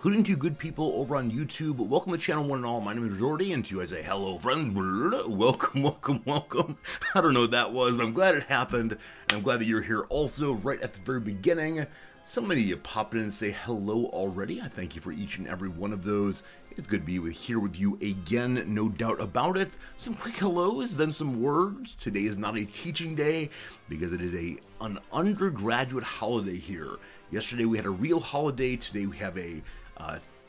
including to good people over on YouTube. Welcome to channel one and all. My name is Jordy, and to you I say hello, friends. Welcome. I don't know what that was, but I'm glad it happened, and I'm glad that you're here also right at the very beginning. So many of you popped in and say hello already. I thank you for each and every one of those. It's good to be here with you again, no doubt about it. Some quick hellos, then some words. Today is not a teaching day because it is an undergraduate holiday here. Yesterday we had a real holiday. Today we have a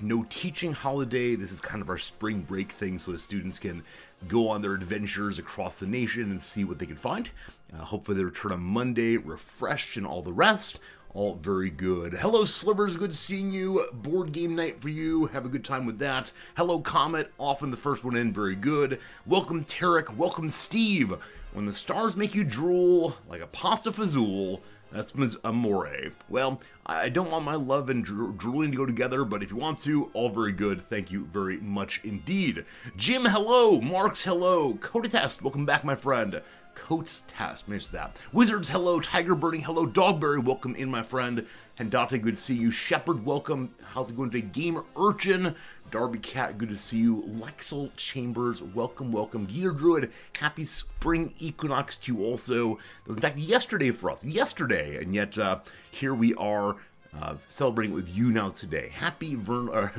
no teaching holiday. This is kind of our spring break thing so the students can go on their adventures across the nation and see what they can find. Hopefully they return on Monday refreshed and all the rest. All very good. Hello, Slivers. Good seeing you. Board game night for you. Have a good time with that. Hello, Comet. Often the first one in. Very good. Welcome, Tarek. Welcome, Steve. When the stars make you drool like a pasta fazool, that's amore. Well, I don't want my love and drooling to go together, but if you want to, all very good. Thank you very much indeed. Jim, hello. Marks, hello. Cody Test, welcome back, my friend. Coates Test, missed that. Wizards, hello. Tiger Birding, hello. Dogberry, welcome in, my friend. Hendate, good to see you. Shepherd, welcome. How's it going today? Gamer Urchin, Darby Cat, good to see you. Lexel Chambers, welcome. Geeter Druid, happy spring equinox to you also. That was in fact yesterday for us, and yet here we are celebrating with you now today. Happy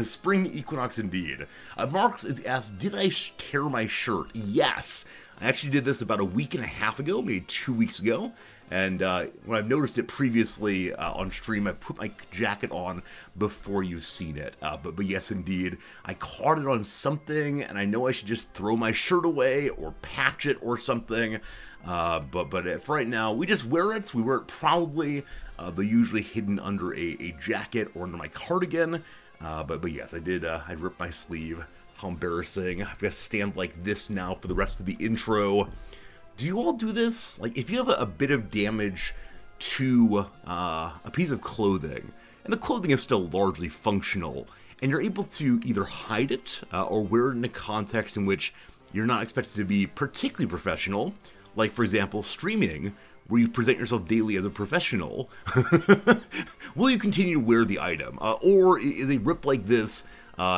spring equinox indeed. Marks is asked, did I tear my shirt? Yes. I actually did this about a week and a half ago, maybe 2 weeks ago, and when I've noticed it previously on stream, I put my jacket on before you've seen it. But yes, indeed, I caught it on something, and I know I should just throw my shirt away or patch it or something. But for right now, we just wear it. We wear it proudly. They're usually hidden under a jacket or under my cardigan. But yes, I did. I ripped my sleeve. How embarrassing. I've got to stand like this now for the rest of the intro. Do you all do this? Like, if you have a bit of damage to a piece of clothing, and the clothing is still largely functional, and you're able to either hide it or wear it in a context in which you're not expected to be particularly professional, like, for example, streaming, where you present yourself daily as a professional, will you continue to wear the item? Or is a rip like this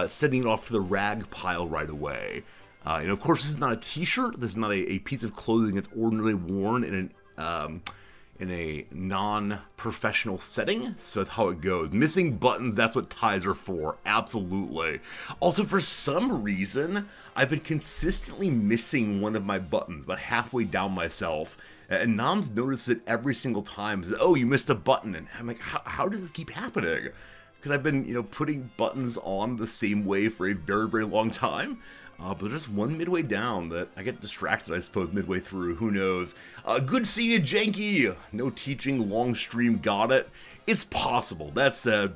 sending it off to the rag pile right away? And of course, this is not a t-shirt. This is not a piece of clothing that's ordinarily worn in a non-professional setting. So that's how it goes. Missing buttons, that's what ties are for. Absolutely. Also, for some reason, I've been consistently missing one of my buttons, about halfway down myself. And Noms notices it every single time. Says, oh, you missed a button. And I'm like, how does this keep happening? Because I've been, putting buttons on the same way for a very, very long time. But there's just one midway down that I get distracted, I suppose, midway through. Who knows? Good seeing you, Janky. No teaching, long stream, got it. It's possible. That said,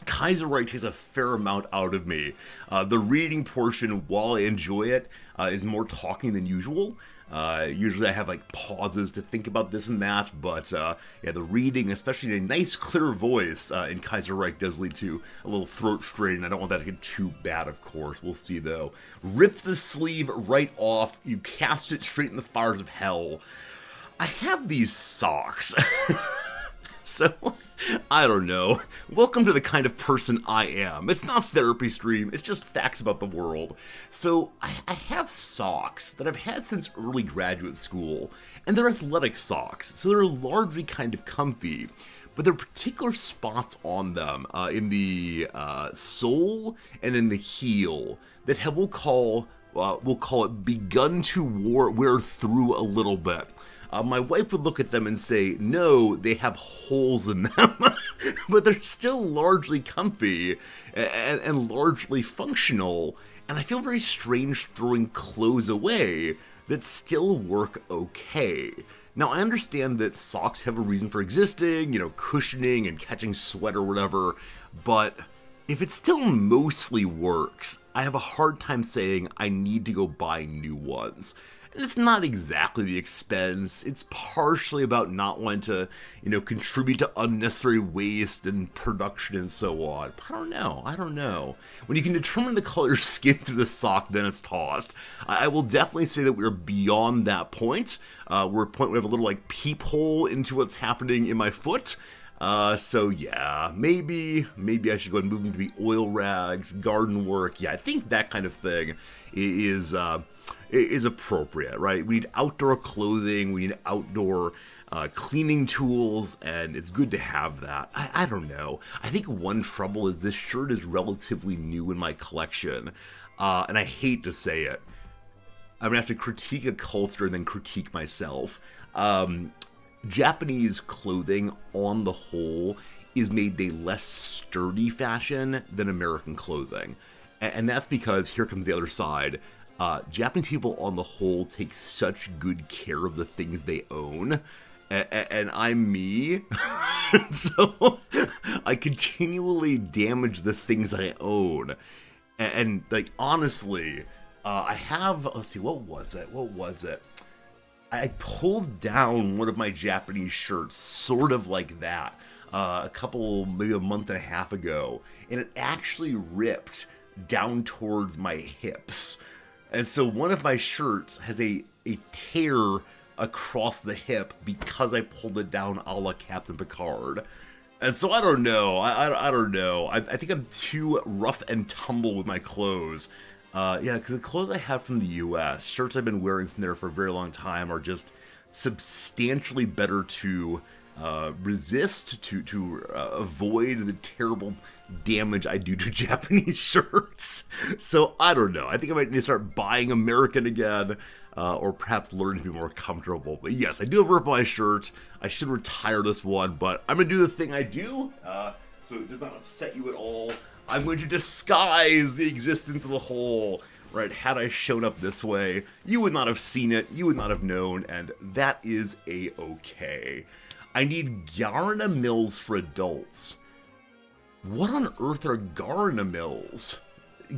Kaiserreich takes a fair amount out of me. The reading portion, while I enjoy it, is more talking than usual. Usually I have like pauses to think about this and that, but yeah, the reading, especially in a nice clear voice in Kaiserreich, does lead to a little throat strain. I don't want that to get too bad, of course. We'll see though. Rip the sleeve right off. You cast it straight in the fires of hell. I have these socks. So, I don't know. Welcome to the kind of person I am. It's not therapy stream, it's just facts about the world. So, I have socks that I've had since early graduate school, and they're athletic socks, so they're largely kind of comfy. But there are particular spots on them, in the sole and in the heel, that we'll call it begun to wear through a little bit. My wife would look at them and say, no, they have holes in them, but they're still largely comfy and largely functional, and I feel very strange throwing clothes away that still work okay. Now, I understand that socks have a reason for existing, cushioning and catching sweat or whatever, but if it still mostly works, I have a hard time saying I need to go buy new ones. And it's not exactly the expense. It's partially about not wanting to, contribute to unnecessary waste and production and so on. But I don't know. When you can determine the color of your skin through the sock, then it's tossed. I will definitely say that we're beyond that point. We're at a point where we have a little peephole into what's happening in my foot. So yeah, maybe I should go and move them to be oil rags, garden work. Yeah, I think that kind of thing is appropriate, right? We need outdoor clothing, we need outdoor cleaning tools, and it's good to have that. I don't know. I think one trouble is this shirt is relatively new in my collection, and I hate to say it. I'm gonna have to critique a culture and then critique myself. Japanese clothing, on the whole, is made a less sturdy fashion than American clothing. And that's because, here comes the other side, Japanese people, on the whole, take such good care of the things they own. And I'm me, so I continually damage the things I own. And like, honestly, I have, let's see, what was it? I pulled down one of my Japanese shirts, sort of like that, maybe a month and a half ago, and it actually ripped down towards my hips. And so one of my shirts has a tear across the hip because I pulled it down a la Captain Picard. And so I don't know. I don't know. I think I'm too rough and tumble with my clothes. Yeah, because the clothes I have from the U.S., shirts I've been wearing from there for a very long time, are just substantially better to resist, to avoid the terrible damage I do to Japanese shirts. So I don't know. I think I might need to start buying American again, or perhaps learn to be more comfortable. But yes, I do have a rip on my shirt. I should retire this one, but I'm going to do the thing I do, so it does not upset you at all. I'm going to disguise the existence of the hole, right? Had I shown up this way, you would not have seen it, you would not have known, and that is a-okay. I need Garna Mills for adults. What on earth are Garna Mills?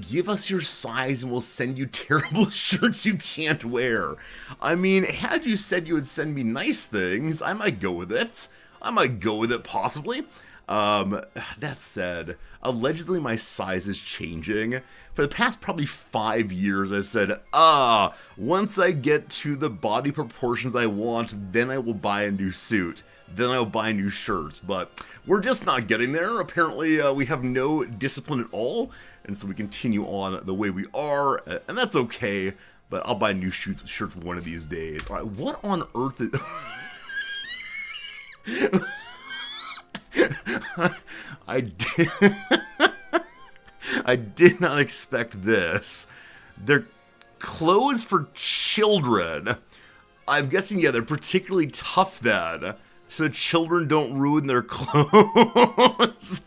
Give us your size and we'll send you terrible shirts you can't wear. I mean, had you said you would send me nice things, I might go with it. Possibly. That said, allegedly my size is changing. For the past probably 5 years, I've said, once I get to the body proportions I want, then I will buy a new suit. Then I'll buy new shirts. But we're just not getting there. Apparently, we have no discipline at all. And so we continue on the way we are. And that's okay. But I'll buy new shirts one of these days. All right, what on earth is... I did not expect this. They're clothes for children. I'm guessing, yeah, they're particularly tough then, so children don't ruin their clothes.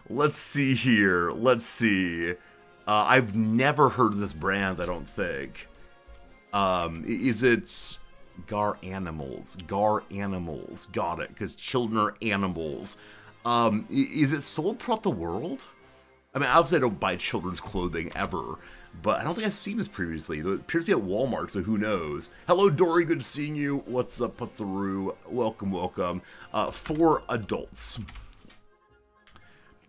Let's see here. I've never heard of this brand, I don't think. Is it... Gar Animals. Got it, because children are animals. Is it sold throughout the world? I mean, obviously I don't buy children's clothing ever, but I don't think I've seen this previously. It appears to be at Walmart, so who knows. Hello, Dory, good seeing you. What's up, Putzaroo? Welcome. For adults.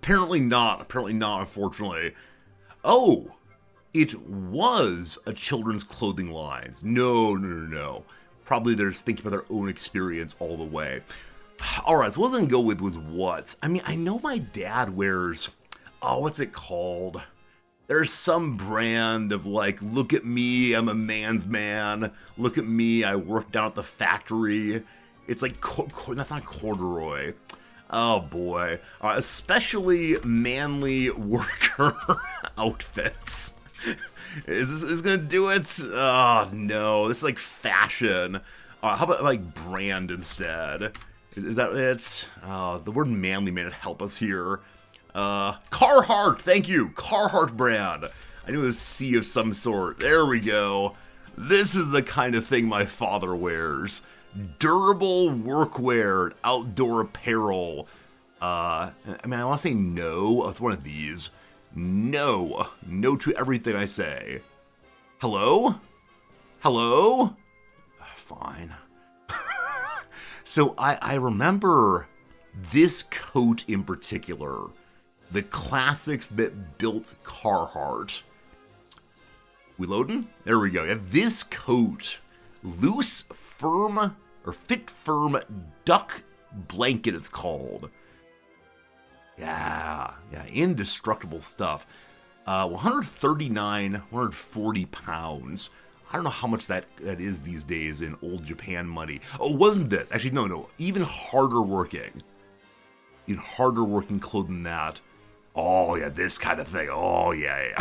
Apparently not, unfortunately. Oh, it was a children's clothing line. No. Probably they're just thinking about their own experience all the way. Alright, so what I was going to go with was what? I mean, I know my dad wears... Oh, what's it called? There's some brand of like, look at me, I'm a man's man. Look at me, I work down at the factory. It's like, that's not corduroy. Oh boy. Especially manly worker outfits. Is this gonna do it? Oh no, this is like fashion. How about like brand instead? Is that it? The word manly may not help us here. Carhartt, thank you, Carhartt brand. I knew it was C of some sort. There we go. This is the kind of thing my father wears. Durable workwear, outdoor apparel. I mean, I want to say no. It's one of these. No to everything I say. Hello? Fine. So I remember this coat in particular, the classics that built Carhartt. We loading? There we go. Yeah, this coat, loose, firm, or fit firm duck blanket it's called. Yeah, indestructible stuff. 139, 140 pounds. I don't know how much that is these days in old Japan money. Oh, wasn't this? Actually, no. Even harder working. Even harder working clothing than that. Oh, yeah, this kind of thing. Oh, yeah.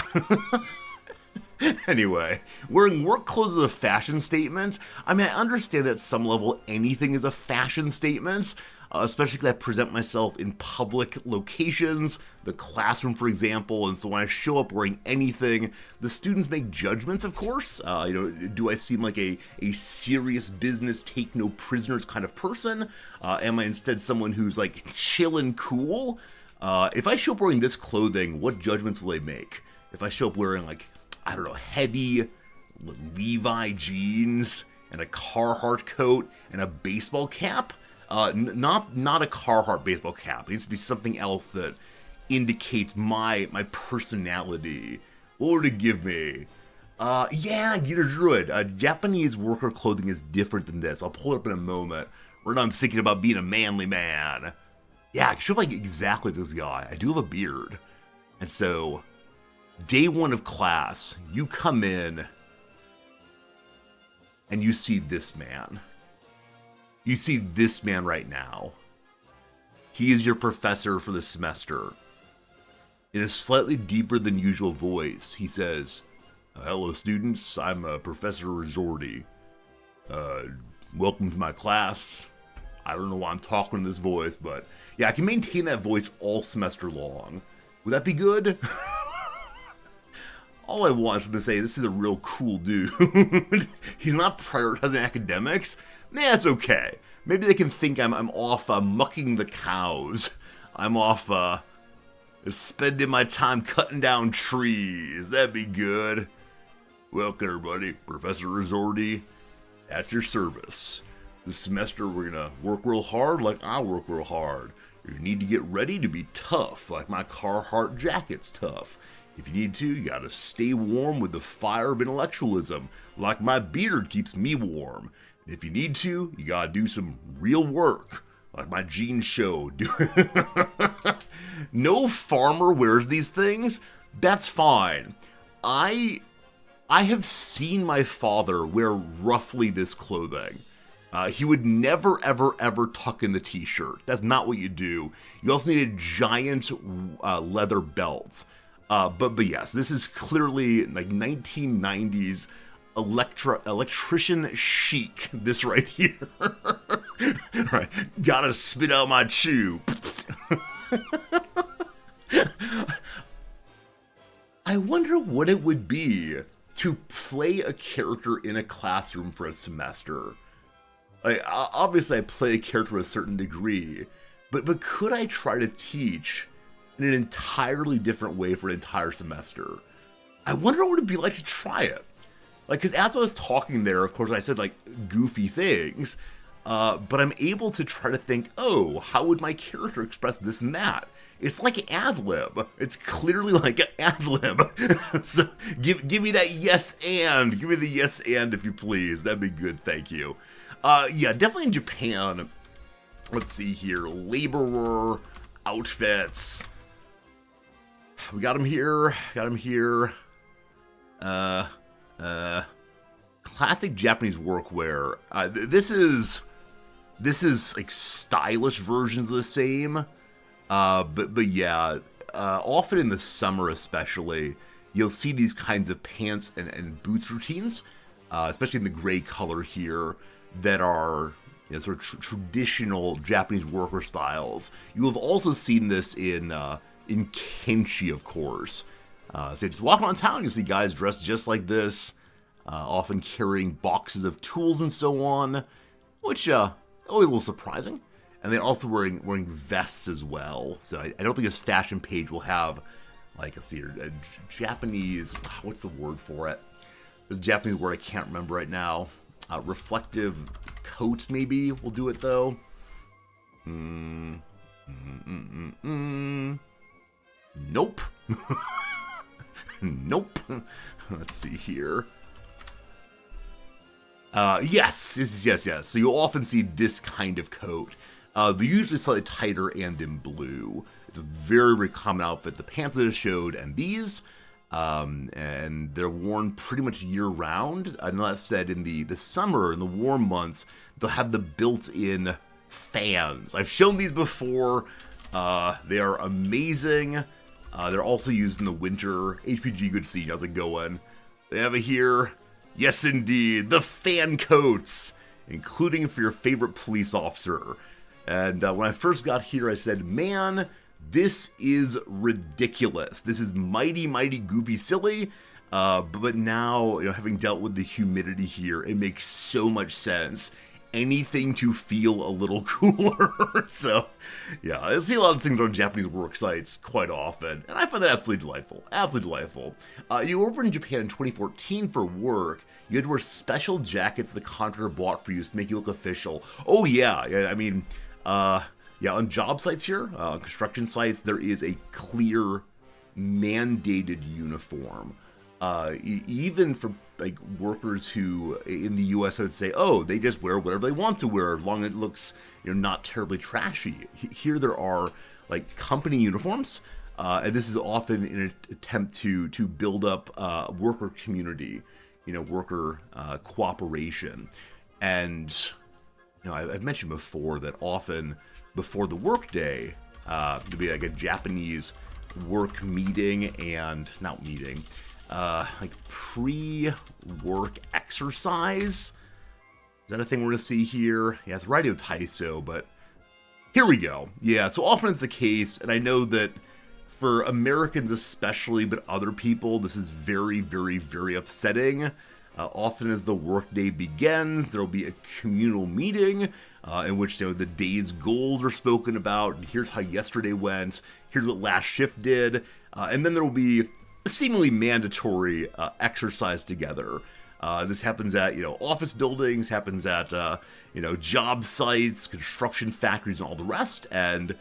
Anyway, wearing work clothes is a fashion statement. I mean, I understand that at some level anything is a fashion statement, especially because I present myself in public locations, the classroom, for example, and so when I show up wearing anything, the students make judgments, of course. Do I seem like a serious business, take no prisoners kind of person? Am I instead someone who's like chill and cool? If I show up wearing this clothing, what judgments will they make? If I show up wearing like, I don't know, heavy Levi jeans and a Carhartt coat and a baseball cap. Not a Carhartt baseball cap. It needs to be something else that indicates my personality. What would it give me? Gear Druid. Japanese worker clothing is different than this. I'll pull it up in a moment. Right now I'm thinking about being a manly man. Yeah, I should like exactly this guy. I do have a beard. And so, day one of class, you come in and you see this man. You see this man right now. He is your professor for the semester. In a slightly deeper than usual voice, he says, "Hello students, I'm Professor Resorti. Welcome to my class." I don't know why I'm talking in this voice, but yeah, I can maintain that voice all semester long. Would that be good? All I want is to say, this is a real cool dude. He's not prioritizing academics. Nah, it's okay. Maybe they can think I'm off mucking the cows. I'm off spending my time cutting down trees. That'd be good. Welcome everybody, Professor Resorti at your service. This semester we're gonna work real hard like I work real hard. You need to get ready to be tough, like my Carhartt jacket's tough. If you need to, you gotta stay warm with the fire of intellectualism, like my beard keeps me warm. If you need to, you gotta do some real work, like my jeans show. No farmer wears these things. That's fine. I have seen my father wear roughly this clothing. He would never, ever tuck in the t-shirt. That's not what you do. You also need a giant leather belt. But yes, this is clearly like 1990s electrician chic. This right here. Right, gotta spit out my chew. I wonder what it would be to play a character in a classroom for a semester. Obviously, I play a character to a certain degree, but could I try to teach in an entirely different way for an entire semester? I wonder what it'd be like to try it. Like, because as I was talking there, of course, I said, like, goofy things, but I'm able to try to think, oh, how would my character express this and that? It's like ad-lib. It's clearly like an ad-lib. So, give me that yes and. Give me the yes and, if you please. That'd be good, thank you. Yeah, definitely in Japan. Let's see here. Laborer outfits. We got him here. Classic Japanese workwear. This is like stylish versions of the same. But yeah, often in the summer especially, you'll see these kinds of pants and boots routines, especially in the gray color here, that are sort of traditional Japanese worker styles. You have also seen this in Kenshi, of course. So just walk around town, you'll see guys dressed just like this, often carrying boxes of tools and so on, which always a little surprising. And they're also wearing vests as well. So I don't think this fashion page will have, like, let's see here, a Japanese, what's the word for it? There's a Japanese word I can't remember right now. Reflective coat, maybe, will do it, though. Nope. Nope. Let's see here. Yes. So you'll often see this kind of coat. They're usually slightly tighter and in blue. It's a very, very common outfit. The pants that I showed and these, and they're worn pretty much year-round. I know that said in the summer, in the warm months, they'll have the built-in fans. I've shown these before. They are amazing. They're also used in the winter. HPG, good to see you. How's it going? They have it here. Yes, indeed. The fan coats, including for your favorite police officer. And when I first got here, I said, man, this is ridiculous. This is mighty, mighty goofy silly. But now, having dealt with the humidity here, it makes so much sense. Anything to feel a little cooler. So, yeah, I see a lot of things on Japanese work sites quite often, and I find that absolutely delightful. Absolutely delightful. You were over in Japan in 2014 for work. You had to wear special jackets the contractor bought for you to make you look official. Oh, yeah. I mean, on job sites here, on construction sites, there is a clear mandated uniform. Even for like workers who in the U.S. I would say, oh, they just wear whatever they want to wear as long as it looks, not terribly trashy. Here there are like company uniforms, and this is often in an attempt to build up worker community, worker cooperation. And I've mentioned before that often before the workday, there'll be like a Japanese work meeting and not meeting. Like pre-work exercise. Is that a thing we're going to see here? Yeah, it's Radio Taiso, but here we go. Yeah, so often it's the case, and I know that for Americans especially, but other people, this is very, very, very upsetting. Often as the workday begins, there will be a communal meeting in which the day's goals are spoken about. Here's how yesterday went. Here's what last shift did. And then there will be seemingly mandatory exercise together. This happens at office buildings, happens at job sites, construction factories, and all the rest, and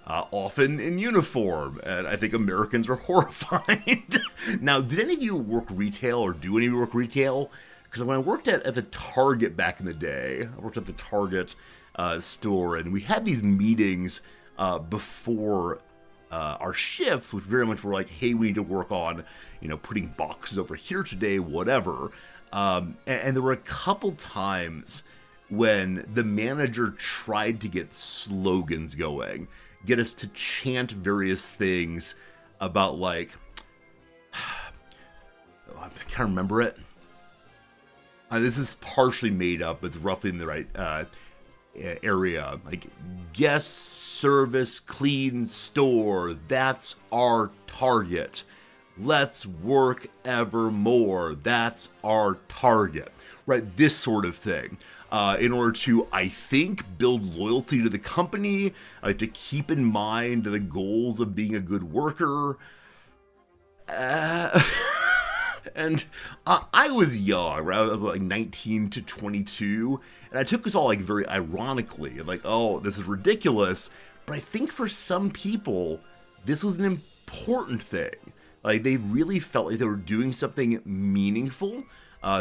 often in uniform. And I think Americans are horrified. Now, did any of you work retail or do any of you work retail? Because when I worked at the Target back in the day, I worked at the Target store, and we had these meetings before our shifts, which very much were like, hey, we need to work on, putting boxes over here today, whatever. And there were a couple times when the manager tried to get slogans going, get us to chant various things about like, I can't remember it. This is partially made up, but it's roughly in the right area. Like, guest service, clean store, that's our target. Let's work ever more, that's our target. Right, this sort of thing. In order to, I think, build loyalty to the company, to keep in mind the goals of being a good worker. And I was young, right? I was like 19 to 22, and I took this all like very ironically, like, oh, this is ridiculous. But I think for some people, this was an important thing. Like, they really felt like they were doing something meaningful,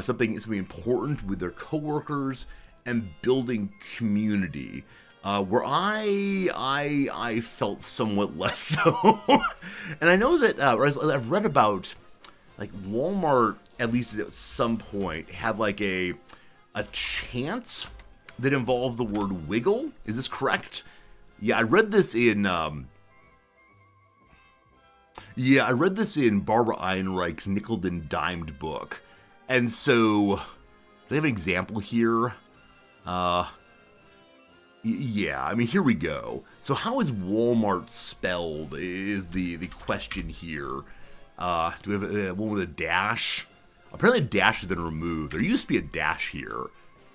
something important with their coworkers and building community. Where I felt somewhat less so. And I know that I've read about, like, Walmart, at least at some point, had like a chant that involves the word wiggle. Is this correct? Yeah, I read this in Barbara Einreich's Nickeled and Dimed book. And so they have an example here. Yeah, I mean, here we go. So how is Walmart spelled is the question here. Do we have one with a dash? Apparently a dash has been removed. There used to be a dash here.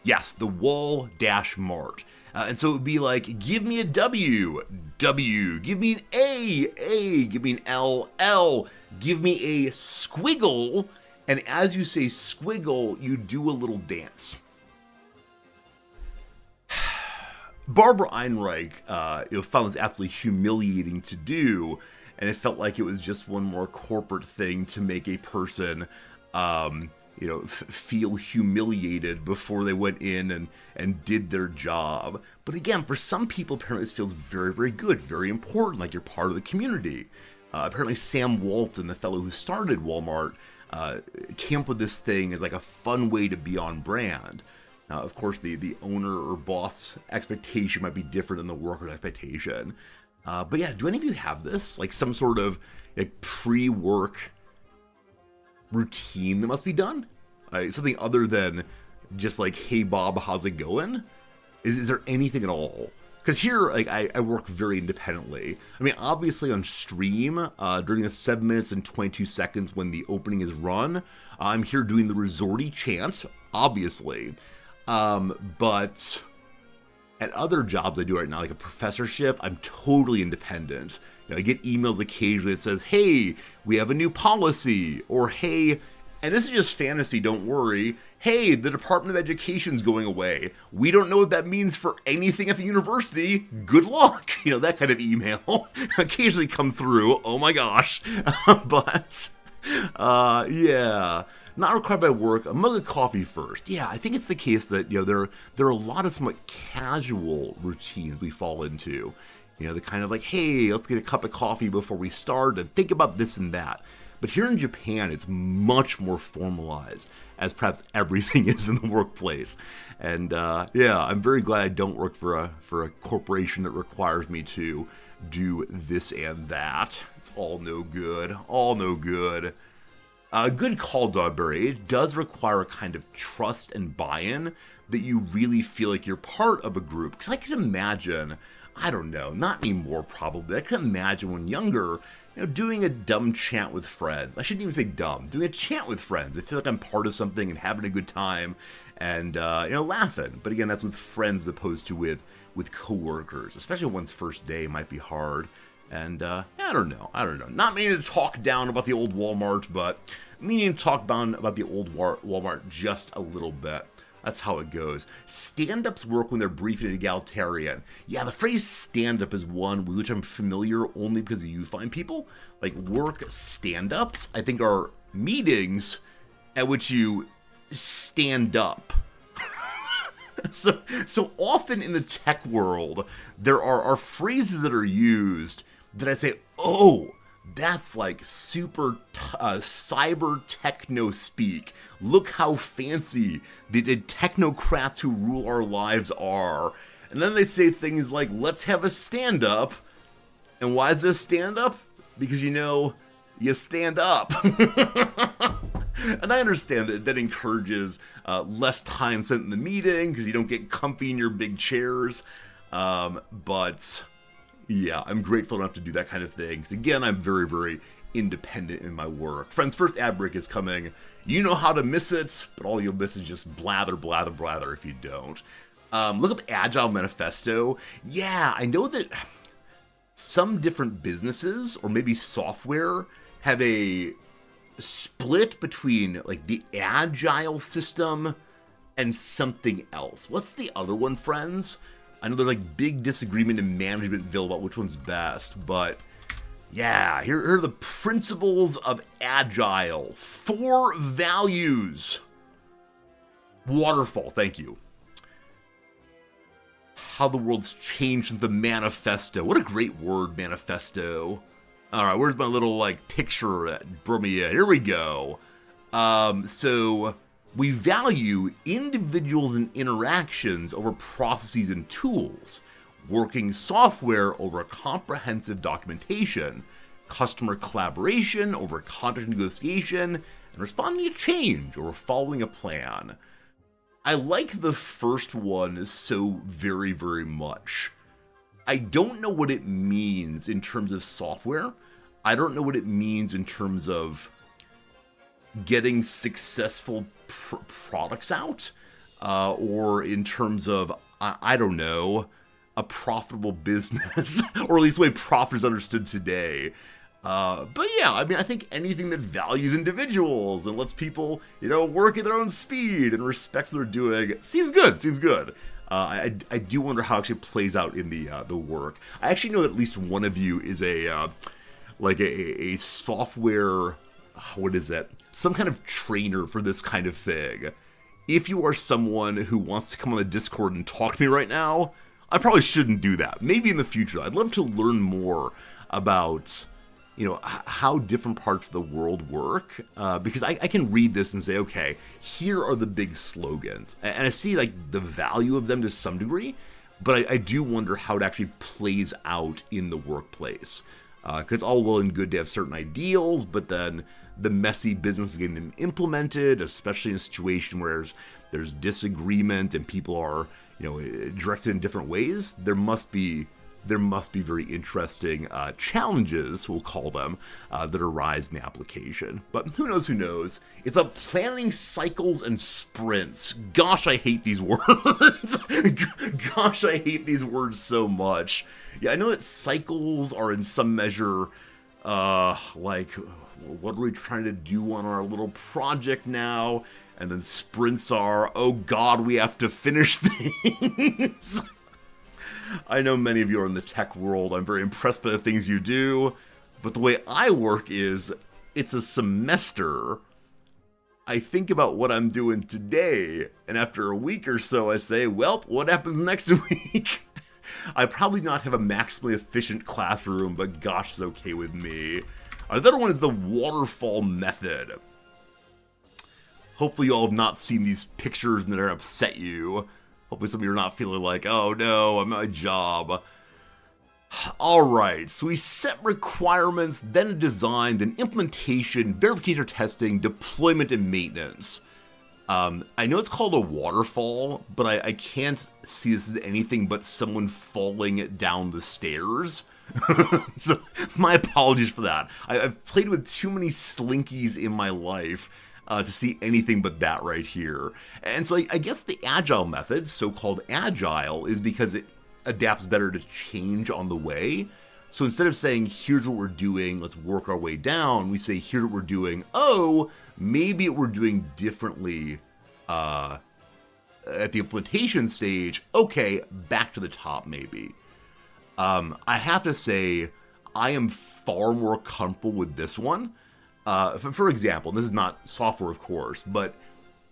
Yes, the Wall Dash Mart. And so it would be like, give me a W, W, give me an A, give me an L, L, give me a squiggle, and as you say squiggle, you do a little dance. Barbara Einreich found this absolutely humiliating to do, and it felt like it was just one more corporate thing to make a person feel humiliated before they went in and did their job. But again, for some people, apparently this feels very, very good, very important, like you're part of the community. Apparently Sam Walton, the fellow who started Walmart, came up with this thing as like a fun way to be on brand. Now, of course, the owner or boss expectation might be different than the worker's expectation. But yeah, do any of you have this? Like some sort of like pre-work routine that must be done? Something other than just like, hey Bob, how's it going? Is there anything at all? Because here, like, I work very independently. I mean, obviously on stream, during the 7 minutes and 22 seconds when the opening is run, I'm here doing the resorty chant, obviously. But at other jobs I do right now, like a professorship, I'm totally independent. I get emails occasionally that says, hey, we have a new policy, or hey, and this is just fantasy, don't worry, hey, the Department of Education's going away. We don't know what that means for anything at the university. Good luck. That kind of email occasionally comes through. Oh my gosh. But, yeah. Not required by work, a mug of coffee first. Yeah, I think it's the case that, there are a lot of somewhat casual routines we fall into. The kind of like, hey, let's get a cup of coffee before we start and think about this and that. But here in Japan, it's much more formalized, as perhaps everything is in the workplace. And yeah, I'm very glad I don't work for a corporation that requires me to do this and that. It's all no good. All no good. Good call, Dogberry. It does require a kind of trust and buy-in that you really feel like you're part of a group. Because I can imagine, I don't know, not anymore probably, I can imagine when younger, doing a dumb chant with friends. I shouldn't even say dumb. Doing a chant with friends. I feel like I'm part of something and having a good time and, laughing. But again, that's with friends as opposed to with coworkers. Especially one's first day might be hard. And, I don't know. Not meaning to talk down about the old Walmart, but meaning to talk down about the old Walmart just a little bit. That's how it goes. Stand-ups work when they're brief and egalitarian. Yeah, the phrase stand-up is one with which I'm familiar only because you find people. Like, work stand-ups, I think, are meetings at which you stand up. So often in the tech world, there are phrases that are used that I say, oh, that's like super cyber techno speak. Look how fancy the technocrats who rule our lives are. And then they say things like, let's have a stand-up. And why is this stand-up? Because, you stand up. And I understand that encourages less time spent in the meeting because you don't get comfy in your big chairs. But yeah, I'm grateful enough to do that kind of thing. Because again, I'm very, very independent in my work. Friends, first ad break is coming. You know how to miss it, but all you'll miss is just blather, blather, blather if you don't. Look up Agile Manifesto. Yeah, I know that some different businesses, or maybe software, have a split between like the Agile system and something else. What's the other one, friends? I know there's like big disagreement in Managementville about which one's best, but yeah, here are the principles of Agile. 4 values. Waterfall, thank you. How the world's changed since the manifesto. What a great word, manifesto. All right, where's my little like picture at Bromia? Here we go. So we value individuals and interactions over processes and tools, working software over comprehensive documentation, customer collaboration over contract negotiation, and responding to change over following a plan. I like the first one so very, very much. I don't know what it means in terms of software. I don't know what it means in terms of getting successful products out, or in terms of, I don't know, a profitable business, or at least the way profit is understood today. But yeah, I mean, I think anything that values individuals and lets people, work at their own speed and respects what they're doing seems good. I do wonder how it actually plays out in the work. I actually know that at least one of you is a software what is it? Some kind of trainer for this kind of thing. If you are someone who wants to come on the Discord and talk to me right now, I probably shouldn't do that. Maybe in the future. I'd love to learn more about, how different parts of the world work, because I can read this and say, okay, here are the big slogans, and I see like the value of them to some degree, but I do wonder how it actually plays out in the workplace, because it's all well and good to have certain ideals, but then the messy business of getting them implemented, especially in a situation where there's disagreement and people are directed in different ways, there must be very interesting challenges, we'll call them, that arise in the application. But who knows? It's about planning cycles and sprints. Gosh, I hate these words. Gosh, I hate these words so much. Yeah, I know that cycles are in some measure, like, what are we trying to do on our little project now? And then sprints are, oh God, we have to finish things. I know many of you are in the tech world. I'm very impressed by the things you do. But the way I work is, it's a semester. I think about what I'm doing today, and after a week or so, I say, well, what happens next week? I probably not have a maximally efficient classroom, but gosh, it's okay with me. The other one is the waterfall method. Hopefully you all have not seen these pictures and they're upset you. Hopefully some of you are not feeling like, oh no, I'm at my job. Alright, so we set requirements, then a design, then implementation, verification or testing, deployment, and maintenance. I know it's called a waterfall, but I can't see this as anything but someone falling down the stairs. So my apologies for that. I've played with too many slinkies in my life to see anything but that right here. And so I guess the agile method, so-called agile, is because it adapts better to change on the way. So instead of saying, here's what we're doing, let's work our way down, we say, here's what we're doing, oh, maybe we're doing differently at the implementation stage, okay, back to the top maybe. I have to say, I am far more comfortable with this one. For example, this is not software, of course, but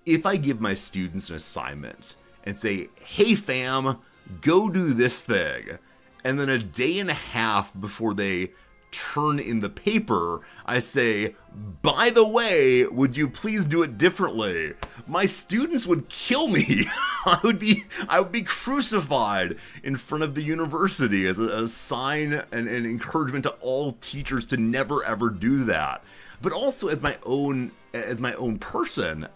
if I give my students an assignment and say, hey fam, go do this thing, and then a day and a half before they turn in the paper, I say, by the way, would you please do it differently? My students would kill me. I would be crucified in front of the university as a sign and encouragement to all teachers to never ever do that. But also as my own person,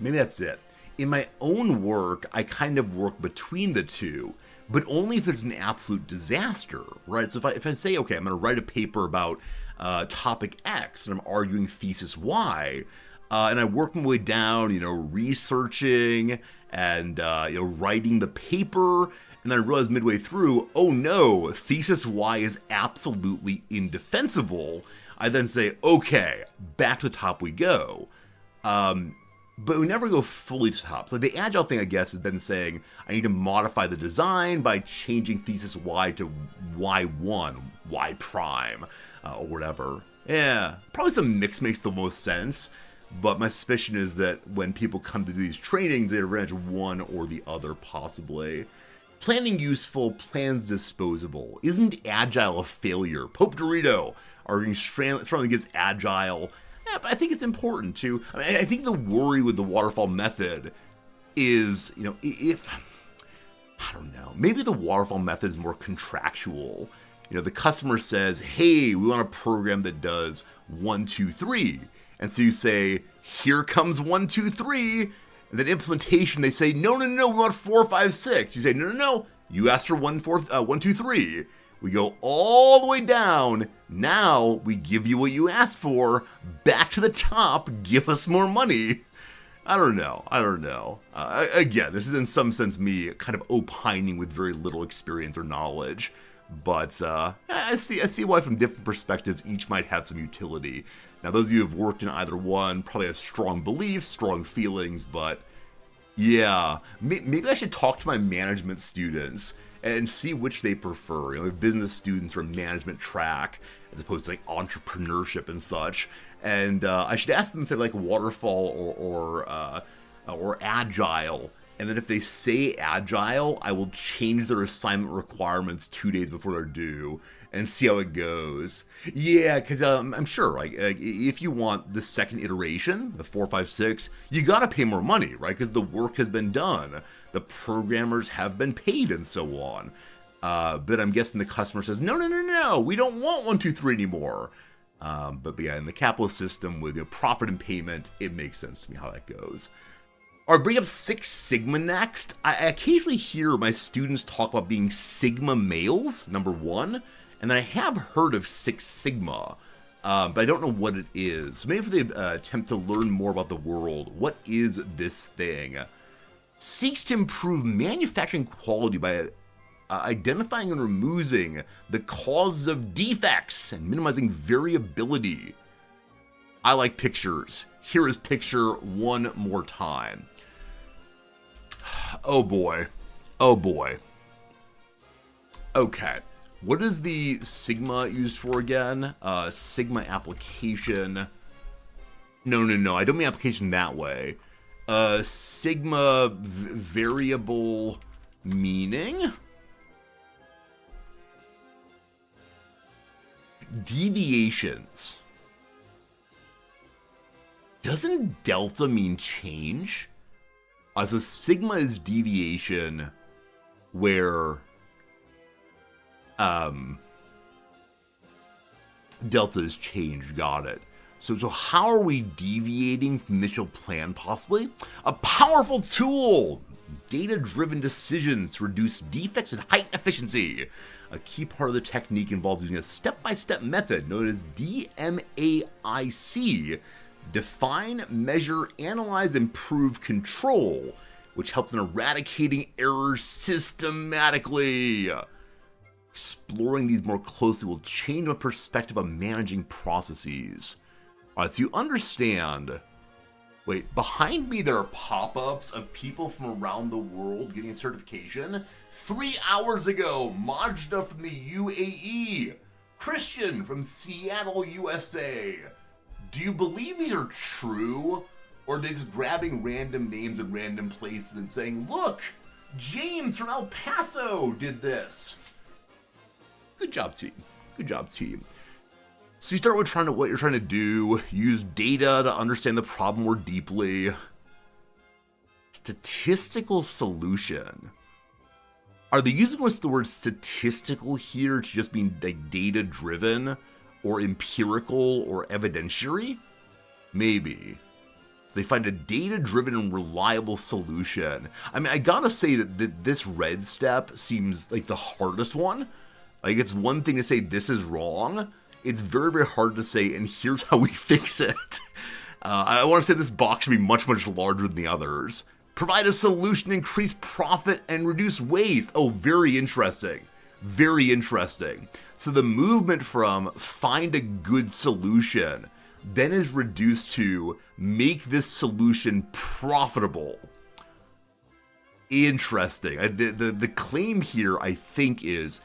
maybe that's it. In my own work, I kind of work between the two, but only if it's an absolute disaster, right? So if I say, okay, I'm going to write a paper about topic X, and I'm arguing thesis Y, and I work my way down, researching and writing the paper. And then I realized midway through, oh no, thesis Y is absolutely indefensible. I then say, okay, back to the top we go. But we never go fully to the top. So the agile thing, I guess, is then saying, I need to modify the design by changing thesis Y to Y1, Y prime, or whatever. Yeah, probably some mix makes the most sense. But my suspicion is that when people come to do these trainings, they arrange one or the other, possibly. Planning useful, plans disposable. Isn't agile a failure? Pope Dorito arguing strongly against agile. Yeah, but I think it's important to. I think the worry with the waterfall method is, if I don't know, maybe the waterfall method is more contractual. The customer says, "Hey, we want a program that does 1, 2, 3," and so you say, "Here comes 1, 2, 3." And then implementation, they say, no, we want 4, 5, 6. You say, no, you asked for 1, 2, 3. We go all the way down. Now we give you what you asked for. Back to the top. Give us more money. I don't know. Again, this is in some sense me kind of opining with very little experience or knowledge. But I see why from different perspectives each might have some utility. Now, those of you who have worked in either one probably have strong beliefs, strong feelings, but yeah, maybe I should talk to my management students and see which they prefer. You know, business students or management track as opposed to like entrepreneurship and such. And I should ask them if they like waterfall or agile. And then if they say agile, I will change their assignment requirements 2 days before they're due and see how it goes. Yeah, because I'm sure, like, if you want the second iteration, the 4, 5, 6, you gotta pay more money, right? Because the work has been done, the programmers have been paid, and so on. But I'm guessing the customer says, no, we don't want 1, 2, 3 anymore. But yeah, in the capitalist system with profit and payment, it makes sense to me how that goes. All right, bring up Six Sigma next. I occasionally hear my students talk about being Sigma males, number 1, and then I have heard of Six Sigma, but I don't know what it is. Maybe if they attempt to learn more about the world, what is this thing? Seeks to improve manufacturing quality by identifying and removing the causes of defects and minimizing variability. I like pictures. Here is picture one more time. Oh boy. Oh boy. Okay. What is the Sigma used for again? Sigma application. No. I don't mean application that way. Sigma variable meaning? Deviations. Doesn't delta mean change? So sigma is deviation where delta is change. Got it. So how are we deviating from the initial plan possibly? A powerful tool! Data-driven decisions to reduce defects and heighten efficiency. A key part of the technique involves using a step-by-step method known as DMAIC. Define, measure, analyze, improve, control, which helps in eradicating errors systematically. Exploring these more closely will change my perspective on managing processes. Alright, so you understand. Wait, behind me there are pop-ups of people from around the world getting a certification. 3 hours ago, Majda from the UAE. Christian from Seattle, USA. Do you believe these are true? Or are they just grabbing random names in random places and saying, look, James from El Paso did this. Good job, team. Good job, team. So you start with what you're trying to do, use data to understand the problem more deeply. Statistical solution. Are they using what's the word statistical here to just mean like data driven or empirical or evidentiary? Maybe. So they find a data driven and reliable solution. I mean, I gotta say that this red step seems like the hardest one. Like, it's one thing to say this is wrong. It's very, very hard to say, and here's how we fix it. I want to say this box should be much, much larger than the others. Provide a solution to increase profit and reduce waste. Oh, very interesting. Very interesting. So the movement from find a good solution then is reduced to make this solution profitable. Interesting. The claim here, I think, is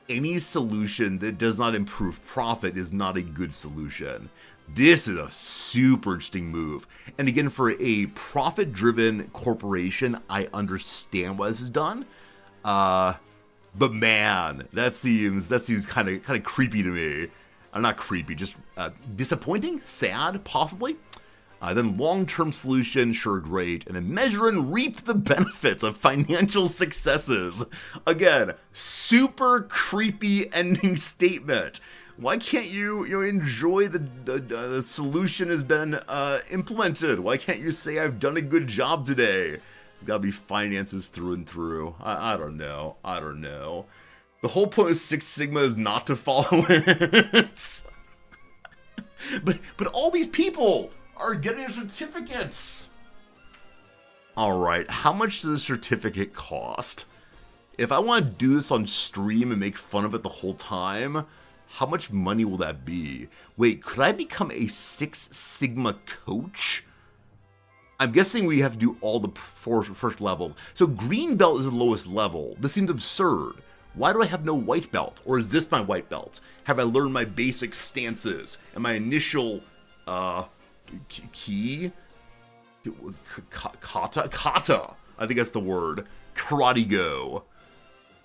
any solution that does not improve profit is not a good solution. This is a super interesting move. And again, for a profit-driven corporation, I understand why this is done. But man, that seems kind of creepy to me. Not creepy, just disappointing, sad, possibly. Then long-term solution, sure, great. And then measure and reap the benefits of financial successes. Again, super creepy ending statement. Why can't you enjoy the solution has been implemented? Why can't you say I've done a good job today? It's gotta be finances through and through. I don't know. The whole point of Six Sigma is not to follow it. But all these people are getting certificates. Alright, how much does a certificate cost? If I want to do this on stream and make fun of it the whole time, how much money will that be? Wait, could I become a Six Sigma coach? I'm guessing we have to do all the first levels. So green belt is the lowest level. This seems absurd. Why do I have no white belt? Or is this my white belt? Have I learned my basic stances and my initial key? Kata. I think that's the word. Karate Go.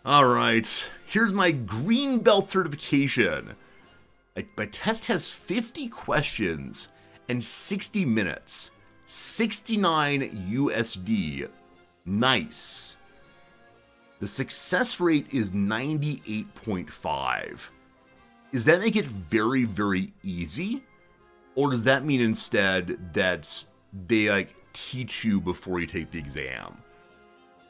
Alright. Here's my green belt certification. My test has 50 questions and 60 minutes. 69 USD. Nice. The success rate is 98.5. Does that make it very, very easy? Or does that mean instead that they like teach you before you take the exam?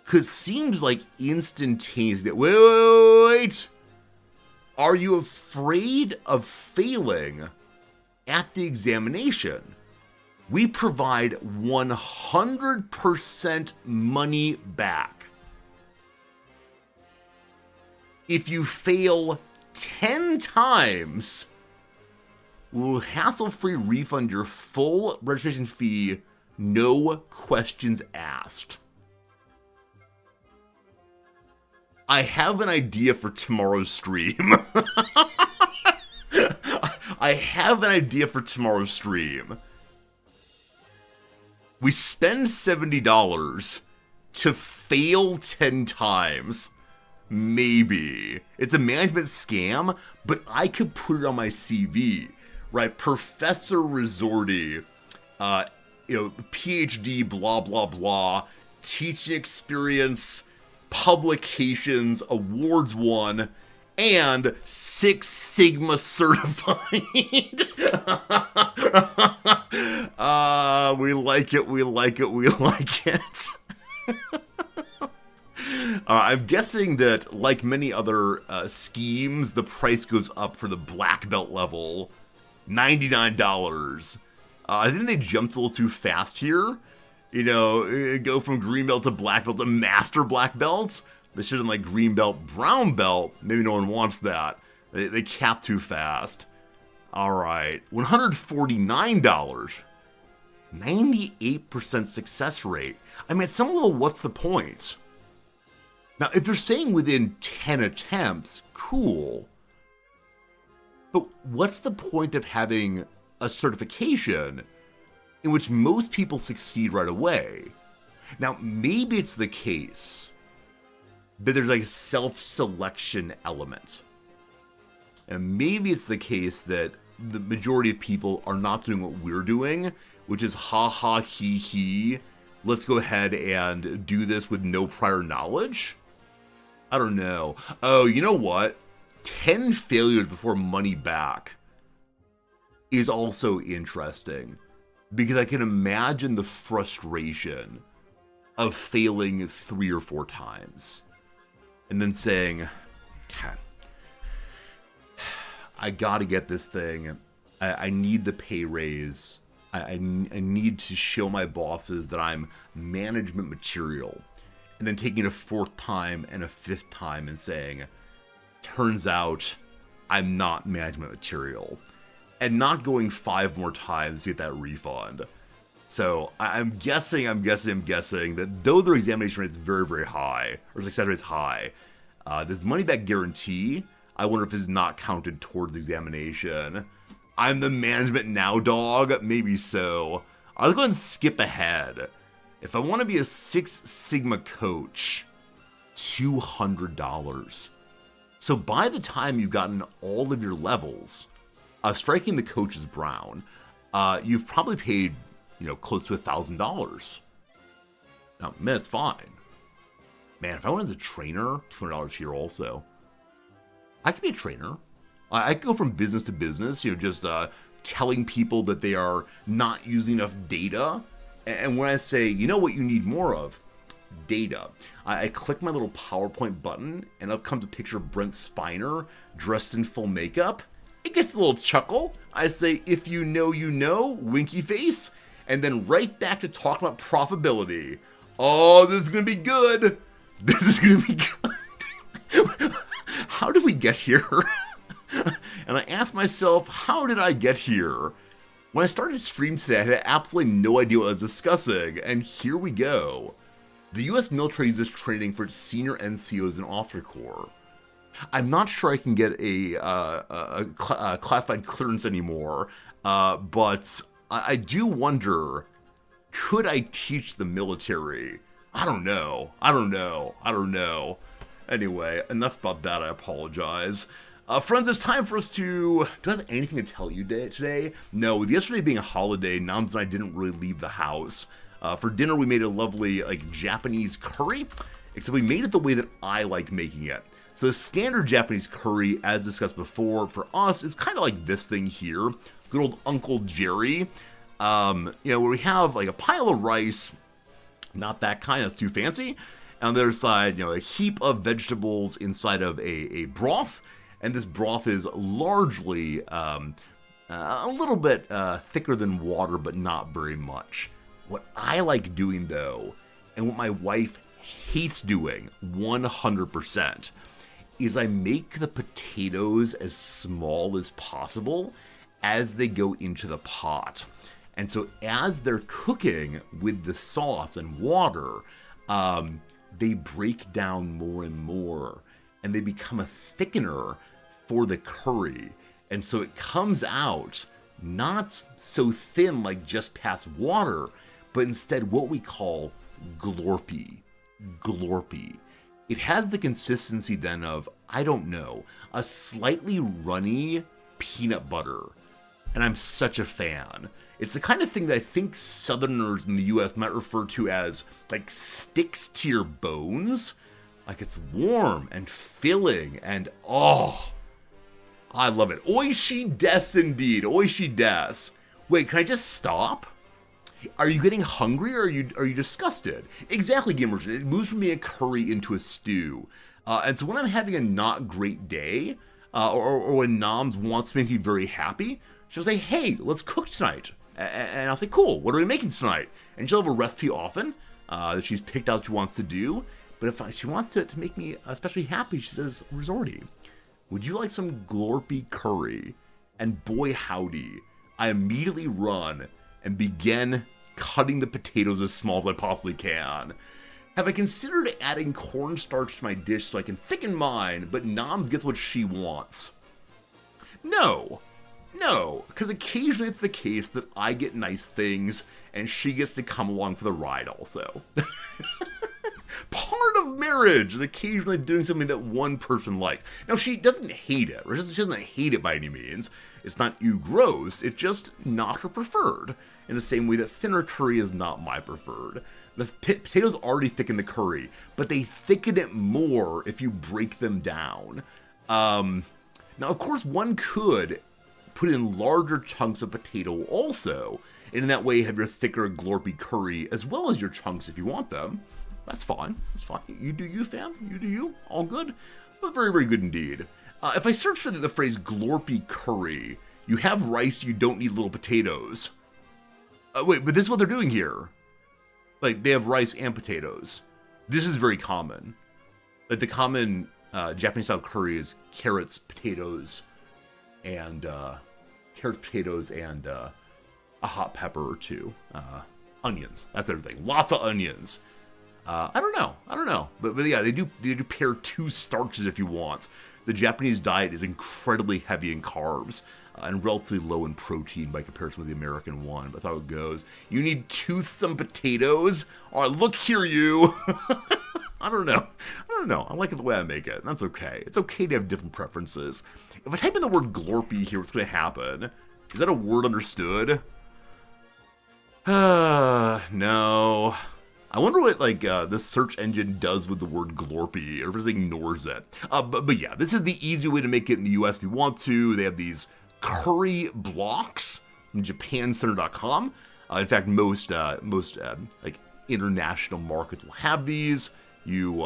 Because it seems like instantaneous. Wait! Are you afraid of failing at the examination? We provide 100% money back. If you fail 10 times, we'll hassle-free refund your full registration fee, no questions asked. I have an idea for tomorrow's stream. I have an idea for tomorrow's stream. We spend $70 to fail 10 times. Maybe. It's a management scam, but I could put it on my CV, right? Professor Resorti, PhD, blah, blah, blah, teaching experience, publications, awards won, and 6 Sigma certified. We like it, we like it, we like it. I'm guessing that, like many other schemes, the price goes up for the black belt level. $99. I think they jumped a little too fast here. You know, go from green belt to black belt to master black belt. They should have like green belt, brown belt. Maybe no one wants that. They capped too fast. All right, $149. 98% success rate. I mean, at some level, what's the point? Now, if they're saying within 10 attempts, cool. But what's the point of having a certification in which most people succeed right away? Now, maybe it's the case that there's like a self-selection element. And maybe it's the case that the majority of people are not doing what we're doing, which is ha ha he he. Let's go ahead and do this with no prior knowledge. I don't know. Oh, you know what? 10 failures before money back is also interesting, because I can imagine the frustration of failing 3 or 4 times and then saying, I gotta get this thing. I need the pay raise. I need to show my bosses that I'm management material. And then taking a 4th time and a 5th time and saying, turns out I'm not management material. And not going 5 more times to get that refund. So I'm guessing that though their examination rate is very, very high, or success rate is high, this money back guarantee, I wonder if it's not counted towards the examination. I'm the management now dog? Maybe so. I'll go ahead and skip ahead. If I want to be a 6 Sigma coach, $200. So by the time you've gotten all of your levels, striking the coach is brown, you've probably paid, close to $1,000. Now, man, it's fine. Man, if I went as a trainer, $200 here also. I could be a trainer. I could go from business to business, just telling people that they are not using enough data. And when I say, you know what you need more of? Data. I click my little PowerPoint button, and up comes a picture of Brent Spiner dressed in full makeup. It gets a little chuckle. I say, if you know, winky face. And then right back to talking about profitability. Oh, this is going to be good. This is going to be good. How did we get here? And I ask myself, how did I get here? When I started stream today, I had absolutely no idea what I was discussing, and here we go. The US military uses training for its senior NCOs and officer corps. I'm not sure I can get a classified clearance anymore, but I do wonder, could I teach the military? I don't know. Anyway, enough about that, I apologize. Friends, it's time for us to... Do I have anything to tell you today? No, with yesterday being a holiday, Nams and I didn't really leave the house. For dinner, we made a lovely Japanese curry, except we made it the way that I like making it. So the standard Japanese curry, as discussed before, for us, is kind of like this thing here. Good old Uncle Jerry. Where we have a pile of rice, not that kind, that's too fancy. On the other side, a heap of vegetables inside of a broth. And this broth is largely a little bit thicker than water, but not very much. What I like doing, though, and what my wife hates doing 100%, is I make the potatoes as small as possible as they go into the pot. And so as they're cooking with the sauce and water, they break down more and more, and they become a thickener for the curry. And so it comes out not so thin like just past water, but instead what we call glorpy. Glorpy. It has the consistency then of, I don't know, a slightly runny peanut butter. And I'm such a fan. It's the kind of thing that I think Southerners in the US might refer to as sticks to your bones. It's warm and filling and I love it. Oishi des indeed. Oishi des. Wait, can I just stop? Are you getting hungry or are you disgusted? Exactly, gamers. It moves from being a curry into a stew. And so when I'm having a not great day, or when Noms wants me to be very happy, she'll say, hey, let's cook tonight. And I'll say, cool, what are we making tonight? And she'll have a recipe often that she's picked out she wants to do. But if she wants to make me especially happy, she says, Resorty, would you like some glorpy curry? And boy howdy, I immediately run and begin cutting the potatoes as small as I possibly can. Have I considered adding cornstarch to my dish so I can thicken mine, but Noms gets what she wants? No, because occasionally it's the case that I get nice things and she gets to come along for the ride also. Part of marriage is occasionally doing something that one person likes. Now, she doesn't hate it, or she doesn't hate it by any means. It's not ew gross, it's just not her preferred. In the same way that thinner curry is not my preferred. The potatoes already thicken the curry, but they thicken it more if you break them down. Now, of course, one could put in larger chunks of potato also, and in that way have your thicker glorpy curry as well as your chunks if you want them. That's fine. That's fine. You do you, fam. You do you. All good. But very, very good indeed. If I search for the phrase glorpy curry, you have rice, you don't need little potatoes. Wait, but this is what they're doing here. They have rice and potatoes. This is very common. The common Japanese-style curry is carrots, potatoes, and a hot pepper or two. Onions. That's everything. Lots of onions. I don't know. But yeah, they do pair two starches if you want. The Japanese diet is incredibly heavy in carbs and relatively low in protein by comparison with the American one. That's how it goes. You need toothsome potatoes? Oh, look here, you. I don't know. I like it the way I make it. That's okay. It's okay to have different preferences. If I type in the word glorpy here, what's going to happen? Is that a word understood? No. I wonder what this search engine does with the word glorpy, or if it ignores it. But yeah, this is the easy way to make it in the US if you want to. They have these curry blocks from japancenter.com. In fact, most international markets will have these. You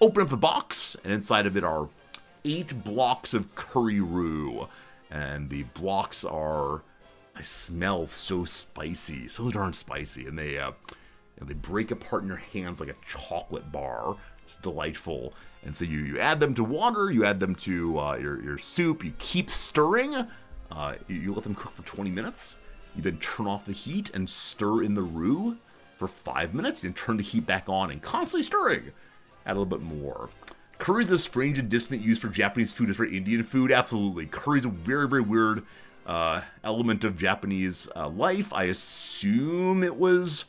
open up the box, and inside of it are 8 blocks of curry roux, and the blocks are, I smell so spicy, so darn spicy, and they break apart in your hands like a chocolate bar. It's delightful. And so you add them to water, you add them to your soup, you keep stirring, you let them cook for 20 minutes, You then turn off the heat and stir in the roux for 5 minutes, then turn the heat back on and constantly stirring. Add a little bit more. Curry is a strange and distant use for Japanese food as for Indian food. Absolutely. Curry is a very, very weird element of Japanese life. I assume it was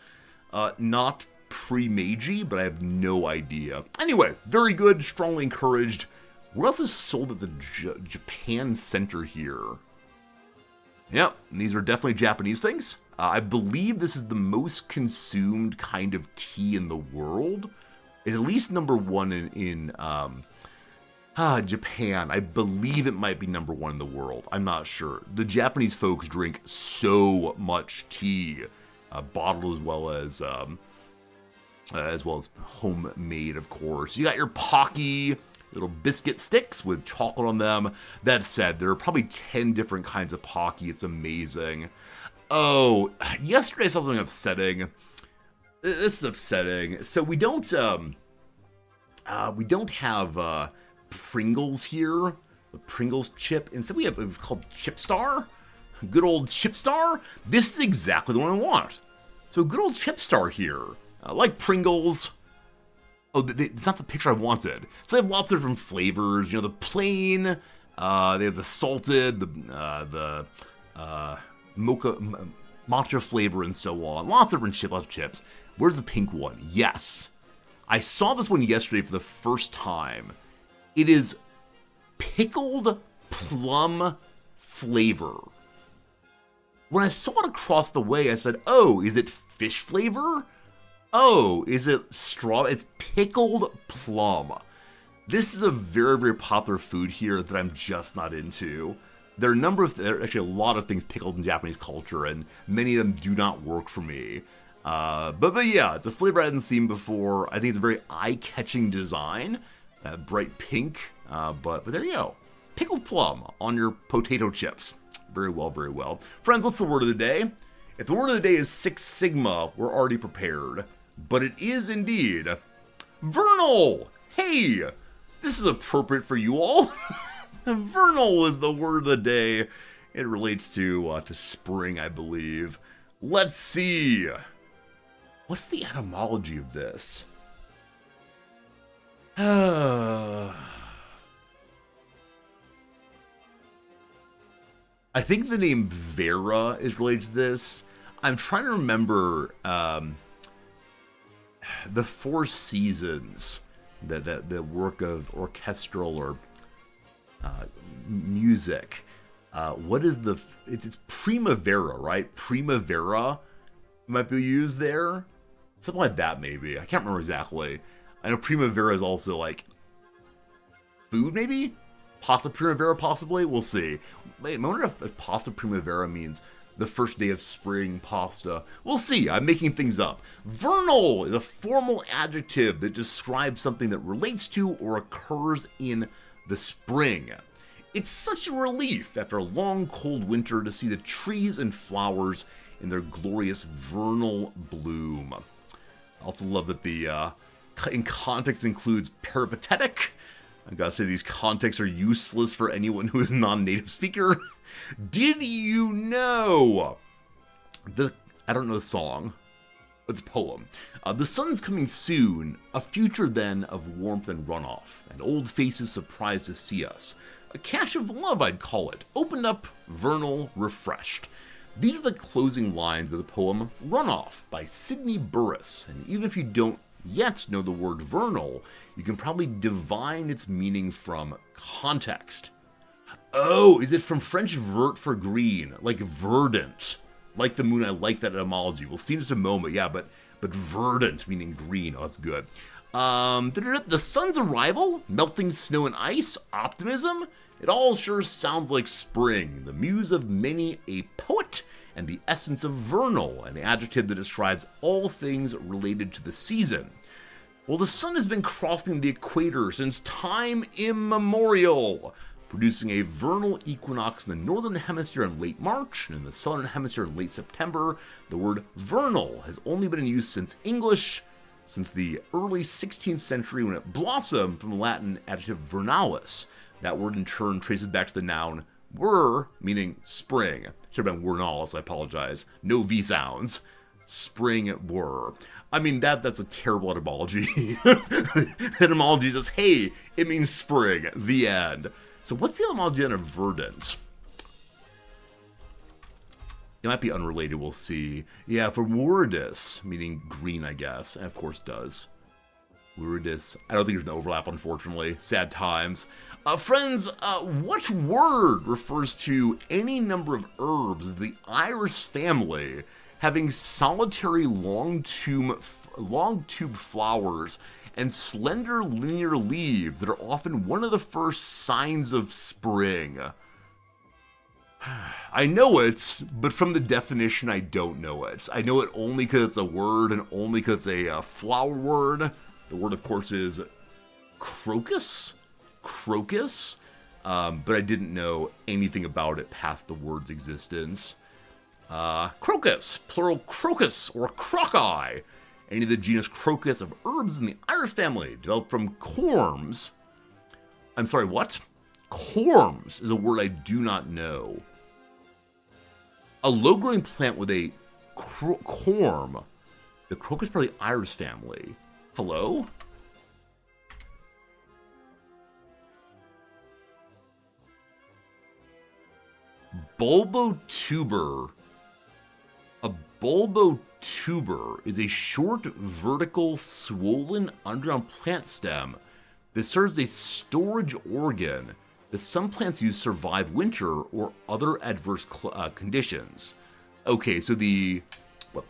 not pre-Meiji, but I have no idea. Anyway, very good, strongly encouraged. What else is sold at the Japan Center here? Yep, these are definitely Japanese things. I believe this is the most consumed kind of tea in the world. It's at least number one in Japan. I believe it might be number one in the world. I'm not sure. The Japanese folks drink so much tea, bottled as well as homemade, of course. You got your Pocky little biscuit sticks with chocolate on them. That said, there are probably 10 different kinds of Pocky. It's amazing. Oh, yesterday I saw something upsetting. This is upsetting. So we don't have Pringles here, the Pringles chip. Instead, we have it's called Chip Star. Good old Chip Star. This is exactly the one I want. So good old Chip Star here. Like Pringles. Oh, it's not the picture I wanted. So they have lots of different flavors. You know, the plain. They have the salted, the mocha, matcha flavor, and so on. Lots of different chips. Where's the pink one? Yes. I saw this one yesterday for the first time. It is pickled plum flavor. When I saw it across the way, I said, oh, is it fish flavor? Oh, is it straw? It's pickled plum. This is a very, very popular food here that I'm just not into. There are actually a lot of things pickled in Japanese culture, and many of them do not work for me. But yeah, it's a flavor I hadn't seen before. I think it's a very eye-catching design, bright pink. But there you go, pickled plum on your potato chips. Very well, very well. Friends, what's the word of the day? If the word of the day is Six Sigma, we're already prepared. But it is indeed vernal. Hey, this is appropriate for you all. Vernal is the word of the day. It relates to spring, I believe. Let's see. What's the etymology of this? I think the name Vera is related to this. I'm trying to remember the Four Seasons, the work of orchestral or music. What is it's Primavera, right? Primavera might be used there. Something like that, maybe. I can't remember exactly. I know Primavera is also like food, maybe? Pasta Primavera, possibly? We'll see. Wait, I wonder if Pasta Primavera means the first day of spring pasta. We'll see. I'm making things up. Vernal is a formal adjective that describes something that relates to or occurs in the spring. It's such a relief after a long, cold winter to see the trees and flowers in their glorious vernal bloom. I also love that the in context includes peripatetic. I gotta say, these contexts are useless for anyone who is a non-native speaker. Did you know? I don't know the song. It's a poem. The sun's coming soon, a future then of warmth and runoff, and old faces surprised to see us. A cache of love, I'd call it, opened up, vernal, refreshed. These are the closing lines of the poem Runoff by Sidney Burris, and even if you don't yet know the word vernal, you can probably divine its meaning from context. Oh, is it from French vert for green, like verdant? Like the moon, I like that etymology. We'll see in just a moment, yeah, but verdant, meaning green. Oh, that's good. The sun's arrival, melting snow and ice, optimism. It all sure sounds like spring, the muse of many a poet, and the essence of vernal, an adjective that describes all things related to the season. Well, the sun has been crossing the equator since time immemorial, producing a vernal equinox in the northern hemisphere in late March, and in the southern hemisphere in late September. The word vernal has only been in use since English, since the early 16th century when it blossomed from the Latin adjective vernalis. That word in turn traces back to the noun Were, meaning spring. Should have been wernals, I apologize. No V sounds. Spring were. I mean, that's a terrible etymology. Etymology says, hey, it means spring. The end. So what's the etymology on a verdant? It might be unrelated, we'll see. Yeah, for Wordis, meaning green, I guess. And of course does. Wordis. I don't think there's an overlap, unfortunately. Sad times. Friends, what word refers to any number of herbs of the iris family having solitary long tube flowers and slender linear leaves that are often one of the first signs of spring? I know it, but from the definition, I don't know it. I know it only because it's a word and only because it's a flower word. The word, of course, is crocus? Crocus? But I didn't know anything about it past the word's existence. Crocus, plural crocus or croci. Any of the genus crocus of herbs in the iris family, developed from corms. I'm sorry, what? Corms is a word I do not know. A low-growing plant with a corm. The crocus part of the iris family. Hello? Bulbotuber. A bulbotuber is a short, vertical, swollen underground plant stem that serves as a storage organ that some plants use to survive winter or other adverse conditions. Okay, so the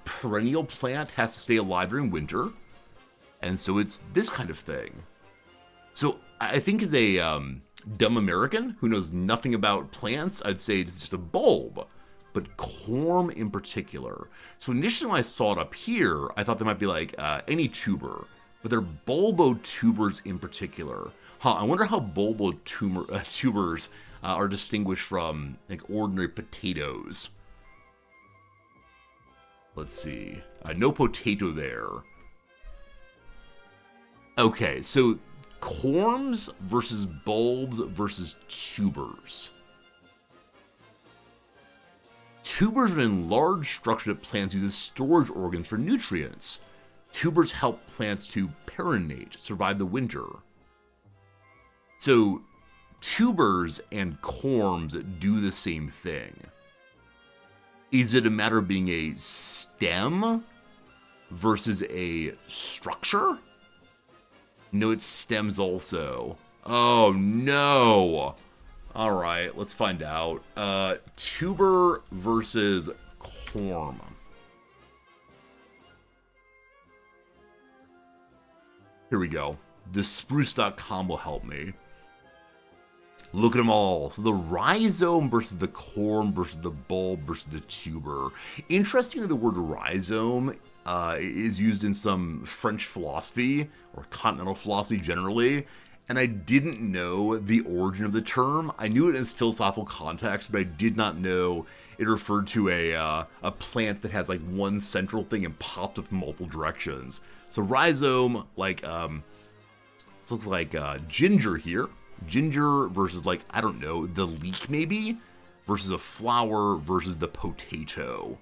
perennial plant has to stay alive during winter, and so it's this kind of thing. So I think as a dumb American who knows nothing about plants, I'd say it's just a bulb, but corm in particular. So initially when I saw it up here, I thought they might be like any tuber, but they're bulbotubers in particular. I wonder how bulbotubers are distinguished from like ordinary potatoes. Let's see. No potato there. Okay, so corms versus bulbs versus tubers. Tubers are an enlarged structure that plants use as storage organs for nutrients. Tubers help plants to perennate, survive the winter. So, tubers and corms do the same thing. Is it a matter of being a stem versus a structure? No, it's stems also. Oh, no! Alright, let's find out. Tuber versus corm. Here we go. TheSpruce.com will help me. Look at them all. So the rhizome versus the corm versus the bulb versus the tuber. Interestingly, the word rhizome is used in some French philosophy or continental philosophy generally, and I didn't know the origin of the term. I knew it in its philosophical context, but I did not know it referred to a plant that has like one central thing and pops up in multiple directions. So rhizome, like this looks like ginger here. Ginger versus, like, I don't know, the leek maybe? Versus a flower versus the potato.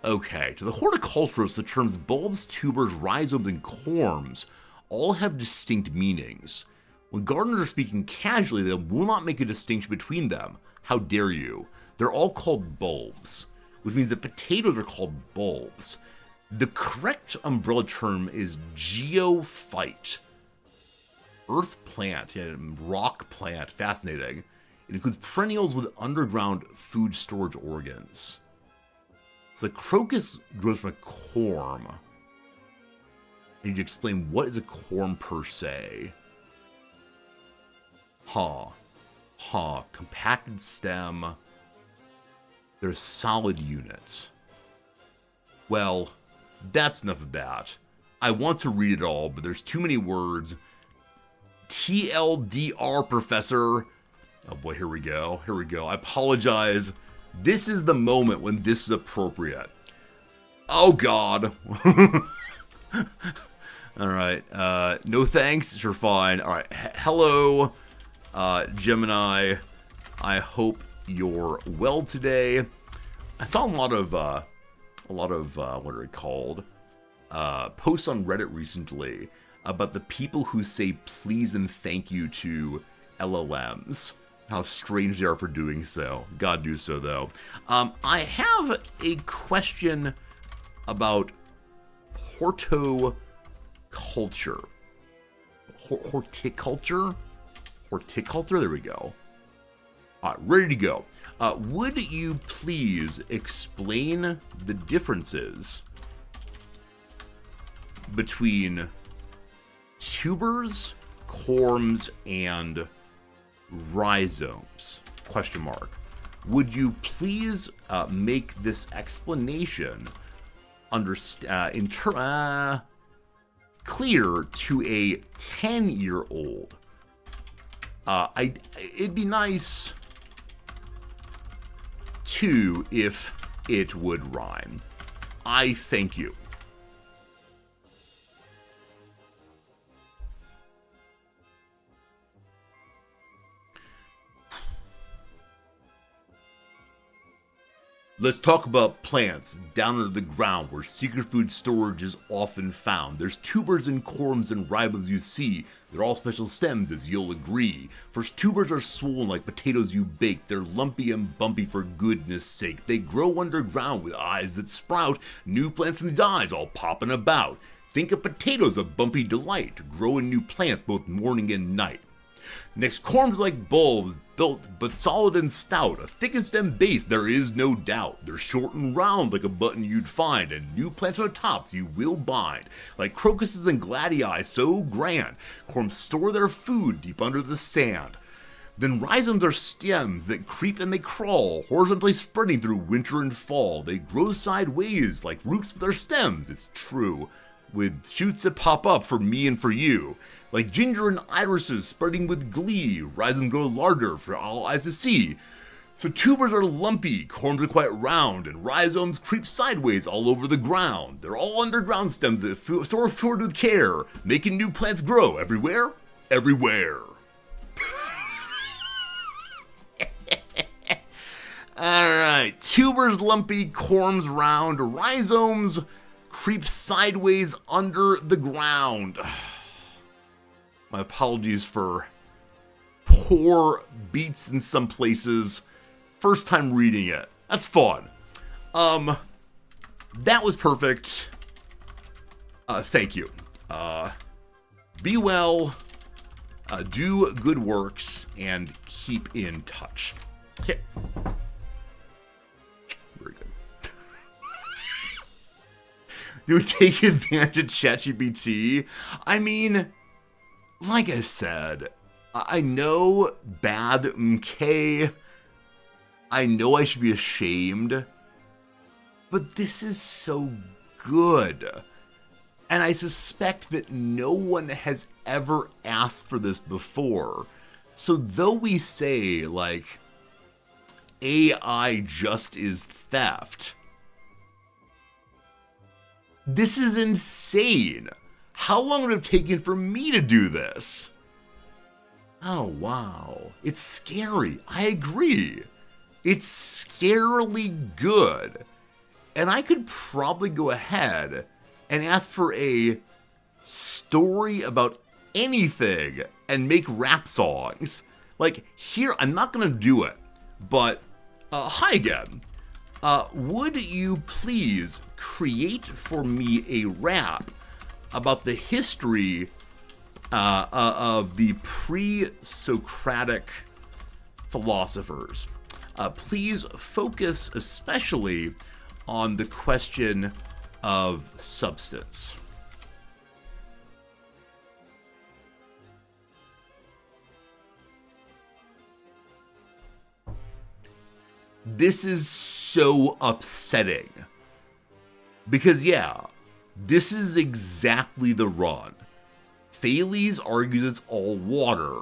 Okay, to the horticulturist, the terms bulbs, tubers, rhizomes, and corms all have distinct meanings. When gardeners are speaking casually, they will not make a distinction between them. How dare you? They're all called bulbs, which means that potatoes are called bulbs. The correct umbrella term is geophyte. Earth plant, and rock plant, fascinating. It includes perennials with underground food storage organs. So the crocus grows from a corm. I need to explain what is a corm per se. Compacted stem. They're solid units. Well, that's enough of that. I want to read it all, but there's too many words. TLDR, Professor. Oh boy, here we go. Here we go. I apologize. This is the moment when this is appropriate. Oh, God. All right. No thanks. Sure, fine. All right. Hello, Gemini. I hope you're well today. I saw a lot of what are they called? Posts on Reddit recently about the people who say please and thank you to LLMs. How strange they are for doing so. God do so, though. I have a question about horticulture. Horticulture? Horticulture? There we go. All right, ready to go. Would you please explain the differences between tubers, corms, and rhizomes? Question mark. Would you please make this explanation clear to a 10-year-old? It'd be nice too if it would rhyme. I thank you. Let's talk about plants down under the ground where secret food storage is often found. There's tubers and corms and rhizomes you see. They're all special stems, as you'll agree. First, tubers are swollen like potatoes you bake. They're lumpy and bumpy for goodness sake. They grow underground with eyes that sprout. New plants from these eyes all popping about. Think of potatoes, a bumpy delight. Grow in new plants both morning and night. Next, corms like bulbs, built but solid and stout. A thick and stem base, there is no doubt. They're short and round like a button you'd find, and new plants on the tops you will bind. Like crocuses and gladii, so grand. Corms store their food deep under the sand. Then rhizomes are stems that creep and they crawl, horizontally spreading through winter and fall. They grow sideways like roots with their stems, it's true, with shoots that pop up for me and for you. Like ginger and irises spreading with glee, rhizomes grow larger for all eyes to see. So tubers are lumpy, corms are quite round, and rhizomes creep sideways all over the ground. They're all underground stems that store food with care, making new plants grow everywhere, everywhere. Alright, tubers lumpy, corms round, rhizomes creep sideways under the ground. My apologies for poor beats in some places. First time reading it. That's fun. That was perfect. Thank you. Be well, do good works, and keep in touch. Okay. Very good. Do we take advantage of ChatGPT? I mean, like I said, I know bad MK. I know I should be ashamed. But this is so good. And I suspect that no one has ever asked for this before. So though we say, like, AI just is theft, this is insane. How long would it have taken for me to do this? Oh, wow. It's scary. I agree. It's scarily good. And I could probably go ahead and ask for a story about anything and make rap songs. Like, here, I'm not going to do it, but, hi again. Would you please create for me a rap about the history of the pre-Socratic philosophers? Please focus especially on the question of substance. This is so upsetting. Because, yeah, this is exactly the run. Thales argues it's all water.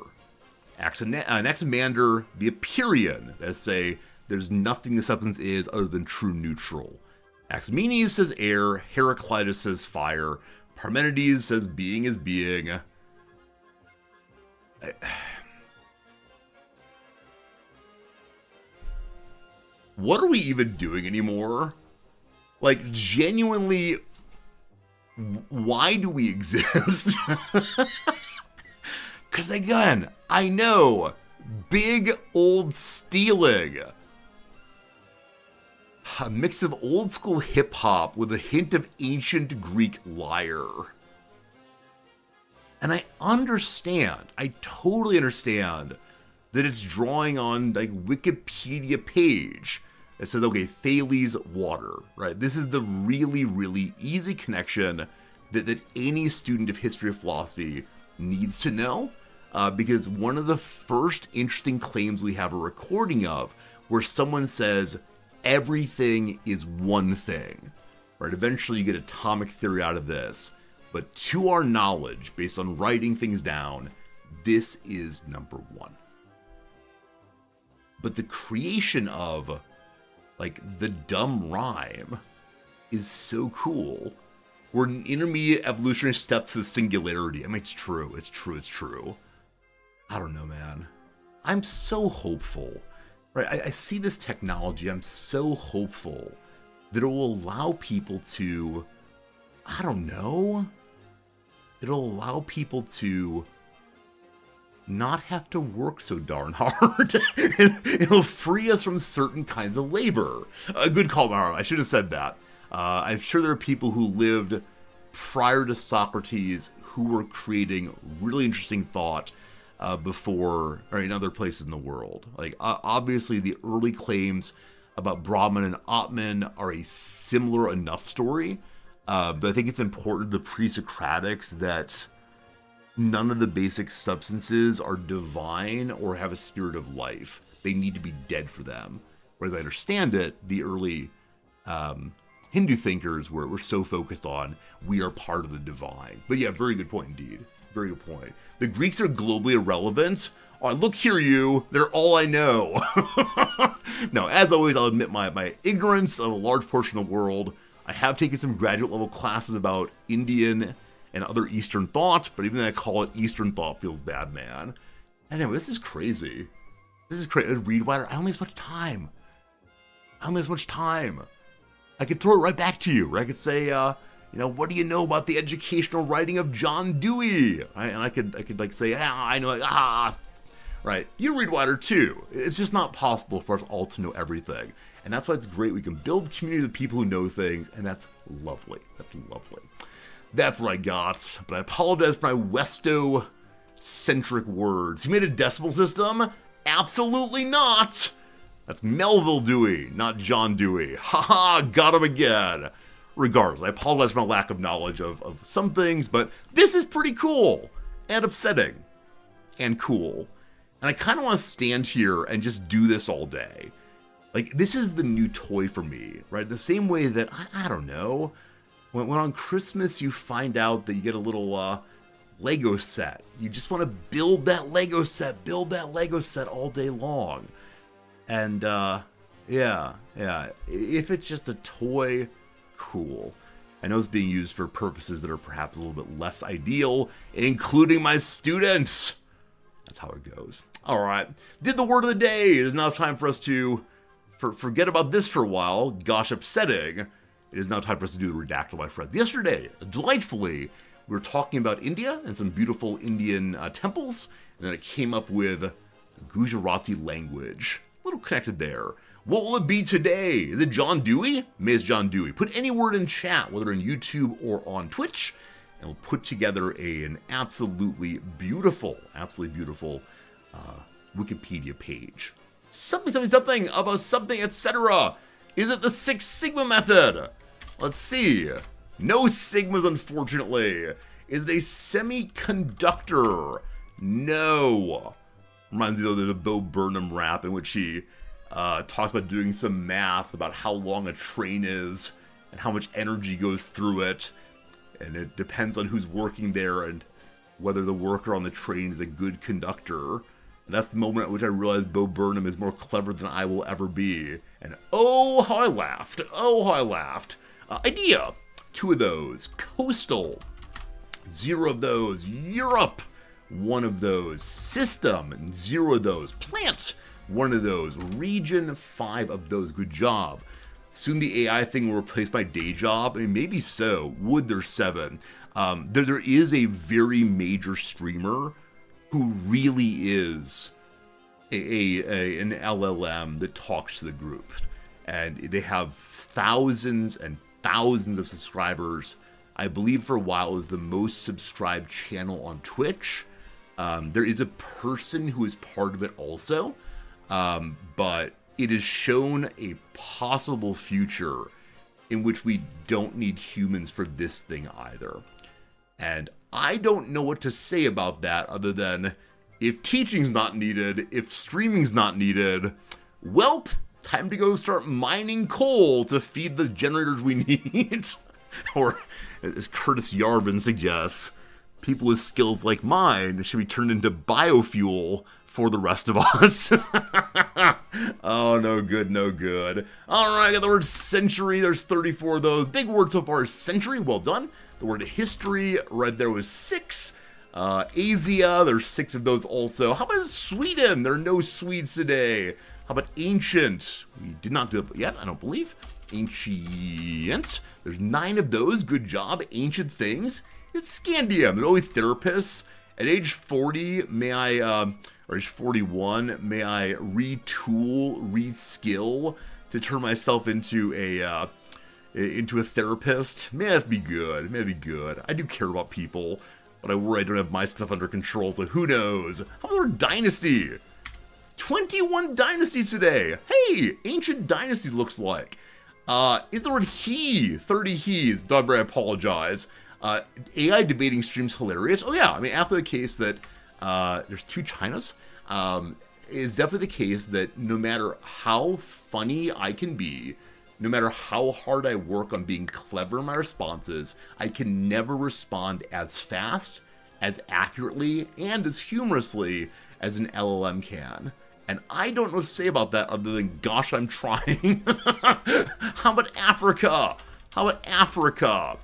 Anaximander, the Epicurean, that say there's nothing the substance is other than true neutral. Axmenes says air, Heraclitus says fire, Parmenides says being is being. what are we even doing anymore? Like, genuinely, why do we exist? Because again, I know, big old stealing. A mix of old school hip hop with a hint of ancient Greek lyre. And I understand, I totally understand that it's drawing on like Wikipedia page that says, okay, Thales water, right? This is the really, really easy connection that any student of history or philosophy needs to know, because one of the first interesting claims we have a recording of where someone says everything is one thing, right? Eventually you get atomic theory out of this, but to our knowledge, based on writing things down, this is number one. But the creation of, like, the dumb rhyme is so cool. We're an intermediate evolutionary step to the singularity. I mean, it's true. I don't know, man. I'm so hopeful, right? I see this technology. I'm so hopeful that it will allow people to, I don't know, it'll allow people to not have to work so darn hard. It'll free us from certain kinds of labor. A good call, Mara. I should have said that. I'm sure there are people who lived prior to Socrates who were creating really interesting thought before, or in other places in the world. Like, obviously, the early claims about Brahman and Atman are a similar enough story, but I think it's important to pre-Socratics that none of the basic substances are divine or have a spirit of life. They need to be dead for them. Whereas I understand it, the early Hindu thinkers were so focused on, we are part of the divine. But yeah, very good point indeed. Very good point. The Greeks are globally irrelevant. Oh, look here, you. They're all I know. Now, as always, I'll admit my ignorance of a large portion of the world. I have taken some graduate level classes about Indian and other Eastern thought, but even though I call it Eastern thought feels bad, man. Anyway, this is crazy. This is crazy. Readwriter, I only have so much time. I could throw it right back to you, right? I could say, what do you know about the educational writing of John Dewey? Right? And I could like say, I know, right? You read Wider too. It's just not possible for us all to know everything. And that's why it's great. We can build communities of people who know things, and that's lovely. That's what I got. But I apologize for my Westo-centric words. You made a decimal system? Absolutely not. That's Melville Dewey, not John Dewey. Haha, got him again. Regardless, I apologize for my lack of knowledge of some things, but this is pretty cool and upsetting and cool. And I kind of want to stand here and just do this all day. Like, this is the new toy for me, right? The same way that, I don't know, when on Christmas you find out that you get a little Lego set. You just want to build that Lego set all day long. And, yeah, if it's just a toy, cool. I know it's being used for purposes that are perhaps a little bit less ideal, including my students. That's how it goes. All right, did the word of the day. It is now time for us to forget about this for a while. Gosh, upsetting. It is now time for us to do the redactyl, my friends. Yesterday, delightfully, we were talking about India and some beautiful Indian temples, and then it came up with Gujarati language. A little connected there. What will it be today? Is it John Dewey? May it's John Dewey. Put any word in chat, whether in YouTube or on Twitch, and we'll put together an absolutely beautiful Wikipedia page. Something of a something, etc. Is it the Six Sigma method? Let's see. No sigmas, unfortunately. Is it a semiconductor? No. Reminds me, though, there's a Bo Burnham rap in which he talks about doing some math about how long a train is and how much energy goes through it. And it depends on who's working there and whether the worker on the train is a good conductor. And that's the moment at which I realized Bo Burnham is more clever than I will ever be. And oh, how I laughed. Idea. 2 of those. Coastal. 0 of those. Europe. 1 of those. System. 0 of those. Plant. one of those. Region 5 of those. Good job. Soon the AI thing will replace my day job. I mean, maybe so. Would there's 7. There is a very major streamer who really is an LLM that talks to the group. And they have thousands and thousands of subscribers. I believe for a while it was the most subscribed channel on Twitch. There is a person who is part of it also, but it has shown a possible future in which we don't need humans for this thing either. And I don't know what to say about that other than if teaching's not needed, if streaming's not needed, well, time to go start mining coal to feed the generators we need. Or, as Curtis Yarvin suggests, people with skills like mine should be turned into biofuel for the rest of us. Oh, no good, no good. All right, got the word century. There's 34 of those. Big word so far is century. Well done. The word history right there was 6. Asia, there's 6 of those also. How about Sweden? There are no Swedes today. How about ancient? We did not do it yet, I don't believe. Ancient. There's 9 of those. Good job. Ancient things. It's Scandium. They're always therapists. At age 40, may I, or age 41, may I retool, reskill to turn myself into a therapist? May that be good. May that be good. I do care about people, but I worry I don't have my stuff under control, so who knows? How about our dynasty? 21 dynasties today. Hey, ancient dynasties looks like. Is the word he? 30 he's. Dogberry, I apologize. AI debating streams hilarious. Oh yeah, I mean, after the case that there's 2 Chinas, it's definitely the case that no matter how funny I can be, no matter how hard I work on being clever in my responses, I can never respond as fast, as accurately, and as humorously as an LLM can. And I don't know what to say about that other than, gosh, I'm trying. How about Africa? How about Africa?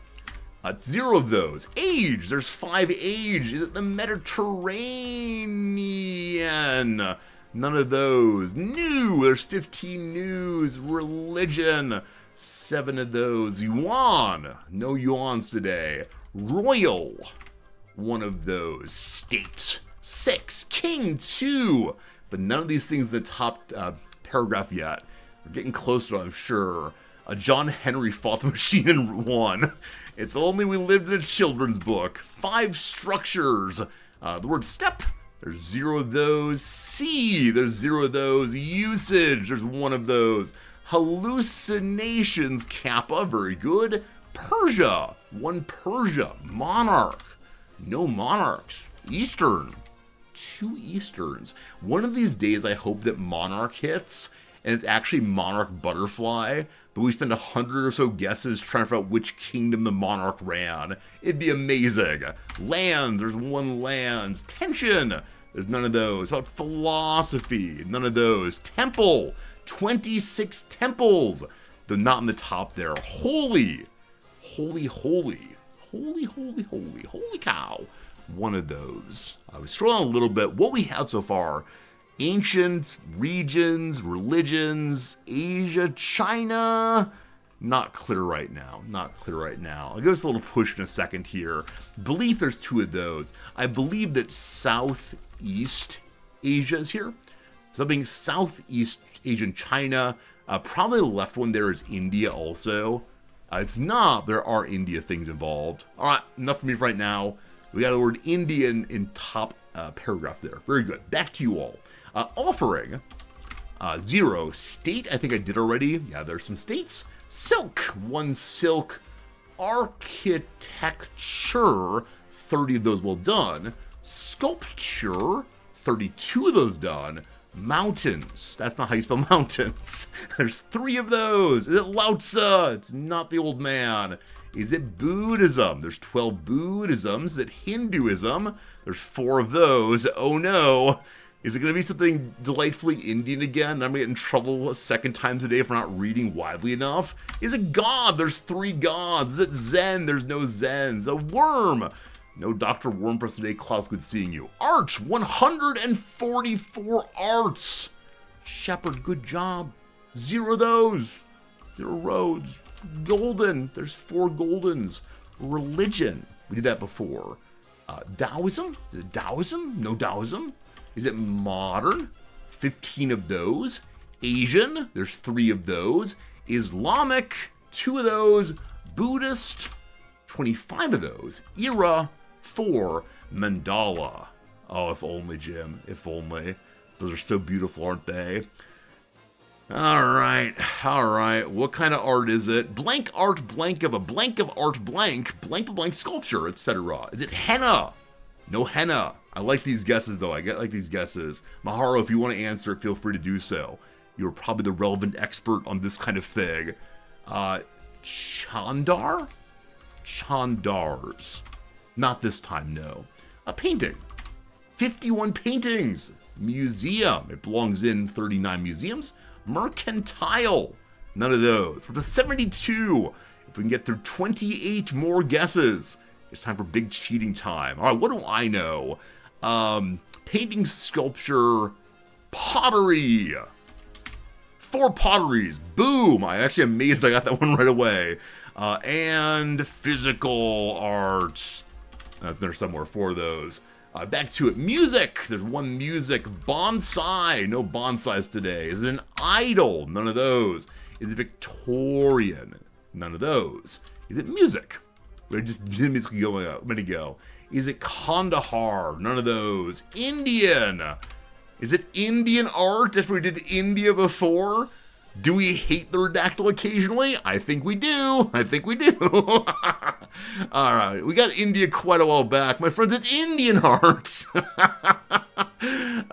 0 of those. Age, there's 5 age. Is it the Mediterranean? None of those. New, there's 15 news. Religion, 7 of those. Yuan, no yuans today. Royal, 1 of those. State, 6. King, 2. But none of these things in the top paragraph yet. We're getting closer, I'm sure. John Henry fought the machine and won. It's only we lived in a children's book. 5 structures. The word step, there's 0 of those. See, there's 0 of those. Usage, there's 1 of those. Hallucinations, Kappa, very good. Persia, 1 Persia. Monarch, no monarchs. Eastern, 2 Easterns. One of these days I hope that monarch hits, and it's actually monarch butterfly, but we spend 100 or so guesses trying to figure out which kingdom the monarch ran. It'd be amazing. Lands, there's 1 lands. Tension, there's none of those. How about philosophy? None of those. Temple, 26 temples. They're not in the top there. Holy, holy, holy, holy, holy, holy, holy cow. 1 of those. I was scrolling a little bit. What we have so far: ancient, regions, religions, Asia, China. Not clear right now. Not clear right now. I'll give us a little push in a second here. Believe there's 2 of those. I believe that Southeast Asia is here. Something Southeast Asian China. Probably the left one there is India also. It's not. There are India things involved. All right, enough for me right now. We got the word Indian in top paragraph there. Very good. Back to you all. Offering, 0. State, I think I did already. Yeah, there's some states. Silk, 1 silk. Architecture, 30 of those well done. Sculpture, 32 of those done. Mountains, that's not how you spell mountains. There's 3 of those. Is it Lao Tzu? It's not the old man. Is it Buddhism? There's 12 Buddhisms. Is it Hinduism? There's 4 of those. Oh no. Is it going to be something delightfully Indian again? I'm going to get in trouble a second time today for not reading widely enough. Is it God? There's 3 gods. Is it Zen? There's no Zens. A worm. No Dr. Worm for us today. Klaus, good seeing you. Art. 144 arts. Shepherd, good job. 0 of those. 0 roads. Golden, there's 4 goldens. Religion, we did that before. Taoism, is it Taoism? No Taoism. Is it modern? 15 of those. Asian, there's 3 of those. Islamic, 2 of those. Buddhist, 25 of those. Era, 4. Mandala. Oh, if only, Jim, if only. Those are so beautiful, aren't they? All right. What kind of art is it? Blank art, blank of art, blank sculpture, etc. Is it henna? No henna. I like these guesses, though. I like these guesses. Maharo, if you want to answer, feel free to do so. You're probably the relevant expert on this kind of thing. Chandar? Chandars. Not this time, no. A painting. 51 paintings. Museum. It belongs in 39 museums. Mercantile. None of those. We're to 72. If we can get through 28 more guesses, it's time for big cheating time. All right, what do I know? Painting, sculpture, pottery. 4 potteries. Boom. I'm actually amazed I got that one right away. And physical arts. That's there somewhere, 4 of those. Back to it. Music. There's 1 music. Bonsai. No bonsais today. Is it an idol? None of those. Is it Victorian? None of those. Is it music? We just did music going a minute ago. Is it Kandahar? None of those. Indian. Is it Indian art? If we did India before? Do we hate the redactyl occasionally? I think we do. All right, we got India quite a while back. My friends, it's Indian art.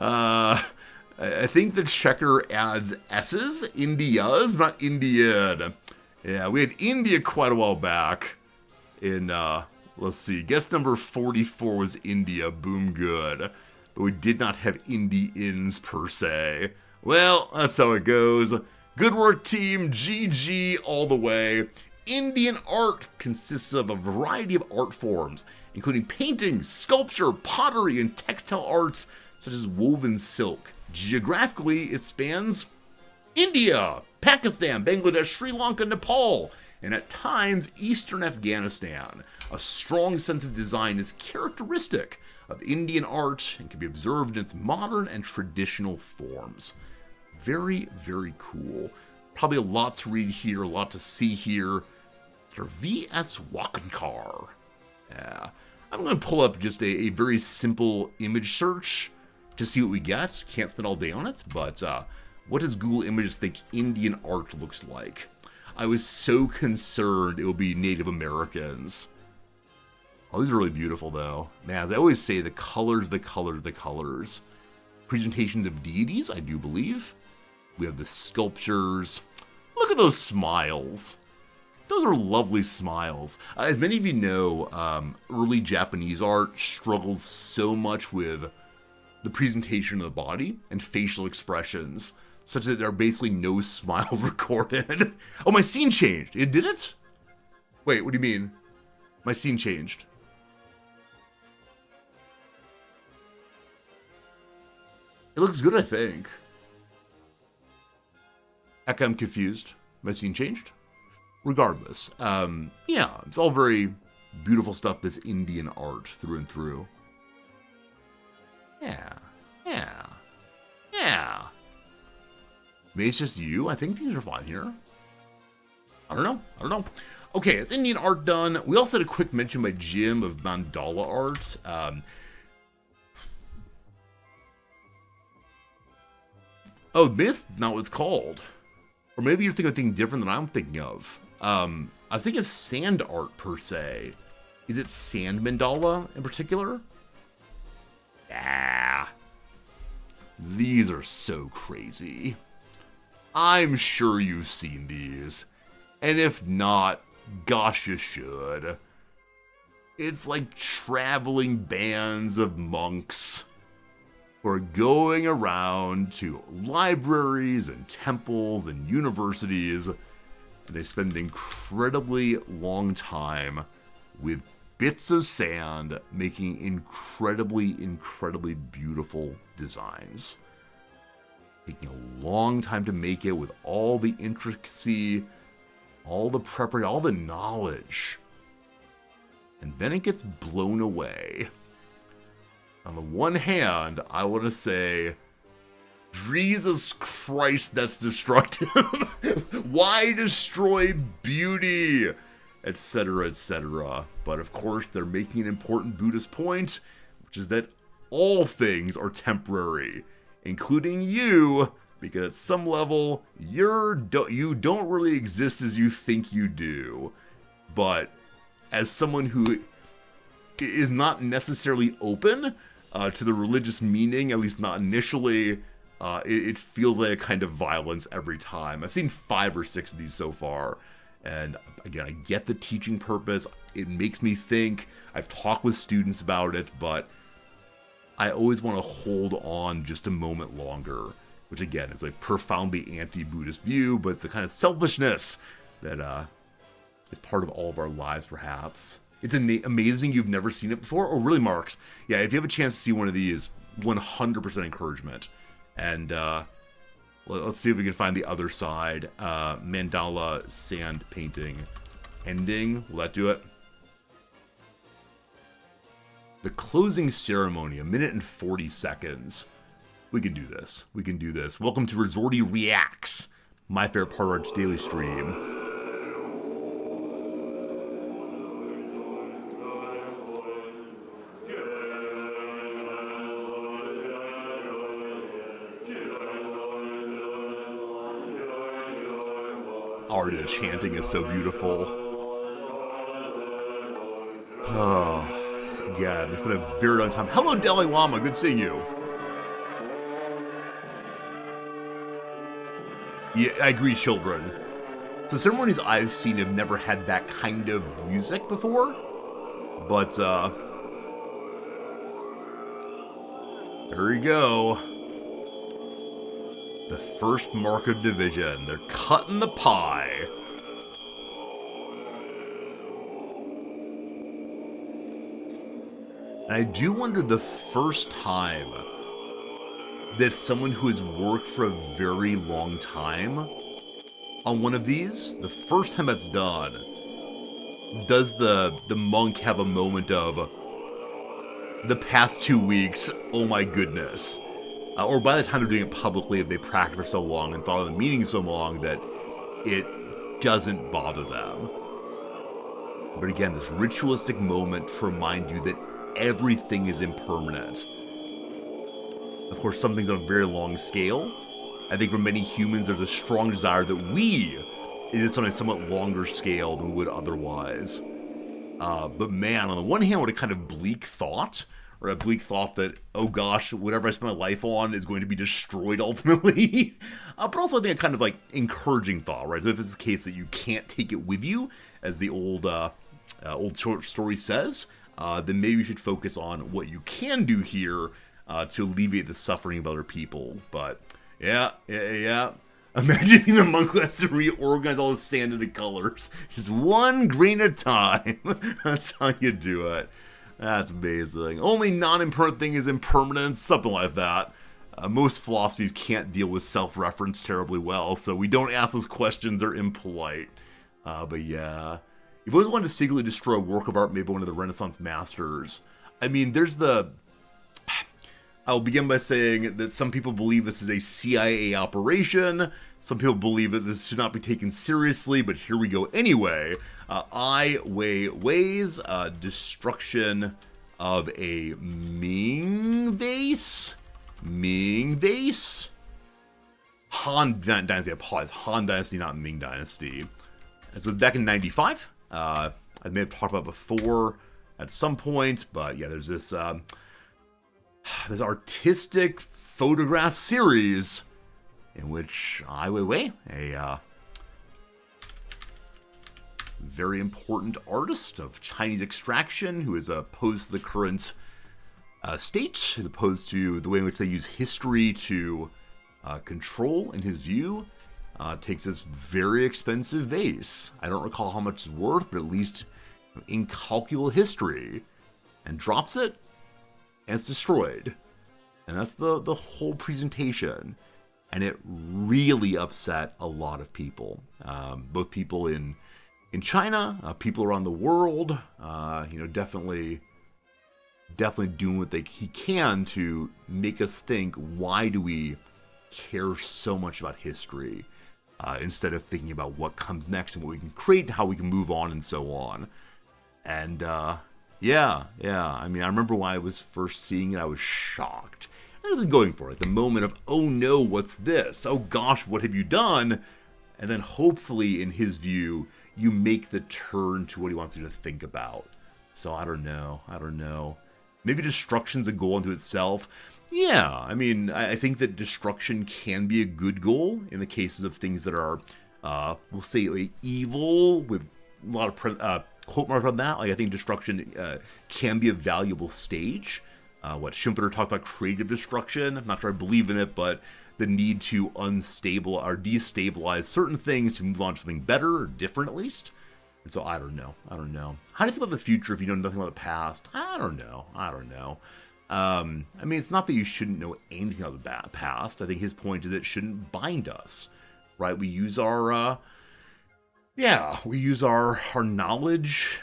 I think the checker adds S's, India's, not Indian. Yeah, we had India quite a while back. In, let's see, guess number 44 was India. Boom, good. But we did not have Indians per se. Well, that's how it goes. Good work, team. GG all the way. Indian art consists of a variety of art forms, including painting, sculpture, pottery, and textile arts such as woven silk. Geographically, it spans India, Pakistan, Bangladesh, Sri Lanka, Nepal, and at times eastern Afghanistan. A strong sense of design is characteristic of Indian art and can be observed in its modern and traditional forms. Very, very cool. Probably a lot to read here, a lot to see here. V.S. Wakankar. Yeah. I'm going to pull up just a very simple image search to see what we get. Can't spend all day on it, but what does Google Images think Indian art looks like? I was so concerned it would be Native Americans. Oh, these are really beautiful, though. Man, as I always say, the colors. Presentations of deities, I do believe. We have the sculptures. Look at those smiles. Those are lovely smiles. As many of you know, early Japanese art struggles so much with the presentation of the body and facial expressions, such that there are basically no smiles recorded. Oh, my scene changed. It did it? Wait, what do you mean? My scene changed. It looks good, I think. Heck, I'm confused. My scene changed? Regardless, yeah, it's all very beautiful stuff, this Indian art through and through. Yeah. Maybe it's just you? I think things are fine here. I don't know. Okay, it's Indian art done. We also had a quick mention by Jim of mandala art. Oh, this not what it's called. Or maybe you're thinking of something different than I'm thinking of. I was thinking of sand art, per se. Is it sand mandala in particular? Yeah. These are so crazy. I'm sure you've seen these. And if not, gosh, you should. It's like traveling bands of monks who are going around to libraries and temples and universities. And they spend an incredibly long time with bits of sand making incredibly beautiful designs. taking a long time to make it with all the intricacy, all the preparation, all the knowledge. And then it gets blown away. On the one hand, I want to say, Jesus Christ, that's destructive. Why destroy beauty? Etc., etc. But of course, they're making an important Buddhist point, which is that all things are temporary, including you, because at some level, you don't really exist as you think you do. But as someone who is not necessarily open to the religious meaning, at least not initially, it feels like a kind of violence every time. I've seen 5 or 6 of these so far, and again, I get the teaching purpose. It makes me think. I've talked with students about it, but I always want to hold on just a moment longer, which again is a profoundly anti-Buddhist view, but it's a kind of selfishness that is part of all of our lives, perhaps. It's amazing you've never seen it before. Oh, really, Marks? Yeah, if you have a chance to see one of these, 100% encouragement. And let's see if we can find the other side. Mandala sand painting ending. Will that do it? The closing ceremony, 1 minute and 40 seconds. We can do this. We can do this. Welcome to Resorty Reacts, my favorite part of our daily stream. Already the chanting is so beautiful. Oh, again, it's been a very long time. Hello, Dalai Lama. Good seeing you. Yeah, I agree, children. So ceremonies I've seen have never had that kind of music before. But, there we go. The first mark of division. They're cutting the pie. And I do wonder the first time that someone who has worked for a very long time on one of these, the first time that's done, does the monk have a moment of the past 2 weeks, oh my goodness. Or by the time they're doing it publicly, if they practiced for so long and thought of the meaning so long that it doesn't bother them. But again, this ritualistic moment to remind you that everything is impermanent. Of course, some things on a very long scale. I think for many humans, there's a strong desire that we is on a somewhat longer scale than we would otherwise. But man, on the one hand, what a kind of bleak thought. Or a bleak thought that, oh gosh, whatever I spend my life on is going to be destroyed ultimately. But also I think a kind of like encouraging thought, right? So if it's the case that you can't take it with you, as the old short story says, then maybe you should focus on what you can do here to alleviate the suffering of other people. But yeah. Imagine being the monk who has to reorganize all the sand into colors. Just one grain at a time. That's how you do it. That's amazing. Only non-impermanent thing is impermanence, something like that. Most philosophies can't deal with self-reference terribly well, so we don't ask those questions, they're impolite. But yeah. You've always wanted to secretly destroy a work of art made by one of the Renaissance masters. I mean, there's the... I'll begin by saying that some people believe this is a CIA operation. Some people believe that this should not be taken seriously, but here we go anyway. Ai Weiwei's destruction of a Ming vase? Ming vase? Han Dynasty, I apologize. Han Dynasty, not Ming Dynasty. This was back in 95. I may have talked about before at some point, but yeah, there's this artistic photograph series in which Ai Weiwei, a very important artist of Chinese extraction who is opposed to the current state, as opposed to the way in which they use history to control, in his view, takes this very expensive vase. I don't recall how much it's worth, but at least incalculable history, and drops it, and it's destroyed. And that's the whole presentation. And it really upset a lot of people, both people in China, people around the world. Definitely doing what he can to make us think, why do we care so much about history, instead of thinking about what comes next and what we can create, how we can move on, and so on. And yeah. I mean, I remember when I was first seeing it, I was shocked. I was going for it. The moment of, oh no, what's this? Oh gosh, what have you done? And then hopefully, in his view, you make the turn to what he wants you to think about. So I don't know. Maybe destruction's a goal unto itself. Yeah, I mean, I think that destruction can be a good goal in the cases of things that are, we'll say, evil, with a lot of quote marks on that. Like, I think destruction can be a valuable stage. What Schumpeter talked about, creative destruction. I'm not sure I believe in it, but the need to unstable or destabilize certain things to move on to something better or different, at least. And so I don't know. How do you think about the future if you know nothing about the past? I don't know. I mean, it's not that you shouldn't know anything about the past. I think his point is it shouldn't bind us, right? We use our knowledge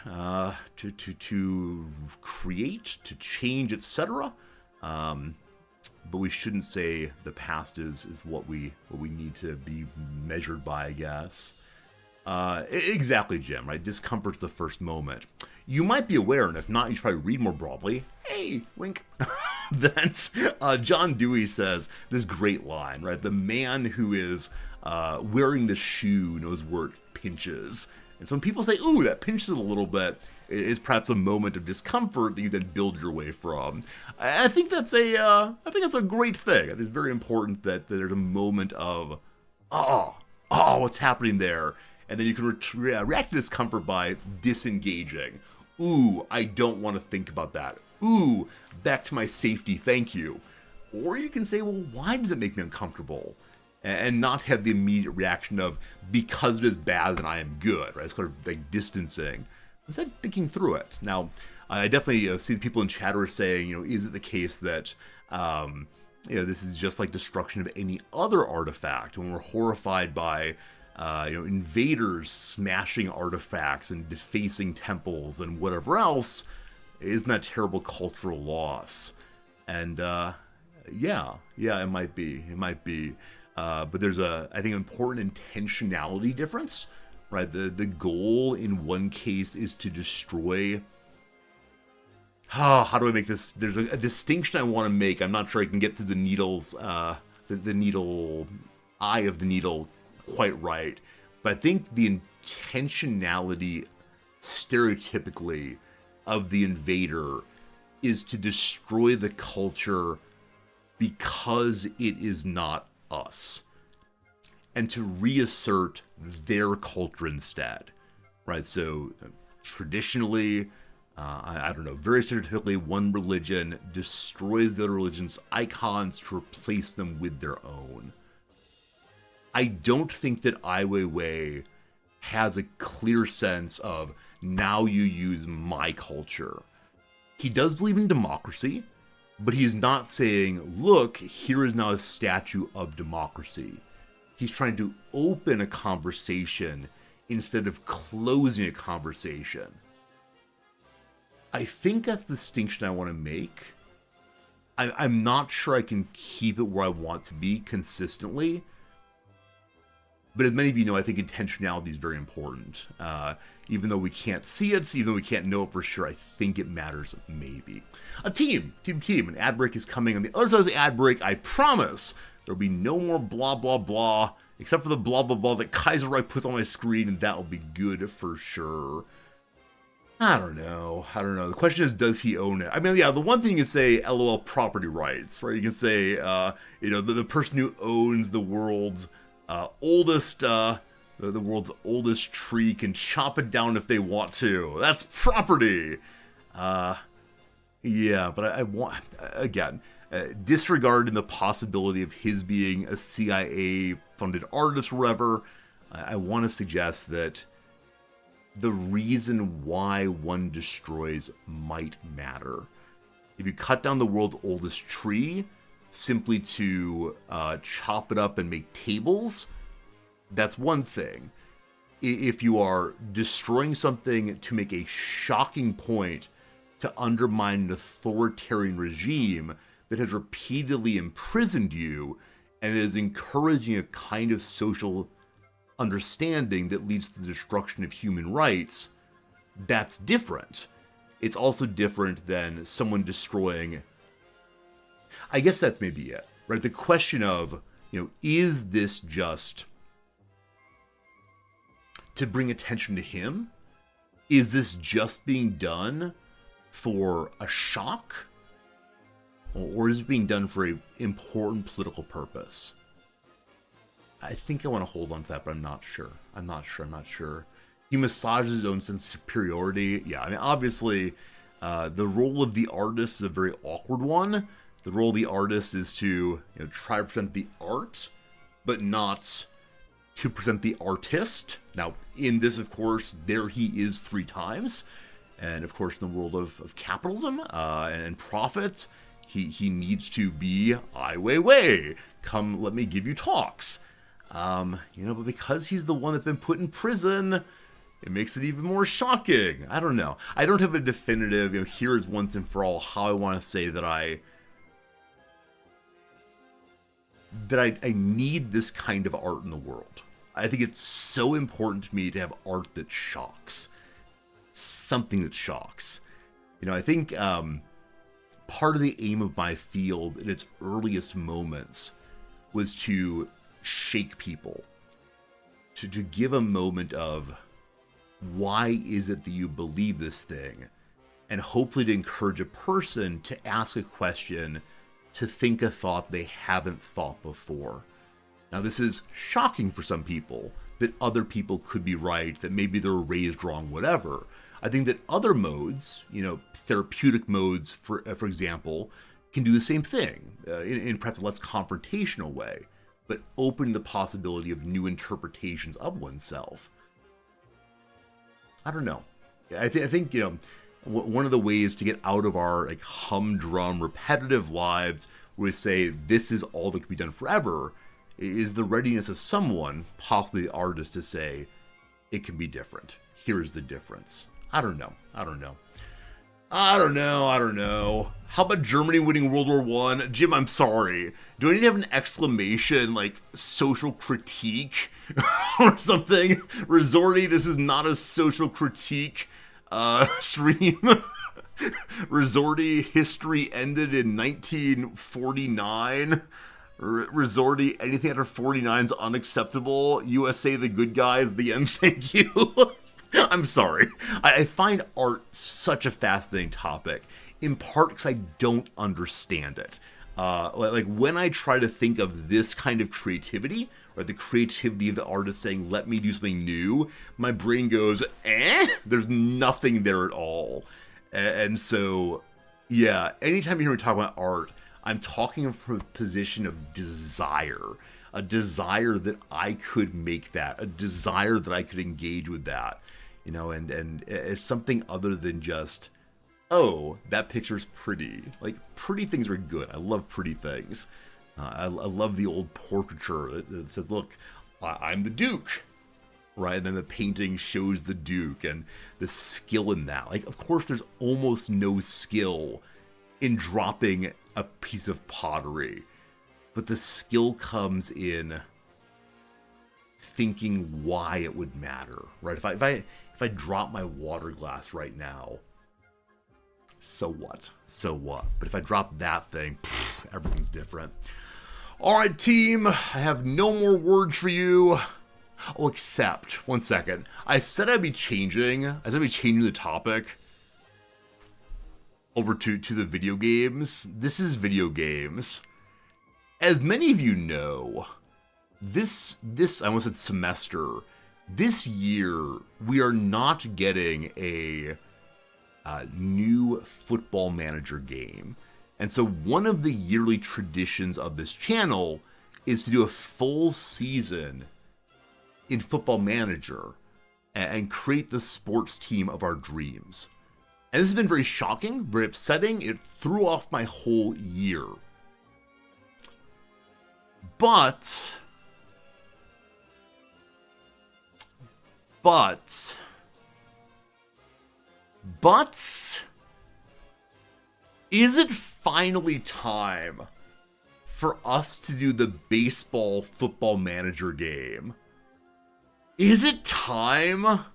to create, to change, etc. But we shouldn't say the past is what we need to be measured by, I guess. Exactly, Jim, right? Discomfort's the first moment. You might be aware, and if not, you should probably read more broadly. Hey, wink. That John Dewey says this great line, right? The man who is wearing the shoe knows where it pinches. And so when people say, ooh, that pinches a little bit, it is perhaps a moment of discomfort that you then build your way from. I think that's a great thing. I think it's very important that there's a moment of, oh, what's happening there? And then you can react to discomfort by disengaging. Ooh, I don't want to think about that. Ooh, back to my safety, thank you. Or you can say, well, why does it make me uncomfortable? And not have the immediate reaction of, because it is bad, then I am good, right? It's kind of like distancing. Instead, thinking through it. Now, I definitely see the people in chat are saying, is it the case that, this is just like destruction of any other artifact? When we're horrified by invaders smashing artifacts and defacing temples and whatever else, isn't that terrible cultural loss? And it might be. But there's I think, important intentionality difference, right? The goal in one case is to destroy. How do I make this? There's a distinction I want to make. I'm not sure I can get through the needles, the needle eye of the needle quite right, but I think the intentionality stereotypically of the invader is to destroy the culture because it is not us, and to reassert their culture instead, right? So traditionally, I don't know, very stereotypically, one religion destroys the other religion's icons to replace them with their own. I don't think that Ai Weiwei has a clear sense of, now you use my culture. He does believe in democracy, but he's not saying, look, here is now a statue of democracy. He's trying to open a conversation instead of closing a conversation. I think that's the distinction I want to make. I'm not sure I can keep it where I want to be consistently. But as many of you know, I think intentionality is very important. Even though we can't see it, even though we can't know it for sure, I think it matters maybe. A team. An ad break is coming. On the other side of the ad break, I promise there'll be no more blah, blah, blah, except for the blah, blah, blah that Kaiserreich puts on my screen, and that will be good for sure. I don't know. The question is, does he own it? I mean, yeah, the one thing you can say, LOL property rights, right? You can say, the person who owns the world's oldest tree can chop it down if they want to. That's property. Yeah, but I want, again, disregarding the possibility of his being a CIA-funded artist or whatever, I want to suggest that the reason why one destroys might matter. If you cut down the world's oldest tree, simply to chop it up and make tables, that's one thing. If you are destroying something to make a shocking point to undermine an authoritarian regime that has repeatedly imprisoned you and is encouraging a kind of social understanding that leads to the destruction of human rights, that's different. It's also different than someone destroying... I guess that's maybe it, right? The question of, is this just to bring attention to him? Is this just being done for a shock? Or is it being done for an important political purpose? I think I want to hold on to that, but I'm not sure. I'm not sure. He massages his own sense of superiority. Yeah, I mean, obviously, the role of the artist is a very awkward one. The role of the artist is to try to present the art, but not to present the artist. Now, in this, of course, there he is 3 times. And, of course, in the world of capitalism and profits, he needs to be, Ai Weiwei, come let me give you talks. But because he's the one that's been put in prison, it makes it even more shocking. I don't know. I don't have a definitive, here is once and for all how I want to say that I need this kind of art in the world. I think it's so important to me to have art that shocks. Something that shocks. I think part of the aim of my field in its earliest moments was to shake people. To give a moment of, why is it that you believe this thing? And hopefully to encourage a person to ask a question, to think a thought they haven't thought before. Now, this is shocking for some people, that other people could be right, that maybe they were raised wrong, whatever. I think that other modes, therapeutic modes, for example, can do the same thing in perhaps a less confrontational way, but open the possibility of new interpretations of oneself. I don't know. I think one of the ways to get out of our humdrum, repetitive lives, where we say this is all that can be done forever, is the readiness of someone, possibly the artist, to say it can be different. Here's the difference. I don't know. How about Germany winning World War I? Jim, I'm sorry. Do I need to have an exclamation, social critique or something? Resorty, this is not a social critique stream. Resorty, history ended in 1949. Resorty, anything after 49 is unacceptable. USA, the good guys, the end, thank you. I'm sorry. I find art such a fascinating topic, in part because I don't understand it. When I try to think of this kind of creativity, or the creativity of the artist saying, let me do something new, my brain goes, there's nothing there at all. And so, yeah, anytime you hear me talk about art, I'm talking from a position of desire. A desire that I could make that. A desire that I could engage with that. And as something other than just, oh, that picture's pretty. Pretty things are good. I love pretty things. I love the old portraiture that says, look, I'm the Duke. Right? And then the painting shows the Duke and the skill in that. Of course, there's almost no skill in dropping a piece of pottery. But the skill comes in thinking why it would matter. Right? If I drop my water glass right now, so what? But if I drop that thing, everything's different. All right, team, I have no more words for you. Oh, except, one second. I said I'd be changing the topic over to the video games. This is video games. As many of you know, this I almost said semester, this year, we are not getting a new Football Manager game. And so one of the yearly traditions of this channel is to do a full season in Football Manager and create the sports team of our dreams. And this has been very shocking, very upsetting. It threw off my whole year. But is it finally time for us to do the baseball football manager game? Is it time?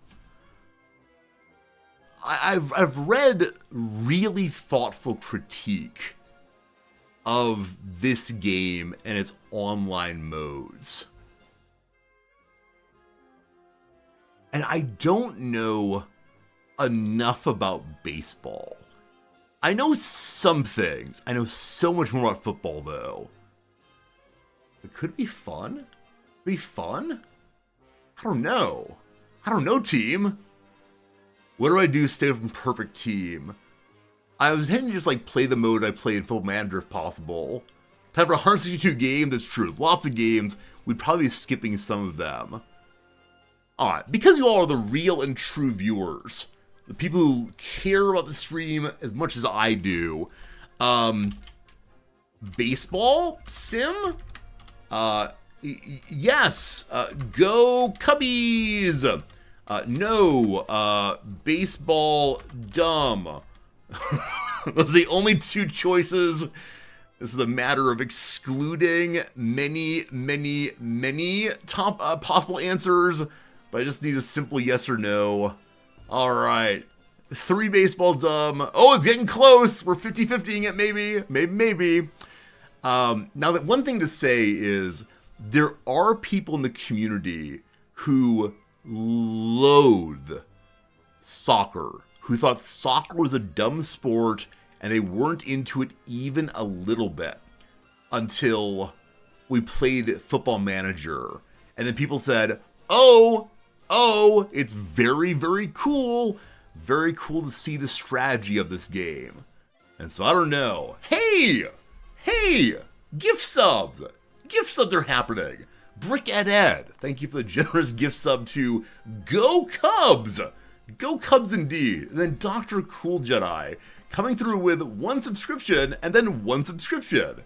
I've read really thoughtful critique of this game and its online modes. And I don't know enough about baseball. I know some things. I know so much more about football, though. It could be fun. Be fun? I don't know. I don't know, team. What do I do to stay from perfect team? I was intending to just like play the mode I play in Football Manager if possible. Time for 162 games, that's true. Lots of games. We'd probably be skipping some of them. Alright, because you all are the real and true viewers, the people who care about the stream as much as I do, baseball sim? Yes, go Cubbies! No, baseball dumb. Those are the only two choices. This is a matter of excluding many top possible answers, but I just need a simple yes or no. All right. 3 baseball dumb. Oh, it's getting close. We're 50-50ing it, maybe. Now, that one thing to say is there are people in the community who loathe soccer, who thought soccer was a dumb sport and they weren't into it even a little bit until we played Football Manager. And then people said, oh, it's very cool. Very cool to see the strategy of this game. And so I don't know. Hey, gift subs. Gift subs are happening. Brick Ed, thank you for the generous gift sub to Go Cubs. Go Cubs indeed. And then Dr. Cool Jedi coming through with 1 subscription and then 1 subscription.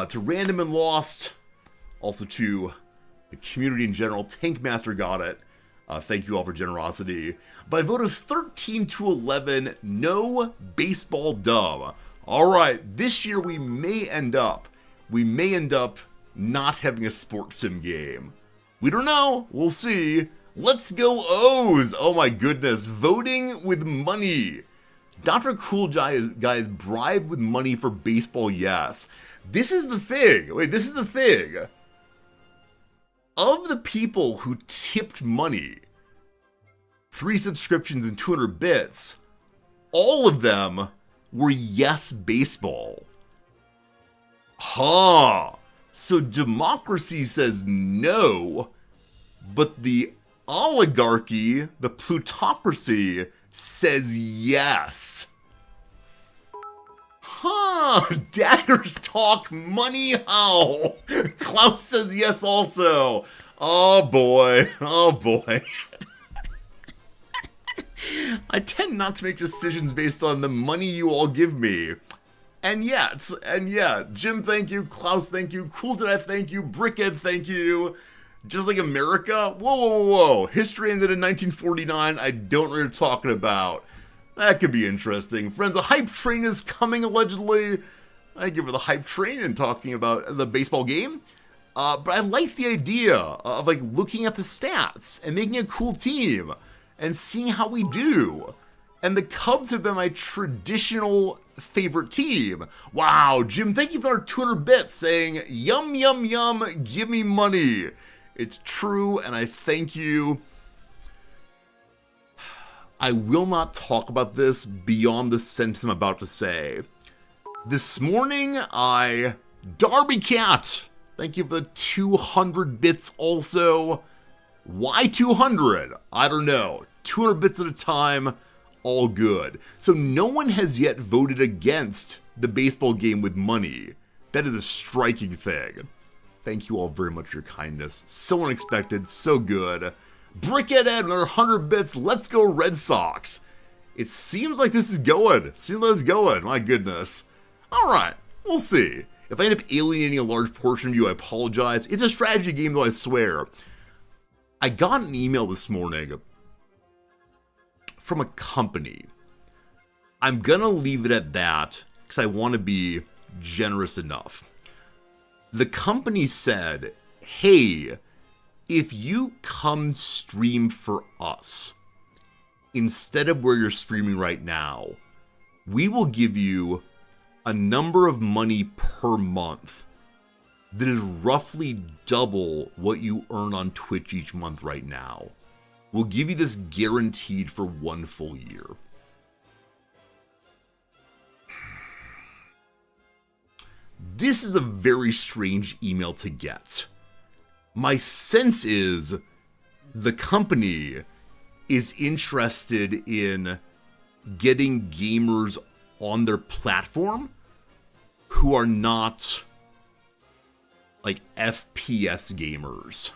To Random and Lost. Also to the community in general. Tankmaster got it. Thank you all for generosity. By a vote of 13-11, no baseball dub. Alright, this year we may end up not having a sports sim game. We don't know. We'll see. Let's go O's. Oh my goodness. Voting with money. Dr. Cool Guys bribed with money for baseball, yes. This is the thing. Wait, this is the thing. Of the people who tipped money, 3 subscriptions and 200 bits, all of them were yes baseball. Huh. So democracy says no, but the oligarchy, the plutocracy, says yes. Huh, daggers talk money how? Klaus says yes also. Oh boy. I tend not to make decisions based on the money you all give me. And yet, Jim, thank you. Klaus, thank you. Cool Dad, thank you. Brickhead, thank you. Just like America? Whoa. History ended in 1949. I don't know what you're talking about. That could be interesting. Friends, a hype train is coming, allegedly. I give her the hype train and talking about the baseball game. But I like the idea of like looking at the stats and making a cool team and seeing how we do. And the Cubs have been my traditional favorite team. Wow, Jim, thank you for our 200 bits saying, yum, give me money. It's true, and I thank you. I will not talk about this beyond the sentence I'm about to say. This morning, Darby Cat, thank you for the 200 bits also. Why 200? I don't know. 200 bits at a time, all good. So no one has yet voted against the baseball game with money. That is a striking thing. Thank you all very much for your kindness. So unexpected, so good. Brickhead Ed, another 100 bits. Let's go Red Sox. It seems like this is going. My goodness. All right, we'll see. If I end up alienating a large portion of you, I apologize. It's a strategy game, though, I swear. I got an email this morning from a company. I'm gonna leave it at that because I want to be generous enough. The company said, hey, if you come stream for us instead of where you're streaming right now, we will give you a number of money per month that is roughly double what you earn on Twitch each month right now. We'll give you this guaranteed for 1 full year. This is a very strange email to get. My sense is the company is interested in getting gamers on their platform who are not like FPS gamers,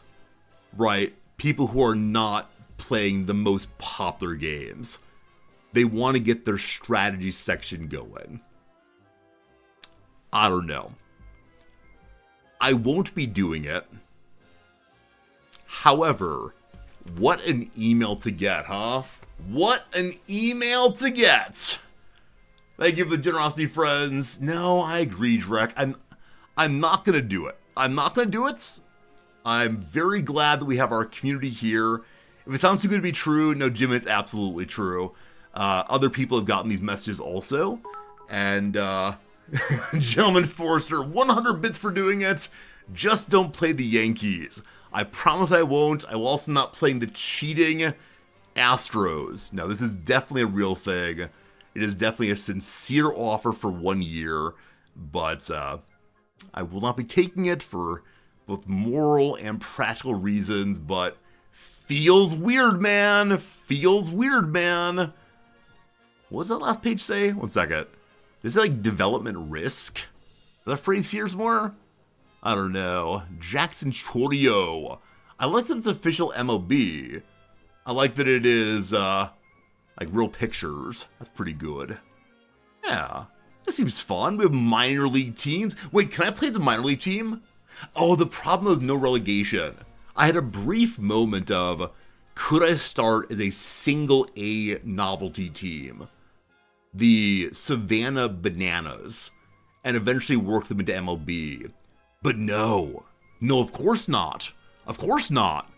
right? People who are not playing the most popular games. They want to get their strategy section going. I don't know. I won't be doing it. However, what an email to get, huh? What an email to get. Thank you for the generosity, friends. No, I agree, Drek. I'm not going to do it. I'm not going to do it. I'm very glad that we have our community here. If it sounds too good to be true, no, Jim, it's absolutely true. Other people have gotten these messages also. And, Gentleman Forrester, 100 bits for doing it. Just don't play the Yankees. I promise I won't. I will also not play the cheating Astros. No, this is definitely a real thing. It is definitely a sincere offer for 1 year. But, I will not be taking it for both moral and practical reasons, but feels weird, man. Feels weird, man. What does that last page say? 1 second. Is it like development risk? Is that phrase here somewhere? I don't know. Jackson Chorio. I like that it's official MLB. I like that it is, like real pictures. That's pretty good. Yeah. This seems fun. We have minor league teams. Wait, can I play as a minor league team? Oh, the problem is no relegation. I had a brief moment of, could I start as a single A novelty team? The Savannah Bananas, and eventually work them into MLB. But no. No, of course not. Of course not.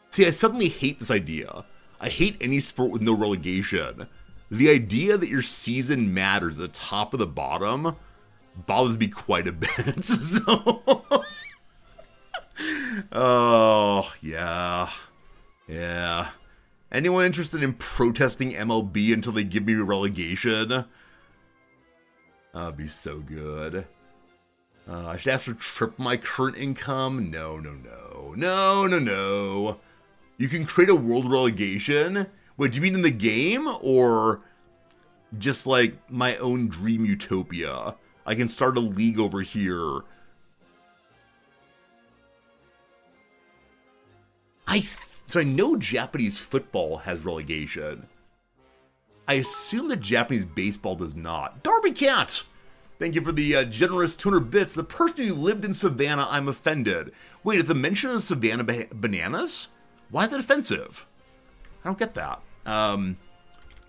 See, I suddenly hate this idea. I hate any sport with no relegation. The idea that your season matters at the top of the bottom bothers me quite a bit. So, oh, yeah. Yeah. Anyone interested in protesting MLB until they give me relegation? That'd be so good. I should ask for triple my current income? No, no, no. No, no, no. You can create a world relegation? Wait, do you mean in the game? Or just like my own dream utopia? I can start a league over here. So I know Japanese football has relegation. I assume that Japanese baseball does not. Darby Cat! Thank you for the generous 200 bits. The person who lived in Savannah, I'm offended. Wait, at the mention of Savannah bananas? Why is that offensive? I don't get that.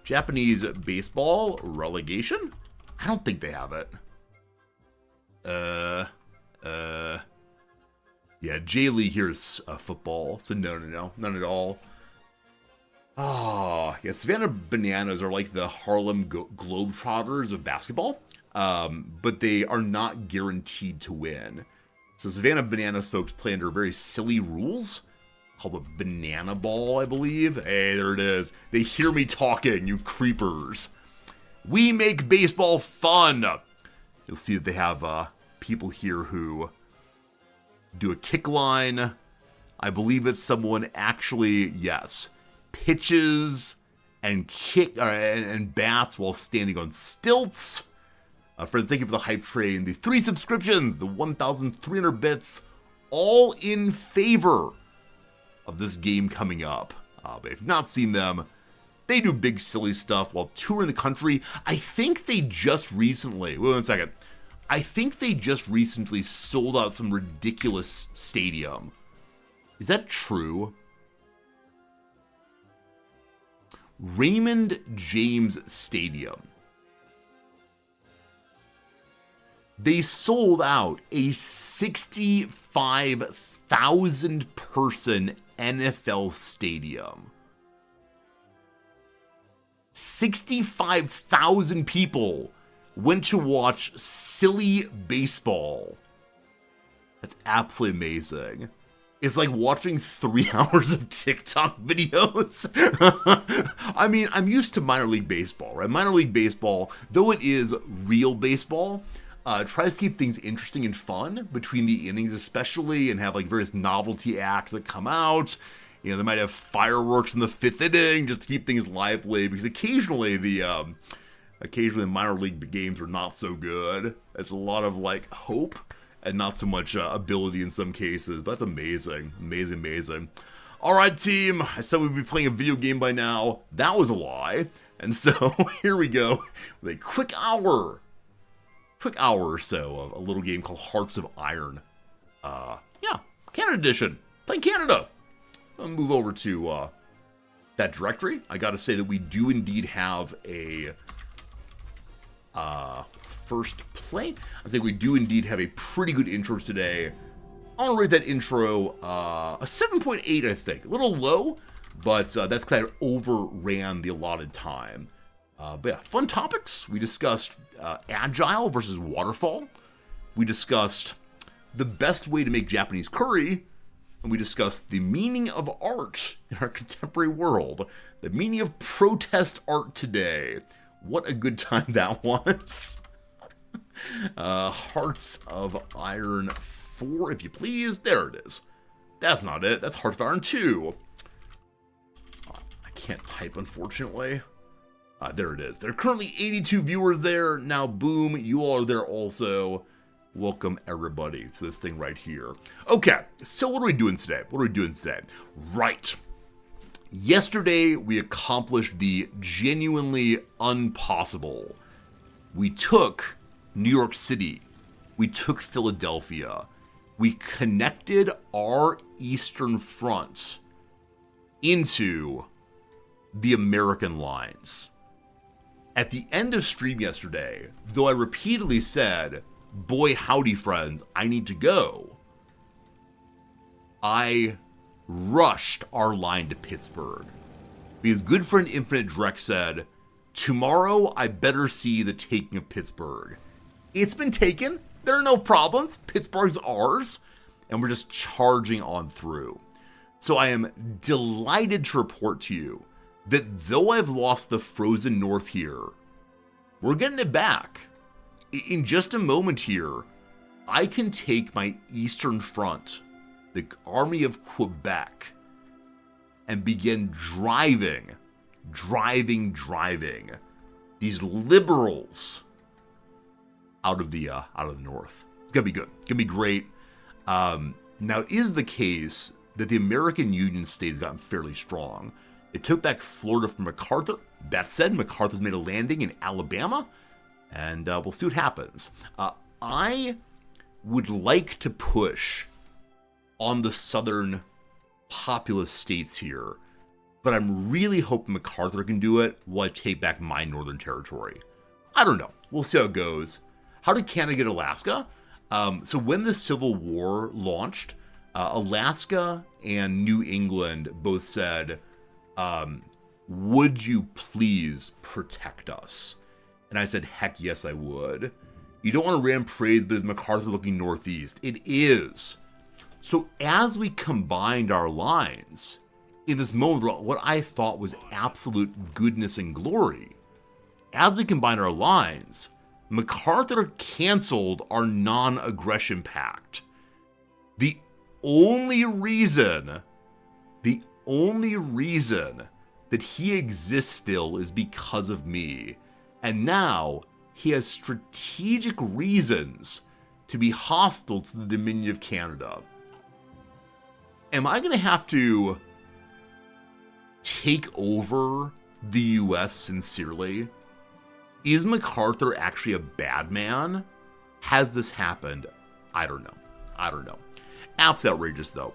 Japanese baseball relegation? I don't think they have it. Yeah, J-League here is football, so no, none at all. Oh, yeah, Savannah Bananas are like the Harlem Globetrotters of basketball, but they are not guaranteed to win. So Savannah Bananas folks play under very silly rules, called a banana ball, I believe. Hey, there it is. They hear me talking, you creepers. We make baseball fun. You'll see that they have people here who do a kick line. I believe it's someone actually, yes, pitches and kick and bats while standing on stilts. Thank you for the hype train, the 3 subscriptions, the 1,300 bits, all in favor of this game coming up. But if you've not seen them, they do big silly stuff while touring the country. I think they just recently, wait 1 second. I think they just recently sold out some ridiculous stadium. Is that true? Raymond James Stadium. They sold out a 65,000 person NFL stadium. 65,000 people went to watch silly baseball. That's absolutely amazing. It's like watching 3 hours of TikTok videos. I mean, I'm used to minor league baseball, right? Minor league baseball, though it is real baseball, tries to keep things interesting and fun between the innings especially, and have like various novelty acts that come out. You know, they might have fireworks in the 5th inning just to keep things lively, because occasionally the minor league games are not so good. It's a lot of like hope and not so much ability in some cases. But that's amazing. Amazing, amazing. All right, team. I said we'd be playing a video game by now. That was a lie. And so here we go with a quick hour or so of a little game called Hearts of Iron. Yeah, Canada edition. Playing Canada. I'll move over to that directory. I gotta say that we do indeed have a first play. I think we do indeed have a pretty good intro today. I want to rate that intro a 7.8, I think. A little low, but that's kind of overran the allotted time. But yeah, fun topics. We discussed agile versus waterfall. We discussed the best way to make Japanese curry. And we discussed the meaning of art in our contemporary world. The meaning of protest art today. What a good time that was. Hearts of Iron 4, if you please. There it is. That's not it. That's Hearts of Iron 2. I can't type, unfortunately. There it is. There are currently 82 viewers there. Now, boom, you all are there also. Welcome, everybody, to this thing right here. Okay, so what are we doing today? Right. Yesterday, we accomplished the genuinely impossible. We took New York City. We took Philadelphia. We connected our Eastern Front into the American lines. At the end of stream yesterday, though I repeatedly said, boy howdy friends, I need to go, I rushed our line to Pittsburgh. Because good friend Infinite Drek said, tomorrow I better see the taking of Pittsburgh. It's been taken. There are no problems. Pittsburgh's ours. And we're just charging on through. So I am delighted to report to you that though I've lost the frozen north here, we're getting it back. In just a moment here, I can take my Eastern Front, the Army of Quebec, and begin driving these liberals out of the north. It's gonna be good. It's gonna be great. Now, it is the case that the American Union state has gotten fairly strong. It took back Florida from MacArthur. That said, MacArthur's made a landing in Alabama, and we'll see what happens. I would like to push on the southern populous states here, but I'm really hoping MacArthur can do it while I take back my northern territory. I don't know. We'll see how it goes. How did Canada get Alaska? So when the Civil War launched, Alaska and New England both said, would you please protect us? And I said, heck yes, I would. You don't want to ram praise, but is MacArthur looking northeast? It is. So as we combined our lines, in this moment, what I thought was absolute goodness and glory, as we combined our lines, MacArthur canceled our non-aggression pact. The only reason that he exists still is because of me. And now he has strategic reasons to be hostile to the Dominion of Canada. Am I going to have to take over the US sincerely? Is MacArthur actually a bad man? Has this happened? I don't know. I don't know. Absolutely outrageous, though.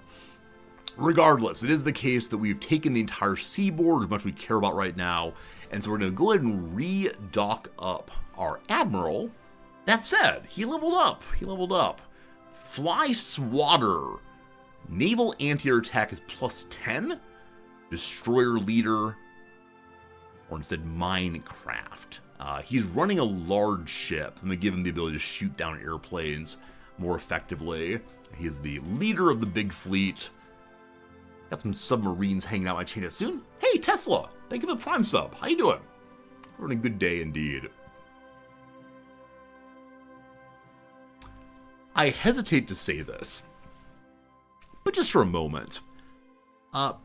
Regardless, it is the case that we've taken the entire seaboard, as much as we care about right now, and so we're going to go ahead and re-dock up our admiral. That said, he leveled up. He leveled up. Fly Swatter. Naval anti-air attack is plus 10. Destroyer leader, or instead Minecraft. He's running a large ship. I'm going to give him the ability to shoot down airplanes more effectively. He is the leader of the big fleet. Got some submarines hanging out. I change it soon. Hey, Tesla! Thank you for the Prime sub. How you doing? We're having a good day indeed. I hesitate to say this, but just for a moment.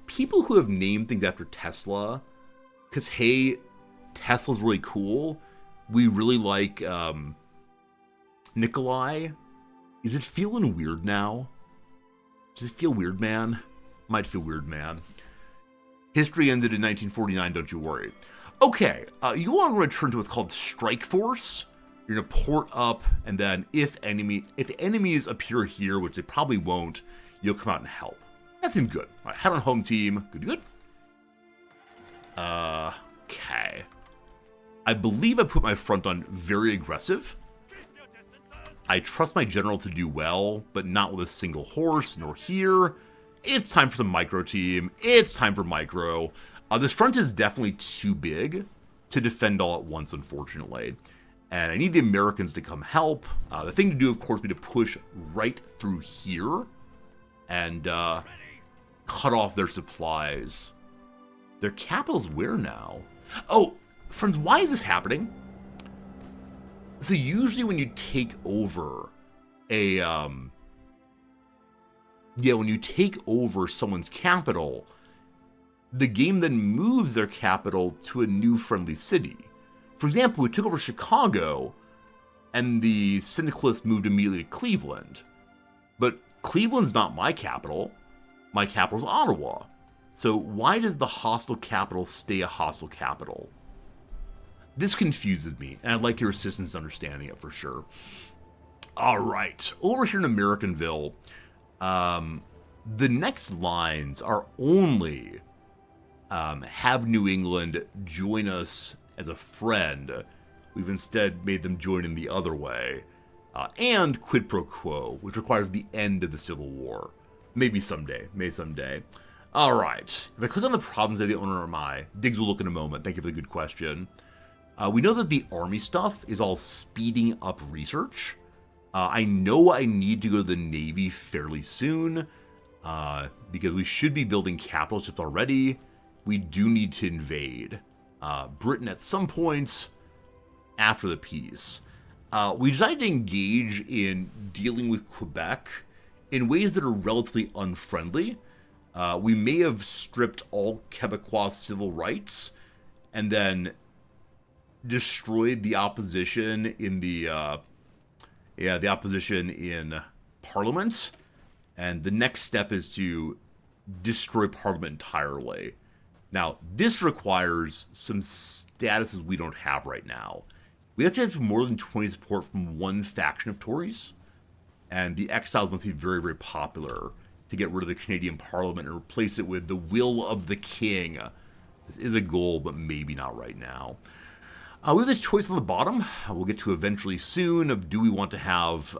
People who have named things after Tesla, because, hey, Tesla's really cool. We really like Nikolai. Is it feeling weird now? Does it feel weird, man? Might feel weird, man. History ended in 1949, don't you worry. Okay, you want to return to what's called Strike Force. You're going to port up, and then if enemies appear here, which they probably won't, you'll come out and help. That seemed good. All right, head on home team. Good. Okay. I believe I put my front on very aggressive. I trust my general to do well, but not with a single horse, nor here. It's time for some micro team. It's time for micro. This front is definitely too big to defend all at once, unfortunately. And I need the Americans to come help. The thing to do, of course, would be to push right through here and cut off their supplies. Their capital's where now? Oh, friends, why is this happening? So usually when you take over a, when you take over someone's capital, the game then moves their capital to a new friendly city. For example, we took over Chicago, and the Syndicalists moved immediately to Cleveland. But Cleveland's not my capital. My capital's Ottawa. So why does the hostile capital stay a hostile capital? This confuses me, and I'd like your assistance in understanding it for sure. All right, over here in Americanville, the next lines are only have New England join us as a friend. We've instead made them join in the other way. And quid pro quo, which requires the end of the Civil War. Maybe someday. All right. If I click on the problems of the owner am I, Diggs will look in a moment. Thank you for the good question. We know that the army stuff is all speeding up research. I know I need to go to the Navy fairly soon, because we should be building capital ships already. We do need to invade Britain at some point after the peace. We decided to engage in dealing with Quebec in ways that are relatively unfriendly. We may have stripped all Quebecois civil rights and then destroyed the opposition in the opposition in Parliament. And the next step is to destroy Parliament entirely. Now, this requires some statuses we don't have right now. We have to have more than 20 support from one faction of Tories, and the Exiles must be very, very popular to get rid of the Canadian Parliament and replace it with the will of the King. This is a goal, but maybe not right now. We have this choice on the bottom, we'll get to eventually soon, of do we want to have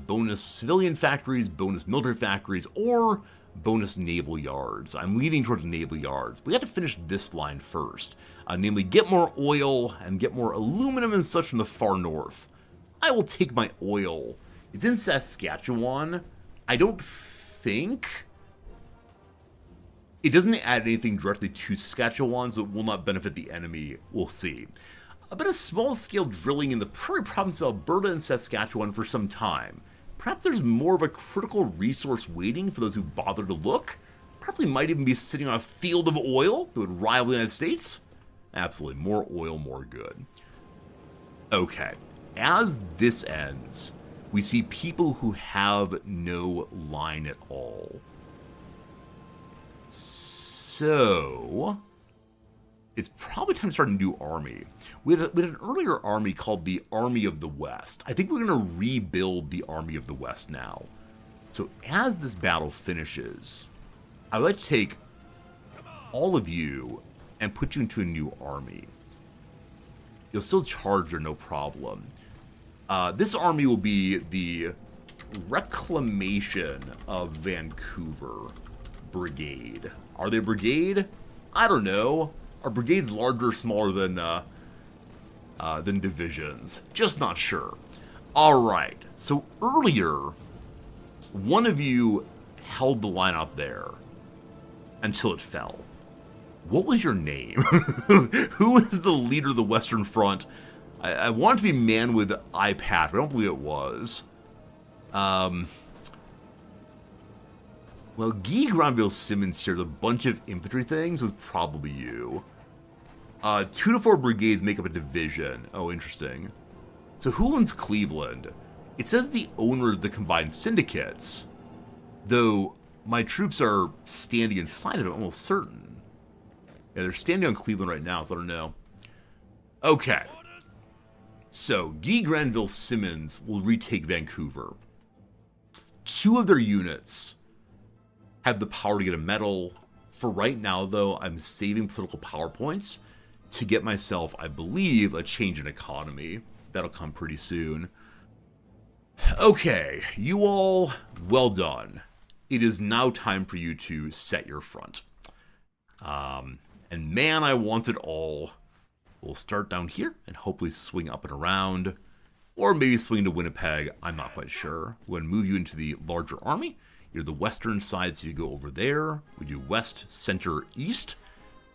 bonus civilian factories, bonus military factories, or bonus naval yards. I'm leaning towards naval yards. We have to finish this line first. Namely, get more oil and get more aluminum and such from the far north. I will take my oil. It's in Saskatchewan. I don't think... It doesn't add anything directly to Saskatchewan, so it will not benefit the enemy. We'll see. A bit of small-scale drilling in the prairie province of Alberta and Saskatchewan for some time. Perhaps there's more of a critical resource waiting for those who bother to look. Perhaps we might even be sitting on a field of oil that would rival the United States. Absolutely, more oil, more good. Okay, as this ends, we see people who have no line at all. So, it's probably time to start a new army. We had an earlier army called the Army of the West. I think we're going to rebuild the Army of the West now. So as this battle finishes, I would like to take all of you and put you into a new army. You'll still charge there, no problem. This army will be the Reclamation of Vancouver Brigade. Are they a brigade? I don't know. Are brigades larger or smaller than divisions? Just not sure. Alright, so earlier, one of you held the line out there until it fell. What was your name? Who is the leader of the Western Front? I want it to be man with eye patch, but I don't believe it was. Well, Guy Granville-Simmons here, a bunch of infantry things, was probably you. 2 to 4 brigades make up a division. Oh, interesting. So who owns Cleveland? It says the owners of the combined syndicates, though my troops are standing inside of it, I'm almost certain. Yeah, they're standing on Cleveland right now, so I don't know. Okay. So, Guy Granville-Simmons will retake Vancouver. 2 of their units have the power to get a medal. For right now, though, I'm saving political power points to get myself, I believe, a change in economy. That'll come pretty soon. Okay, you all, well done. It is now time for you to set your front. And man, I want it all. We'll start down here and hopefully swing up and around. Or maybe swing to Winnipeg, I'm not quite sure. We're going to move you into the larger army. You're the western side, so you go over there. We do west, center, east.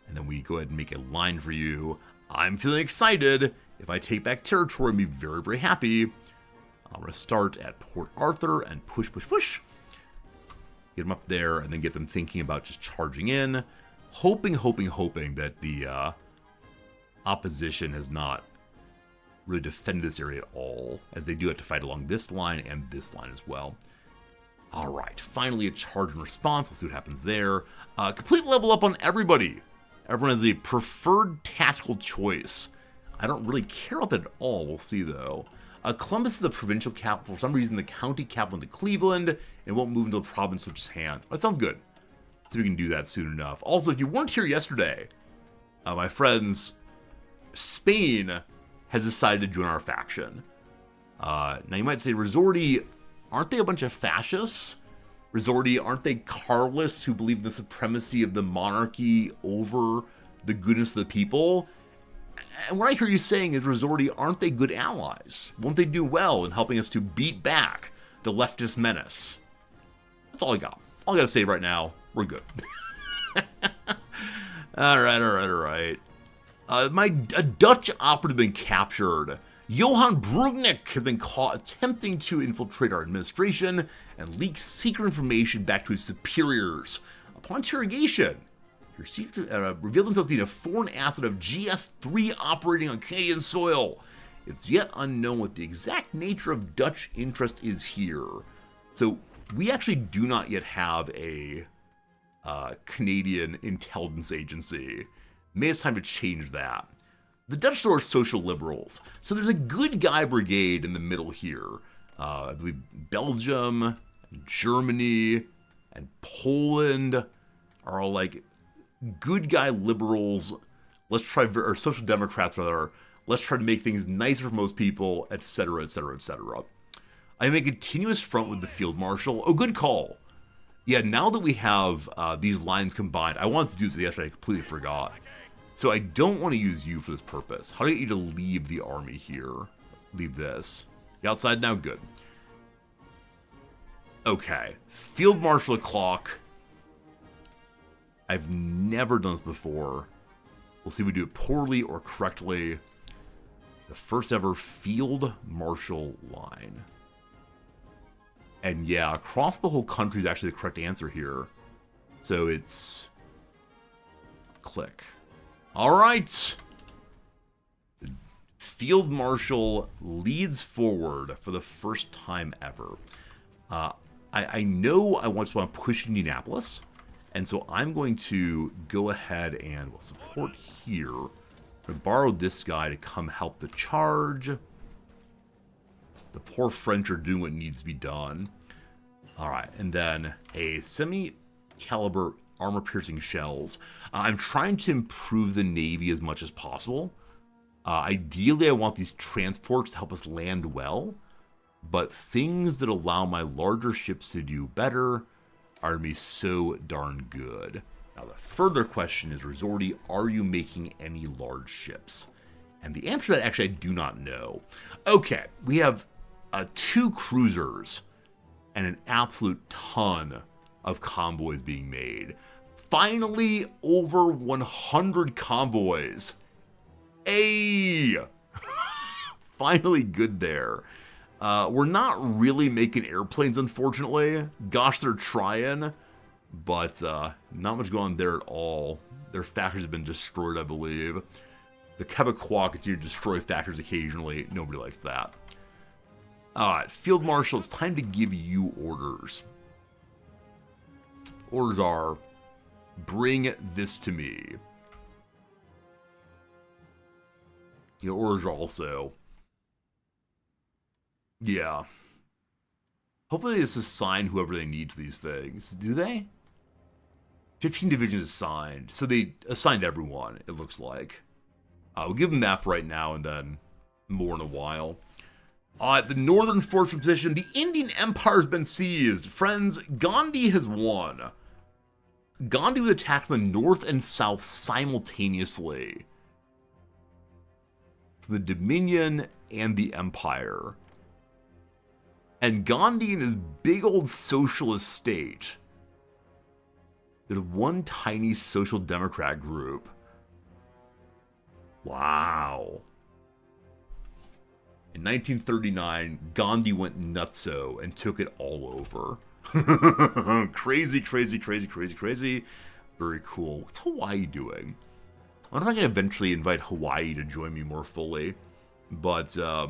And then we go ahead and make a line for you. I'm feeling excited. If I take back territory, I'll be very, very happy. I'm going to start at Port Arthur and push, push, push. Get them up there and then get them thinking about just charging in. Hoping that the opposition has not really defended this area at all, as they do have to fight along this line and this line as well. Alright, finally a charge and response. We'll see what happens there. Complete level up on everybody. Everyone has the preferred tactical choice. I don't really care about that at all. We'll see, though. Columbus is the provincial capital. For some reason, the county capital into Cleveland, and won't move until the province switches hands. That sounds good. So we can do that soon enough. Also, if you weren't here yesterday, my friends, Spain has decided to join our faction. Now, you might say, Resorti, aren't they a bunch of fascists? Resorti, aren't they Carlists who believe in the supremacy of the monarchy over the goodness of the people? And what I hear you saying is, Resorti, aren't they good allies? Won't they do well in helping us to beat back the leftist menace? That's all I got. All I gotta say right now, we're good. Alright. A Dutch operative has been captured. Johan Brugnick has been caught attempting to infiltrate our administration and leak secret information back to his superiors. Upon interrogation, he revealed himself to be a foreign asset of GS3 operating on Canadian soil. It's yet unknown what the exact nature of Dutch interest is here. So we actually do not yet have a Canadian intelligence agency. Maybe it's time to change that. The Dutch are social liberals, so there's a good guy brigade in the middle here. I believe Belgium, and Germany, and Poland are all like good guy liberals. Let's try, or social democrats rather. Let's try to make things nicer for most people, etc., etc., etc. I make a continuous front with the field marshal. Oh, good call. Yeah, now that we have these lines combined, I wanted to do this yesterday. I completely forgot. So I don't want to use you for this purpose. How do I get you to leave the army here? Leave this. You outside now? Good. Okay. Field Marshal clock. I've never done this before. We'll see if we do it poorly or correctly. The first ever Field Marshal line. And yeah, across the whole country is actually the correct answer here. So it's... click. Alright. The Field Marshal leads forward for the first time ever. I know I want to push Indianapolis, And so I'm going to go ahead and we'll support here. I'm going to borrow this guy to come help the charge. The poor French are doing what needs to be done. Alright, and then a semi-caliber armor-piercing shells. I'm trying to improve the Navy as much as possible. Ideally, I want these transports to help us land well. But things that allow my larger ships to do better are going to be so darn good. Now, the further question is, Resorti, are you making any large ships? And the answer to that, actually, I do not know. Okay, we have 2 cruisers and an absolute ton of convoys being made. Finally, over 100 convoys. Hey! Finally good there. We're not really making airplanes, unfortunately. Gosh, they're trying. But not much going on there at all. Their factories have been destroyed, I believe. The Quebecois continue to destroy factories occasionally. Nobody likes that. Alright, Field Marshal, it's time to give you orders. Orders are, bring this to me. The orders are also, yeah. Hopefully they just assign whoever they need to these things. Do they? 15 divisions assigned. So they assigned everyone, it looks like. We'll give them that for right now and then more in a while. The northern fortress position, the Indian Empire has been seized. Friends, Gandhi has won. Gandhi was attacked from the north and south simultaneously. From the Dominion and the Empire. And Gandhi and his big old socialist state. There's one tiny social democrat group. Wow. In 1939, Gandhi went nutso and took it all over. Crazy, crazy, crazy, crazy, crazy. Very cool. What's Hawaii doing? I wonder if I can eventually invite Hawaii to join me more fully. But, I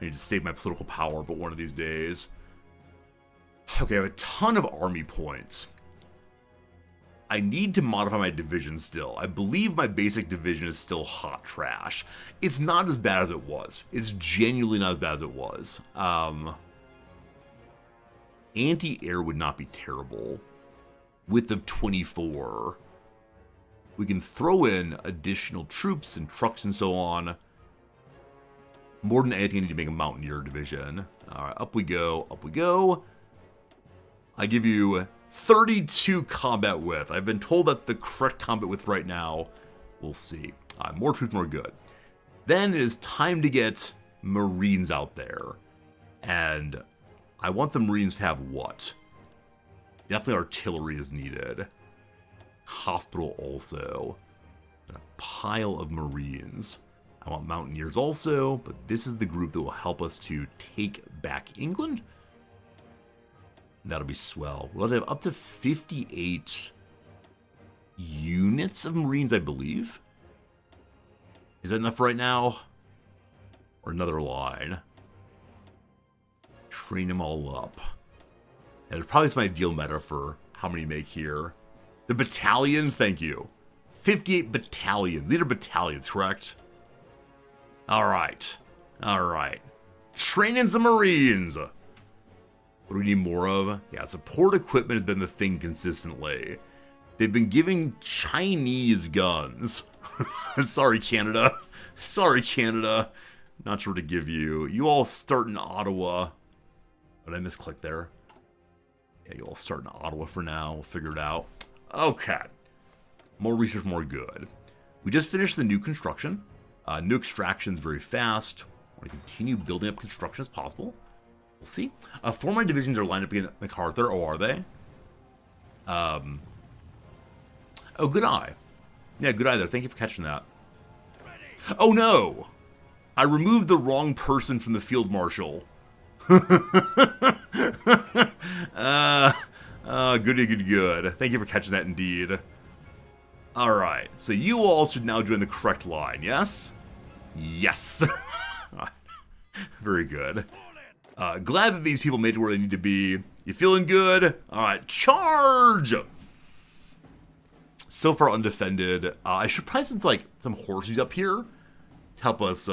need to save my political power, but one of these days. Okay, I have a ton of army points. I need to modify my division still. I believe my basic division is still hot trash. It's not as bad as it was. It's genuinely not as bad as it was. Anti-air would not be terrible. Width of 24. We can throw in additional troops and trucks and so on. More than anything, I need to make a Mountaineer division. Alright, up we go, up we go. I give you 32 combat width. I've been told that's the correct combat width right now. We'll see. More troops, more good. Then it is time to get Marines out there. And I want the Marines to have what? Definitely artillery is needed. Hospital also. And a pile of Marines. I want Mountaineers also, but this is the group that will help us to take back England. That'll be swell. We'll have up to 58 units of Marines, I believe. Is that enough right now? Or another line? Train them all up. Yeah, there's probably some ideal meta for how many you make here. The battalions, thank you. 58 battalions. These are battalions, correct? Alright. Alright. Training some Marines. What do we need more of? Yeah, support equipment has been the thing consistently. They've been giving Chinese guns. Sorry, Canada. Sorry, Canada. Not sure what to give you. You all start in Ottawa. Did I misclick there? Yeah, you all start in Ottawa for now. We'll figure it out. Okay. More research, more good. We just finished the new construction. New extractions very fast. I want to continue building up construction as possible. We'll see. 4 of my divisions are lined up against MacArthur. Oh, are they? Oh, good eye. Yeah, good eye there. Thank you for catching that. Oh, no! I removed the wrong person from the field marshal. Goody, good, good. Thank you for catching that indeed. Alright, so you all should now join the correct line, yes? Yes! Very good. Glad that these people made it where they need to be. You feeling good? All right, charge! So far undefended. I should probably send like some horses up here to help us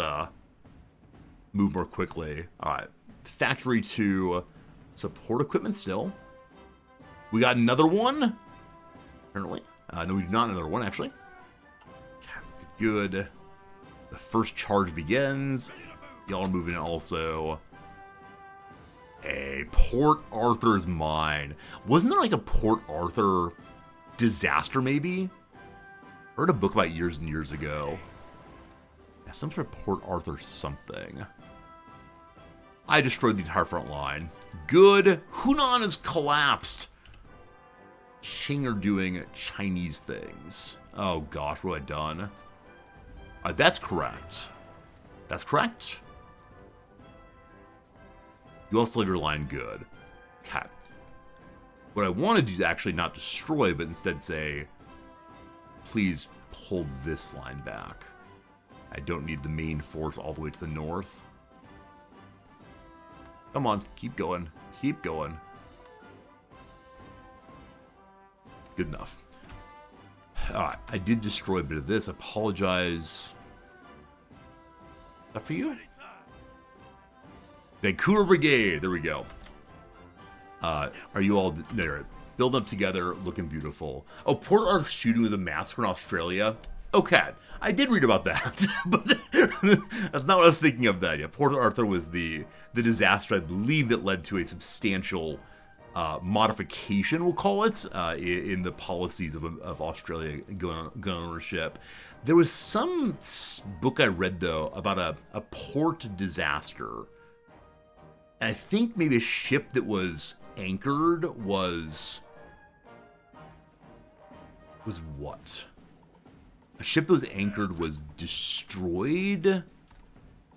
move more quickly. All right, factory to support equipment still. We got another one. Apparently, no, we do not another one actually. Good. The first charge begins. Y'all are moving in also. Hey, Port Arthur's mine. Wasn't there like a Port Arthur disaster maybe? I read a book about years and years ago. Yeah, some sort of Port Arthur something. I destroyed the entire front line. Good. Hunan has collapsed. Qing are doing Chinese things. Oh gosh, what have I done? That's correct. That's correct. You also leave your line good. Okay. What I want to do is actually not destroy, but instead say, please pull this line back. I don't need the main force all the way to the north. Come on, keep going. Keep going. Good enough. Alright, I did destroy a bit of this. Apologize. Is that for you? Vancouver Brigade. There we go. Are you all there? Build up together, looking beautiful. Oh, Port Arthur shooting with a massacre in Australia. Okay, I did read about that, but that's not what I was thinking of. That yet. Port Arthur was the disaster, I believe, that led to a substantial modification, we'll call it, in the policies of Australia gun ownership. There was some book I read though about a port disaster. I think maybe a ship that was anchored was what? A ship that was anchored was destroyed?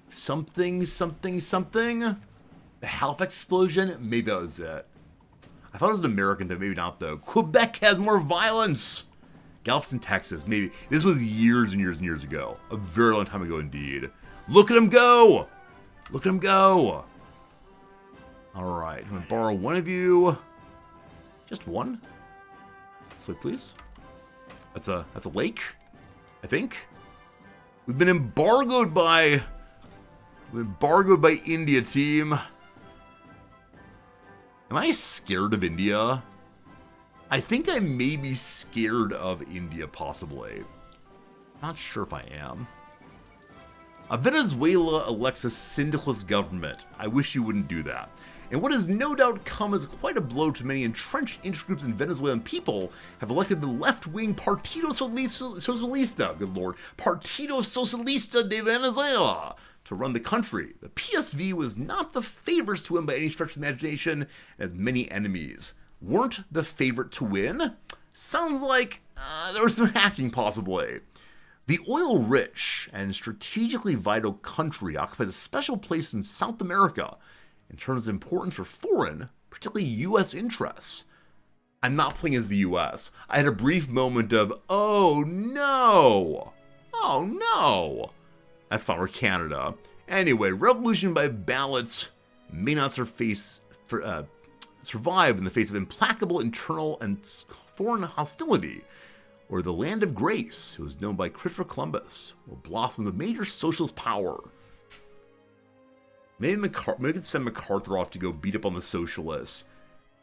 Something. The Halifax explosion? Maybe that was it. I thought it was an American thing, maybe not though. Quebec has more violence! Galveston, Texas, maybe. This was years and years and years ago. A very long time ago indeed. Look at him go! Look at him go! Alright, I'm gonna borrow one of you. Just one? This way, please. That's a lake, I think. We've been embargoed by India, team. Am I scared of India? I think I may be scared of India, possibly. Not sure if I am. Venezuela elects a syndicalist government. I wish you wouldn't do that. And what has no doubt come as quite a blow to many entrenched interest groups in Venezuelan people have elected the left-wing Partido Socialista, good lord, Partido Socialista de Venezuela, to run the country. The PSV was not the favorites to win by any stretch of the imagination, as many enemies. Weren't the favorite to win? Sounds like there was some hacking, possibly. The oil-rich and strategically vital country occupies a special place in South America in terms of importance for foreign, particularly U.S. interests. I'm not playing as the U.S. I had a brief moment of, oh no! Oh no! That's fine, we're Canada. Anyway, revolution by ballots may not survive in the face of implacable internal and foreign hostility, or the land of grace, who was known by Christopher Columbus, will blossom with major socialist power. Maybe we could send MacArthur off to go beat up on the socialists.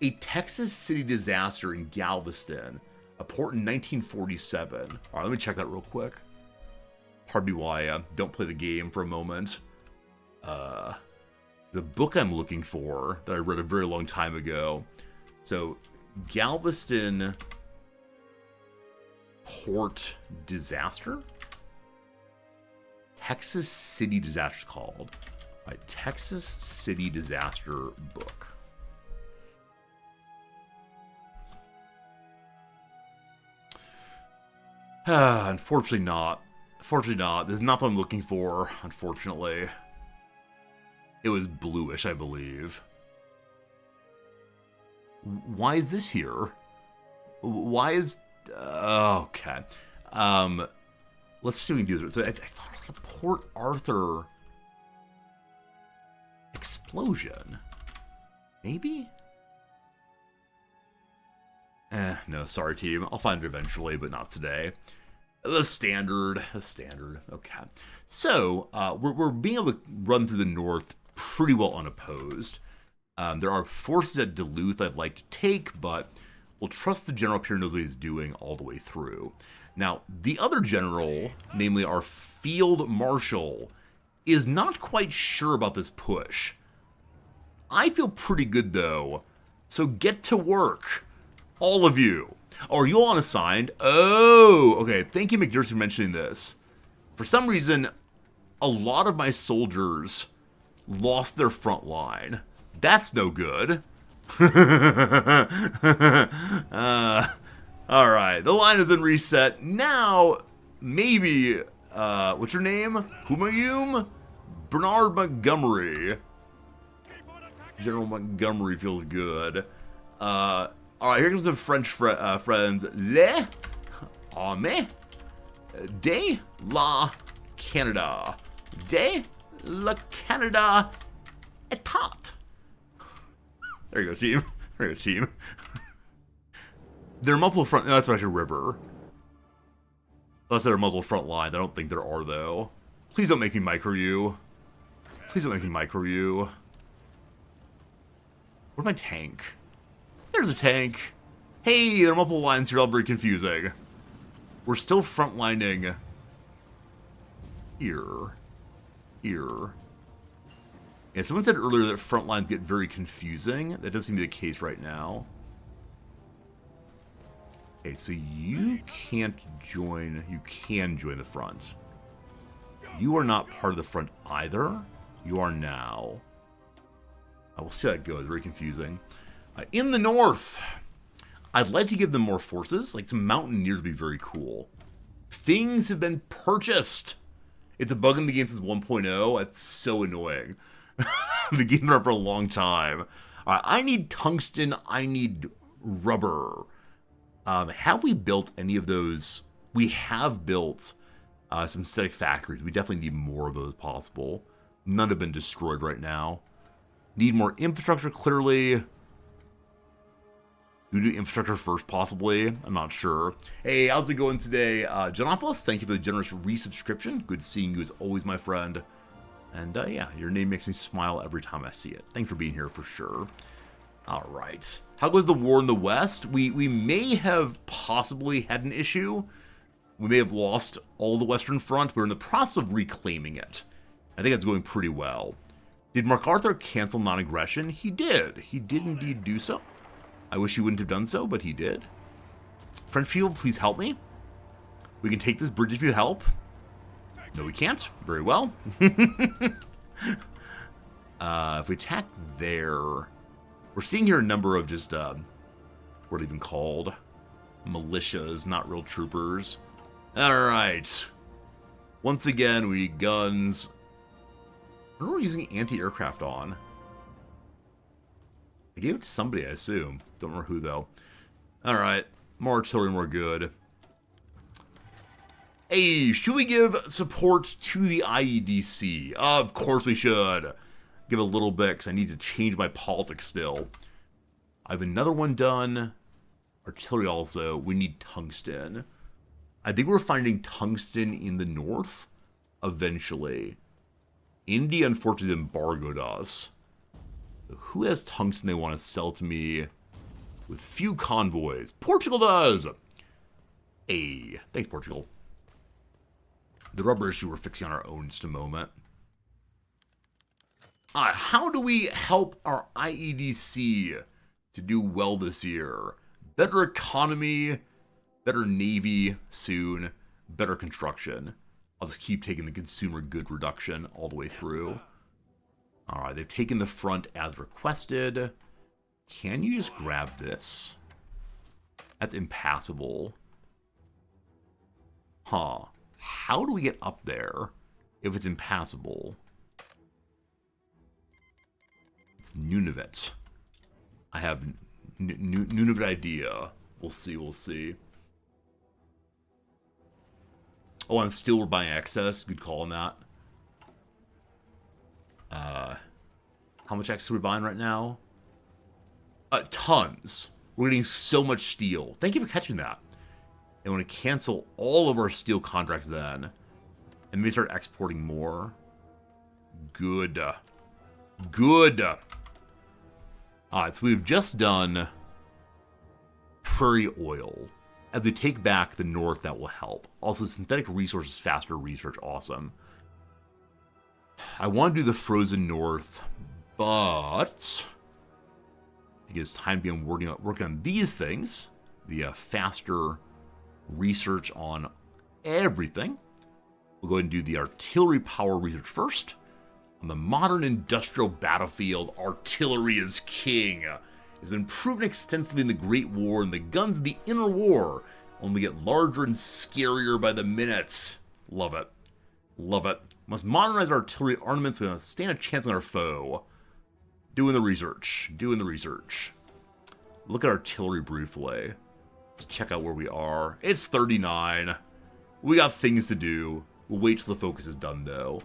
A Texas City disaster in Galveston, a port in 1947. All right, let me check that real quick. Pardon me while I don't play the game for a moment. The book I'm looking for that I read a very long time ago. So, Galveston port disaster? Texas City disaster called. All right, Texas City disaster book. Unfortunately not. Unfortunately not. This is not what I'm looking for, unfortunately. It was bluish, I believe. Why is this here? Why is... okay. Let's see what we can do. So I thought it was like a Port Arthur explosion. Maybe? No, sorry team. I'll find it eventually, but not today. The standard. Okay. So, we're being able to run through the north pretty well unopposed. There are forces at Duluth I'd like to take, but we'll trust the general up here knows what he's doing all the way through. Now, the other general, namely our field marshal, is not quite sure about this push. I feel pretty good, though, so get to work. All of you. Oh, are you all unassigned? Oh, okay. Thank you, McDurst, for mentioning this. For some reason, a lot of my soldiers lost their front line. That's no good. Alright, the line has been reset. Now, maybe, what's your name? Humayum? Bernard Montgomery. General Montgomery feels good. Alright, here comes the French friends. Les armées de la Canada. De la Canada Etat. There you go, team. There you go, team. There are multiple front... No, that's actually a river. Unless there are multiple front lines. I don't think there are, though. Please don't make me micro you. Please don't make me micro you. Where's my tank? There's a tank. Hey, there are multiple lines here. All very confusing. We're still frontlining. Here. Yeah, someone said earlier that front lines get very confusing. That does seem to be the case right now. Okay, so you can't join... You can join the front. You are not part of the front either. You are now. We'll see how it goes. Very confusing. In the north, I'd like to give them more forces. Like some mountaineers would be very cool. Things have been purchased. It's a bug in the game since 1.0. That's so annoying. The game's been around for a long time. I need tungsten. I need rubber. Have we built any of those? We have built some synthetic factories. We definitely need more of those possible. None have been destroyed right now. Need more infrastructure, clearly. Do we do infrastructure first, possibly? I'm not sure. Hey, how's it going today? Jonopolis, thank you for the generous resubscription. Good seeing you as always, my friend. And yeah, your name makes me smile every time I see it. Thanks for being here for sure. All right. How goes the war in the West? We may have possibly had an issue. We may have lost all the Western Front. We're in the process of reclaiming it. I think it's going pretty well. Did MacArthur cancel non-aggression? He did. He did indeed do so. I wish he wouldn't have done so, but he did. French people, please help me. We can take this bridge if you help. No, we can't. Very well. If we attack there... We're seeing here a number of just, what are they even called? Militias, not real troopers. Alright. Once again, we need guns. What are we using anti-aircraft on? I gave it to somebody, I assume. Don't remember who, though. Alright. More artillery, more good. Hey, should we give support to the IEDC? Of course we should. Give a little bit, because I need to change my politics still. I have another one done. Artillery also. We need tungsten. I think we're finding tungsten in the north eventually. India, unfortunately, embargoed us. Who has tungsten they want to sell to me with few convoys? Portugal does! Hey, thanks, Portugal. The rubber issue we're fixing on our own in just a moment. How do we help our IEDC to do well this year? Better economy, better navy soon, better construction. I'll just keep taking the consumer good reduction all the way through. Alright, they've taken the front as requested. Can you just grab this? That's impassable. Huh. How do we get up there if it's impassable? It's Nunavut. I have Nunavut idea. We'll see, we'll see. Oh, and still we're buying excess. Good call on that. How much X are we buying right now? Tons. We're getting so much steel. Thank you for catching that. And want to cancel all of our steel contracts then. And maybe start exporting more. Good. Good. Alright, so we've just done prairie oil. As we take back the north, that will help. Also, synthetic resources, faster research, awesome. I want to do the frozen north, but I think it's time to be working on these things. The faster research on everything. We'll go ahead and do the artillery power research first. On the modern industrial battlefield, artillery is king. It's been proven extensively in the Great War, and the guns in the Inner War only get larger and scarier by the minute. Love it. Love it. Must modernize our artillery armaments. We must stand a chance on our foe. Doing the research. Doing the research. Look at artillery briefly. Just check out where we are. It's 39. We got things to do. We'll wait till the focus is done, though.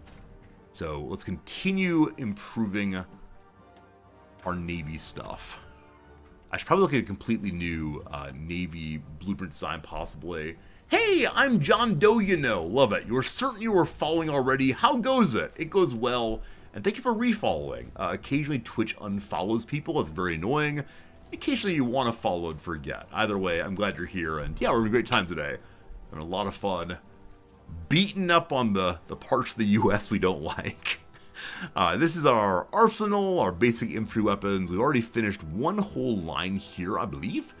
So let's continue improving our Navy stuff. I should probably look at a completely new Navy blueprint design, possibly. Hey, I'm John Doe, you know. Love it. You're certain you were following already. How goes it? It goes well. And thank you for refollowing. Occasionally Twitch unfollows people. It's very annoying. Occasionally you want to follow and forget. Either way, I'm glad you're here. And yeah, we're having a great time today. Having a lot of fun. Beating up on the parts of the U.S. we don't like. This is our arsenal, our basic infantry weapons. We've already finished one whole line here, I believe.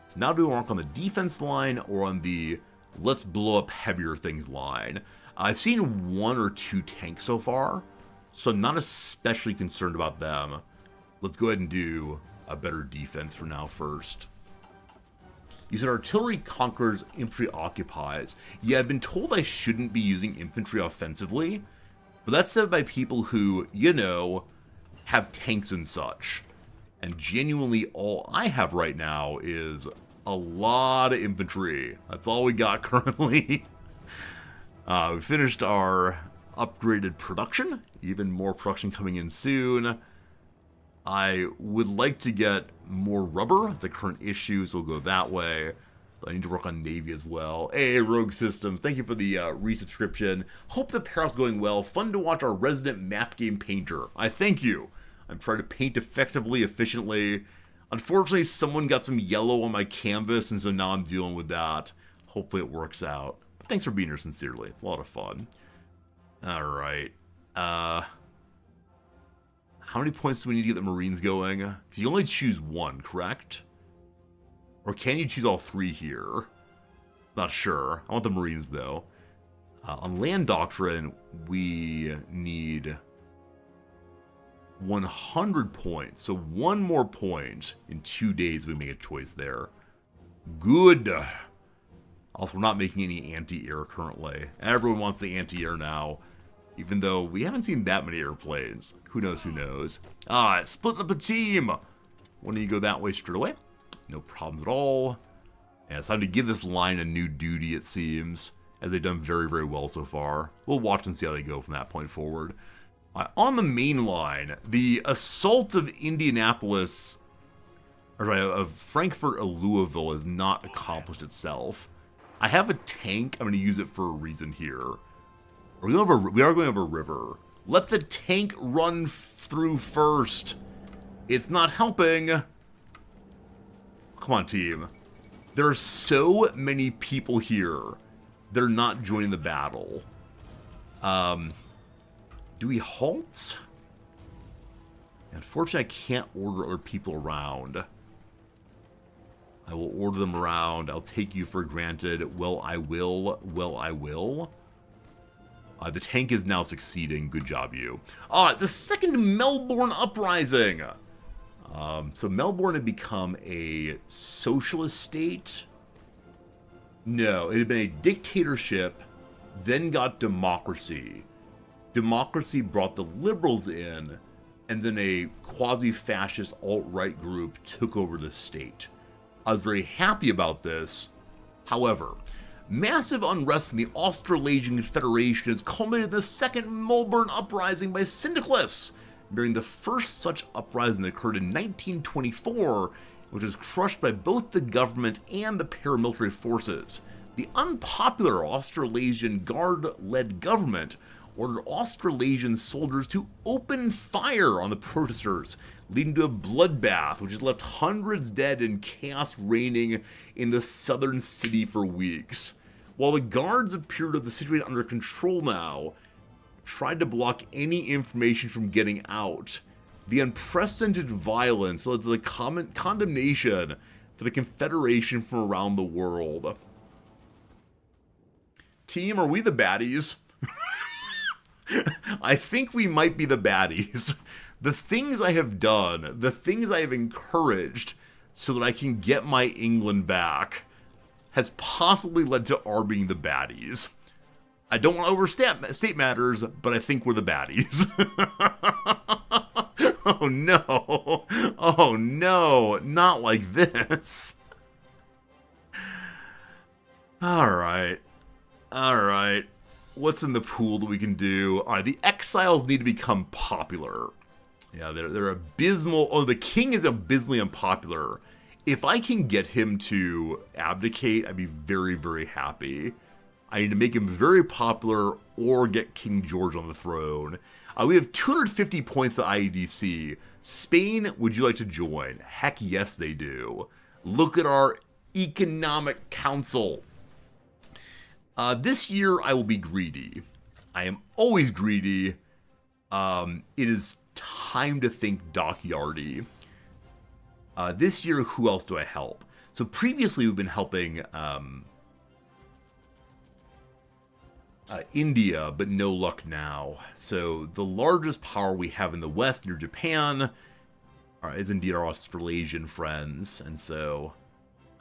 So now do we work on the defense line or on the let's blow up heavier things line? I've seen 1 or 2 tanks so far, so I'm not especially concerned about them. Let's go ahead and do a better defense for now first. You said artillery conquers, infantry occupies. Yeah, I've been told I shouldn't be using infantry offensively, but that's said by people who, you know, have tanks and such. And genuinely all I have right now is a lot of infantry. That's all we got currently. We finished our upgraded production. Even more production coming in soon. I would like to get more rubber. It's a current issue, so we'll go that way. But I need to work on Navy as well. Hey, Rogue Systems, thank you for the resubscription. Hope the pair's going well. Fun to watch our resident map game painter. I thank you. I'm trying to paint effectively, efficiently. Unfortunately, someone got some yellow on my canvas, and so now I'm dealing with that. Hopefully it works out. But thanks for being here sincerely. It's a lot of fun. Alright. How many points do we need to get the Marines going? Because you only choose 1, correct? Or can you choose all 3 here? Not sure. I want the Marines, though. On Land Doctrine, we need 100 points. So 1 more point in 2 days we make a choice there. Good. Also, we're not making any anti-air currently. Everyone wants the anti-air now. Even though we haven't seen that many airplanes. Who knows, who knows. Split up the team. Why don't you go that way straight away? No problems at all. And it's time to give this line a new duty, it seems. As they've done very, very well so far. We'll watch and see how they go from that point forward. On the main line, the assault of Indianapolis, or of Frankfurt or Louisville has not accomplished itself. I have a tank. I'm going to use it for a reason here. We are going over a river. Let the tank run through first. It's not helping. Come on, team. There are so many people here. They're not joining the battle. Do we halt? Unfortunately, I can't order other people around. I will order them around. I'll take you for granted. Well, I will. Well, I will. The tank is now succeeding. Good job, you. The second Melbourne uprising. So Melbourne had become a socialist state. No, it had been a dictatorship, then got democracy. Democracy brought the liberals in, and then a quasi-fascist alt-right group took over the state. I was very happy about this. However, massive unrest in the Australasian Confederation has culminated in the second Melbourne uprising by syndicalists bearing the first such uprising that occurred in 1924, which was crushed by both the government and the paramilitary forces. The unpopular Australasian Guard-led government ordered Australasian soldiers to open fire on the protesters, leading to a bloodbath which has left hundreds dead and chaos reigning in the southern city for weeks. While the guards appear to have the situation under control now, tried to block any information from getting out, the unprecedented violence led to the condemnation for the Confederation from around the world. Team, are we the baddies? I think we might be the baddies. The things I have done, the things I have encouraged so that I can get my England back, has possibly led to our being the baddies. I don't want to overstate matters, but I think we're the baddies. Oh no. Oh no. Not like this. Alright. Alright. What's in the pool that we can do? Alright, the exiles need to become popular. Yeah, they're abysmal. Oh, the king is abysmally unpopular. If I can get him to abdicate, I'd be very, very happy. I need to make him very popular or get King George on the throne. We have 250 points to IEDC. Spain, would you like to join? Heck yes, they do. Look at our economic council. This year, I will be greedy. I am always greedy. It is time to think dockyardy. This year, who else do I help? So previously, we've been helping India, but no luck now. So the largest power we have in the West, near Japan, is indeed our Australasian friends. And so,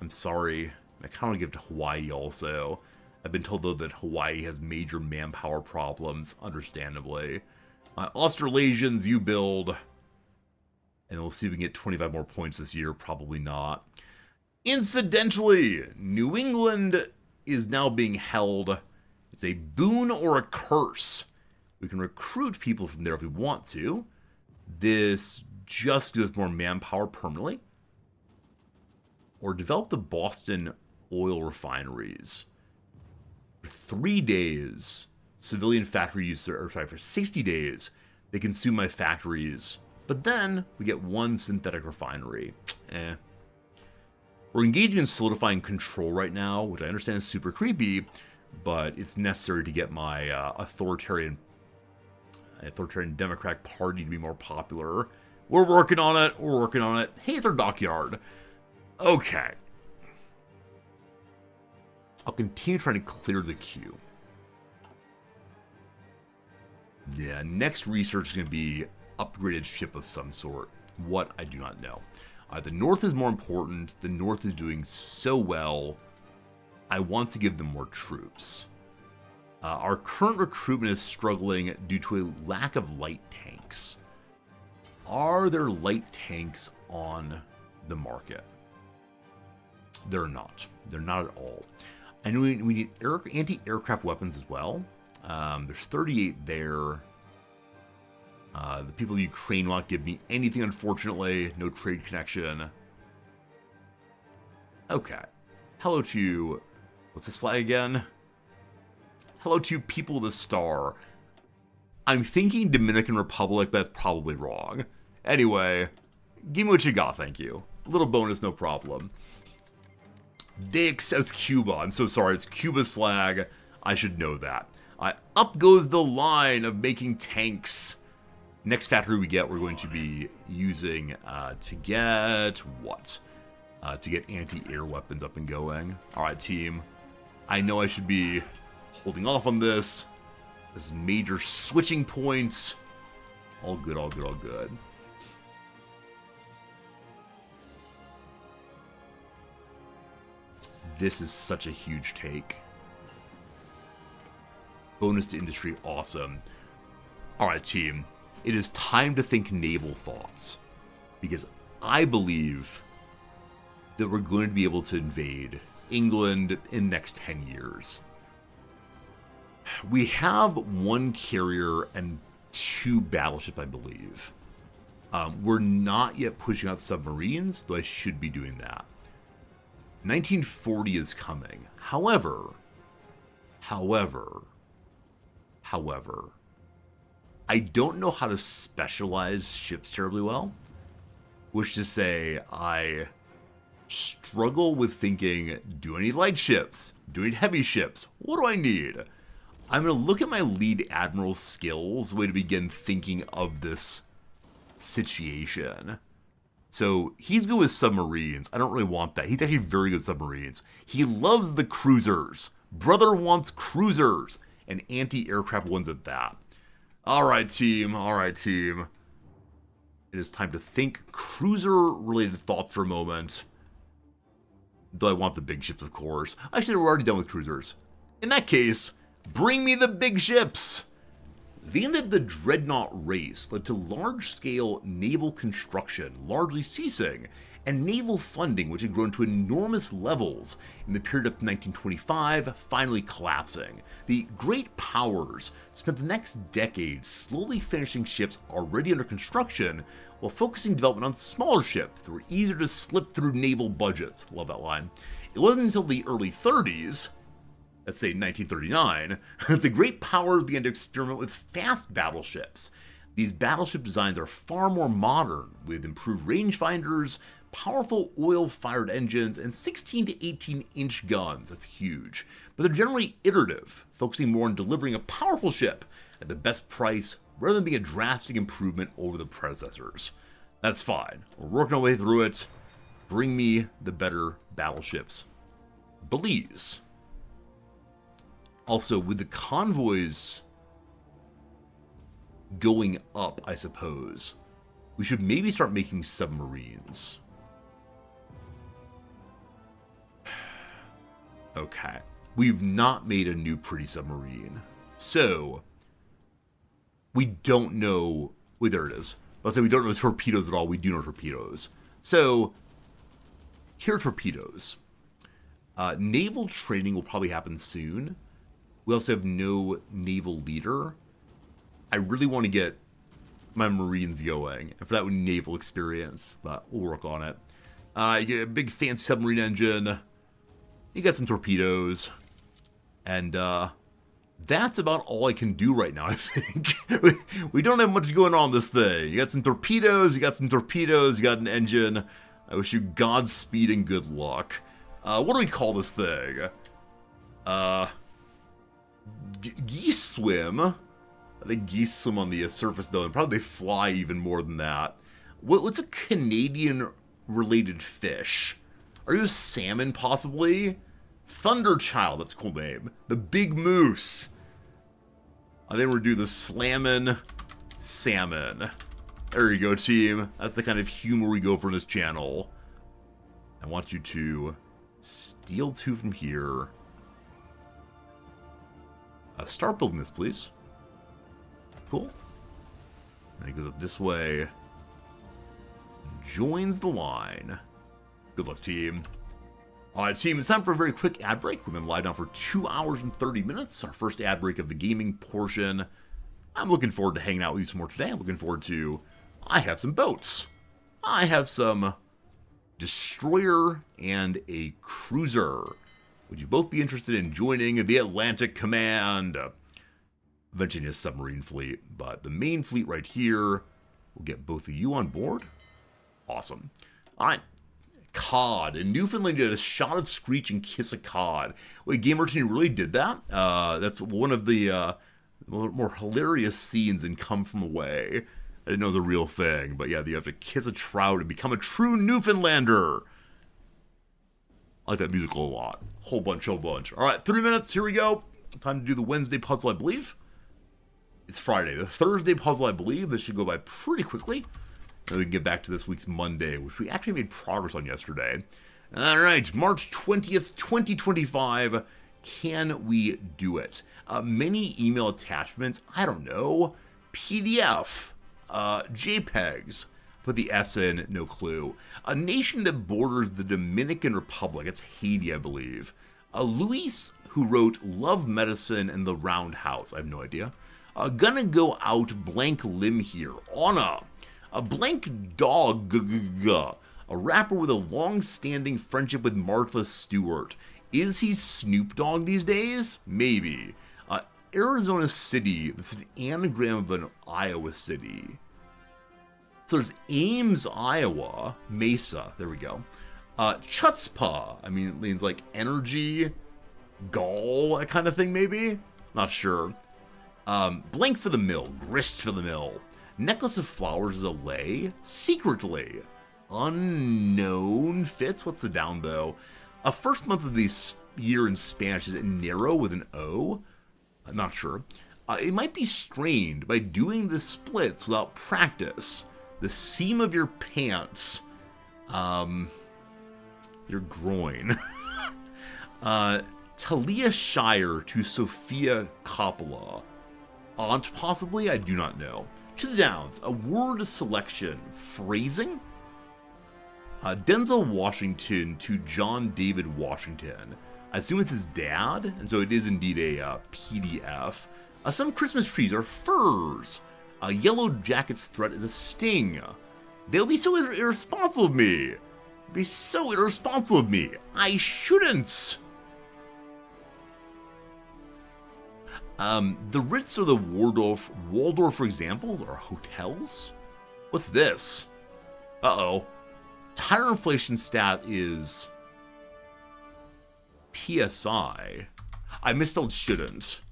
I'm sorry, I kind of want to give it to Hawaii also. I've been told, though, that Hawaii has major manpower problems, understandably. Australasians, you build. And we'll see if we can get 25 more points this year. Probably not. Incidentally, New England is now being held. It's a boon or a curse. We can recruit people from there if we want to. This just gives us more manpower permanently. Or develop the Boston oil refineries. For 3 days, civilian factory use, or sorry, for 60 days, they consume my factories. But then we get one synthetic refinery. We're engaging in solidifying control right now, which I understand is super creepy, but it's necessary to get my authoritarian Democratic Party to be more popular. We're working on it. We're working on it. Hey, it's our dockyard. Okay. I'll continue trying to clear the queue. Yeah, next research is going to be upgraded ship of some sort. What, I do not know. The North is more important. The North is doing so well. I want to give them more troops. Our current recruitment is struggling due to a lack of light tanks. Are there light tanks on the market? They're not. They're not at all. I know we need anti-aircraft weapons as well. There's 38 there. The people of Ukraine won't give me anything, unfortunately. No trade connection. Okay. Hello to... What's this flag again? Hello to people of the Star. I'm thinking Dominican Republic, but that's probably wrong. Anyway, give me what you got, thank you. A little bonus, no problem. It's Cuba. I'm so sorry. It's Cuba's flag. I should know that. Up goes the line of making tanks. Next factory we get, we're going to be using to get what? To get anti-air weapons up and going. Alright, team. I know I should be holding off on this. This is major switching points. All good, all good, all good. This is such a huge take. Bonus to industry, awesome. Alright, team. It is time to think naval thoughts. Because I believe that we're going to be able to invade England in the next 10 years. We have one carrier and 2 battleships, I believe. We're not yet pushing out submarines, though I should be doing that. 1940 is coming. However, I don't know how to specialize ships terribly well. Which to say, I struggle with thinking, do I need light ships? Do I need heavy ships? What do I need? I'm going to look at my lead admiral's skills, way to begin thinking of this situation. So he's good with submarines. I don't really want that. He's actually very good with submarines. He loves the cruisers. Brother wants cruisers. And anti-aircraft ones at that. Alright, team. Alright, team. It is time to think cruiser-related thoughts for a moment. Though I want the big ships, of course. Actually, we're already done with cruisers. In that case, bring me the big ships! The end of the dreadnought race led to large-scale naval construction largely ceasing, and naval funding, which had grown to enormous levels in the period of 1925, finally collapsing. The great powers spent the next decade slowly finishing ships already under construction, while focusing development on smaller ships that were easier to slip through naval budgets. Love that line. It wasn't until the early 30s, let's say 1939, that the great powers began to experiment with fast battleships. These battleship designs are far more modern, with improved rangefinders, powerful oil-fired engines, and 16 to 18-inch guns. That's huge. But they're generally iterative, focusing more on delivering a powerful ship at the best price, rather than being a drastic improvement over the predecessors. That's fine. We're working our way through it. Bring me the better battleships. Belize. Also, with the convoys going up, I suppose, we should maybe start making submarines. Okay. We've not made a new pretty submarine. So, we don't know... Wait, there it is. Let's say we don't know torpedoes at all. We do know torpedoes. So, here are torpedoes. Naval training will probably happen soon. We also have no naval leader. I really want to get my Marines going. And for that, we need naval experience. But we'll work on it. You get a big fancy submarine engine. You got some torpedoes. And that's about all I can do right now, I think. We don't have much going on this thing. You got some torpedoes, you got an engine. I wish you Godspeed and good luck. What do we call this thing? Geese swim. I think geese swim on the surface, though, and probably they fly even more than that. What's a Canadian-related fish? Are you a salmon, possibly? Thunderchild, that's a cool name. The Big Moose. I think we're do the Slammin' Salmon. There you go, team. That's the kind of humor we go for in this channel. I want you to steal 2 from here. Start building this, please. Cool. And it goes up this way. Joins the line. Good luck, team. Alright, team, it's time for a very quick ad break. We've been live now for 2 hours and 30 minutes. Our first ad break of the gaming portion. I'm looking forward to hanging out with you some more today. I'm looking forward to... I have some boats. I have some destroyer and a cruiser. Would you both be interested in joining the Atlantic Command? Eventually a submarine fleet, but the main fleet right here will get both of you on board. Awesome. Alright. Cod. In Newfoundland, you had a shot of Screech and kiss a cod. Wait, Game Merchant really did that? That's one of the more hilarious scenes in Come From Away. I didn't know it was a real thing, but yeah, you have to kiss a trout and become a true Newfoundlander. I like that musical a lot. Whole bunch. Alright, 3 minutes, here we go. Time to do the Wednesday puzzle, I believe. It's Friday. The Thursday puzzle, I believe. This should go by pretty quickly. And we can get back to this week's Monday, which we actually made progress on yesterday. Alright, March 20th, 2025. Can we do it? Many email attachments, I don't know. PDF, JPEGs. Put the S in, no clue. A nation that borders the Dominican Republic. It's Haiti, I believe. Luis, who wrote Love Medicine and The Round House. I have no idea. Gonna go out blank limb here. Anna. A blank dog, a rapper with a long-standing friendship with Martha Stewart. Is he Snoop Dogg these days? Maybe. Arizona City, that's an anagram of an Iowa city. So there's Ames, Iowa, Mesa, there we go. Chutzpah, I mean, it means like energy, gall, that kind of thing maybe? Not sure. Blank for the mill, grist for the mill. Necklace of flowers is a lay, secretly. Unknown fits, what's the down though? First month of the year in Spanish, is it narrow with an O? I'm not sure. It might be strained by doing the splits without practice. The seam of your pants. Your groin. Talia Shire to Sophia Coppola. Aunt, possibly? I do not know. To the downs. A word selection. Phrasing? Denzel Washington to John David Washington. I assume it's his dad, and so it is indeed a PDF. Some Christmas trees are furs. Yellow Jacket's threat is a sting. They'll be so irresponsible of me. Be so irresponsible of me. I shouldn't. The Ritz or the Waldorf, for example, are hotels? What's this? Uh-oh. Tire inflation stat is PSI. I misspelled shouldn't.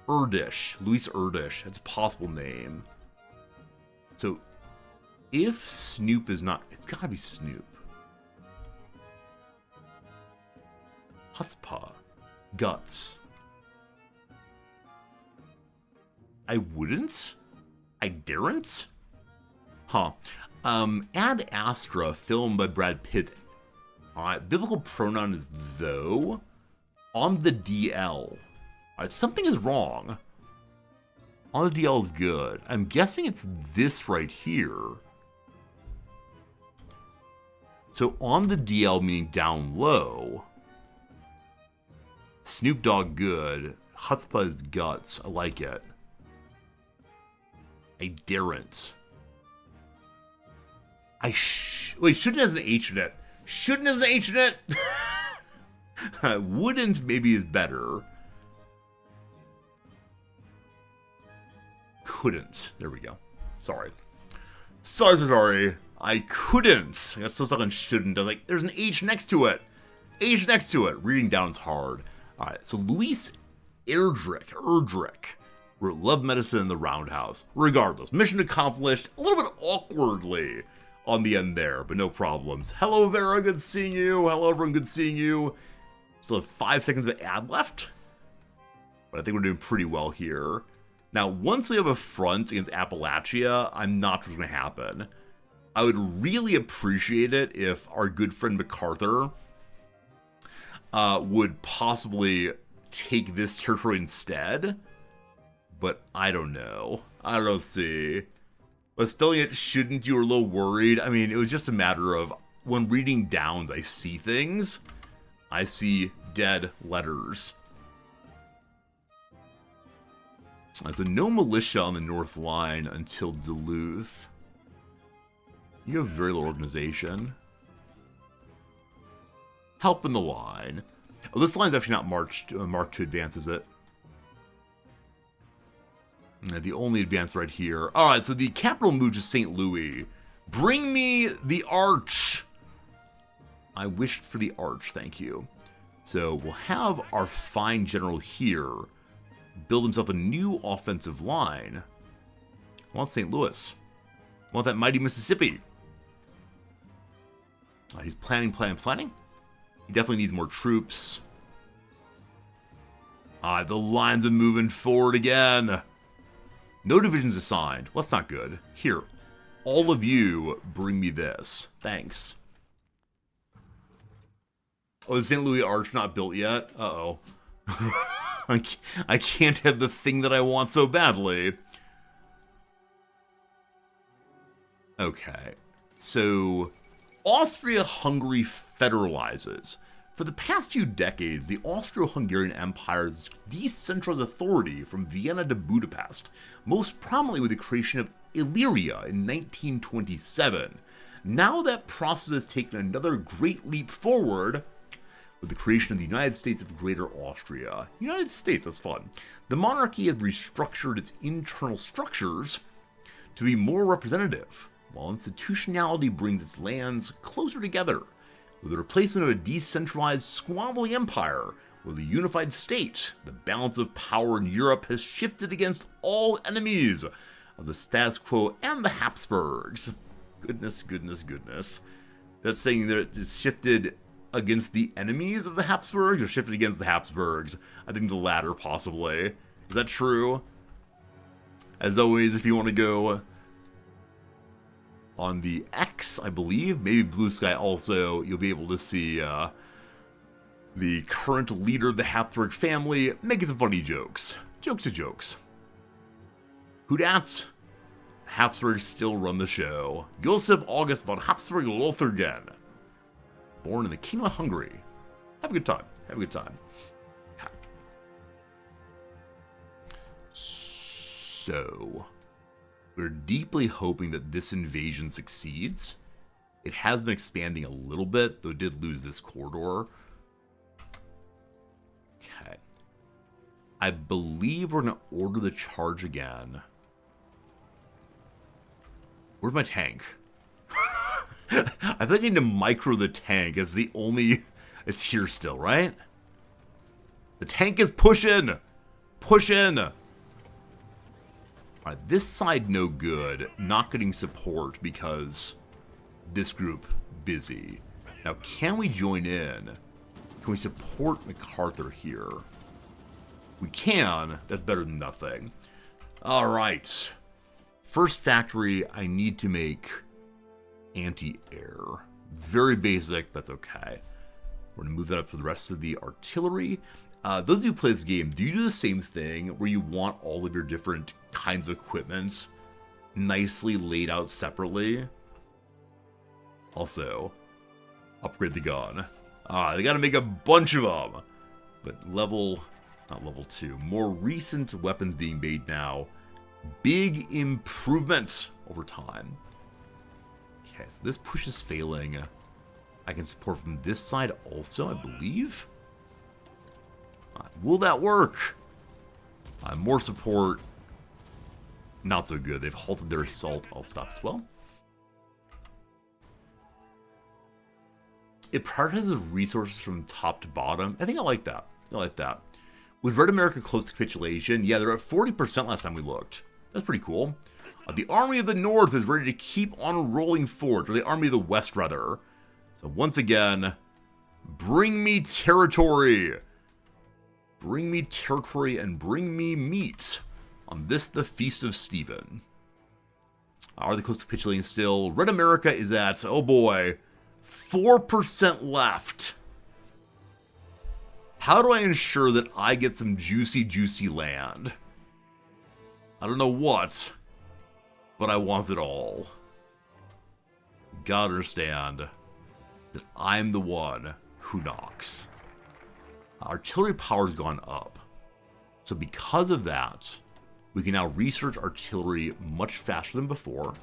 Erdish. Luis Erdish. That's a possible name. So, if Snoop is not... It's gotta be Snoop. Chutzpah. Guts. I wouldn't? I daren't? Huh. Ad Astra, film by Brad Pitt. Biblical pronoun is though. On the DL. Something is wrong. On the DL is good. I'm guessing it's this right here. So on the DL meaning down low. Snoop Dogg good. Chutzpah is guts. I like it. I daren't. Wait, shouldn't has an H in it. Shouldn't has an H in it. Wouldn't maybe is better. Couldn't. There we go. Sorry. Sorry. I couldn't. I got so stuck on shouldn't. I was like, there's an H next to it. H next to it. Reading down is hard. Alright, so Luis Erdrich wrote Love Medicine in the Roundhouse. Regardless, mission accomplished. A little bit awkwardly on the end there, but no problems. Hello, Vera, good seeing you. Hello, everyone, good seeing you. Still have 5 seconds of ad left. But I think we're doing pretty well here. Now, once we have a front against Appalachia, I'm not sure what's going to happen. I would really appreciate it if our good friend MacArthur would possibly take this territory instead. But I don't know. I don't see. But spelling it shouldn't, you were a little worried. I mean, it was just a matter of when reading downs, I see things. I see dead letters. So no militia on the North Line until Duluth. You have very little organization. Help in the line. Oh, this line's actually not marked to advance, is it? The only advance right here. Alright, so the capital moved to St. Louis. Bring me the arch. I wished for the arch, thank you. So we'll have our fine general here build himself a new offensive line. I want St. Louis. I want that mighty Mississippi. He's planning. He definitely needs more troops. The line's been moving forward again. No divisions assigned. Well, that's not good. Here, all of you bring me this. Thanks. Oh, is St. Louis Arch not built yet? Uh-oh. I can't have the thing that I want so badly. Okay. So, Austria-Hungary federalizes. For the past few decades, the Austro-Hungarian Empire's decentralized authority from Vienna to Budapest, most prominently with the creation of Illyria in 1927. Now that process has taken another great leap forward with the creation of the United States of Greater Austria. United States, that's fun. The monarchy has restructured its internal structures to be more representative, while institutionality brings its lands closer together, with the replacement of a decentralized, squabbling empire with a unified state. The balance of power in Europe has shifted against all enemies of the status quo and the Habsburgs. Goodness, goodness, goodness. That's saying that it's shifted against the enemies of the Habsburgs or shifted against the Habsburgs? I think the latter, possibly. Is that true? As always, if you want to go on the X, I believe, maybe Blue Sky also, you'll be able to see the current leader of the Habsburg family making some funny jokes. Jokes are jokes. Who dat? Habsburgs still run the show. Joseph August von Habsburg Lotharingen. Born in the Kingdom of Hungary. Have a good time. Have a good time. So, we're deeply hoping that this invasion succeeds. It has been expanding a little bit, though it did lose this corridor. Okay. I believe we're going to order the charge again. Where's my tank? I think I need to micro the tank. It's the only... It's here still, right? The tank is pushing! Pushing! Alright, this side no good. Not getting support because this group busy. Now, can we join in? Can we support MacArthur here? We can. That's better than nothing. Alright. First factory, I need to make anti-air. Very basic, that's okay. We're going to move that up to the rest of the artillery. Those of you who play this game, do you do the same thing where you want all of your different kinds of equipment nicely laid out separately? Also, upgrade the gun. They got to make a bunch of them. But not level 2. More recent weapons being made now. Big improvement over time. Okay, so this push is failing. I can support from this side also, I believe. Will that work? More support. Not so good. They've halted their assault. I'll stop as well. It prioritizes resources from top to bottom. I think I like that. I like that. With Red America close to capitulation, yeah, they're at 40% last time we looked. That's pretty cool. The Army of the North is ready to keep on rolling forward, or the Army of the West, rather. So once again, bring me territory. Bring me territory and bring me meat. On this, the Feast of Stephen. Are they close to capitulating still? Red America is at, oh boy, 4% left. How do I ensure that I get some juicy, juicy land? I don't know what, but I want it all. Gotta understand that I'm the one who knocks. Artillery power's gone up. So because of that, we can now research artillery much faster than before.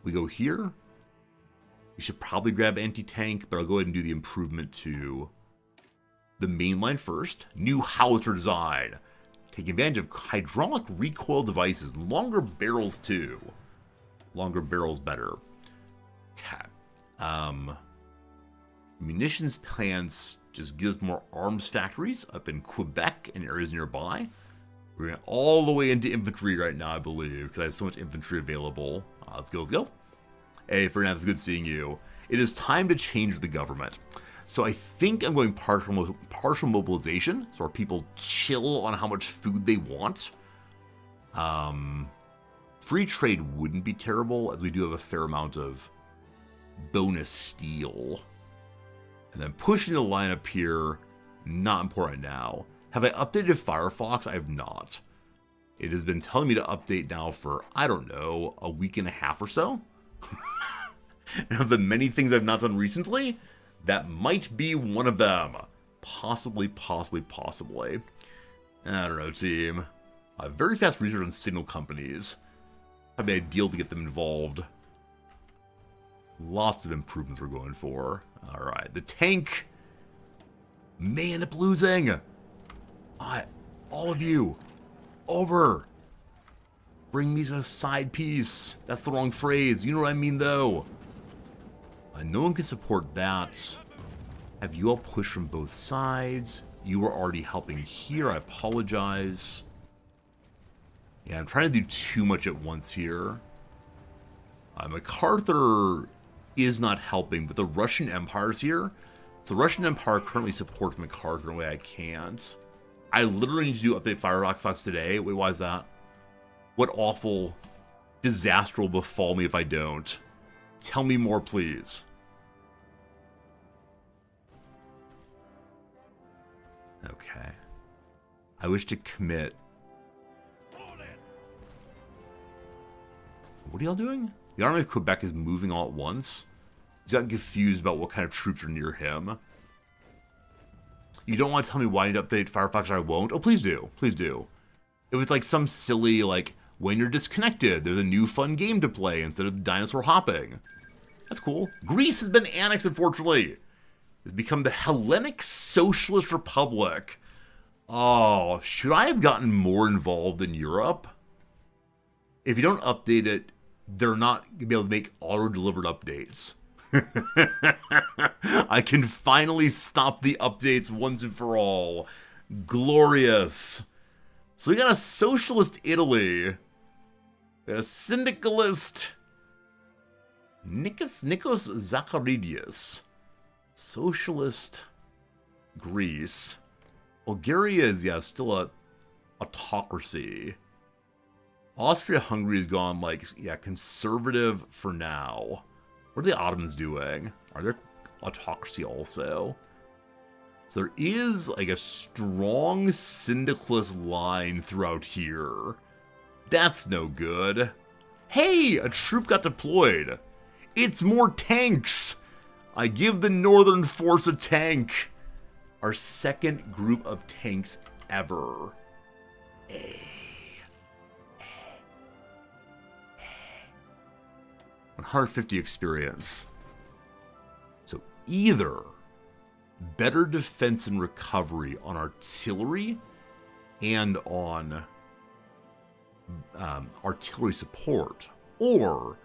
We go here. We should probably grab anti-tank, but I'll go ahead and do the improvement to the main line first. New howitzer design. Take advantage of hydraulic recoil devices. Longer barrels too. Longer barrels better. Okay. Munitions plants just gives more arms factories up in Quebec and areas nearby. We're going all the way into infantry right now, I believe, because I have so much infantry available. Let's go, let's go. Hey, Ferdinand, it's good seeing you. It is time to change the government. So I think I'm going partial mobilization, so our people chill on how much food they want. Free trade wouldn't be terrible, as we do have a fair amount of bonus steel. And then pushing the line up here, not important now. Have I updated Firefox? I have not. It has been telling me to update now for, I don't know, a week and a half or so. And of the many things I've not done recently, That might be one of them. Possibly, possibly, possibly. I don't know, team. Very fast research on signal companies. Probably ideal to get them involved. Lots of improvements we're going for. Alright, the tank may end up losing. All of you, over. Bring me a side piece. That's the wrong phrase. You know what I mean, though. No one can support that. Have you all pushed from both sides? You were already helping here. I apologize. Yeah, I'm trying to do too much at once here. MacArthur is not helping, but the Russian Empire's here. So the Russian Empire currently supports MacArthur in a way I can't. I literally need to do update Firefox today. Wait, why is that? What awful disaster will befall me if I don't? Tell me more, please. Okay. I wish to commit. What are y'all doing? The Army of Quebec is moving all at once. He's gotten confused about what kind of troops are near him. You don't want to tell me why I need to update Firefox or I won't? Oh, please do. Please do. If it's like some silly, like, when you're disconnected, there's a new fun game to play instead of dinosaur hopping. That's cool. Greece has been annexed, unfortunately. It's become the Hellenic Socialist Republic. Oh, should I have gotten more involved in Europe? If you don't update it, they're not going to be able to make auto-delivered updates. I can finally stop the updates once and for all. Glorious. So we got a socialist Italy. We got a syndicalist Nikos Zacharidis. Socialist Greece. Bulgaria is, yeah, still a autocracy. Austria-Hungary has gone, like, yeah, conservative for now. What are the Ottomans doing? Are there autocracy also? So there is, like, a strong syndicalist line throughout here. That's no good. Hey, a troop got deployed. It's more tanks. I give the Northern Force a tank. Our second group of tanks ever. 150 experience. So either better defense and recovery on artillery and on artillery support, or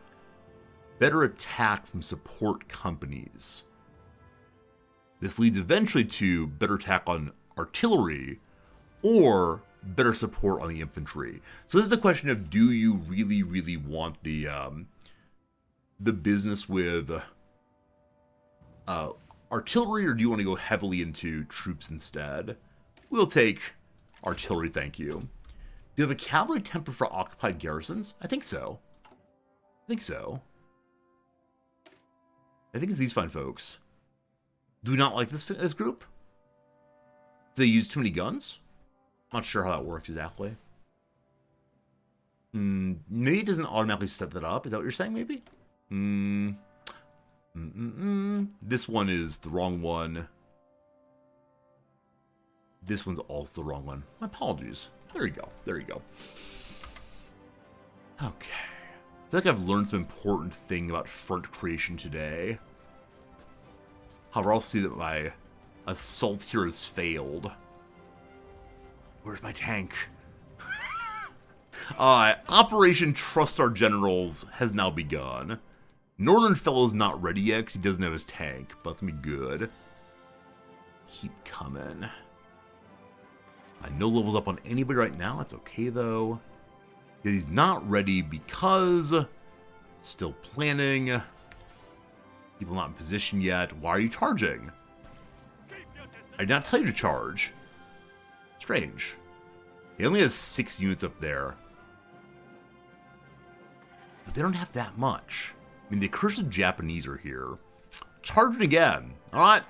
better attack from support companies. This leads eventually to better attack on artillery or better support on the infantry. So this is the question of, do you really, really want the business with artillery, or do you want to go heavily into troops instead? We'll take artillery, thank you. Do you have a cavalry temper for occupied garrisons? I think so. I think so. I think it's these fine folks. Do we not like this group? Do they use too many guns? Not sure how that works exactly. Maybe it doesn't automatically set that up. Is that what you're saying, maybe? This one is the wrong one. This one's also the wrong one. My apologies. There you go. There you go. Okay. I feel like I've learned some important thing about front creation today. However, I'll see that my assault here has failed. Where's my tank? Operation Trust Our Generals has now begun. Northern Fellow's not ready yet because he doesn't have his tank, but that's gonna be good. Keep coming. No levels up on anybody right now. That's okay, though. He's not ready because still planning. People not in position yet. Why are you charging? I did not tell you to charge. Strange. He only has 6 units up there. But they don't have that much. I mean, the accursed Japanese are here. Charging again. Alright.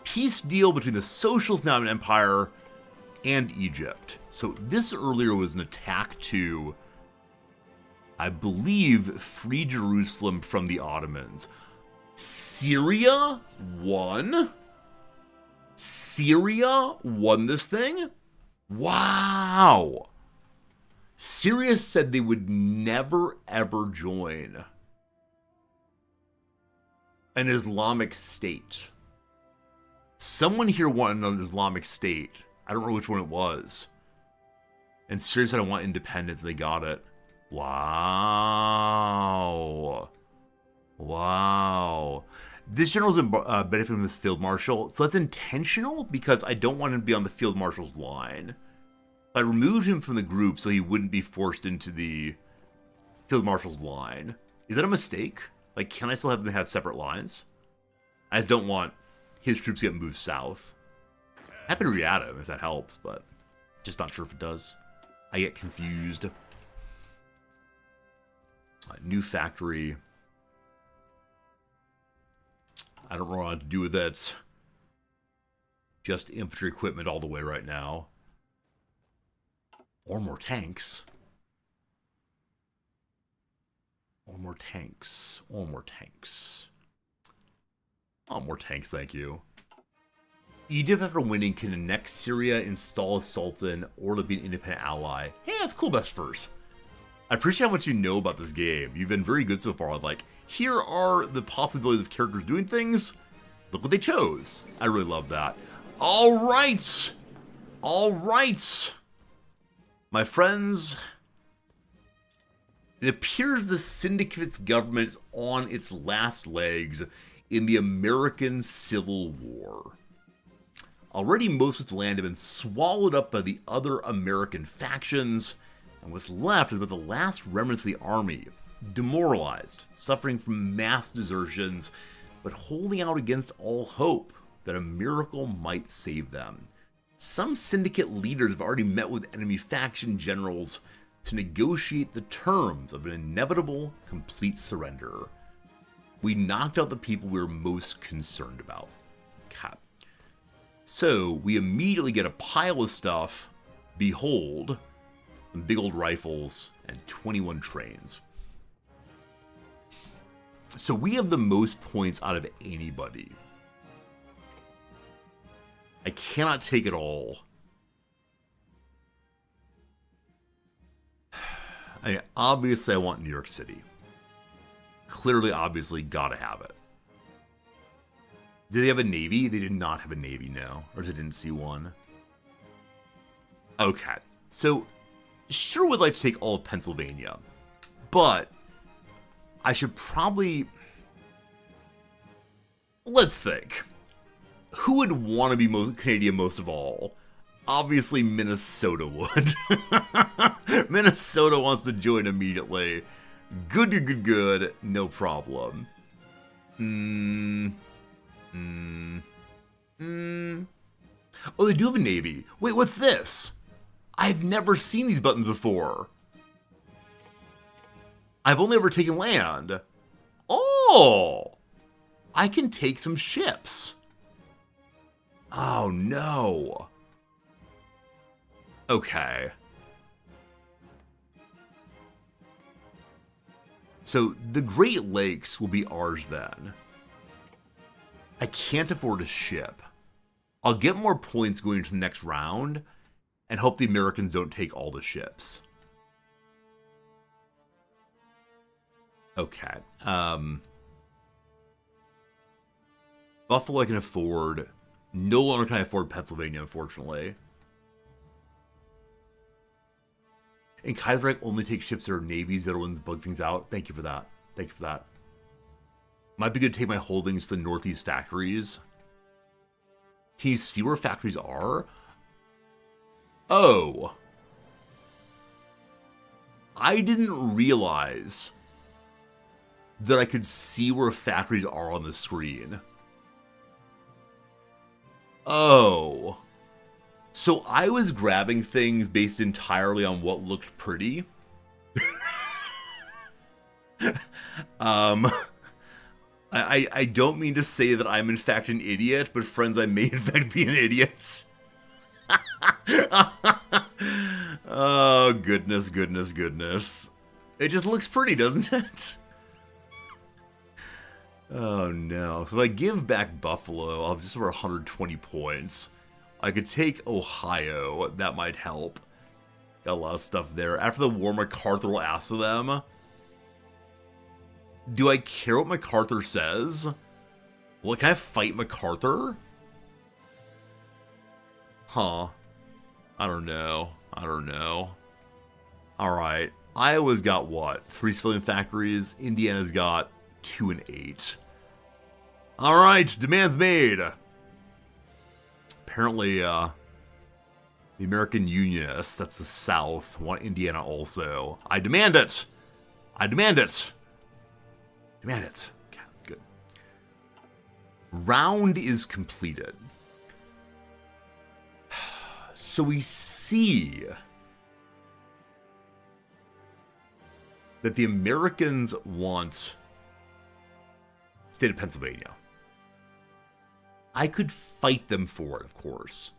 Peace deal between the Socialist Ottoman Empire and Egypt. So this earlier was an attack to, I believe, free Jerusalem from the Ottomans. Syria won? Syria won this thing? Wow. Syria said they would never, ever join an Islamic state. Someone here wanted an Islamic state. I don't know which one it was. And Syria said, I want independence. They got it. Wow. Wow. This general's benefiting from this field marshal. So that's intentional because I don't want him to be on the field marshal's line. I removed him from the group so he wouldn't be forced into the field marshal's line. Is that a mistake? Like, can I still have them have separate lines? I just don't want his troops to get moved south. Happy to re-add him if that helps, but just not sure if it does. I get confused. New factory. I don't know what to do with it. Just infantry equipment all the way right now. Or more tanks. Or more tanks. Or more tanks. Oh, more tanks, thank you. Egypt, after winning, can annex Syria, install a sultan, or to be an independent ally. Hey, that's cool, best first. I appreciate how much you know about this game. You've been very good so far. Like, here are the possibilities of characters doing things. Look what they chose. I really love that. All right. All right. My friends, it appears the Syndicate's government is on its last legs in the American Civil War. Already most of its land had been swallowed up by the other American factions, and what's left is but the last remnants of the army, demoralized, suffering from mass desertions, but holding out against all hope that a miracle might save them. Some Syndicate leaders have already met with enemy faction generals to negotiate the terms of an inevitable, complete surrender. We knocked out the people we were most concerned about. Okay. So, we immediately get a pile of stuff. Behold, some big old rifles and 21 trains. So we have the most points out of anybody. I cannot take it all. Obviously, I want New York City. Clearly, obviously, gotta have it. Did they have a navy? They did not have a navy, no. Or I didn't see one. Okay. So, sure would like to take all of Pennsylvania. But, I should probably... Let's think. Who would want to be Canadian most of all? Obviously, Minnesota would. Minnesota wants to join immediately. Good, good, good. No problem. Oh, they do have a navy. Wait, what's this? I've never seen these buttons before. I've only ever taken land. Oh! I can take some ships. Oh, no. Okay. So, the Great Lakes will be ours then. I can't afford a ship. I'll get more points going into the next round, and hope the Americans don't take all the ships. Okay. Buffalo I can afford. No longer can I afford Pennsylvania, unfortunately. And Kaiserreich only takes ships that are navies, the other ones bug things out. Thank you for that. Thank you for that. Might be good to take my holdings to the northeast factories. Can you see where factories are? Oh. I didn't realize that I could see where factories are on the screen. Oh. So I was grabbing things based entirely on what looked pretty. I don't mean to say that I'm in fact an idiot, but friends, I may in fact be an idiot. Oh, goodness, goodness, goodness. It just looks pretty, doesn't it? Oh no. So if I give back Buffalo, I'll have just over 120 points. I could take Ohio. That might help. Got a lot of stuff there. After the war, MacArthur will ask for them. Do I care what MacArthur says? Well, can I fight MacArthur? Huh. I don't know. I don't know. Alright. Iowa's got what? 3 civilian factories. Indiana's got 2 and 8. Alright. Demands made. Apparently, the American Unionists, that's the South, want Indiana also. I demand it! I demand it! Demand it. Okay, good. Round is completed. So we see that the Americans want state of Pennsylvania. I could fight them for it, of course.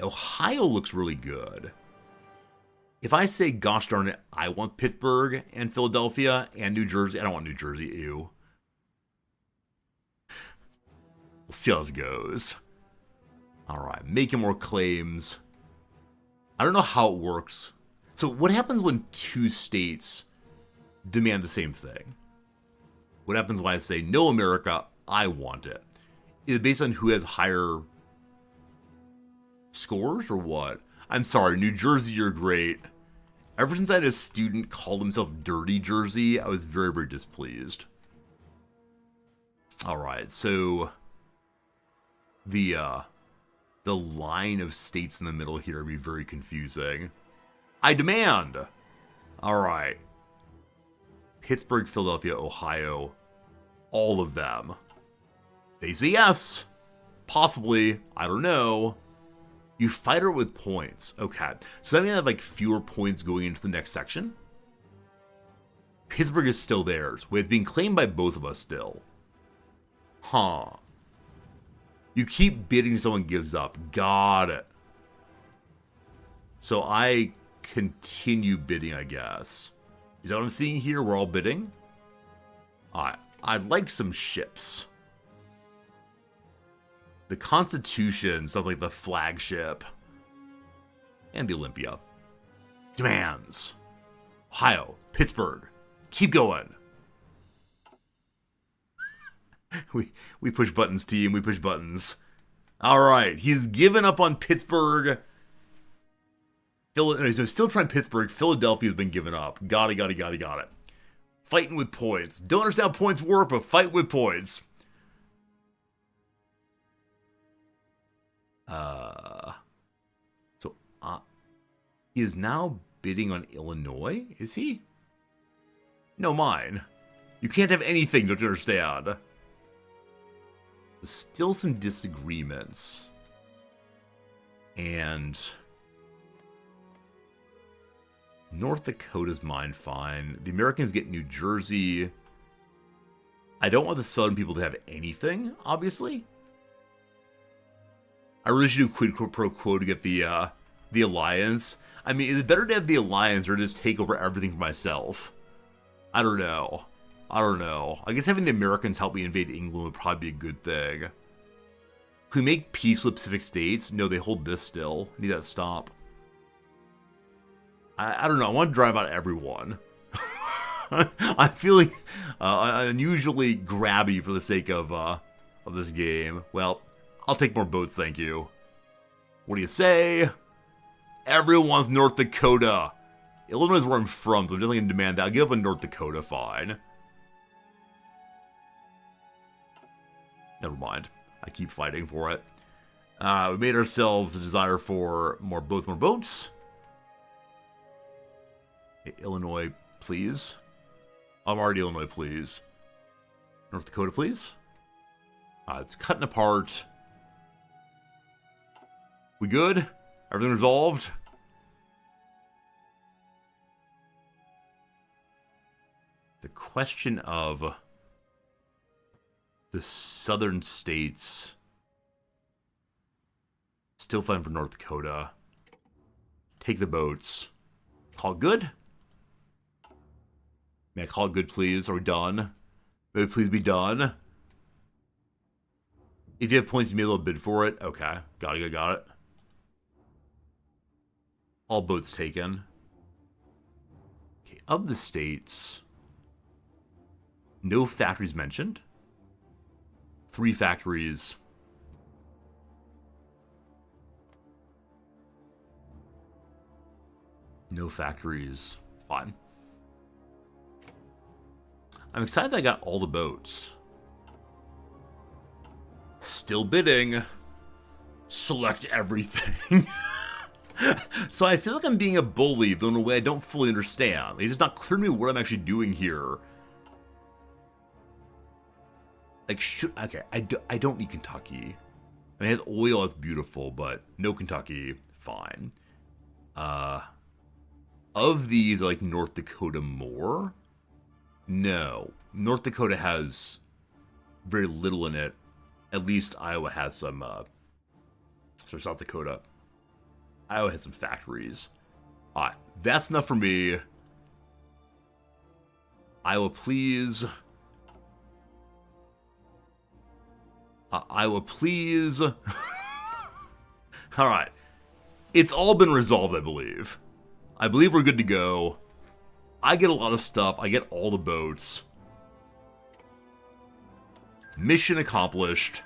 Ohio looks really good. If I say, gosh darn it, I want Pittsburgh and Philadelphia and New Jersey. I don't want New Jersey, ew. We'll see how this goes. Alright, making more claims. I don't know how it works. So what happens when 2 states demand the same thing? What happens when I say, no, America, I want it? Is it based on who has higher scores or what? I'm sorry, New Jersey, you're great. Ever since I had a student call himself Dirty Jersey, I was very, very displeased. Alright, so the line of states in the middle here would be very confusing. I demand! Alright. Pittsburgh, Philadelphia, Ohio, all of them. They say yes. Possibly. I don't know. You fight her with points. Okay. So that means I have like fewer points going into the next section. Pittsburgh is still theirs. Wait, it's being claimed by both of us still. Huh. You keep bidding, someone gives up. Got it. So I continue bidding, I guess. Is that what I'm seeing here? We're all bidding? I'd like some ships. The Constitution sounds like the flagship. And the Olympia. Demands. Ohio. Pittsburgh. Keep going. We push buttons, team. We push buttons. Alright. He's given up on Pittsburgh. So still trying Pittsburgh. Philadelphia's been given up. Got it. Fighting with points. Don't understand how points work, but fight with points. He is now bidding on Illinois? Is he? No, mine. You can't have anything, don't you understand? There's still some disagreements. And North Dakota's mine, fine. The Americans get New Jersey. I don't want the Southern people to have anything, obviously. I really should do quid pro quo to get the alliance. I mean, is it better to have the alliance or just take over everything for myself? I don't know. I guess having the Americans help me invade England would probably be a good thing. Can we make peace with Pacific States? No, they hold this still. I need that to stop. I don't know. I want to drive out everyone. I'm feeling unusually grabby for the sake of this game. Well, I'll take more boats, thank you. What do you say? Everyone wants North Dakota. Illinois is where I'm from, so I'm definitely going to demand that. I'll give up on North Dakota, fine. Never mind. I keep fighting for it. We made ourselves a desire for more boats. Illinois, please. I'm already Illinois, please. North Dakota, please. It's cutting apart. We good? Everything resolved? The question of the southern states. Still fighting for North Dakota. Take the boats. Call it good? May I call it good, please? Are we done? May we please be done? If you have points, you may be able to bid for it. Okay, got it. All boats taken. Okay, of the states, no factories mentioned. 3 factories. No factories. Fine. I'm excited that I got all the boats. Still bidding. Select everything. So I feel like I'm being a bully, though in a way I don't fully understand. It's just not clear to me what I'm actually doing here. Like, okay, I don't need Kentucky. I mean, it has oil, that's beautiful, but no Kentucky, fine. Of these, like North Dakota more? No. North Dakota has very little in it. At least Iowa has some, sorry, South Dakota. Iowa has some factories. Alright, that's enough for me. Iowa, please. Iowa, please. Alright. It's all been resolved, I believe. I believe we're good to go. I get a lot of stuff. I get all the boats. Mission accomplished.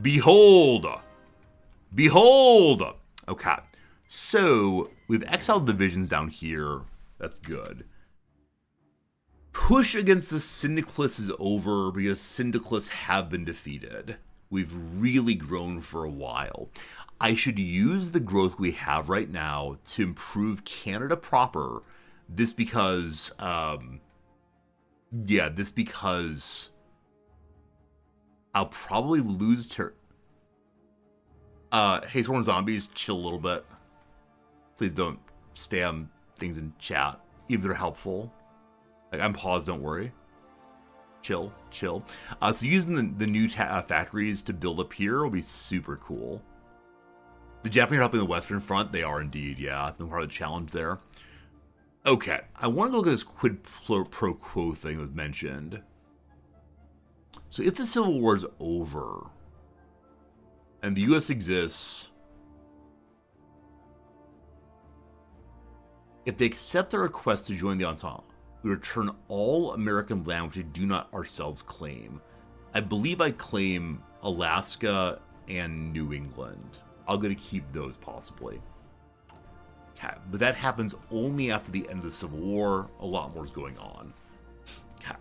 Behold! Behold! Okay. So, we've exiled divisions down here. That's good. Push against the Syndicalists is over because Syndicalists have been defeated. We've really grown for a while. I should use the growth we have right now to improve Canada proper. This because, this because I'll probably lose hey, Sworn Zombies, chill a little bit. Please don't spam things in chat, even if they're helpful. Like, I'm paused, don't worry. Chill. So using the new factories to build up here will be super cool. The Japanese are helping the Western Front. They are indeed, yeah. It's been part of the challenge there. Okay, I want to look at this quid pro quo thing that was mentioned. So if the Civil War is over, and the U.S. exists, if they accept our request to join the Entente, we return all American land which we do not ourselves claim. I believe I claim Alaska and New England. I'm going to keep those, possibly. Okay, but that happens only after the end of the Civil War. A lot more is going on. Okay.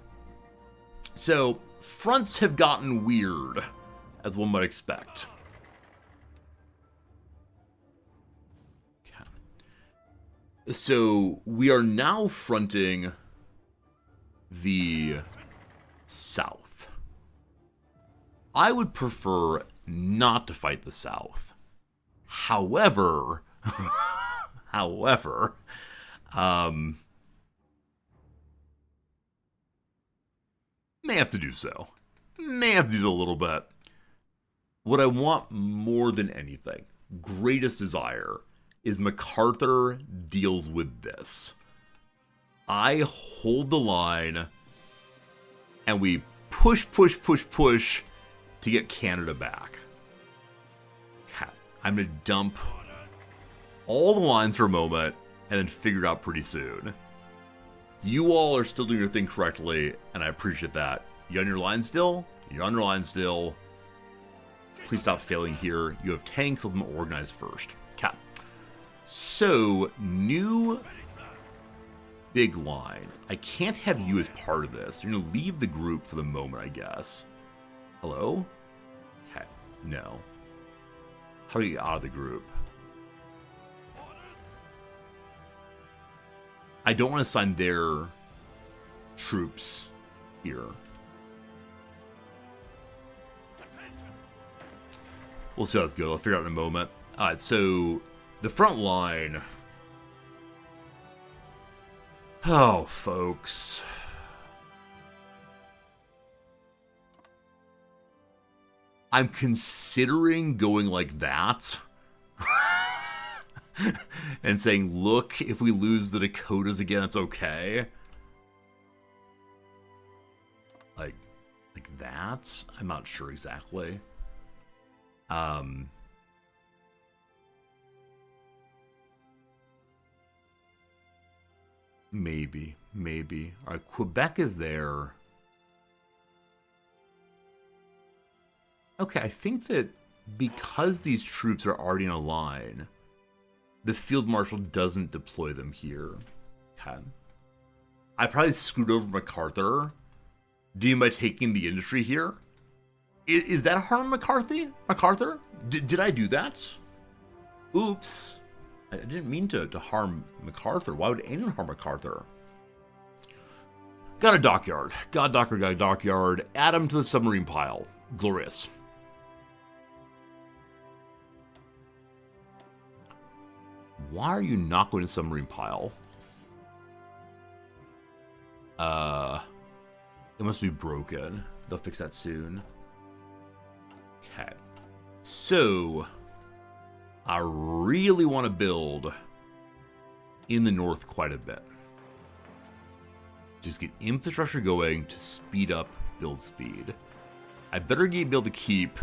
So, fronts have gotten weird, as one might expect. Okay. So, we are now fronting the South. I would prefer not to fight the South. However, may have to do so. May have to do a little bit. What I want more than anything, greatest desire, is MacArthur deals with this. I hold the line, and we push to get Canada back. I'm going to dump all the lines for a moment, and then figure it out pretty soon. You all are still doing your thing correctly, and I appreciate that. You on your line still? You're on your line still. Please stop failing here. You have tanks, let them organize first. Cap. So, new big line. I can't have you as part of this. You're going to leave the group for the moment, I guess. Hello? Okay. No. How do you get out of the group? I don't want to assign their troops here. We'll see how this goes. I'll figure it out in a moment. Alright, so the front line. Oh, folks. I'm considering going like that. And saying, look, if we lose the Dakotas again, it's okay. Like that? I'm not sure exactly. Maybe. All right, Quebec is there. Okay, I think that because these troops are already in a line, the field marshal doesn't deploy them here. Okay. I probably screwed over MacArthur. Do you mind taking the industry here? Is that harm MacArthur? Did I do that? Oops. I didn't mean to harm MacArthur. Why would anyone harm MacArthur? Got a dockyard. Got a dockyard. Add him to the submarine pile. Glorious. Why are you not going to submarine pile? It must be broken. They'll fix that soon. Okay. So, I really want to build in the north quite a bit. Just get infrastructure going to speed up build speed. I better be able to keep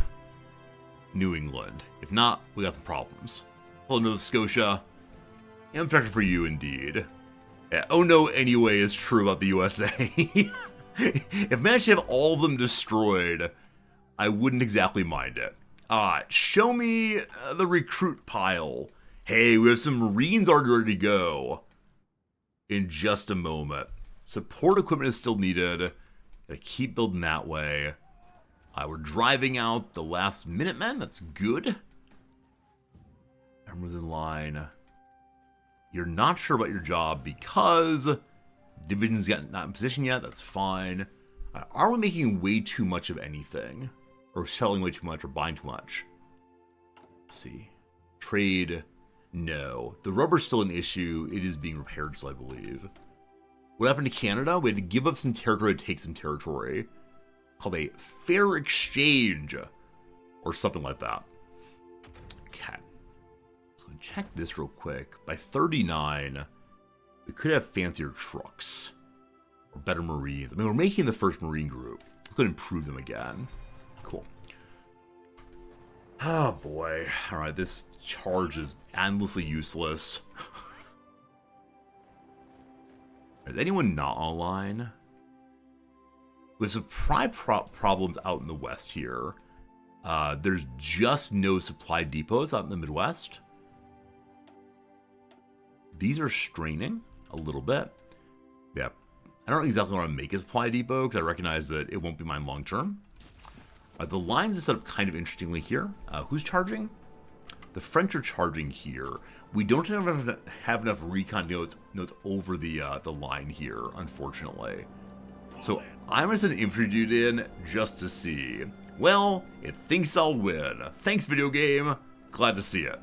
New England. If not, we got some problems. Hello, Nova Scotia. Infrastructure for you, indeed. Yeah, oh no, anyway is true about the USA. If managed to have all of them destroyed, I wouldn't exactly mind it. Show me the recruit pile. Hey, we have some Marines already ready to go. In just a moment. Support equipment is still needed. Gotta keep building that way. We're driving out the last Minutemen. That's good. Everyone's in line. You're not sure about your job because division's not in position yet. That's fine. Are we making way too much of anything? Or selling way too much or buying too much? Let's see. Trade. No. The rubber's still an issue. It is being repaired still, I believe. What happened to Canada? We had to give up some territory to take some territory. Called a fair exchange. Or something like that. Okay. So check this real quick. By 39, we could have fancier trucks. Or better Marines. I mean, we're making the first Marine group. Let's go ahead and improve them again. Cool. Oh boy. Alright, this charge is endlessly useless. Is anyone not online? With supply problems out in the west here. There's just no supply depots out in the Midwest. These are straining a little bit. Yeah. I don't exactly want to make a supply depot because I recognize that it won't be mine long term. The lines are set up kind of interestingly here. Who's charging? The French are charging here. We don't have enough recon notes over the line here, unfortunately. So I'm going to send an infantry dude in just to see. Well, it thinks I'll win. Thanks, video game. Glad to see it.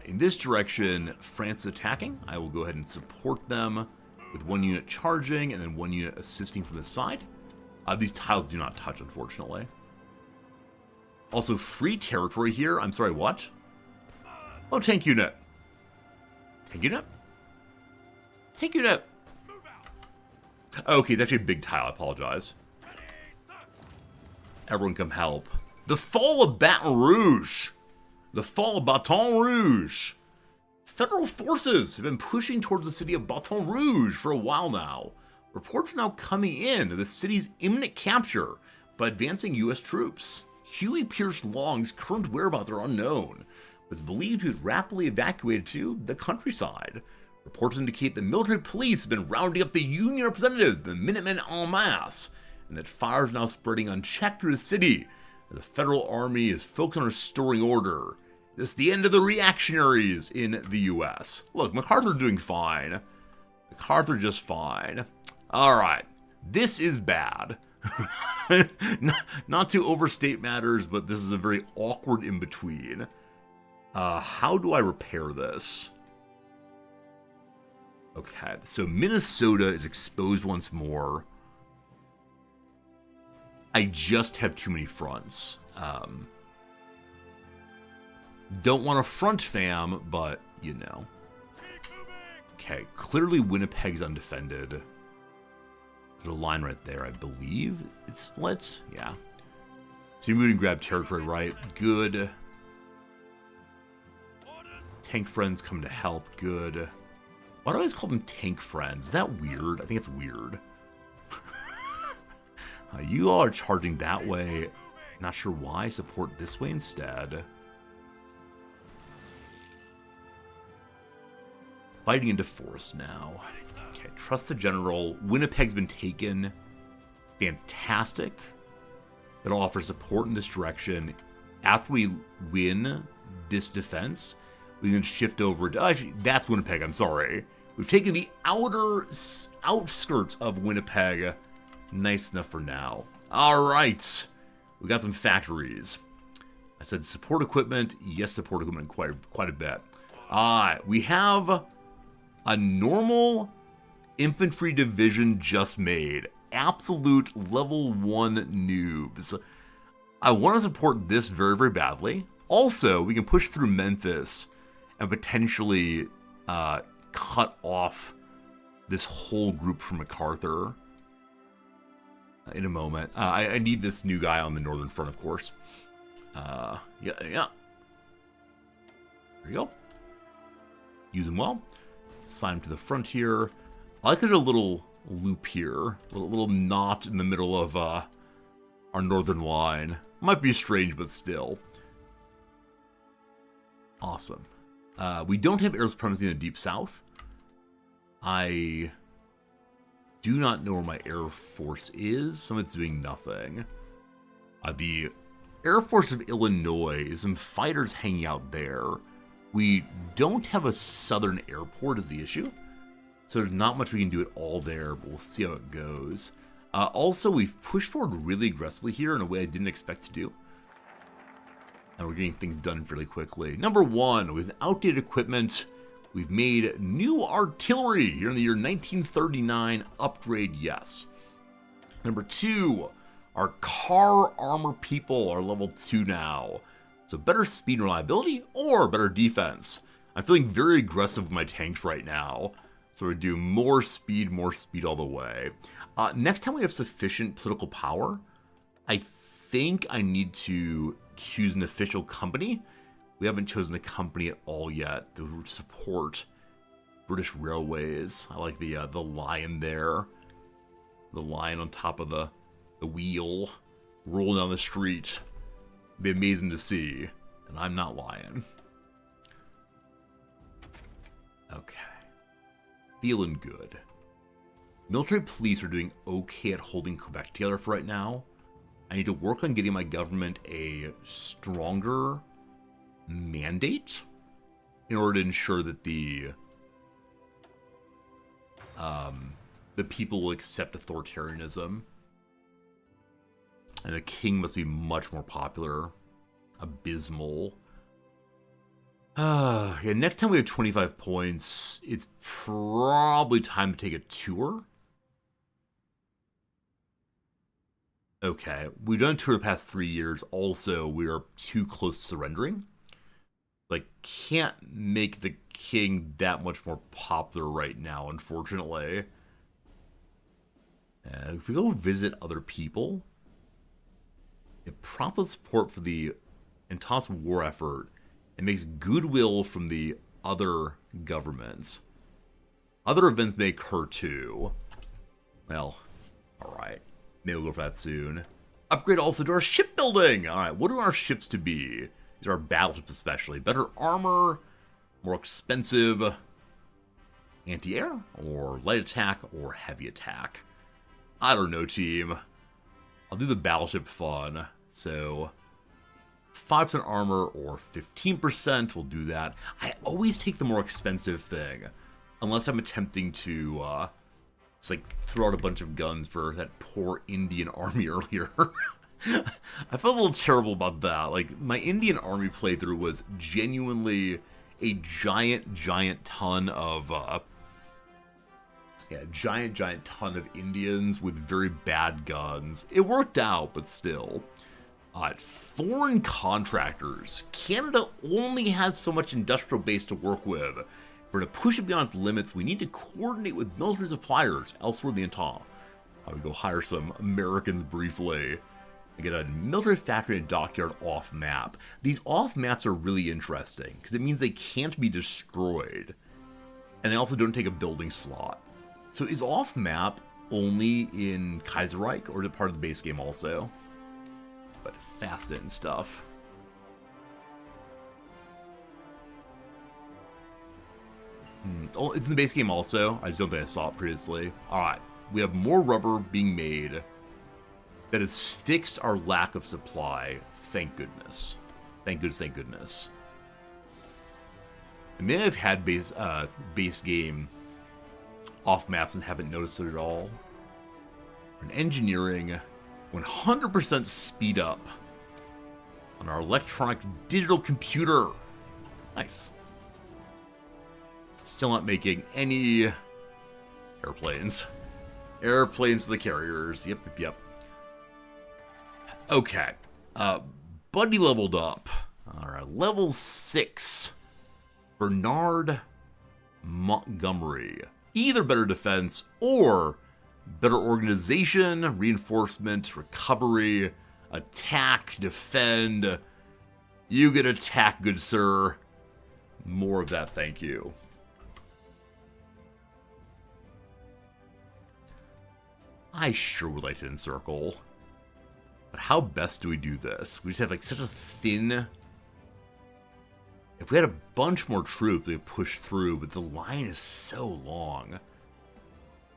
In this direction, France is attacking. I will go ahead and support them with one unit charging and then one unit assisting from the side. These tiles do not touch, unfortunately. Also, free territory here. I'm sorry, what? Oh, tank unit. Tank unit? Tank unit. Okay, it's actually a big tile. I apologize. Everyone come help. The fall of Baton Rouge. The fall of Baton Rouge. Federal forces have been pushing towards the city of Baton Rouge for a while now. Reports are now coming in of the city's imminent capture by advancing U.S. troops. Huey Pierce Long's current whereabouts are unknown, but it's believed he was rapidly evacuated to the countryside. Reports indicate the military police have been rounding up the Union representatives, the Minutemen en masse, and that fire is now spreading unchecked through the city. And the federal army is focused on restoring order. This is the end of the reactionaries in the U.S. Look, MacArthur doing fine. MacArthur just fine. Alright, this is bad. Not to overstate matters, but this is a very awkward in-between. How do I repair this? Okay, so Minnesota is exposed once more. I just have too many fronts. Don't want to front fam, but, you know. Okay, clearly Winnipeg's undefended. There's a line right there, I believe. It splits? Yeah. So you're moving to grab territory, right? Good. Tank friends coming to help. Good. Why do I always call them tank friends? Is that weird? I think it's weird. You all are charging that way. Not sure why. Support this way instead. Fighting into force now. Okay, trust the general. Winnipeg's been taken. Fantastic. That'll offer support in this direction. After we win this defense, we can shift over to... Actually, that's Winnipeg, I'm sorry. We've taken the outskirts of Winnipeg. Nice enough for now. All right. We got some factories. I said support equipment. Yes, support equipment quite a bit. We have a normal infantry division just made. Absolute level 1 noobs. I want to support this very, very badly. Also, we can push through Memphis and potentially cut off this whole group from MacArthur in a moment. I need this new guy on the northern front, of course. Yeah. There you go. Use him well. Sign him to the front here. I like there's a little loop here. A little knot in the middle of our northern line. Might be strange, but still. Awesome. We don't have air supremacy in the Deep South. I do not know where my Air Force is. Some of it's doing nothing. The Air Force of Illinois, some fighters hanging out there. We don't have a southern airport is the issue. So there's not much we can do at all there, but we'll see how it goes. Also, we've pushed forward really aggressively here in a way I didn't expect to do. And we're getting things done fairly quickly. Number 1 was outdated equipment. We've made new artillery here in the year 1939. Upgrade, yes. Number 2, our car armor people are level 2 now. So better speed and reliability or better defense. I'm feeling very aggressive with my tanks right now. So we do more speed all the way. Next time we have sufficient political power, I think I need to choose an official company. We haven't chosen a company at all yet to support British Railways. I like the lion there. The lion on top of the wheel rolling down the street. It'd be amazing to see. And I'm not lying. Okay. Feeling good. Military police are doing okay at holding Quebec together for right now. I need to work on getting my government a stronger mandate in order to ensure that the people will accept authoritarianism. And the king must be much more popular. Abysmal. Yeah, next time we have 25 points, it's probably time to take a tour. Okay, we've done a tour the past 3 years. Also, we are too close to surrendering. Like, can't make the king that much more popular right now, unfortunately. If we go visit other people, it prompts support for the Entente war effort. It makes goodwill from the other governments. Other events may occur too. Well, alright. Maybe we'll go for that soon. Upgrade also to our shipbuilding! Alright, what are our ships to be? These are our battleships especially. Better armor, more expensive anti-air, or light attack, or heavy attack. I don't know, team. I'll do the battleship fun. So 5% armor or 15%, we'll do that. I always take the more expensive thing, unless I'm attempting to just like throw out a bunch of guns for that poor Indian army earlier. I felt a little terrible about that. Like, my Indian army playthrough was genuinely a giant ton of giant ton of Indians with very bad guns. It worked out, but still. Foreign contractors. Canada only has so much industrial base to work with. For to push it beyond its limits, we need to coordinate with military suppliers elsewhere in the Entente. I would go hire some Americans briefly. I get a military factory and dockyard off map. These off maps are really interesting because it means they can't be destroyed. And they also don't take a building slot. So is off map only in Kaiserreich, or is it part of the base game also? But fascinating stuff. Oh, it's in the base game also. I just don't think I saw it previously. Alright, we have more rubber being made that has fixed our lack of supply. Thank goodness. Thank goodness, thank goodness. I may have had base game off maps and haven't noticed it at all. In engineering, 100% speed up on our electronic digital computer. Nice. Still not making any airplanes. Airplanes for the carriers. Yep. Okay. Buddy leveled up. Alright, level 6. Bernard Montgomery. Either better defense or better organization, reinforcement, recovery, attack, defend. You get attack, good sir. More of that, thank you. I sure would like to encircle. But how best do we do this? We just have like such a thin... If we had a bunch more troops, we would push through, but the line is so long.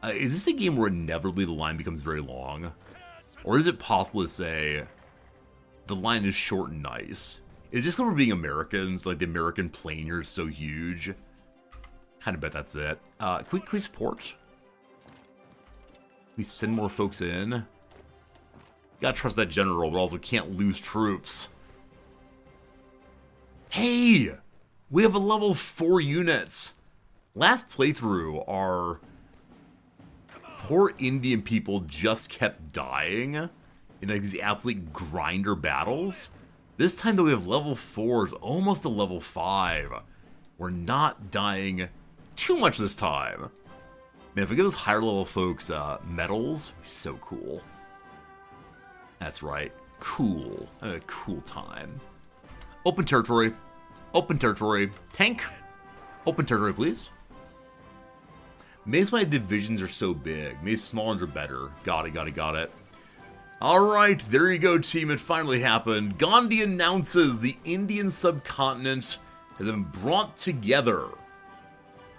Is this a game where inevitably the line becomes very long? Or is it possible to say the line is short and nice? Is this because we're being Americans? Like the American plane here is so huge? Kind of bet that's it. Can we support? We send more folks in. Gotta trust that general, but also can't lose troops. Hey! We have a level 4 units. Last playthrough, our poor Indian people just kept dying in like these absolute grinder battles. This time, though, we have level 4s, almost a level 5. We're not dying too much this time. Man, if we get those higher level folks medals, so cool. That's right. Cool. A cool time. Open territory. Open territory. Tank. Open territory, please. Maybe my divisions are so big. Maybe small ones are better. Got it. Alright, there you go, team. It finally happened. Gandhi announces the Indian subcontinent has been brought together.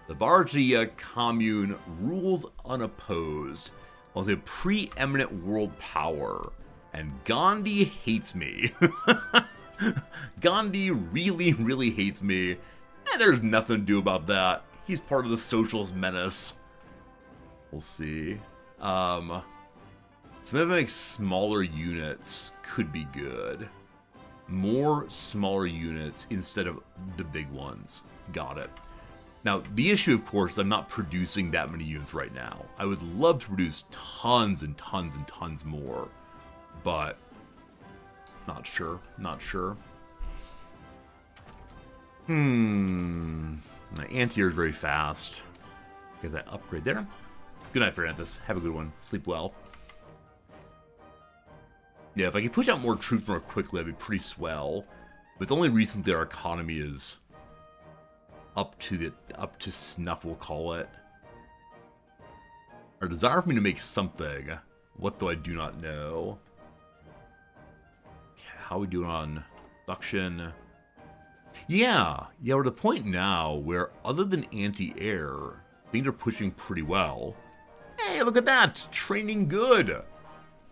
The Bharatiya commune rules unopposed as a preeminent world power. And Gandhi hates me. Gandhi really, really hates me. And there's nothing to do about that. He's part of the socialist menace. We'll see. So maybe like smaller units could be good. More smaller units instead of the big ones. Got it. Now, the issue, of course, is I'm not producing that many units right now. I would love to produce tons and tons and tons more. But, not sure. My anti-air is very fast. Get that upgrade there. Good night, Francis. Have a good one. Sleep well. Yeah, if I could push out more troops more quickly, that'd be pretty swell. But it's only recently our economy is up to snuff, we'll call it. Our desire for me to make something. What though I do not know. Okay, how are we doing on production? Yeah, we're at a point now where other than anti-air, things are pushing pretty well. Hey, look at that! Training good!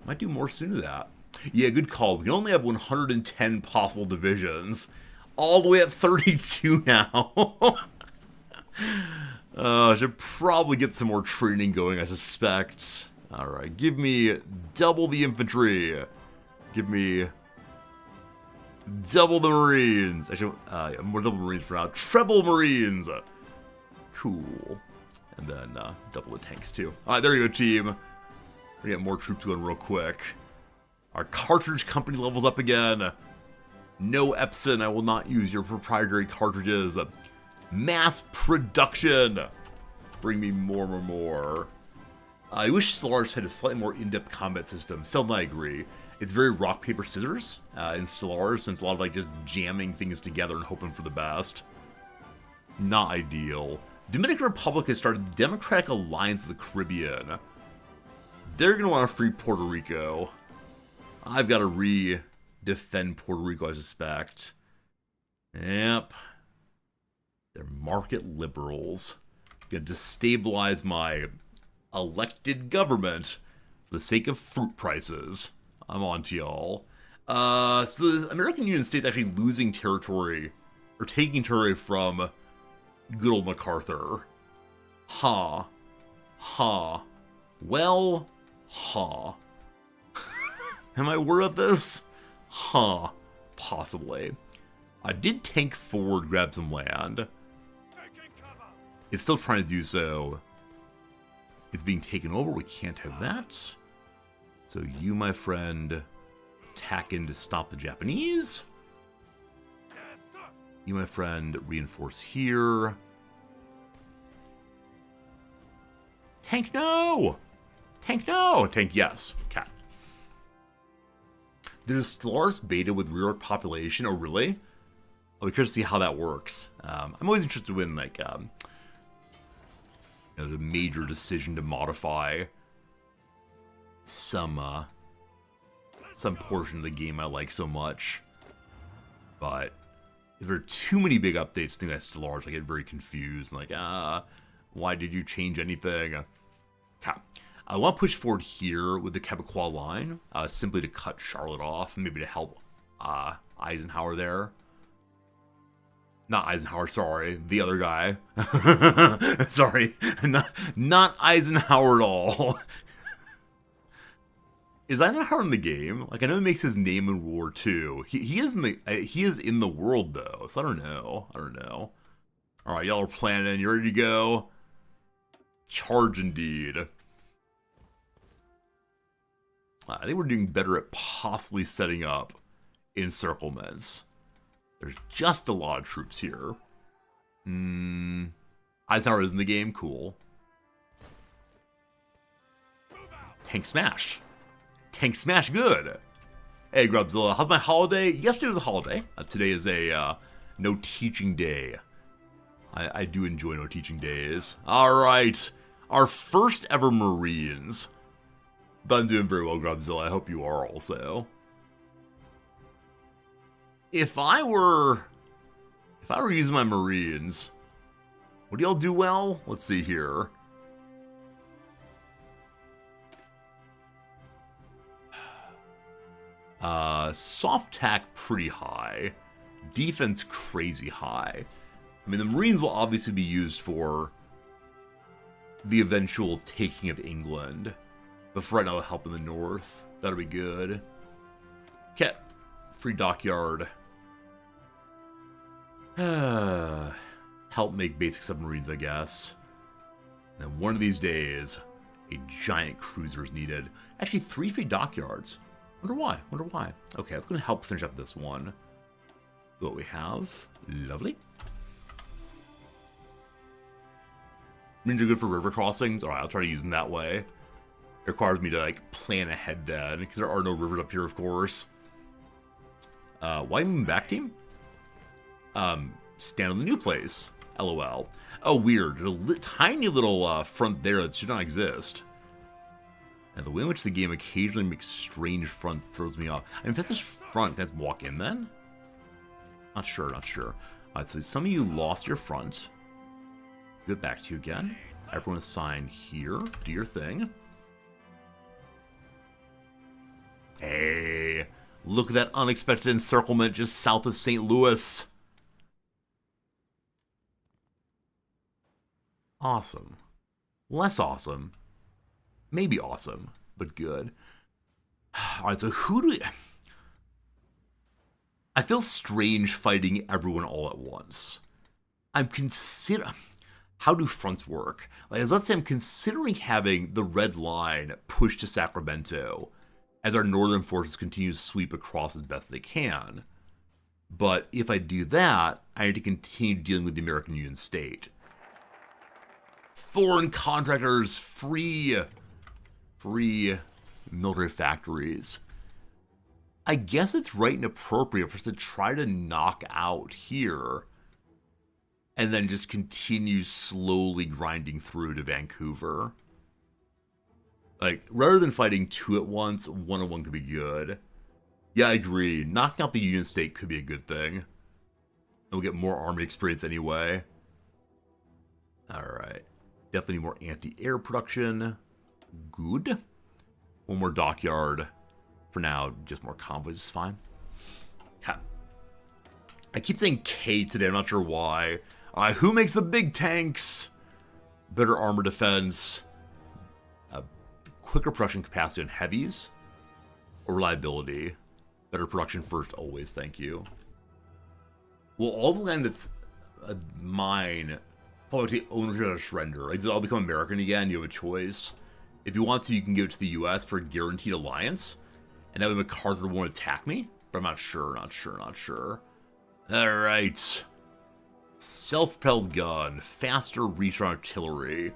Might do more soon to that. Yeah, good call. We can only have 110 possible divisions. All the way at 32 now. I should probably get some more training going, I suspect. Alright, give me double the infantry. Give me double the Marines. Actually, more double Marines for now. Treble Marines. Cool. And then double the tanks, too. Alright, there you go, team. We're gonna get more troops going real quick. Our cartridge company levels up again. No Epson, I will not use your proprietary cartridges. Mass production. Bring me more. I wish Stellaris had a slightly more in-depth combat system. Seldom I agree. It's very rock, paper, scissors in Stellaris, and it's a lot of like just jamming things together and hoping for the best. Not ideal. Dominican Republic has started the Democratic Alliance of the Caribbean. They're going to want to free Puerto Rico. I've got to re-defend Puerto Rico, I suspect. Yep. They're market liberals. Going to destabilize my elected government for the sake of fruit prices. I'm on to y'all. So the American Union State's actually losing territory, or taking territory from good old MacArthur. Ha. Ha. Well, ha. Am I worried about this? Huh. Possibly. I did tank forward, grab some land. It's still trying to do so. It's being taken over. We can't have that. So you, my friend, tack in to stop the Japanese. You, my friend, reinforce here. Tank no! Tank no! Tank yes. Okay. There's Stellaris beta with real population. Oh, really? I'll be curious to see how that works. I'm always interested in, like, the major decision to modify some portion of the game I like so much. But if there are too many big updates, things like Stellaris, I get very confused. Like, why did you change anything? Okay. I want to push forward here with the Quebecois line, simply to cut Charlotte off, maybe to help Eisenhower there. Not Eisenhower, sorry, the other guy. Sorry, not Eisenhower at all. Is Eisenhower in the game? Like, I know he makes his name in World War II. He is in the world though, so I don't know. All right, y'all are planning. You ready to go? Charge indeed. I think we're doing better at possibly setting up encirclements. There's just a lot of troops here. Eisenhower is in the game. Cool. Tank smash. Tank smash good. Hey, Grubzilla. How's my holiday? Yesterday was a holiday. Today is a no teaching day. I do enjoy no teaching days. All right. Our first ever Marines. But I'm doing very well, Grubzilla. I hope you are also. If I were using my Marines, would y'all do well? Let's see here. Soft tack pretty high. Defense crazy high. I mean, the Marines will obviously be used for the eventual taking of England. But for right now, help in the north. That'll be good. Okay. Free dockyard. Help make basic submarines, I guess. And then one of these days, a giant cruiser is needed. Actually, 3 free dockyards. Wonder why. Okay, that's going to help finish up this one. What we have. Lovely. Marines are good for river crossings. Alright, I'll try to use them that way. It requires me to, like, plan ahead then, because there are no rivers up here, of course. Why moving back, team? Stand on the new place. LOL. Oh, weird. There's a tiny little front there that should not exist. And the way in which the game occasionally makes strange front throws me off. I mean, if that's this front, can I walk in then? Not sure. Alright, so some of you lost your front. Get back to you again. Everyone assign here. Do your thing. Hey, look at that unexpected encirclement just south of St. Louis. Awesome. Less awesome. Maybe awesome, but good. Alright, so who do we... I feel strange fighting everyone all at once. I'm considering... How do fronts work? Like, let's say I'm considering having the red line pushed to Sacramento as our northern forces continue to sweep across as best they can. But if I do that, I need to continue dealing with the American Union state. Foreign contractors free. free military factories. I guess it's right and appropriate for us to try to knock out here and then just continue slowly grinding through to Vancouver. Like, rather than fighting two at once, one-on-one could be good. Yeah, I agree. Knocking out the Union State could be a good thing. And we'll get more army experience anyway. Alright. Definitely more anti-air production. Good. One more dockyard. For now, just more convoys is fine. Okay. I keep saying K today, I'm not sure why. Who makes the big tanks? Better armor defense. Quicker production capacity on heavies. Or reliability. Better production first, always, thank you. Well, all the land that's mine, probably take ownership of surrender. Like, does it all become American again? You have a choice. If you want to, you can give it to the US for a guaranteed alliance. And that way MacArthur won't attack me. But I'm not sure. Alright. Self-propelled gun. Faster reach on artillery.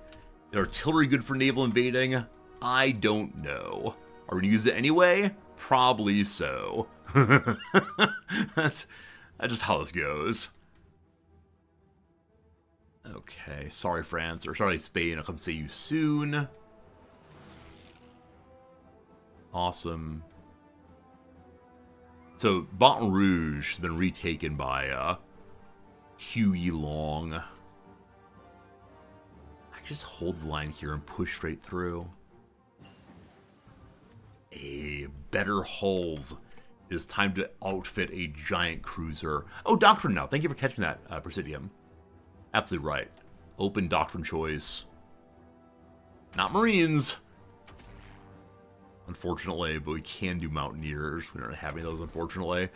Is artillery good for naval invading? I don't know. Are we going to use it anyway? Probably so. That's just how this goes. Okay. Sorry, France. Or sorry, Spain. I'll come see you soon. Awesome. So, Baton Rouge has been retaken by Huey Long. I can just hold the line here and push straight through. Better hulls. It is time to outfit a giant cruiser. Oh, Doctrine now. Thank you for catching that, Presidium. Absolutely right. Open Doctrine choice. Not Marines. Unfortunately, but we can do Mountaineers. We don't have any of those, unfortunately.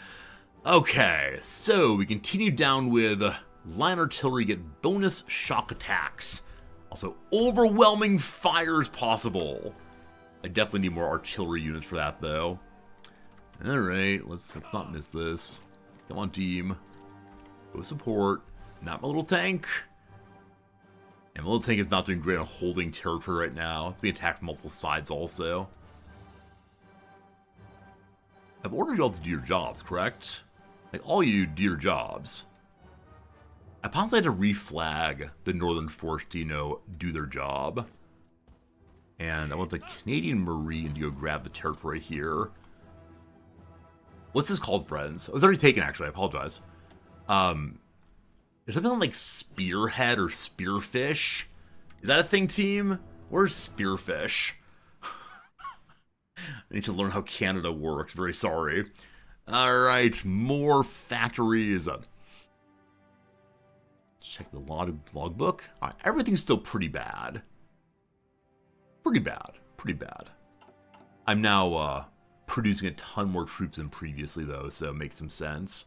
Okay, so we continue down with line artillery, get bonus shock attacks. Also, overwhelming fires possible. I definitely need more artillery units for that, though. Alright, let's not miss this. Come on, team. Go support. Not my little tank. And my little tank is not doing great on holding territory right now. It's being attacked from multiple sides also. I've ordered you all to do your jobs, correct? Like, all you do your jobs. I possibly had to reflag the Northern Force to, do their job. And I want the Canadian Marine to go grab the territory here. What's this called, friends? Oh, it's already taken, actually. I apologize. Is something like Spearhead or Spearfish? Is that a thing, team? Where's Spearfish? I need to learn how Canada works. Very sorry. Alright, more factories. Check the logbook. Alright, everything's still pretty bad. Pretty bad. I'm now producing a ton more troops than previously, though, so it makes some sense.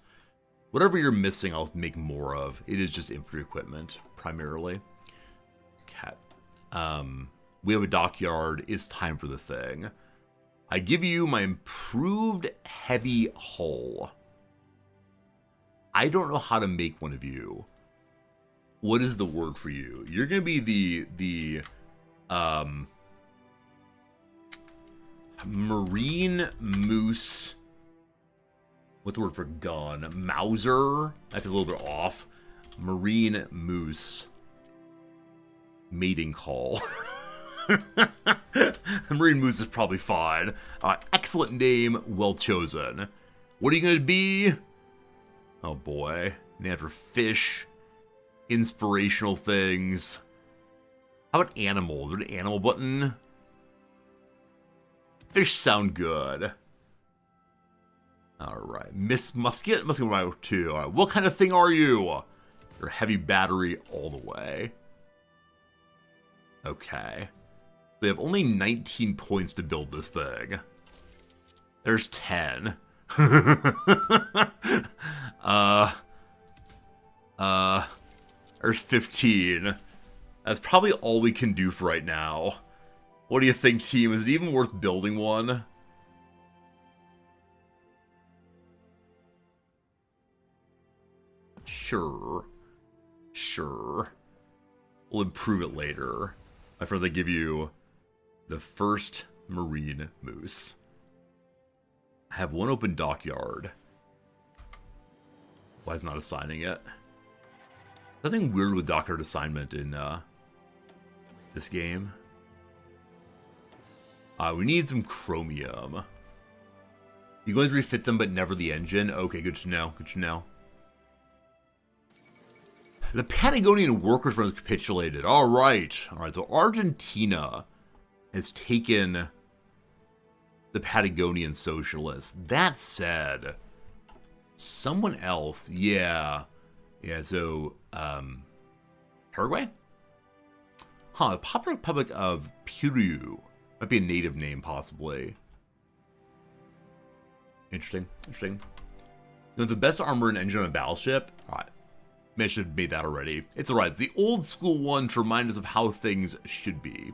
Whatever you're missing, I'll make more of. It is just infantry equipment, primarily. Okay. We have a dockyard. It's time for the thing. I give you my improved heavy hull. I don't know how to make one of you. What is the word for you? You're going to be the Marine Moose. What's the word for gun? Mauser? That's a little bit off. Marine Moose. Mating call. Marine Moose is probably fine. Excellent name, well chosen. What are you going to be? Oh boy. Name for fish. Inspirational things. How about animal? Is there an animal button? Fish sound good. Alright. Miss Musket? Musket 102. Alright. What kind of thing are you? You're heavy battery all the way. Okay. We have only 19 points to build this thing. There's 10. There's 15. That's probably all we can do for right now. What do you think, team? Is it even worth building one? Sure. We'll improve it later. My friend, they give you the first marine moose. I have one open dockyard. Why is not assigning it? Nothing weird with dockyard assignment in this game. We need some chromium. You're going to refit them, but never the engine? Okay, good to know. Good to know. The Patagonian workers front capitulated. All right. All right, so Argentina has taken the Patagonian socialists. That said, someone else, yeah, so, Paraguay? Huh, the Popular Republic of Peru. Might be a native name, possibly. Interesting, interesting. You know, the best armor and engine on a battleship? Alright. Maybe I should have made that already. It's alright, it's the old school one to remind us of how things should be.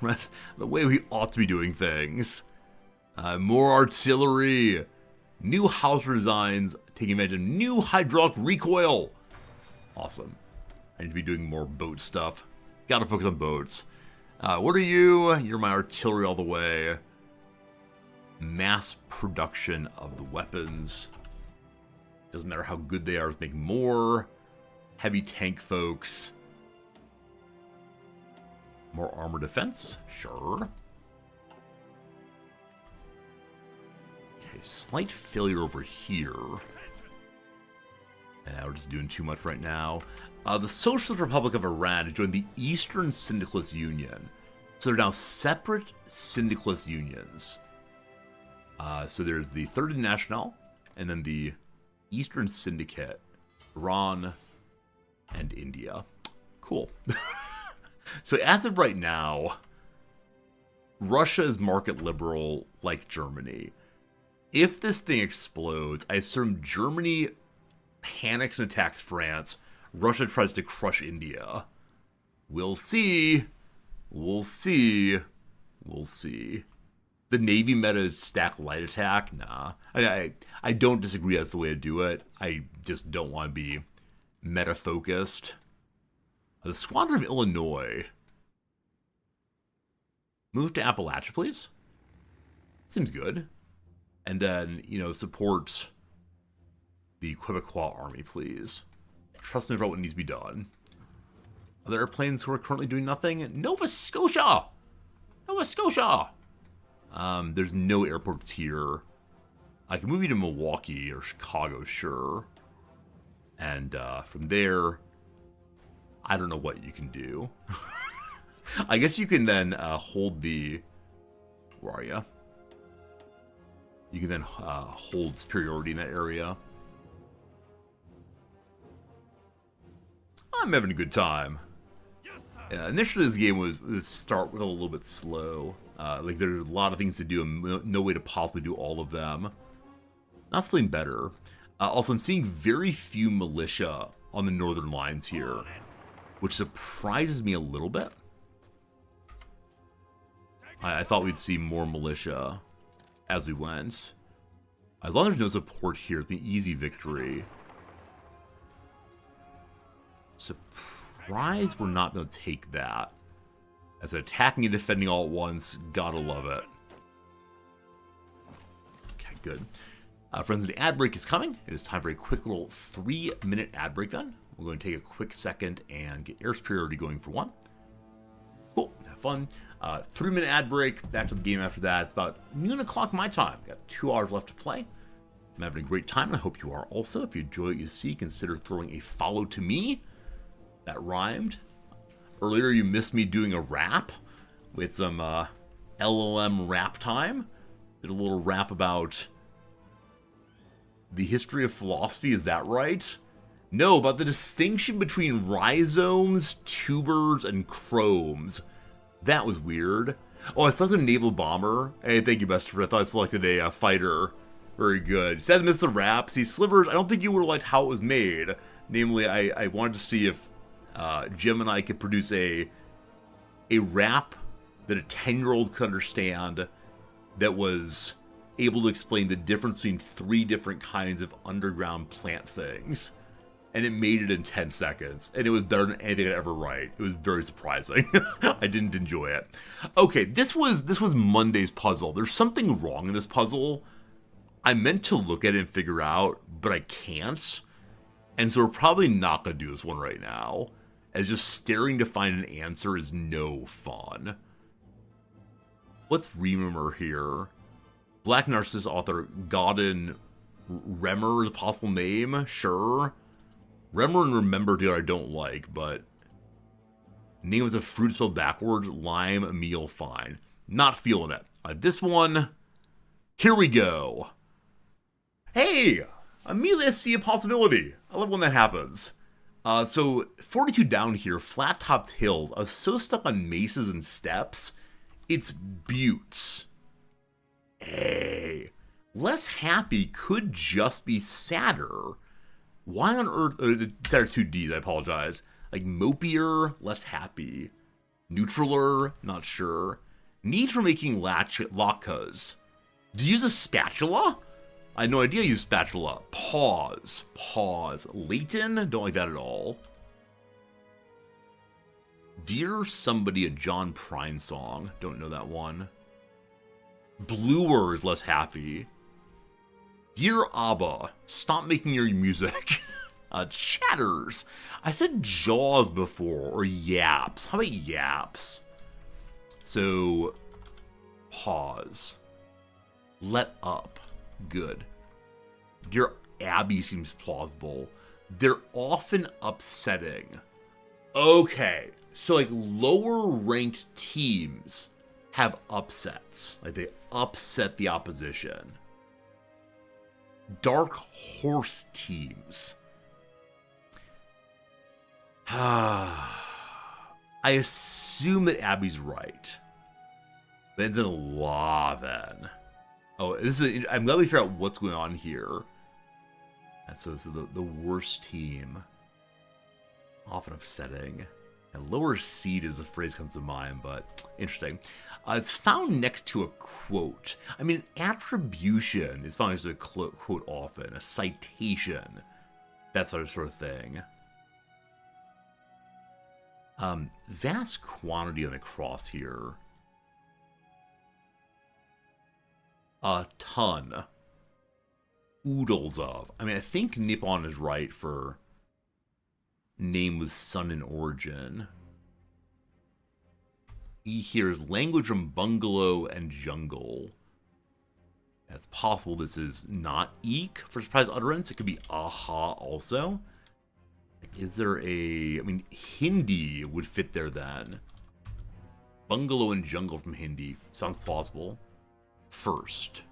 That's the way we ought to be doing things. More artillery. New house designs taking advantage of new hydraulic recoil. Awesome. I need to be doing more boat stuff. Gotta focus on boats. What are you? You're my artillery all the way. Mass production of the weapons. Doesn't matter how good they are, let's make more. Heavy tank folks. More armor defense? Sure. Okay, slight failure over here. Yeah, we're just doing too much right now. The Socialist Republic of Iran has joined the Eastern Syndicalist Union. So they're now separate syndicalist unions. So there's the Third International, and then the Eastern Syndicate, Iran, and India. Cool. So as of right now, Russia is market liberal like Germany. If this thing explodes, I assume Germany panics and attacks France. Russia tries to crush India. We'll see. We'll see. We'll see. The Navy meta is stack light attack? Nah. I don't disagree that's the way to do it. I just don't want to be meta-focused. The Squadron of Illinois. Move to Appalachia, please. Seems good. And then, you know, support the Quebecois army, please. Trust me about what needs to be done. Other airplanes who are currently doing nothing? Nova Scotia! Nova Scotia! There's no airports here. I can move you to Milwaukee or Chicago, sure. And from there, I don't know what you can do. I guess you can then hold the... Where are you? You can then hold superiority in that area. I'm having a good time. Yeah, initially this game was start with a little bit slow. Like there's a lot of things to do and no way to possibly do all of them. Not feeling better. Also, I'm seeing very few militia on the northern lines here, which surprises me a little bit. I thought we'd see more militia as we went. As long as there's no support here, it's an easy victory. Surprised we're not going to take that. As attacking and defending all at once, gotta love it. Okay, good. Friends, the ad break is coming. It is time for a quick little 3-minute ad break then. We're going to take a quick second and get air superiority going for one. Cool, have fun. 3-minute ad break, back to the game after that. It's about noon o'clock my time. Got 2 hours left to play. I'm having a great time, and I hope you are also. If you enjoy what you see, consider throwing a follow to me. That rhymed. Earlier you missed me doing a rap with some LLM rap time. Did a little rap about the history of philosophy, is that right? No, about the distinction between rhizomes, tubers, and chromes. That was weird. Oh, I selected a naval bomber. Hey, thank you, Bester. I thought I selected a fighter. Very good. Sad to miss the rap. See, Slivers, I don't think you would have liked how it was made. Namely, I wanted to see if Jim and I could produce a rap that a 10-year-old could understand that was able to explain the difference between 3 different kinds of underground plant things. and it made it in 10 seconds, and it was better than anything I'd ever write. It was very surprising. I didn't enjoy it. Okay, this was Monday's puzzle. There's something wrong in this puzzle. I meant to look at it and figure out, but I can't. And so we're probably not going to do this one right now, as just staring to find an answer is no fun. Let's remember here. Black Narcissus author Godin Remmer is a possible name, sure. Remmer and Remember deal I don't like, but name is a fruit spelled backwards, lime, meal, fine. Not feeling it. This one, here we go. Hey, immediately I see a possibility. I love when that happens. So 42 down here, flat-topped hills. I was so stuck on mesas and steps. It's buttes. Hey, less happy could just be sadder. Why on earth? Sadder's two D's, I apologize. Like mopier, less happy. Neutraler, not sure. Need for making latkes. Do you use a spatula? I had no idea you use spatula. Pause. Leighton? Don't like that at all. Dear Somebody, a John Prine song. Don't know that one. Bluer is less happy. Dear ABBA, stop making your music. Chatters. I said Jaws before, or Yaps. How about Yaps? So, pause. Let up. Good. Dear Abby seems plausible. They're often upsetting. Okay, so like lower ranked teams have upsets. Like they upset the opposition. Dark horse teams. I assume that Abby's right. But it's in a law then. Oh, I'm glad we figured out what's going on here. And so this is the worst team. Often upsetting. And lower seed is the phrase comes to mind, but interesting. It's found next to a quote. I mean, attribution is found next to a quote often. A citation. That sort of thing. Vast quantity on the cross here. A ton. Oodles of. I mean, I think Nippon is right for name with sun in origin. He hears language from bungalow and jungle. It's possible this is not eek for surprise utterance. It could be aha also. Is there a... I mean, Hindi would fit there then. Bungalow and jungle from Hindi. Sounds plausible. First.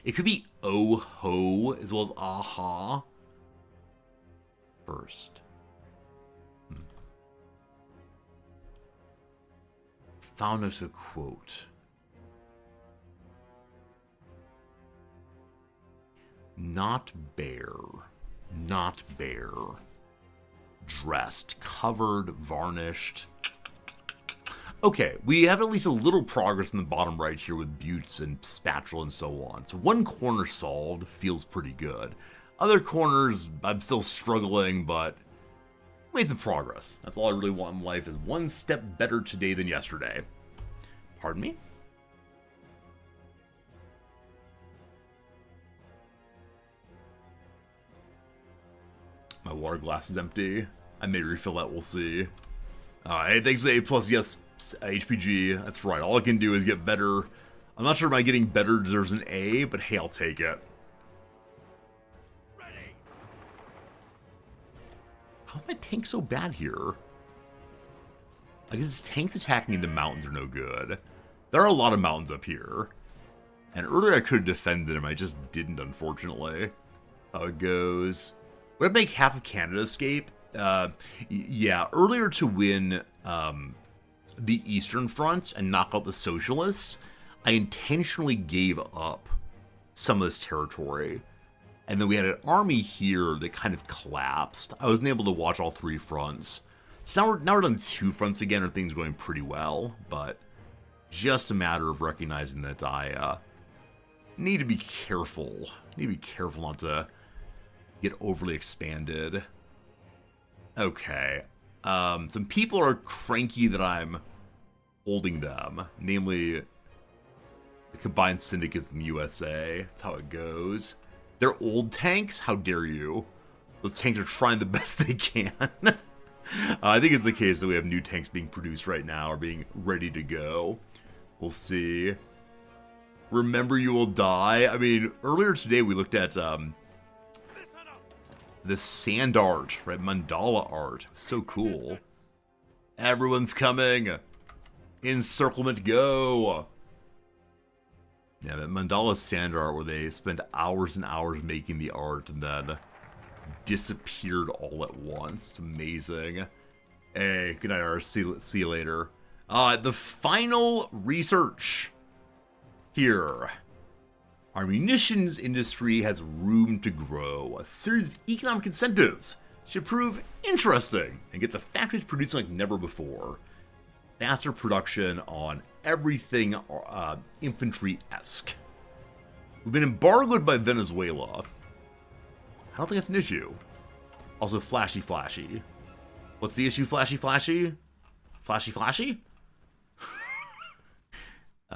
It could be oh-ho as well as aha. First. Found us a quote. Not bare. Dressed, covered, varnished. Okay, we have at least a little progress in the bottom right here with buttes and spatula and so on. So one corner solved, feels pretty good. Other corners, I'm still struggling, but made some progress. That's all I really want in life, is one step better today than yesterday. Pardon me? My water glass is empty. I may refill that, we'll see. Hey, thanks for the A+, yes, HPG. That's right, all I can do is get better. I'm not sure if my getting better deserves an A, but hey, I'll take it. Ready. How's my tank so bad here? I guess it's tanks attacking into mountains are no good. There are a lot of mountains up here. And earlier I could have defended them, I just didn't, unfortunately. That's how it goes. Would it make half of Canada escape? Yeah, earlier to win the Eastern Front and knock out the Socialists, I intentionally gave up some of this territory. And then we had an army here that kind of collapsed. I wasn't able to watch all three fronts. So now we're on 2 fronts again, and things are going pretty well, but just a matter of recognizing that I need to be careful. Not to get overly expanded. Okay. Some people are cranky that I'm holding them. Namely, the combined syndicates in the USA. That's how it goes. They're old tanks? How dare you? Those tanks are trying the best they can. I think it's the case that we have new tanks being produced right now or being ready to go. We'll see. Remember you will die? I mean, earlier today we looked at the sand art, right? Mandala art. So cool. Everyone's coming. Encirclement go. Yeah, that mandala sand art where they spend hours and hours making the art and then disappeared all at once. It's amazing. Hey, good night, Ars. See you later. The final research here. Our munitions industry has room to grow. A series of economic incentives should prove interesting and get the factories producing like never before. Faster production on everything infantry-esque. We've been embargoed by Venezuela. I don't think that's an issue. Also, flashy. What's the issue, flashy? Flashy?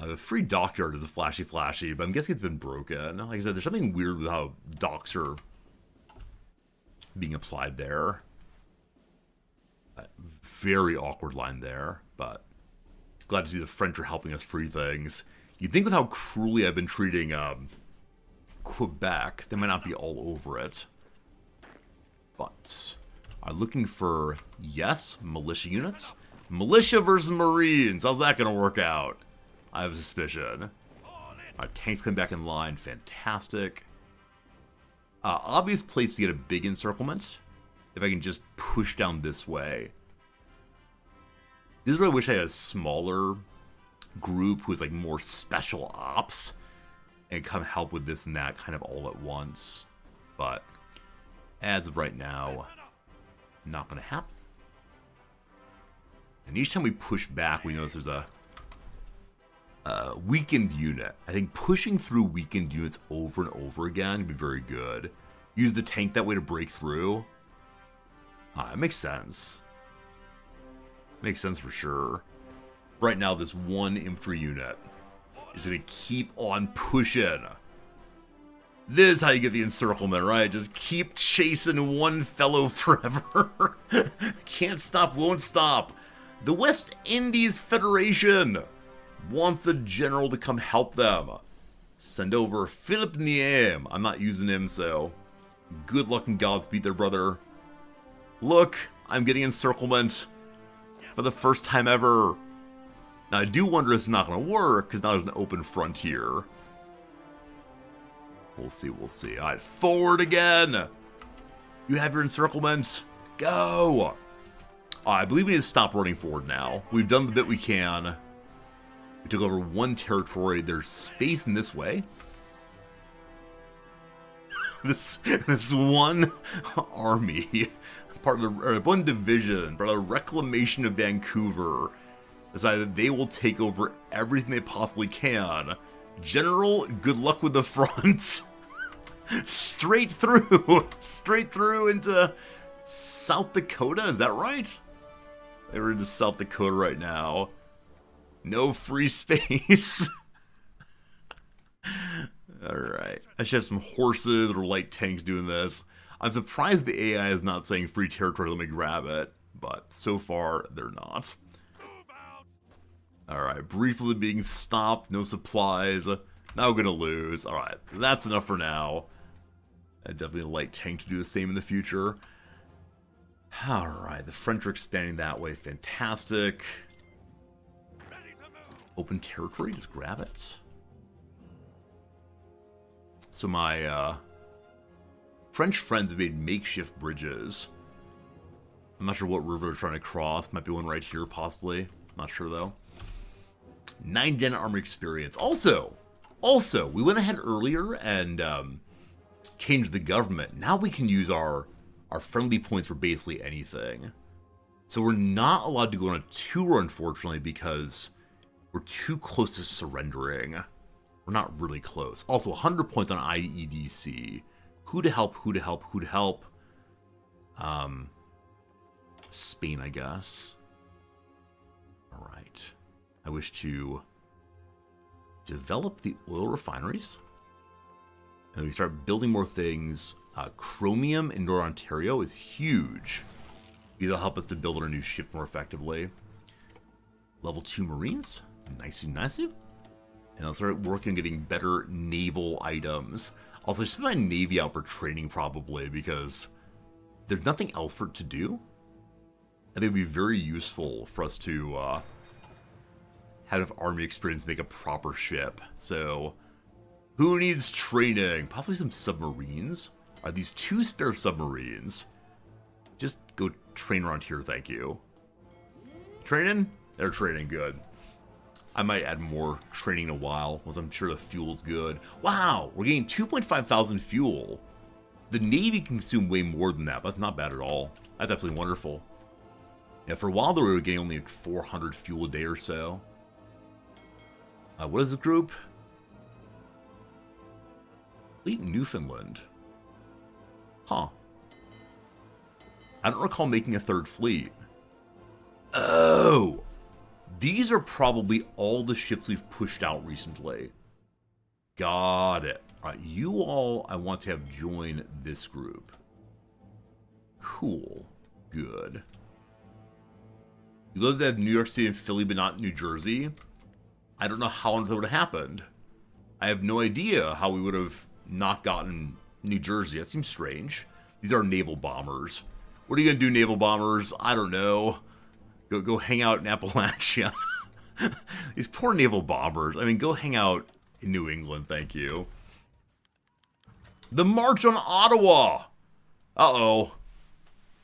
The free dockyard is a flashy, but I'm guessing it's been broken. Like I said, there's something weird with how docks are being applied there. Very awkward line there, but glad to see the French are helping us free things. You'd think with how cruelly I've been treating Quebec, they might not be all over it. But I'm looking for, yes, militia units. Militia versus Marines. How's that going to work out? I have a suspicion. Our tanks come back in line. Fantastic. Obvious place to get a big encirclement. If I can just push down this way. This is where I wish I had a smaller group who is like more special ops and come help with this and that kind of all at once. But as of right now, not going to happen. And each time we push back, we notice there's a weakened unit. I think pushing through weakened units over and over again would be very good. Use the tank that way to break through. It makes sense. Makes sense for sure. Right now, this one infantry unit is going to keep on pushing. This is how you get the encirclement, right? Just keep chasing one fellow forever. Can't stop, won't stop. The West Indies Federation wants a general to come help them. Send over Philip Niem. I'm not using him, so good luck and Godspeed there, brother. Look, I'm getting encirclement for the first time ever. Now, I do wonder if it's not going to work, because now there's an open frontier. We'll see. Alright, forward again. You have your encirclement. Go. I believe we need to stop running forward now. We've done the bit we can. We took over one territory. There's space in this way. This one army, part of the one division, part of the reclamation of Vancouver, decided they will take over everything they possibly can. General, good luck with the front. Straight through into South Dakota. Is that right? We're into South Dakota right now. No free space. Alright. I should have some horses or light tanks doing this. I'm surprised the AI is not saying free territory, let me grab it. But so far, they're not. Alright, briefly being stopped, no supplies. Now we're gonna lose. Alright, that's enough for now. I definitely a light tank to do the same in the future. Alright, the French are expanding that way. Fantastic. Open territory, just grab it. So my French friends have made makeshift bridges. I'm not sure what river they're trying to cross. Might be one right here, possibly. Not sure, though. 9 armor experience. Also, we went ahead earlier and changed the government. Now we can use our friendly points for basically anything. So we're not allowed to go on a tour, unfortunately, because we're too close to surrendering. We're not really close. Also, 100 points on IEDC. Who to help, who to help, who to help? Spain, I guess. All right. I wish to develop the oil refineries. And we start building more things. Chromium in Northern Ontario is huge. It'll help us to build our new ship more effectively. Level 2 Marines. Nicey, nicey. And I'll start working on getting better naval items. Also, just put my Navy out for training probably, because there's nothing else for it to do. I think it would be very useful for us to have Army experience make a proper ship. So, who needs training? Possibly some submarines? Are these 2 spare submarines? Just go train around here, thank you. Training? They're training, good. I might add more training in a while, once I'm sure the fuel's good. Wow, we're getting 2.5 thousand fuel. The Navy can consume way more than that, but that's not bad at all. That's absolutely wonderful. Yeah, for a while there we were getting only like 400 fuel a day or so. What is the group? Fleet Newfoundland. Huh. I don't recall making a 3rd fleet. Oh! These are probably all the ships we've pushed out recently. Got it. Alright, you all I want to have join this group. Cool. Good. You lived at New York City and Philly, but not New Jersey? I don't know how that would have happened. I have no idea how we would have not gotten New Jersey. That seems strange. These are naval bombers. What are you going to do, naval bombers? I don't know. Go hang out in Appalachia. These poor naval bombers. I mean, go hang out in New England, thank you. The March on Ottawa! Uh-oh.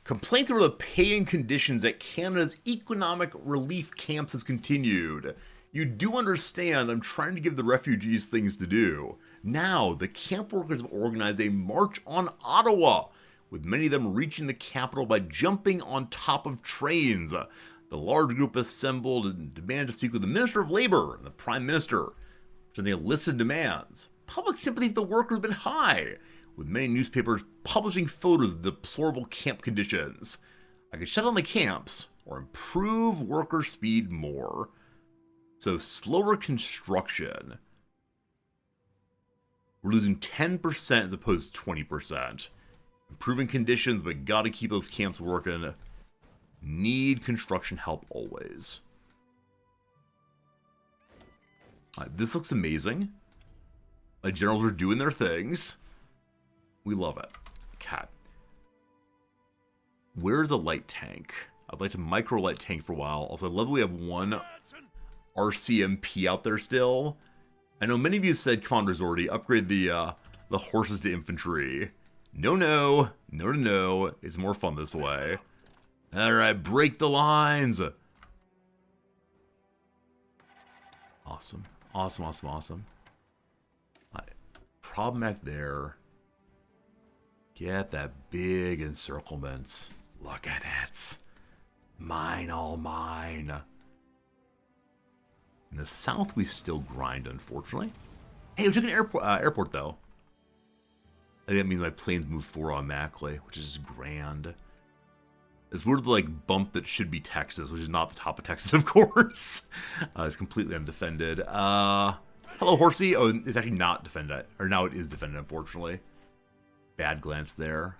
Complaints over the pay and conditions at Canada's economic relief camps has continued. You do understand I'm trying to give the refugees things to do. Now, the camp workers have organized a March on Ottawa, with many of them reaching the capital by jumping on top of trains. The large group assembled and demanded to speak with the Minister of Labour and the Prime Minister, presenting a list of demands. Public sympathy for the workers has been high, with many newspapers publishing photos of deplorable camp conditions. I could shut down the camps or improve worker speed more. So slower construction. We're losing 10% as opposed to 20%. Improving conditions, but gotta keep those camps working. Need construction help always. This looks amazing. My generals are doing their things. We love it. Okay. Where's a light tank? I'd like to micro light tank for a while. Also, I love that we have one RCMP out there still. I know many of you said, Commander Zordy, upgrade the horses to infantry. No. It's more fun this way. Alright, break the lines. Awesome. Problem back there. Get that big encirclement. Look at it. Mine, all mine. In the south, we still grind, unfortunately. Hey, we took an airport, though. I think that means my planes move forward automatically, which is grand. It's weird, like, bump that should be Texas, which is not the top of Texas, of course. It's completely undefended. Hello, horsey. Oh, it's actually not defended. Or now it is defended, unfortunately. Bad glance there.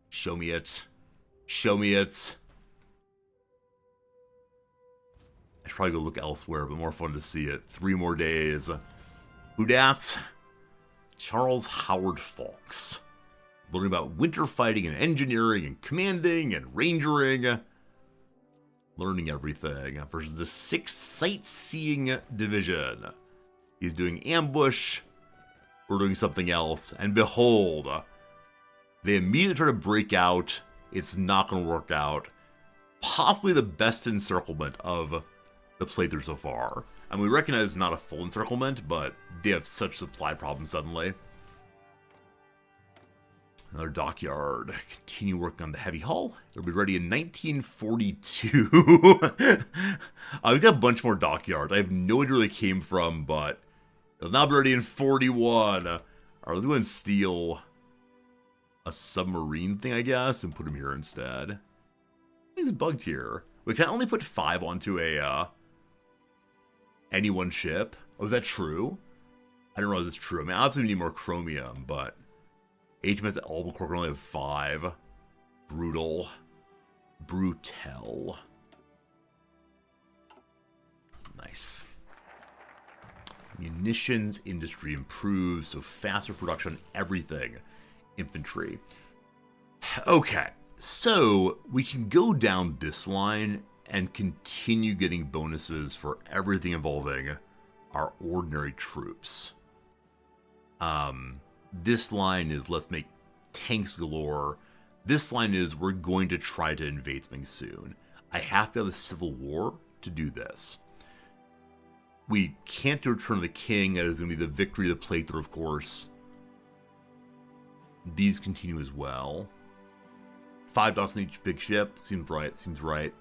Show me it. Show me it. I should probably go look elsewhere, but more fun to see it. 3 more days. Who dat? Charles Howard Fawkes. Learning about winter fighting and engineering and commanding and rangering. Learning everything. Versus the 6th Sightseeing Division. He's doing ambush. We're doing something else. And behold, they immediately try to break out. It's not going to work out. Possibly the best encirclement of the playthrough so far. I mean, we recognize it's not a full encirclement, but they have such supply problems suddenly. Another dockyard. Continue working on the heavy hull. It'll be ready in 1942. We've got a bunch more dockyards. I have no idea where they came from, but it'll now be ready in 41. Alright, let's go and steal a submarine thing, I guess, and put him here instead. He's bugged here. We can only put 5 onto a, any one ship. Oh, is that true? I don't know if that's true. I mean, obviously we need more chromium, but HMS Albacore can only have 5. Brutal. Brutal. Nice. Munitions industry improves, so faster production, everything. Infantry. Okay, so we can go down this line and continue getting bonuses for everything involving our ordinary troops. This line is let's make tanks galore. This line is we're going to try to invade something soon. I have to have the Civil War to do this. We can't do Return of the King. That is going to be the victory of the plague through, of course. These continue as well. 5 docks on each big ship. Seems right. Seems right.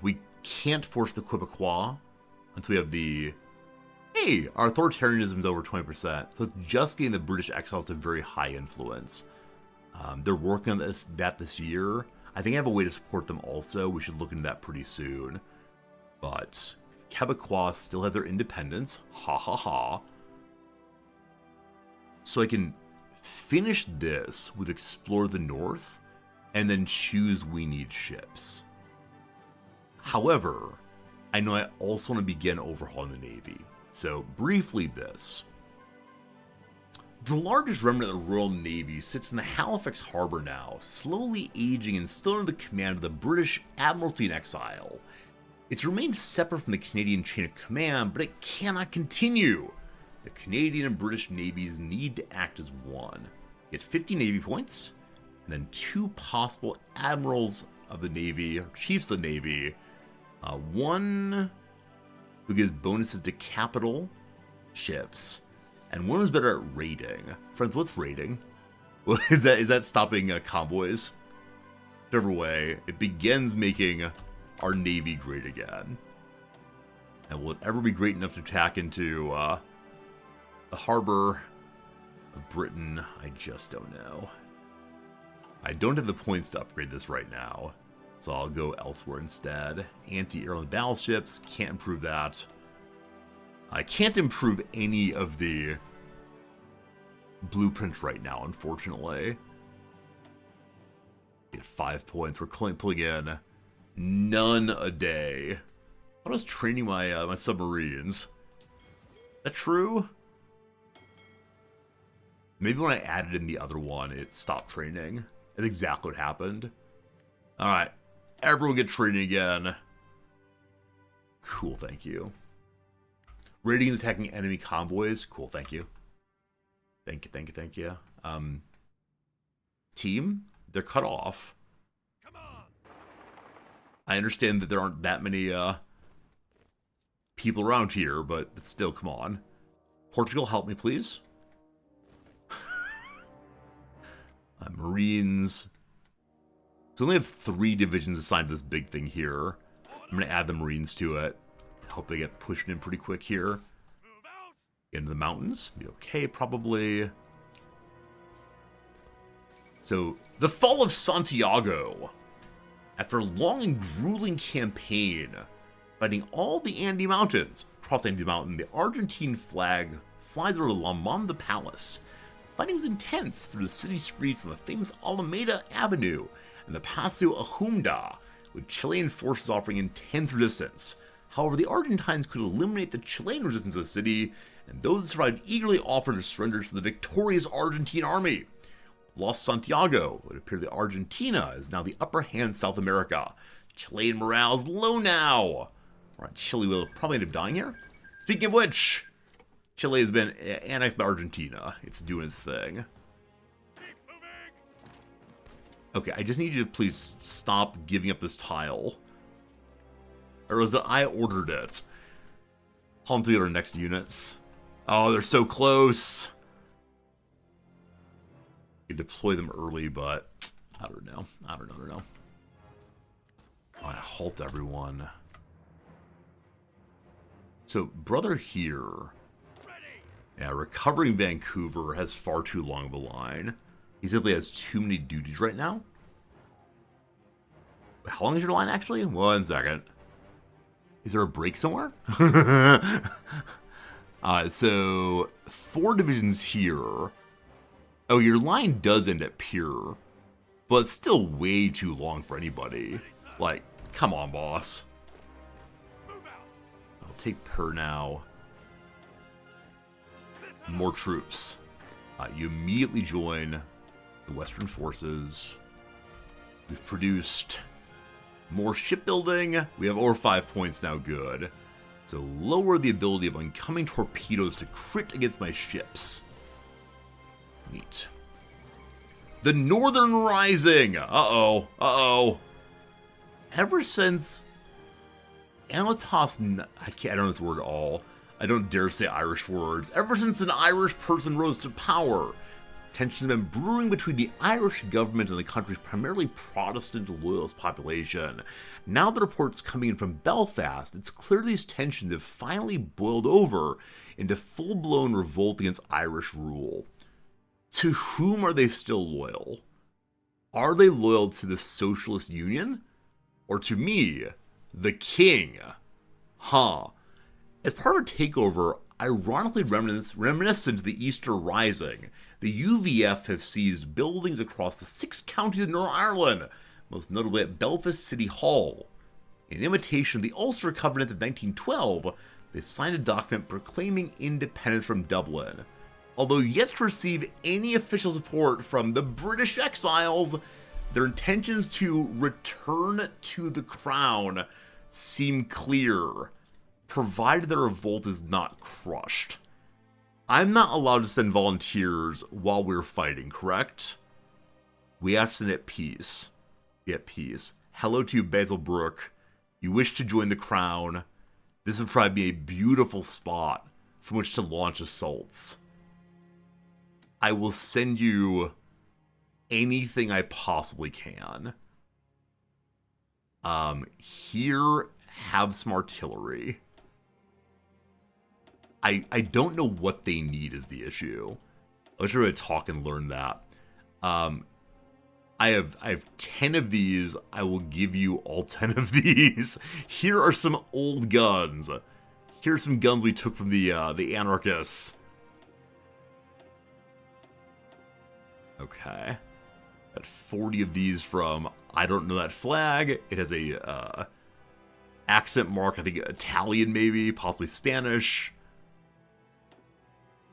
We can't force the Quebecois until we have the... Hey, our authoritarianism is over 20%. So it's just getting the British exiles to very high influence. They're working on this year. I think I have a way to support them also. We should look into that pretty soon. But Quebecois still have their independence. Ha ha ha. So I can finish this with Explore the North and then choose we need ships. However, I know I also want to begin overhauling the Navy. So briefly this. The largest remnant of the Royal Navy sits in the Halifax Harbor now, slowly aging and still under the command of the British Admiralty in exile. It's remained separate from the Canadian chain of command, but it cannot continue. The Canadian and British navies need to act as one. Get 50 Navy points, and then 2 possible admirals of the Navy, or chiefs of the Navy. One who gives bonuses to capital ships, and one who's better at raiding. Friends, what's raiding? Well, is that stopping convoys? Whichever way, it begins making our Navy great again. And will it ever be great enough to attack into the harbor of Britain? I just don't know. I don't have the points to upgrade this right now, so I'll go elsewhere instead. Anti-airline battleships, can't improve that. I can't improve any of the blueprints right now, unfortunately. Get 5 points. We're pulling in none a day. I was training my my submarines. Is that true? Maybe when I added in the other one, it stopped training. That's exactly what happened. Alright. Everyone get training again. Cool, thank you. Raiding and attacking enemy convoys. Cool, thank you. Thank you, thank you, thank you. Team? They're cut off. Come on. I understand that there aren't that many people around here, but still, come on. Portugal, help me, please. Marines. So we only have 3 divisions assigned to this big thing here. I'm going to add the Marines to it. Hope they get pushed in pretty quick here. Get into the mountains. Be okay, probably. So, the fall of Santiago. After a long and grueling campaign, fighting all the Andes Mountains. Across the Andes Mountain, the Argentine flag flies over La Monda Palace. Fighting was intense through the city streets on the famous Alameda Avenue and the Paso Ajumda, with Chilean forces offering intense resistance. However, the Argentines could eliminate the Chilean resistance of the city, and those that survived eagerly offered their surrender to the victorious Argentine army. Lost Santiago, it would appear that Argentina is now the upper hand in South America. Chilean morale is low now. Alright, Chile will probably end up dying here. Speaking of which, Chile has been annexed by Argentina. It's doing its thing. Okay, I just need you to please stop giving up this tile. Or was it I ordered it? Call them to our next units. Oh, they're so close. You deploy them early, but I don't know. I don't know. I halt everyone. So, brother here. Yeah, recovering Vancouver has far too long of a line. He simply has too many duties right now. How long is your line, actually? 1 second. Is there a break somewhere? So 4 divisions here. Oh, your line does end at Pure, but it's still way too long for anybody. Like, come on, boss. I'll take Per now. More troops. You immediately join the Western forces. We've produced more shipbuilding. We have over 5 points now, good. So lower the ability of oncoming torpedoes to crit against my ships. Neat. The Northern Rising! Uh-oh. Uh-oh. Ever since Anatos... I don't know this word at all. I don't dare say Irish words. Ever since an Irish person rose to power, tensions have been brewing between the Irish government and the country's primarily Protestant loyalist population. Now the reports coming in from Belfast, it's clear these tensions have finally boiled over into full-blown revolt against Irish rule. To whom are they still loyal? Are they loyal to the Socialist Union? Or to me, the king? Huh. As part of a takeover, ironically reminiscent of the Easter Rising, the UVF have seized buildings across the 6 counties of Northern Ireland, most notably at Belfast City Hall. In imitation of the Ulster Covenant of 1912, they signed a document proclaiming independence from Dublin. Although yet to receive any official support from the British exiles, their intentions to return to the crown seem clear, provided the revolt is not crushed. I'm not allowed to send volunteers while we're fighting, correct? We have to send at peace. At peace. Hello to you, Basil Brook. You wish to join the crown. This would probably be a beautiful spot from which to launch assaults. I will send you anything I possibly can. Here, have some artillery. I don't know what they need is the issue. I was sure to talk and learn that. I have 10 of these. I will give you all 10 of these. Here are some old guns. Here are some guns we took from the anarchists. Okay. Got 40 of these from I don't know that flag. It has a accent mark, I think Italian maybe, possibly Spanish.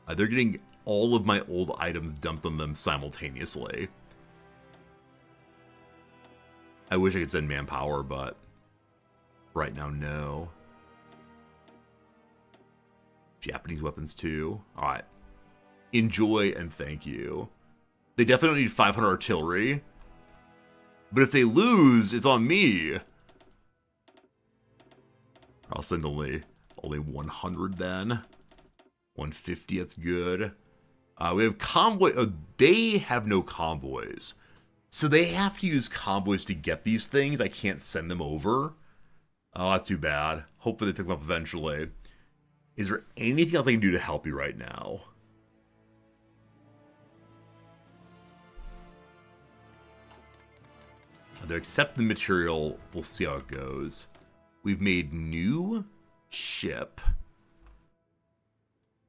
They're getting all of my old items dumped on them simultaneously. I wish I could send manpower, but right now, no. Japanese weapons too. Alright. Enjoy and thank you. They definitely don't need 500 artillery. But if they lose, it's on me. I'll send only 100 then. 150, that's good. We have convoy. They have no convoys. So they have to use convoys to get these things. I can't send them over. Oh, that's too bad. Hopefully they pick them up eventually. Is there anything else I can do to help you right now? They're accepting the material. We'll see how it goes. We've made new ship.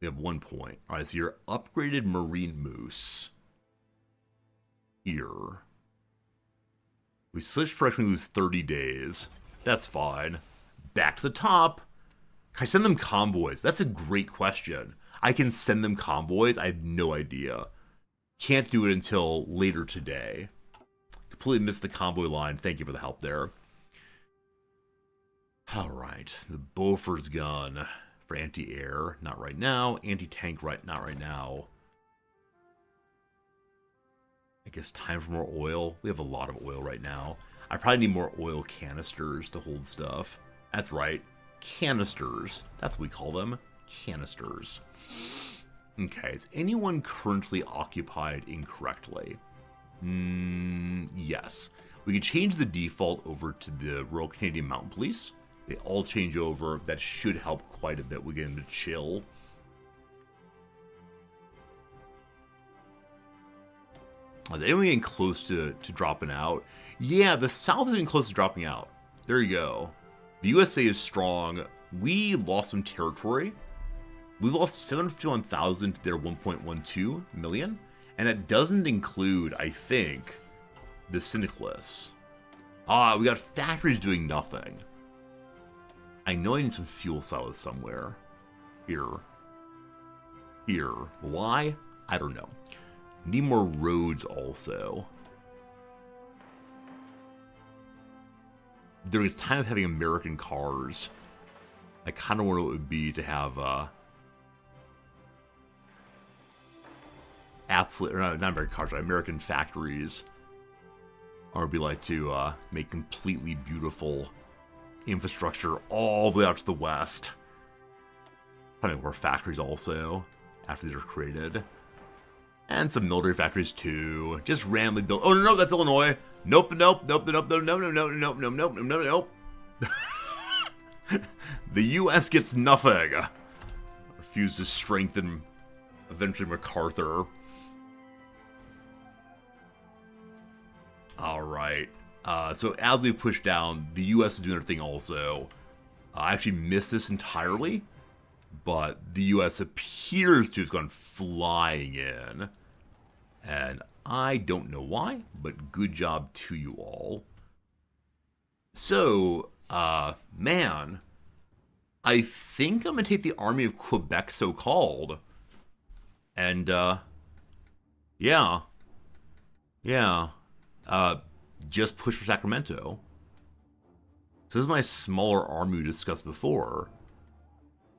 We have 1 point. Alright, so your upgraded Marine Moose. Here. We switch production, we lose 30 days. That's fine. Back to the top. Can I send them convoys? That's a great question. I can send them convoys? I have no idea. Can't do it until later today. Completely missed the convoy line. Thank you for the help there. Alright. The Beaufort's gun. For anti-air, not right now. Anti-tank, not right now. I guess time for more oil. We have a lot of oil right now. I probably need more oil canisters to hold stuff. That's right. Canisters. That's what we call them. Canisters. Okay, is anyone currently occupied incorrectly? Yes. We can change the default over to the Royal Canadian Mounted Police. They all change over. That should help quite a bit. We get them to chill. Are they getting close to dropping out? Yeah, the South is getting close to dropping out. There you go. The USA is strong. We lost some territory. We lost 751,000 to their 1.12 million. And that doesn't include, I think, the Syndicalists. Ah, we got factories doing nothing. I know I need some fuel silos somewhere. Here. Here. Why? I don't know. Need more roads also. During its time of having American cars, I kind of wonder what it would be to have absolute, or not American cars, American factories. Or it'd be like to make completely beautiful infrastructure all the way out to the west. Probably more factories also after they're created. And some military factories too. Just randomly built. Oh no, that's Illinois. Nope, nope, nope, nope, nope, nope, nope, nope, nope, nope, nope, nope, nope. The U.S. gets nothing. Refused to strengthen eventually MacArthur. All right. So as we push down, the U.S. is doing their thing also. I actually missed this entirely, but the U.S. appears to have gone flying in. And I don't know why, but good job to you all. So, man, I think I'm going to take the Army of Quebec, so-called. And, yeah. Just push for Sacramento. So this is my smaller army we discussed before.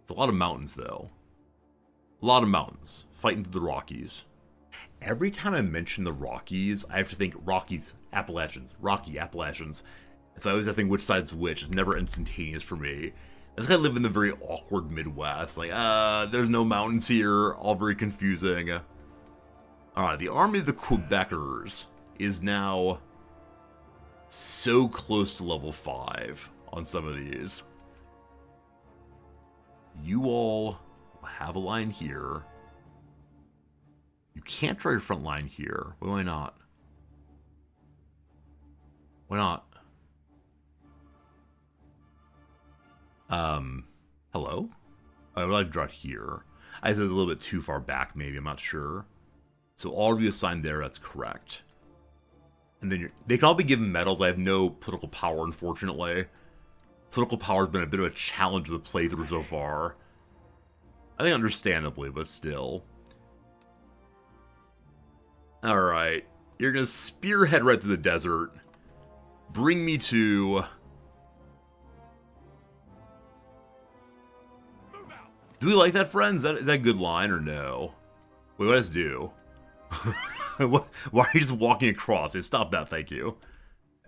It's a lot of mountains, though. A lot of mountains. Fighting through the Rockies. Every time I mention the Rockies, I have to think Rockies, Appalachians, Rocky, Appalachians. And so I always have to think which side's which. It's never instantaneous for me. That's why I live in the very awkward Midwest. Like, there's no mountains here. All very confusing. Alright, the Army of the Quebecers is now so close to level 5 on some of these. You all have a line here. You can't try your front line here. Why not? Why not? Hello? I would like to draw it here. I said a little bit too far back, maybe. I'm not sure. So all of you assigned there, that's correct. And then they can all be given medals. I have no political power, unfortunately. Political power has been a bit of a challenge of the playthrough so far. I think understandably, but still. Alright. You're going to spearhead right through the desert. Bring me to... Do we like that, friends? Is that a good line or no? Wait, what does it do? Why are you just walking across? Hey, stop that, thank you.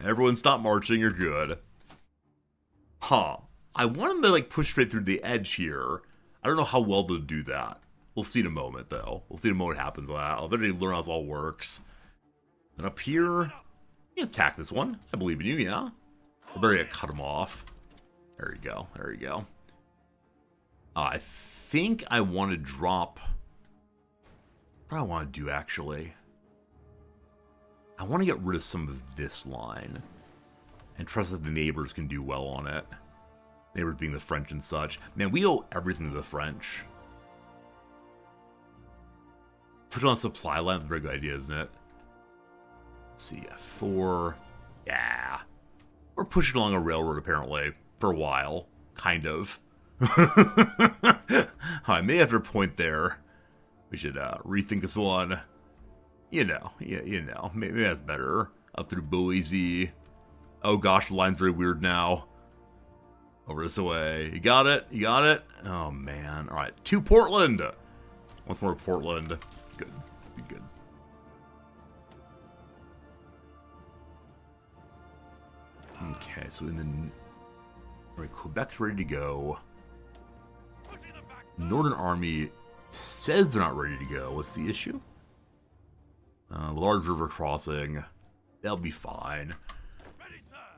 Everyone stop marching, you're good. Huh. I want them to, like, push straight through the edge here. I don't know how well they'll do that. We'll see in a moment, though. We'll see in a moment what happens. I'll eventually learn how this all works. And up here... You just attack this one. I believe in you, yeah? I better cut him off. There you go. There you go. I think I want to drop... What do I want to do, actually? I want to get rid of some of this line. And trust that the neighbors can do well on it. Neighbors being the French and such. Man, we owe everything to the French. Push on a supply line is a very good idea, isn't it? Let's see, F4. Yeah. We're pushing along a railroad, apparently. For a while. Kind of. I may have to point there. We should rethink this one. You know, maybe that's better. Up through Boise. Oh gosh, the line's very weird now. Over this way. You got it? You got it? Oh man. Alright, to Portland! Once more to Portland. Good. Good. Okay, so in the... Alright, Quebec's ready to go. Northern Army says they're not ready to go. What's the issue? Large river crossing. That'll be fine.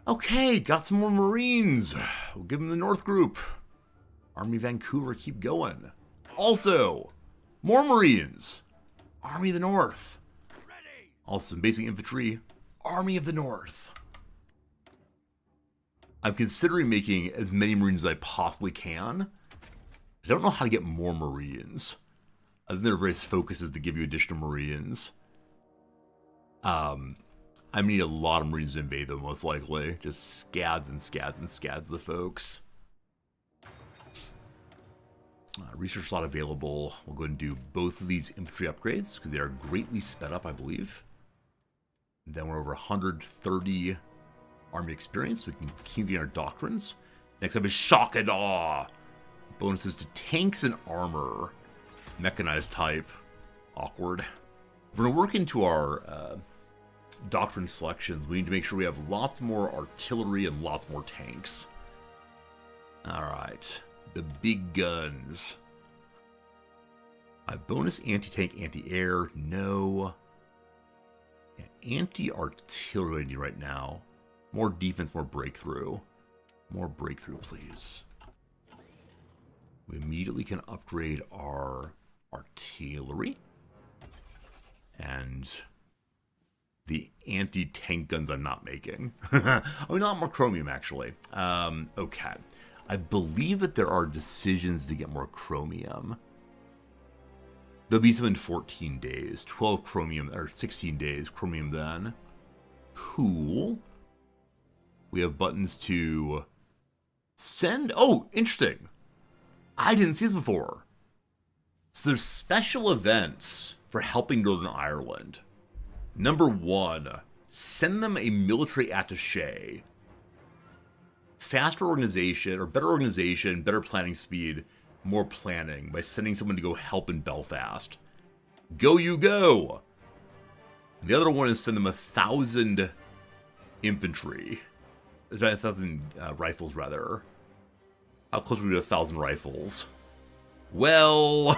Okay, got some more Marines. We'll give them the North Group. Army Vancouver, keep going. Also, more Marines. Army of the North. Also, some basic infantry. Army of the North. I'm considering making as many Marines as I possibly can. I don't know how to get more Marines. I think there are various focuses to give you additional Marines. I need a lot of Marines to invade them, most likely. Just scads and scads and scads of the folks. Research slot available. We'll go ahead and do both of these infantry upgrades because they are greatly sped up, I believe. And then we're over 130 army experience. So we can keep getting our doctrines. Next up is shock and awe. Bonuses to tanks and armor. Mechanized type. Awkward. We're going to work into our doctrine selections. We need to make sure we have lots more artillery and lots more tanks. Alright. The big guns. Bonus anti-tank, anti-air. No. Yeah, anti-artillery I need right now. More defense, more breakthrough. More breakthrough, please. We immediately can upgrade our artillery. And the anti-tank guns I'm not making. Oh, not more chromium, actually. Okay. I believe that there are decisions to get more chromium. There'll be some in 14 days. 12 chromium, or 16 days chromium then. Cool. We have buttons to send. Oh, interesting. I didn't see this before. So there's special events for helping Northern Ireland. Number 1, send them a military attaché. Faster organization, or better planning speed, more planning by sending someone to go help in Belfast. Go you go! And the other one is send them 1,000 infantry. 1,000 rifles, rather. How close are we to 1,000 rifles? Well...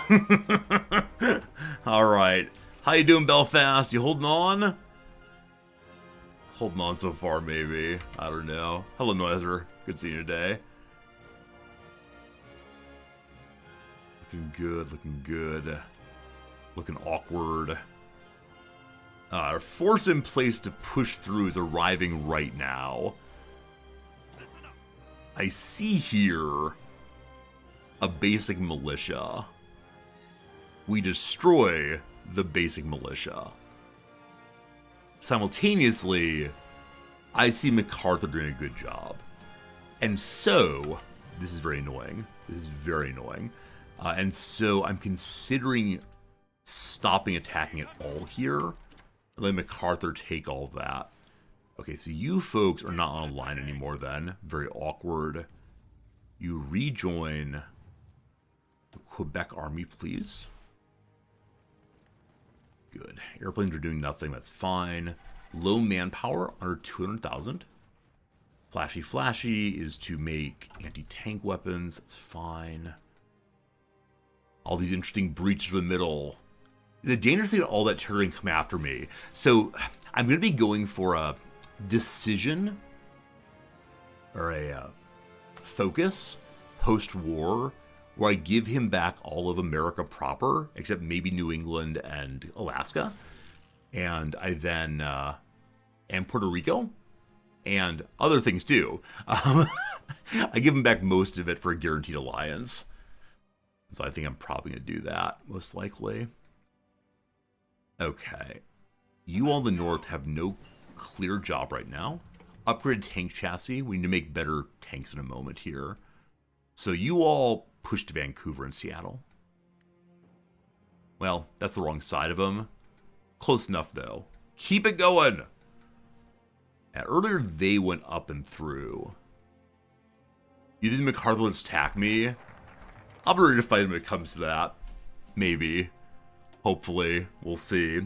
Alright. How you doing, Belfast? You holding on? Holding on so far, maybe. I don't know. Hello, Noiser. Good seeing you today. Looking good, looking good. Looking awkward. Our force in place to push through is arriving right now. I see here a basic militia. We destroy the basic militia. Simultaneously, I see MacArthur doing a good job. And so, this is very annoying. This is very annoying. And so I'm considering stopping attacking at all here. And letting MacArthur take all of that. Okay, so you folks are not on a line anymore then. Very awkward. You rejoin the Quebec Army, please. Good. Airplanes are doing nothing. That's fine. Low manpower, under 200,000. Flashy Flashy is to make anti-tank weapons. That's fine. All these interesting breaches in the middle. The dangerous thing, all that terrain come after me. So I'm going to be going for a decision or a focus post-war where I give him back all of America proper, except maybe New England and Alaska. And I then, and Puerto Rico, and other things too. I give him back most of it for a guaranteed alliance. So I think I'm probably going to do that, most likely. Okay. You all in the north have no clear job right now. Upgraded tank chassis. We need to make better tanks in a moment here. So you all push to Vancouver and Seattle. Well, that's the wrong side of them. Close enough, though. Keep it going! And earlier, they went up and through. You think MacArthur will attack me? I'll be ready to fight him when it comes to that. Maybe. Hopefully. We'll see.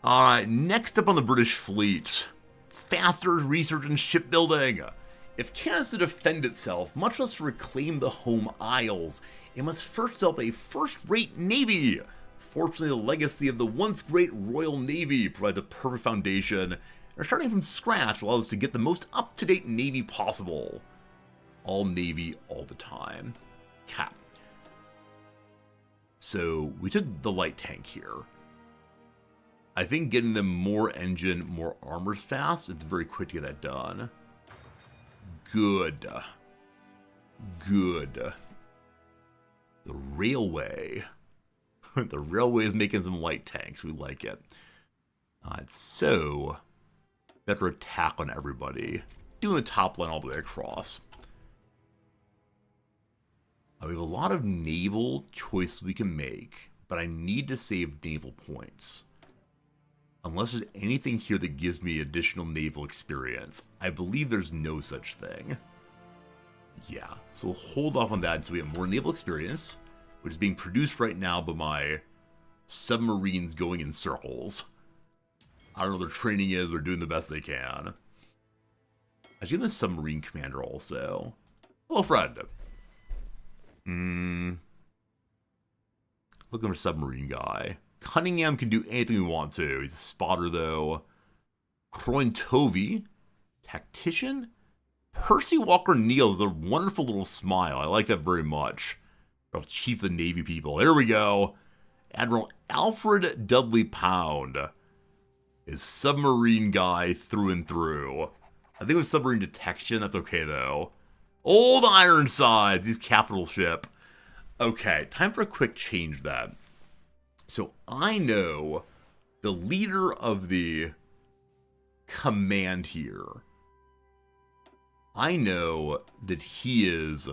Alright, next up on the British fleet. Faster research and shipbuilding. If Canada is to defend itself, much less to reclaim the home isles, it must first develop a first-rate navy. Fortunately, the legacy of the once great Royal Navy provides a perfect foundation, and starting from scratch allows us to get the most up-to-date navy possible. All navy, all the time. Cap. So, we took the light tank here. I think getting them more engine, more armor's fast. It's very quick to get that done. Good. Good. The railway. The railway is making some light tanks. We like it. Alright, so better attack on everybody. Doing the top line all the way across. We have a lot of naval choices we can make, but I need to save naval points. Unless there's anything here that gives me additional naval experience. I believe there's no such thing. Yeah, so we'll hold off on that until we have more naval experience, which is being produced right now by my submarines going in circles. I don't know what their training is, they're doing the best they can. I should give the submarine commander also. Hello, friend. Looking for submarine guy. Cunningham can do anything we want to. He's a spotter, though. Croyn Tovey, tactician. Percy Walker Neal is a wonderful little smile. I like that very much. Chief of the Navy people. There we go. Admiral Alfred Dudley Pound is submarine guy through and through. I think it was submarine detection. That's okay, though. Old Ironsides. He's capital ship. Okay, time for a quick change then. So I know the leader of the command here. I know that he is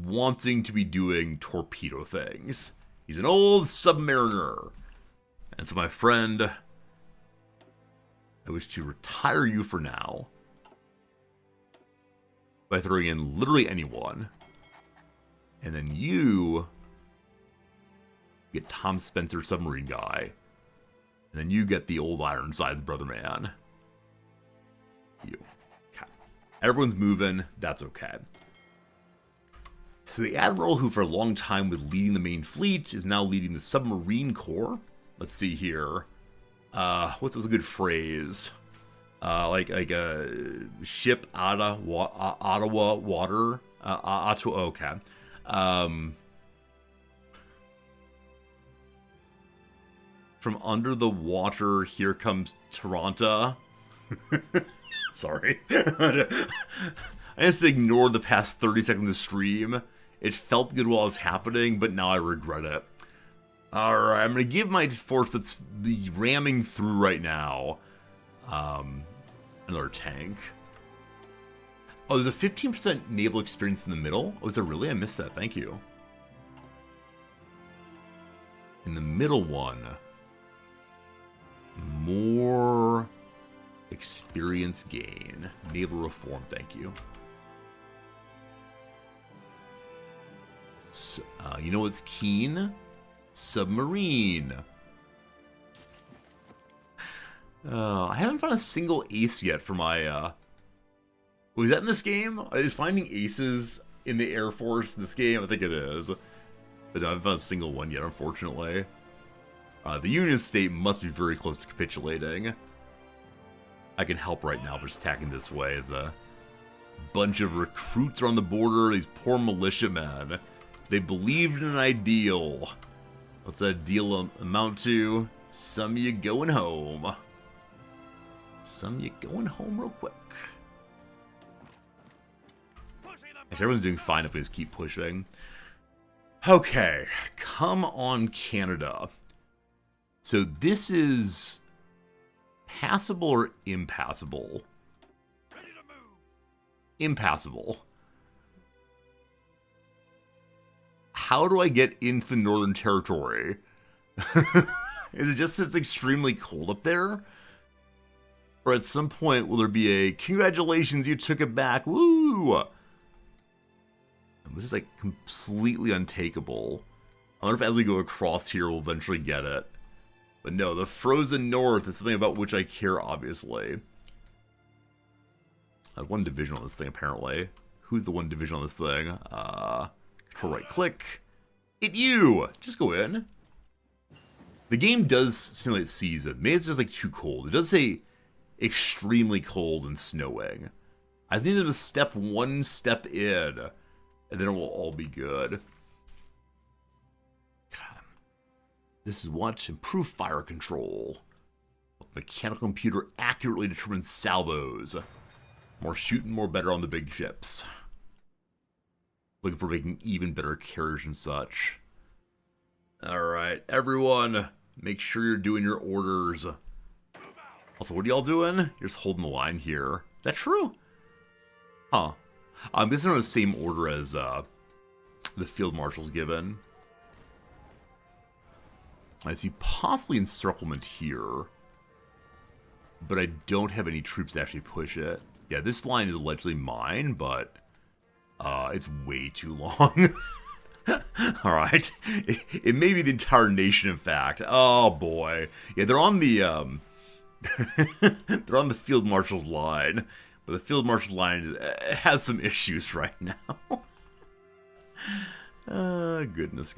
wanting to be doing torpedo things. He's an old submariner. And so my friend, I wish to retire you for now by throwing in literally anyone. And then you get Tom Spencer, submarine guy. And then you get the old Ironsides, brother man. You. Okay. Everyone's moving. That's okay. So the admiral who for a long time was leading the main fleet is now leading the submarine corps. Let's see here. What's a good phrase? Like a ship Ottawa water. Ottawa. Okay. From under the water, here comes Toronto. Sorry. I just ignored the past 30 seconds of stream. It felt good while it was happening, but now I regret it. Alright, I'm going to give my force that's ramming through right now another tank. Oh, there's a 15% naval experience in the middle? Oh, is there really? I missed that. Thank you. In the middle one, more experience gain. Naval reform, thank you. So, you know what's keen? Submarine. I haven't found a single ace yet for my... Was that in this game? Is finding aces in the Air Force in this game? I think it is. But no, I haven't found a single one yet, unfortunately. The Union State must be very close to capitulating. I can help right now, just attacking this way. As a bunch of recruits are on the border. These poor militiamen. They believed in an ideal. What's that deal amount to? Some of you going home. Some of you going home real quick. Actually, everyone's doing fine if we just keep pushing. Okay, come on, Canada. So this is passable or impassable? Ready to move. Impassable. How do I get into the Northern Territory? Is it just that it's extremely cold up there? Or at some point will there be a congratulations, you took it back, woo! This is like completely untakeable. I wonder if as we go across here we'll eventually get it. But no, the frozen north is something about which I care, obviously. I have one division on this thing, apparently. Who's the one division on this thing? Control right click. Hit you! Just go in. The game does simulate season. Maybe it's just like too cold. It does say extremely cold and snowing. I just need them to step one step in, and then it will all be good. This is what? Improve fire control. Mechanical computer accurately determines salvos. More shooting, more better on the big ships. Looking for making even better carriers and such. Alright, everyone, make sure you're doing your orders. Also, what are y'all doing? You're just holding the line here. Is that true? Huh. I'm guessing on the same order as the field marshal's given. I see possibly encirclement here. But I don't have any troops to actually push it. Yeah, this line is allegedly mine, but it's way too long. Alright. It may be the entire nation, in fact. Oh, boy. Yeah, they're on the, they're on the field marshal's line. But the field marshal's line has some issues right now. Goodness.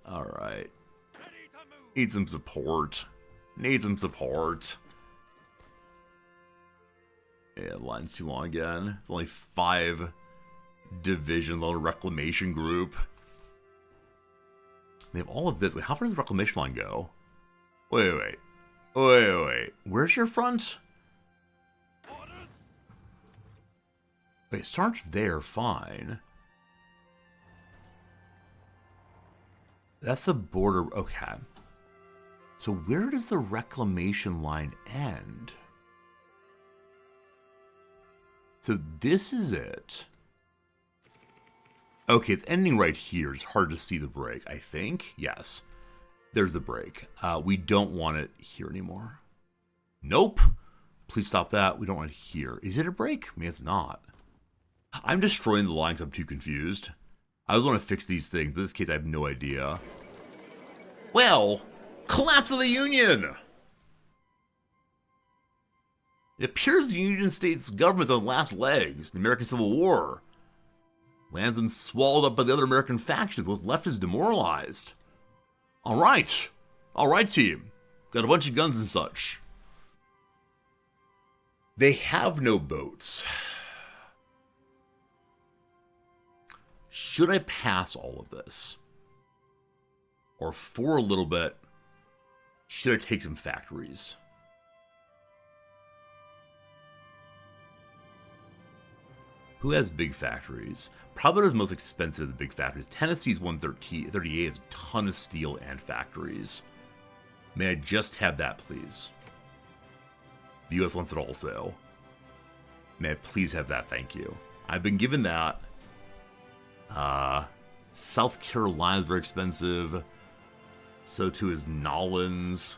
Alright. Need some support. Yeah, the line's too long again. It's only 5 divisions on a reclamation group. They have all of this. Wait, how far does the reclamation line go? Wait. Where's your front? Wait, it starts there, fine. That's the border. Okay. So where does the reclamation line end? So this is it. Okay, it's ending right here. It's hard to see the break, I think. Yes. There's the break. We don't want it here anymore. Nope. Please stop that. We don't want it here. Is it a break? I mean, it's not. I'm destroying the lines. I'm too confused. I was want to fix these things, but in this case, I have no idea. Well, collapse of the Union! It appears the Union States government on the last legs, the American Civil War. Land's been swallowed up by the other American factions, what's left is demoralized. Alright, team. Got a bunch of guns and such. They have no boats. Should I pass all of this? Or for a little bit, should I take some factories? Who has big factories? Probably the most expensive of the big factories. Tennessee's 138 has a ton of steel and factories. May I just have that, please? The U.S. wants it also. May I please have that, thank you. I've been given that. South Carolina is very expensive. So too is Nolans.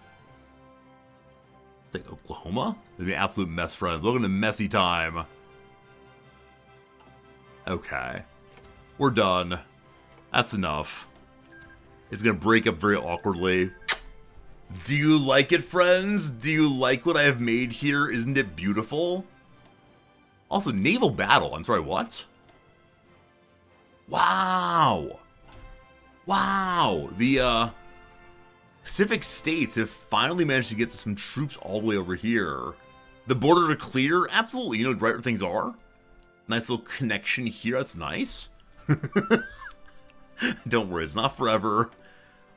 It's like Oklahoma? They're the absolute mess, friends. Welcome to messy time. Okay. We're done. That's enough. It's gonna break up very awkwardly. Do you like it, friends? Do you like what I have made here? Isn't it beautiful? Also, naval battle. I'm sorry, what? Wow. Wow. The, Pacific states have finally managed to get some troops all the way over here. The borders are clear. Absolutely. You know right where things are. Nice little connection here. That's nice. Don't worry. It's not forever.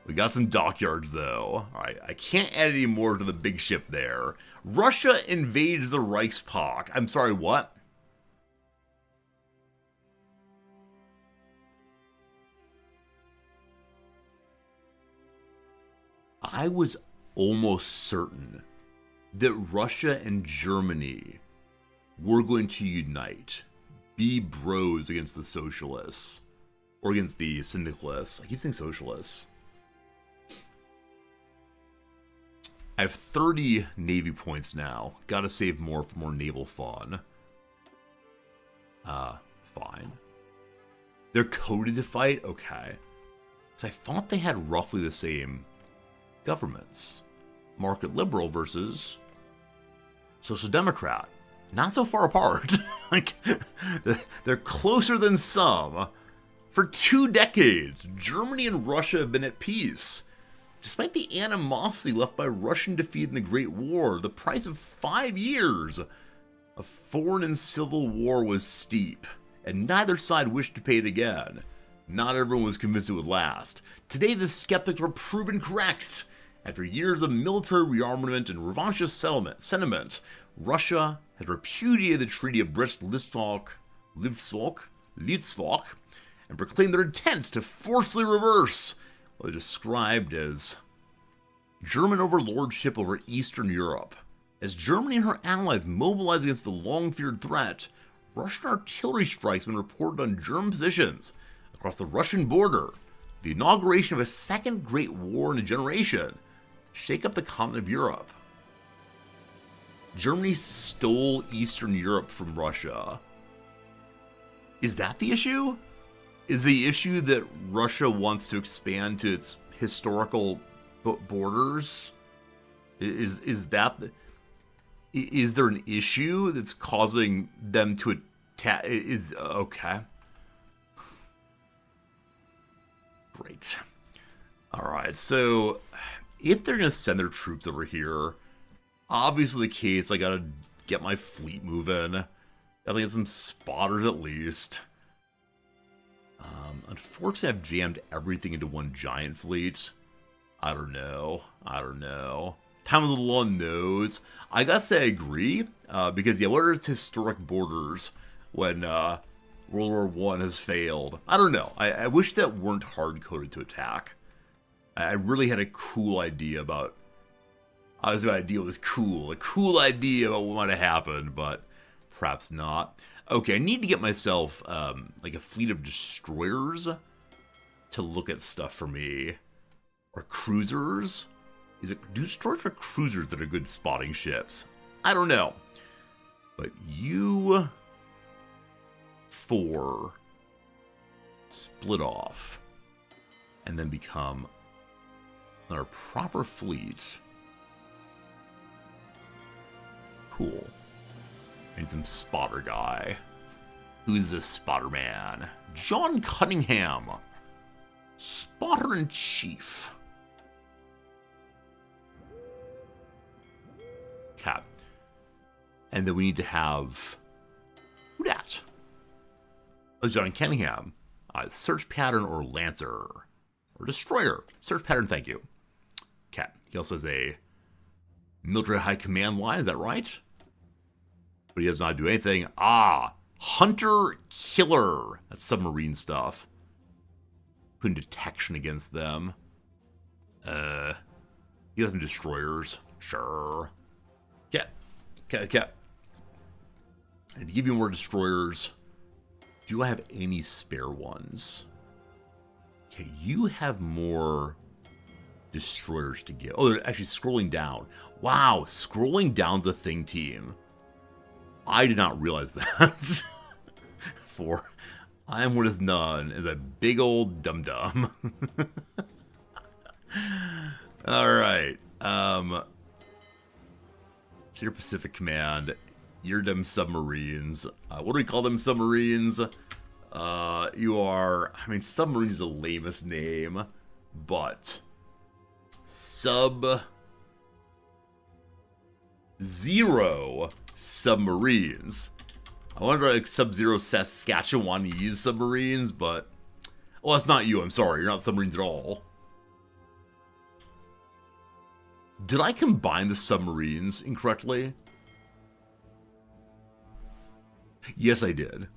We got some dockyards, though. Alright, I can't add any more to the big ship there. Russia invades the Reichspakt. I'm sorry, what? I was almost certain that Russia and Germany were going to unite. Be bros against the socialists. Or against the syndicalists. I keep saying socialists. I have 30 Navy points now. Gotta save more for more naval fun. Fine. They're coded to fight? Okay. So I thought they had roughly the same governments. Market liberal versus social democrat. Not so far apart. Like, they're closer than some. For 2 decades, Germany and Russia have been at peace. Despite the animosity left by Russian defeat in the Great War, the price of 5 years of foreign and civil war was steep, and neither side wished to pay it again. Not everyone was convinced it would last. Today, the skeptics were proven correct. After years of military rearmament and revanchist sentiment, Russia has repudiated the Treaty of Brest-Litovsk and proclaimed their intent to forcibly reverse what they described as German overlordship over Eastern Europe. As Germany and her allies mobilized against the long-feared threat, Russian artillery strikes have been reported on German positions across the Russian border. The inauguration of a second Great War in a generation shake up the continent of Europe. Germany stole Eastern Europe from Russia. Is that the issue? Is the issue that Russia wants to expand to its historical borders? Is there an issue that's causing them to attack? Okay. Great. All right, so if they're going to send their troops over here, obviously the case, I got to get my fleet moving. Gotta get some spotters at least. Unfortunately, I've jammed everything into one giant fleet. I don't know. Time of the law knows. I gotta say I agree, because, yeah, what are its historic borders when World War I has failed? I don't know. I wish that weren't hard-coded to attack. I really had a cool idea about... I was about idea was cool. A cool idea about what might have happened, but perhaps not. Okay, I need to get myself, like, a fleet of destroyers to look at stuff for me. Or cruisers? Do destroyers or cruisers that are good spotting ships? I don't know. But you... 4 split off and then become our proper fleet. Cool. I need some spotter guy. Who's this spotter man? John Cunningham. Spotter in chief. Cap. And then we need to have... Who dat? Oh, John Cunningham. Search pattern or lancer. Or destroyer. Search pattern, thank you. Cap. He also has a military high command line, is that right? But he does not do anything. Hunter killer. That's submarine stuff. Putting detection against them. He has some destroyers. Sure. Okay. And to give you more destroyers, do I have any spare ones? Okay, you have more destroyers to give. Oh, they're actually scrolling down. Wow, scrolling down's a thing, team. I did not realize that. For I am what is known as a big old dum-dum. Alright. So your Pacific Command. You're them submarines. What do we call them submarines? You are... I mean, submarine is the lamest name. But... Sub-Zero submarines. I wonder like Sub-Zero Saskatchewanese submarines, but... Well, that's not you, I'm sorry. You're not submarines at all. Did I combine the submarines incorrectly? Yes, I did.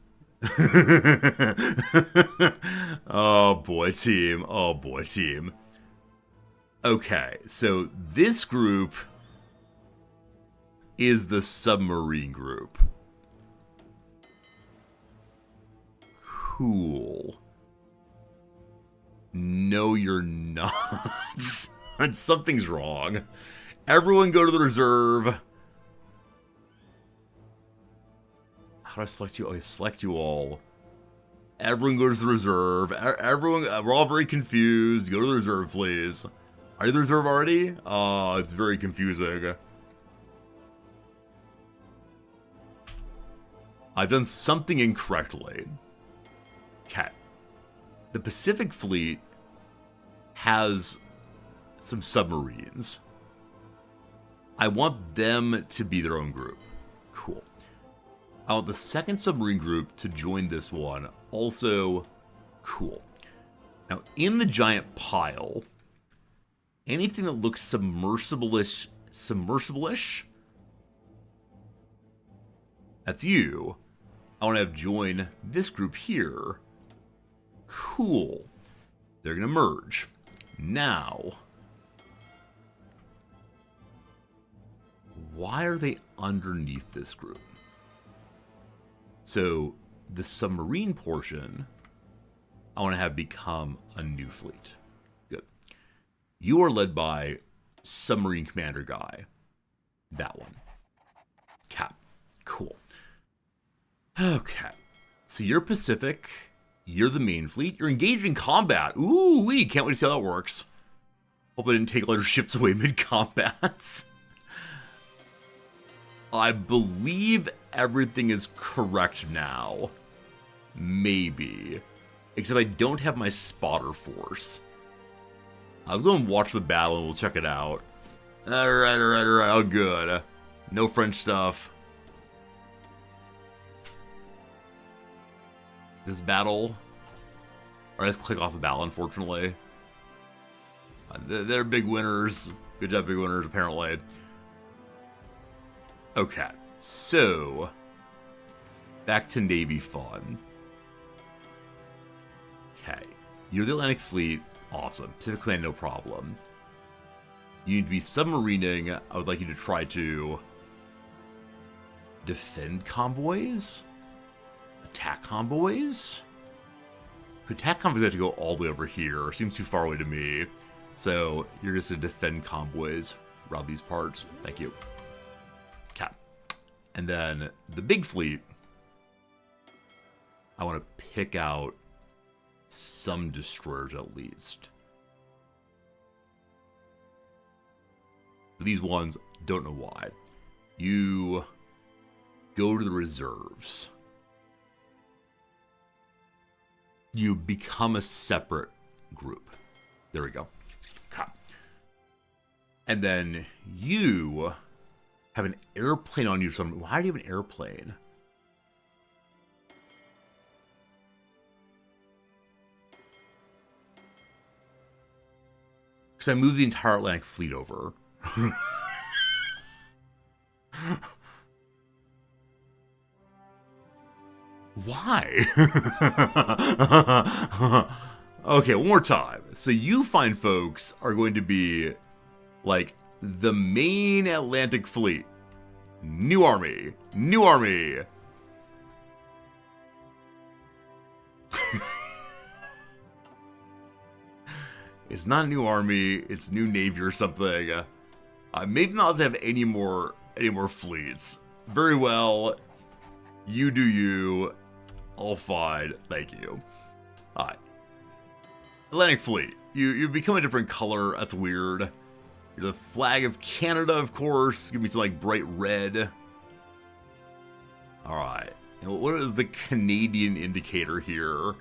Oh boy, team. Oh boy, team. Okay, so this group is the submarine group. Cool. No, you're not. Something's wrong. Everyone go to the reserve. How do I select you? Oh, I select you all. Everyone goes to the reserve. Everyone, we're all very confused. Go to the reserve, please. Are you the reserve already? Oh, it's very confusing. I've done something incorrectly. Okay. The Pacific Fleet has some submarines. I want them to be their own group. Cool. I want the second submarine group to join this one. Also, cool. Now, in the giant pile, anything that looks submersible-ish, that's you. I want to have join this group here. Cool. They're going to merge. Now, why are they underneath this group? So, the submarine portion, I want to have become a new fleet. Good. You are led by submarine commander guy. That one. Cap. Cool. Okay. So you're Pacific. You're the main fleet. You're engaged in combat. Ooh, we can't wait to see how that works. Hope I didn't take all your ships away mid-combat. I believe everything is correct now. Maybe. Except I don't have my spotter force. I'll go and watch the battle and we'll check it out. Alright. Oh, good. No French stuff. This battle. Alright, let's click off the battle, unfortunately. They're big winners. Good job, big winners, apparently. Okay, so back to Navy fun. Okay, you're the Atlantic Fleet. Awesome. Pacific Command, no problem. You need to be submarining. I would like you to try to defend convoys? Attack convoys? Attack convoys have to go all the way over here. Seems too far away to me. So you're just going to defend convoys around these parts. Thank you. Okay. And then the big fleet, I want to pick out some destroyers at least. These ones, don't know why. You go to the reserves. You become a separate group. There we go. Okay. And then you have an airplane on you. Why do you have an airplane? Because I moved the entire Atlantic Fleet over. Why? Okay, one more time. So you fine folks are going to be like the main Atlantic Fleet. New army. New army. It's not new army, it's new navy or something. Maybe not to have any more fleets. Very well. You do you. All fine. Thank you. Alright. Atlantic Fleet. You become a different color. That's weird. You're the flag of Canada, of course. Give me some like bright red. Alright. What is the Canadian indicator here?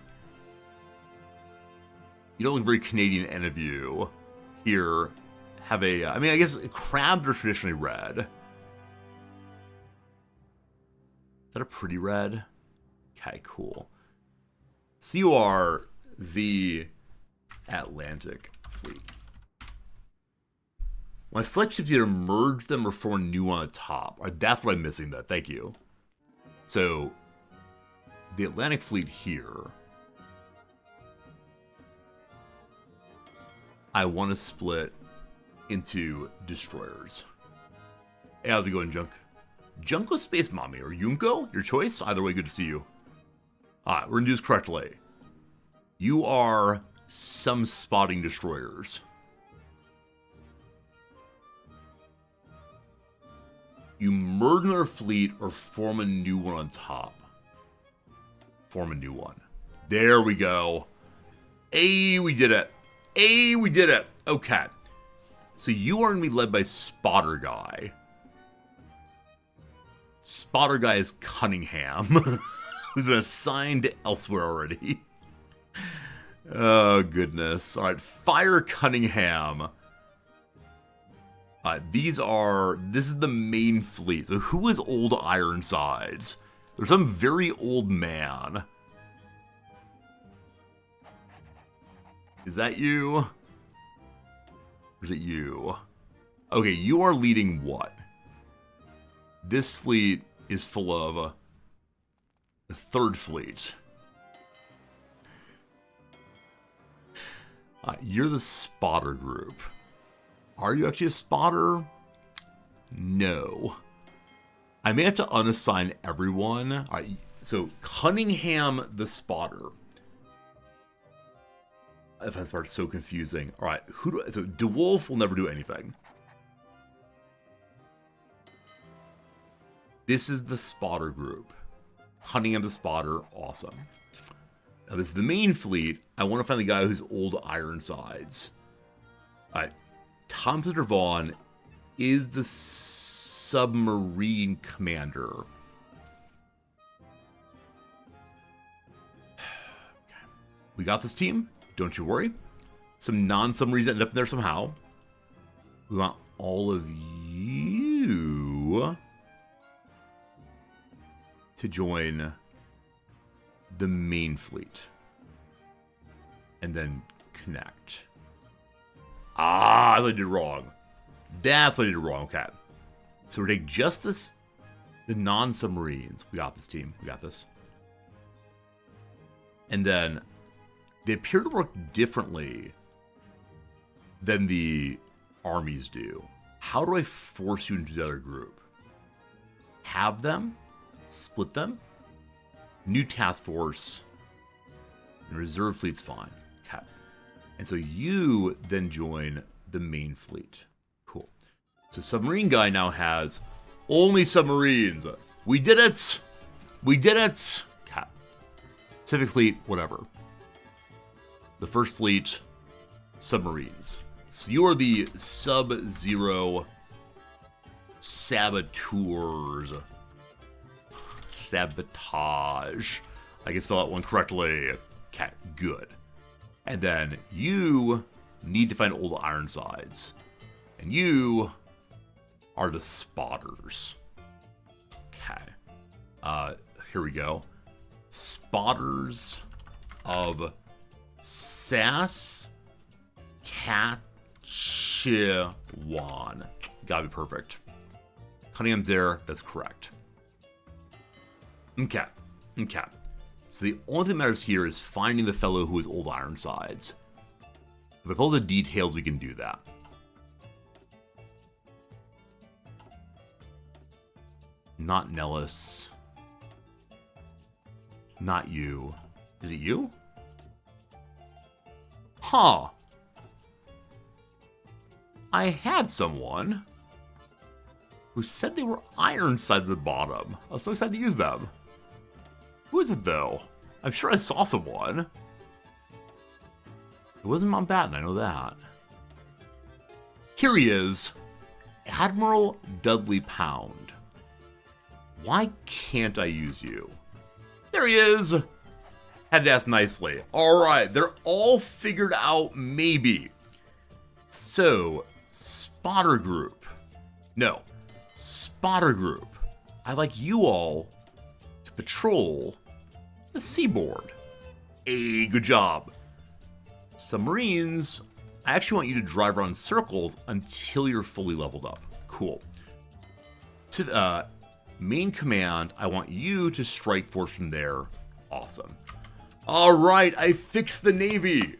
You don't look very Canadian, any of you. Here, have a... I mean, I guess crabs are traditionally red. Is that a pretty red? Okay, cool. So you are the Atlantic Fleet. When I select ships, either merge them or form a new one on the top. All right, that's what I'm missing, though. Thank you. So, the Atlantic Fleet here... I want to split into destroyers. Hey, how's it going, Junk? Junko Space Mommy, or Yunko? Your choice? Either way, good to see you. Alright, we're going to do this correctly. You are some spotting destroyers. You merge another fleet or form a new one on top. Form a new one. There we go. Hey, we did it. Hey, we did it. Okay. So you are going to be led by Spotter Guy. Spotter Guy is Cunningham. Who's been assigned elsewhere already. Oh, goodness. All right. Fire Cunningham. This is the main fleet. So who is Old Ironsides? There's some very old man. Is that you? Or is it you? Okay, you are leading what? This fleet is full of the third fleet. You're the spotter group. Are you actually a spotter? No. I may have to unassign everyone. All right, so Cunningham the spotter. That part's so confusing. All right, so DeWolf will never do anything. This is the spotter group. Cunningham the spotter, awesome. Now this is the main fleet. I want to find the guy who's old Ironsides. All right, Thompson Vaughn is the submarine commander. Okay. We got this team. Don't you worry. Some non-submarines ended up in there somehow. We want all of you to join the main fleet. And then connect. Ah, I did it wrong. That's what I did wrong. Okay. So we're taking just the non-submarines. We got this, team. We got this. And then they appear to work differently than the armies do. How do I force you into the other group? Have them? Split them? New task force. And reserve fleet's fine. Okay. And so you then join the main fleet. Cool. So submarine guy now has only submarines. We did it! We did it! Okay. Pacific fleet, whatever. The first fleet, submarines. So you are the Sub-Zero saboteurs. Sabotage. I can spell that one correctly. Okay, good. And then you need to find old Ironsides. And you are the spotters. Okay. Here we go. Spotters of Saskatchewan. Gotta be perfect. Cunningham's there. That's correct. Okay. Okay. So the only thing that matters here is finding the fellow who is old Ironsides. With all the details, we can do that. Not Nellis. Not you. Is it you? Huh. I had someone who said they were Ironsides at the bottom. I was so excited to use them. Who is it, though? I'm sure I saw someone. It wasn't Mountbatten, I know that. Here he is. Admiral Dudley Pound. Why can't I use you? There he is. Had to ask nicely. Alright, they're all figured out, maybe. So, spotter group. No, spotter group. I'd like you all to patrol the seaboard. Hey, good job. Submarines, I actually want you to drive around in circles until you're fully leveled up. Cool. To main command, I want you to strike force from there. Awesome. All right, I fixed the Navy.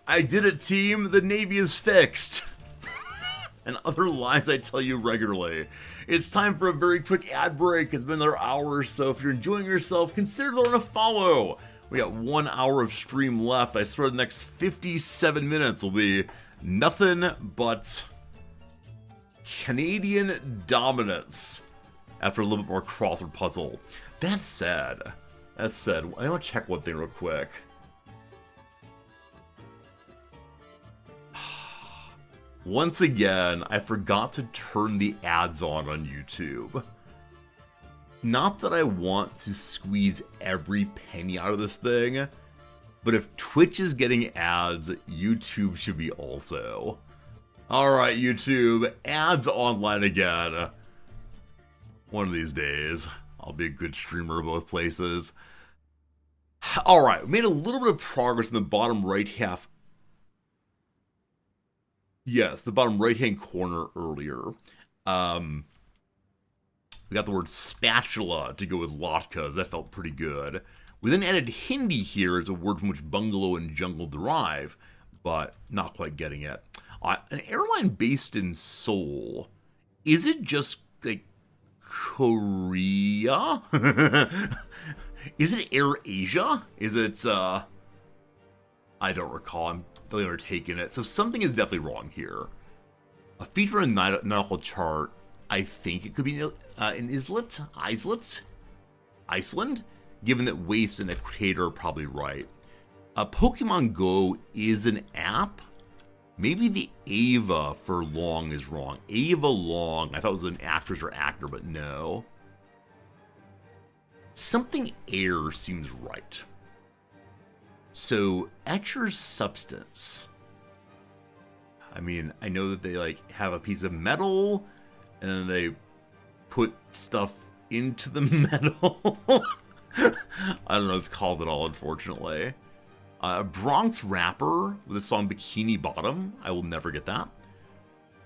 I did it, team. The Navy is fixed. And other lies I tell you regularly. It's time for a very quick ad break. It's been another hour or so. If you're enjoying yourself, consider throwing a follow. We got 1 hour of stream left. I swear the next 57 minutes will be nothing but Canadian dominance after a little bit more crossword puzzle. That said, I want to check one thing real quick. Once again, I forgot to turn the ads on YouTube. Not that I want to squeeze every penny out of this thing, but if Twitch is getting ads, YouTube should be also. Alright, YouTube, ads online again. One of these days, I'll be a good streamer both places. Alright, we made a little bit of progress in the bottom right half Yes, the bottom right-hand corner earlier. We got the word spatula to go with latkes. That felt pretty good. We then added Hindi here as a word from which bungalow and jungle derive, but not quite getting it. An airline based in Seoul. Is it just like Korea? Is it Air Asia? Is it, I don't recall. I'm really undertaking it. So something is definitely wrong here. A feature in a nautical chart, I think it could be in Iceland, given that waste and equator are probably right. Pokemon Go is an app. Maybe the Ava for long is wrong. Ava Long. I thought it was an actress or actor, but no. Something air seems right. So, etcher's substance. I mean, I know that they like have a piece of metal and then they put stuff into the metal. I don't know what it's called at all, unfortunately. A Bronx rapper with the song Bikini Bottom. I will never get that.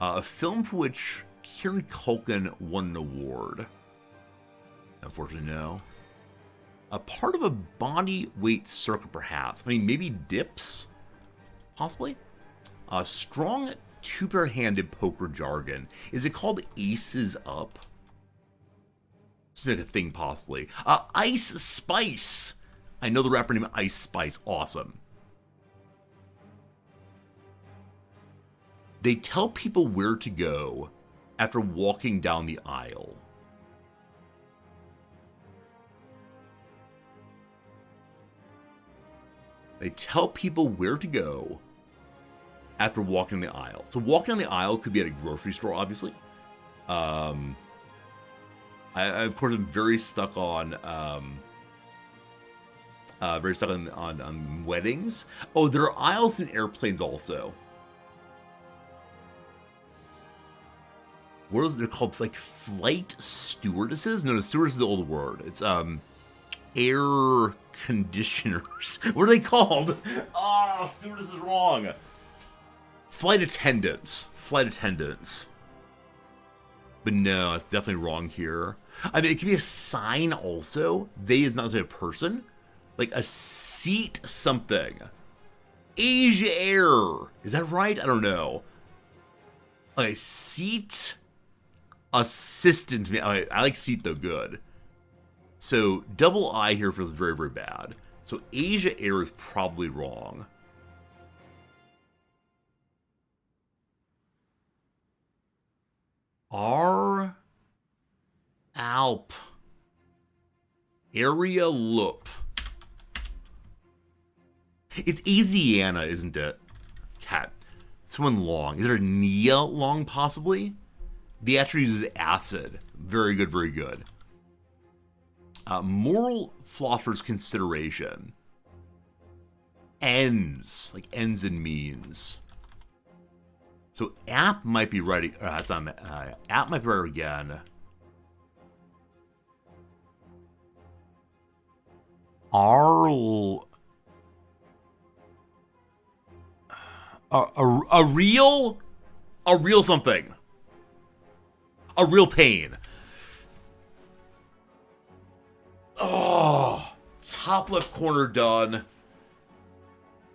A film for which Kieran Culkin won an award. Unfortunately, no. A part of a body weight circuit, perhaps. I mean, maybe dips? Possibly? A strong two-pair-handed poker jargon. Is it called Aces Up? Let's make a thing, possibly. Ice Spice. I know the rapper name Ice Spice. Awesome. They tell people where to go after walking down the aisle. They tell people where to go after walking the aisle. So walking down the aisle could be at a grocery store, obviously. I of course, am very stuck on weddings. Oh, there are aisles in airplanes also. What are they called? Like flight stewardesses? No, stewardess is the old word. It's air conditioners. What are they called? Oh, stewardess is wrong. Flight attendants. Flight attendants. But no, it's definitely wrong here. I mean, it could be a sign also. They is not necessarily a person. Like a seat something. Asia Air. Is that right? I don't know. A seat assistant. I like seat though, good. So double I here feels very, very bad. So Asia Air is probably wrong. R Alp Area Loop. It's Asiana, isn't it? Cat. Someone long. Is there a Nia long, possibly? The actor uses acid. Very good, very good. Moral philosopher's consideration. Ends. Like ends and means. So app might be right. That's not, app might be right again. A real something. A real pain. Oh, top left corner done.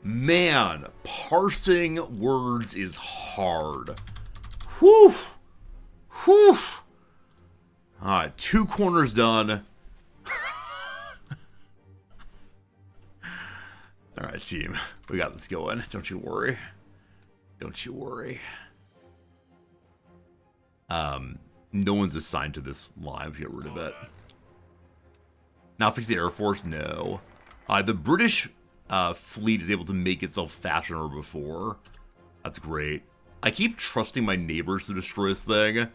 Man, parsing words is hard. Whew. Whew. Alright, 2 corners done. Alright, team. We got this going. Don't you worry. Don't you worry. No one's assigned to this live. Get rid of it. Now fix the Air Force? No. The British fleet is able to make itself faster than ever before. That's great. I keep trusting my neighbors to destroy this thing.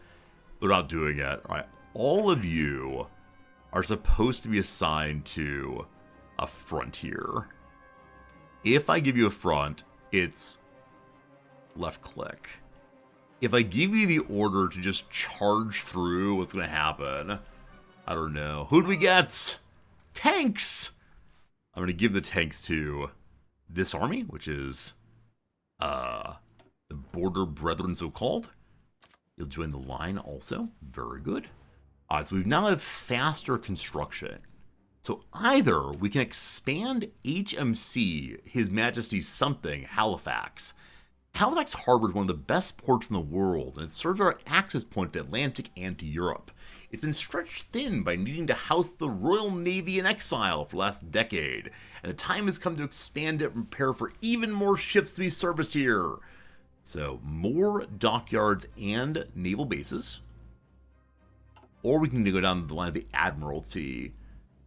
They're not doing it. All right. All of you are supposed to be assigned to a frontier. If I give you a front, it's left click. If I give you the order to just charge through, what's going to happen? I don't know. Who'd we get? Tanks! I'm going to give the tanks to this army, which is the border brethren, so-called. You'll join the line also. Very good. So we now have faster construction. So either we can expand HMC, His Majesty's something, Halifax. Halifax Harbor is one of the best ports in the world, and it serves our access point to the Atlantic and to Europe. It's been stretched thin by needing to house the Royal Navy in exile for the last decade, and the time has come to expand it and prepare for even more ships to be serviced here. So, more dockyards and naval bases. Or we can go down the line of the Admiralty.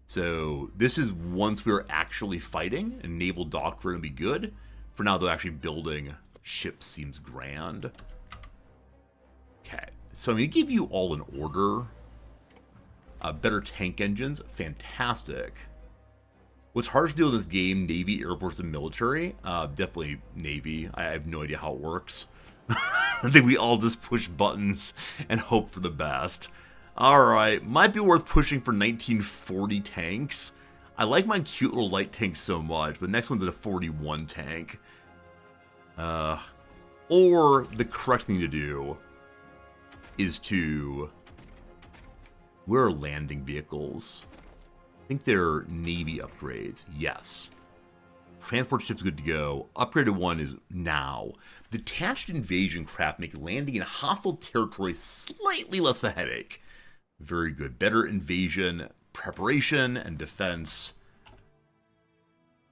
So, this is once we're actually fighting, and naval doctrine would be good. For now, though, actually building ships seems grand. Okay, so I'm going to give you all an order. Better tank engines, fantastic. What's hardest to do in this game, Navy, Air Force, and military? Definitely Navy. I have no idea how it works. I think we all just push buttons and hope for the best. Alright, might be worth pushing for 1940 tanks. I like my cute little light tanks so much, but the next one's a 41 tank. Or the correct thing to do is to... Where are landing vehicles? I think they're Navy upgrades. Yes. Transport ship's good to go. Upgraded one is now. Detached invasion craft make landing in hostile territory slightly less of a headache. Very good. Better invasion, preparation, and defense.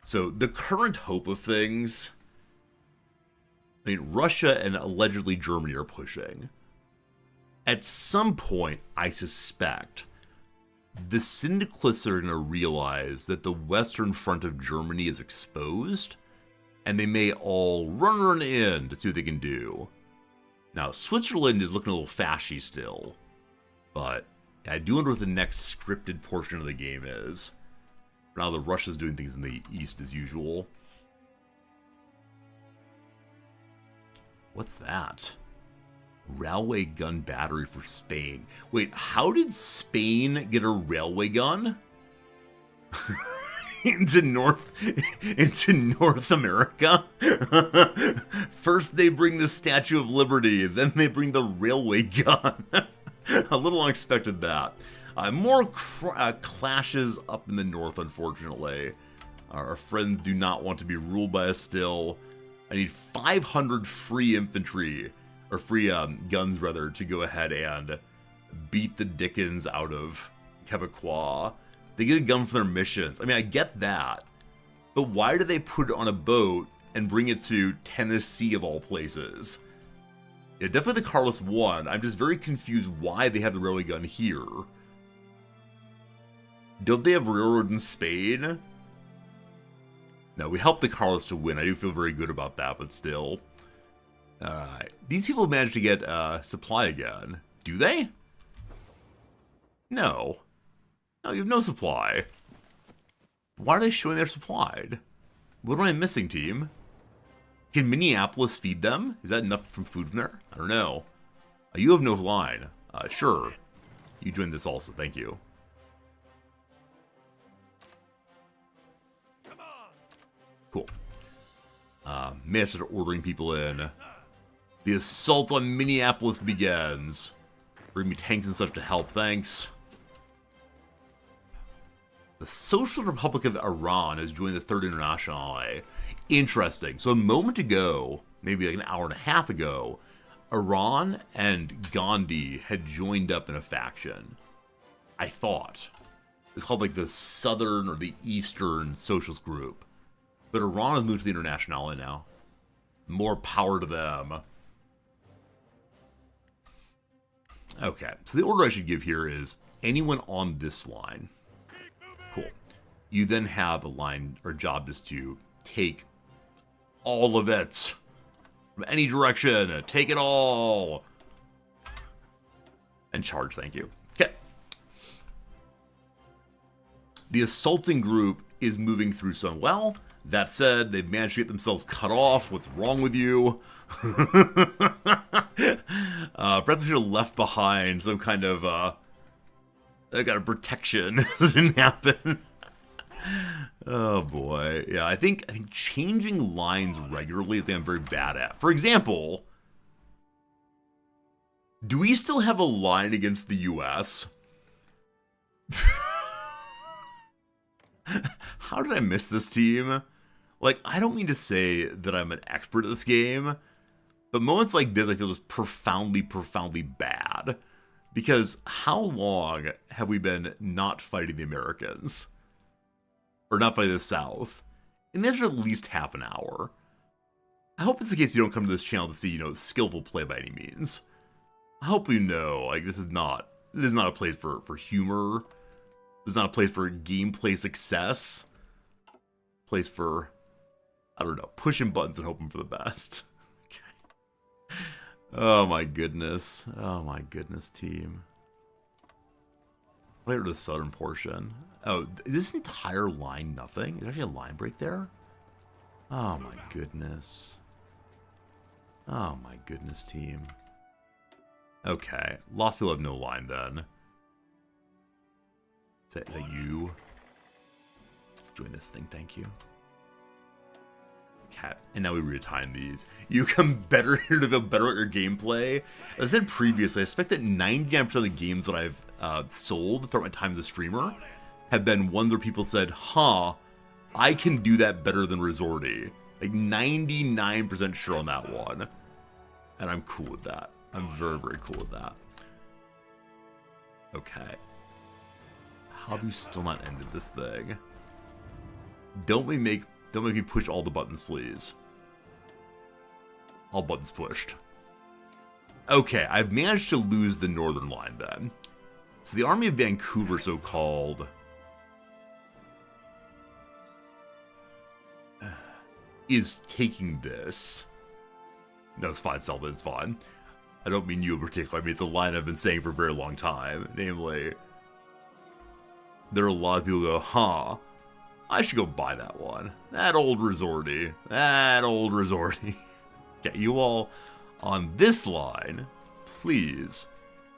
So the current hope of things... I mean, Russia and allegedly Germany are pushing. At some point, I suspect, the syndicalists are going to realize that the western front of Germany is exposed, and they may all run in to see what they can do. Now, Switzerland is looking a little fashy still, but I do wonder what the next scripted portion of the game is. Now, the Russia's doing things in the east as usual. What's that? Railway gun battery for Spain. Wait, how did Spain get a railway gun? into North America? First they bring the Statue of Liberty, then they bring the railway gun. A little unexpected that. More clashes up in the north, unfortunately. Our friends do not want to be ruled by us still. I need 500 free infantry. Or free guns, rather, to go ahead and beat the dickens out of Quebecois. They get a gun for their missions. I mean, I get that. But why do they put it on a boat and bring it to Tennessee, of all places? Yeah, definitely the Carlos I. I'm just very confused why they have the railway gun here. Don't they have railroad in Spain? No, we helped the Carlos to win. I do feel very good about that, but still... these people managed to get supply again. Do they? No. No, you have no supply. Why are they showing they're supplied? What am I missing, team? Can Minneapolis feed them? Is that enough from food from there? I don't know. You have no line. Sure. You joined this also, thank you. Cool. May I start ordering people in. The assault on Minneapolis begins. Bring me tanks and such to help, thanks. The Social Republic of Iran has joined the Third International. Interesting. So a moment ago, maybe like an hour and a half ago, Iran and Gandhi had joined up in a faction. I thought. It's called like the Southern or the Eastern Socialist Group. But Iran has moved to the Internationale now. More power to them. Okay, so the order I should give here is anyone on this line. Cool. You then have a line or job just to take all of it. From any direction. Take it all. And charge, thank you. Okay. The assaulting group is moving through some well. That said, they've managed to get themselves cut off. What's wrong with you? Perhaps we should have left behind some kind of, kind of protection. This didn't happen. Oh boy. Yeah, I think changing lines regularly is something I'm very bad at. For example, Do we still have a line against the US? How did I miss this team? Like, I don't mean to say that I'm an expert at this game, but moments like this I feel just profoundly, profoundly bad. Because how long have we been not fighting the Americans? Or not fighting the South? And there's at least half an hour. I hope it's the case you don't come to this channel to see, skillful play by any means. I hope you know, like, this is not a place for humor. This is not a place for gameplay success. Place for, I don't know, pushing buttons and hoping for the best. Okay. Oh my goodness. Oh my goodness, team. Wait for the southern portion. Oh, is this entire line nothing? Is there actually a line break there? Oh my goodness. Oh my goodness, team. Okay. Lost people have no line then. Is that you? Join this thing, thank you. Okay, and now we retime these. You come better here to feel better at your gameplay. As I said previously, I expect that 99% of the games that I've sold throughout my time as a streamer have been ones where people said, huh, I can do that better than Resorti. Like 99% sure on that one. And I'm cool with that. I'm very, very cool with that. Okay. How have you still not ended this thing? Don't make me push all the buttons, please. All buttons pushed. Okay, I've managed to lose the northern line then. So the Army of Vancouver, so-called, is taking this. No, it's fine, Selden, it's fine. I don't mean you in particular. I mean, it's a line I've been saying for a very long time. Namely, there are a lot of people who go, huh, I should go buy that one. That old Resorti. That old Resorti. Okay, you all on this line, please.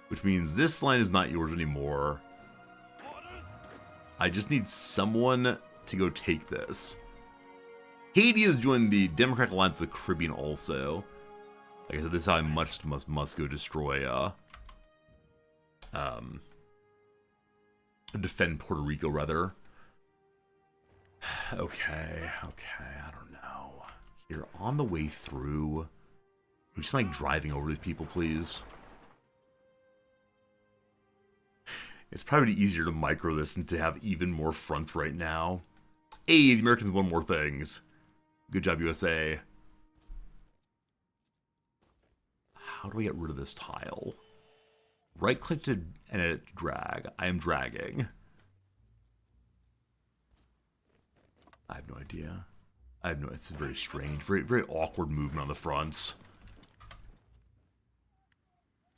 Which means this line is not yours anymore. I just need someone to go take this. Haiti has joined the Democratic Alliance of the Caribbean also. Like I said, this is how I must go destroy, defend Puerto Rico, rather. Okay, I don't know. Here, on the way through, would you mind driving over these people, please? It's probably easier to micro this and to have even more fronts right now. Hey, the Americans won more things. Good job, USA. How do we get rid of this tile? Right-click to and edit drag. I am dragging. I have no idea. It's very strange. Very, very awkward movement on the fronts.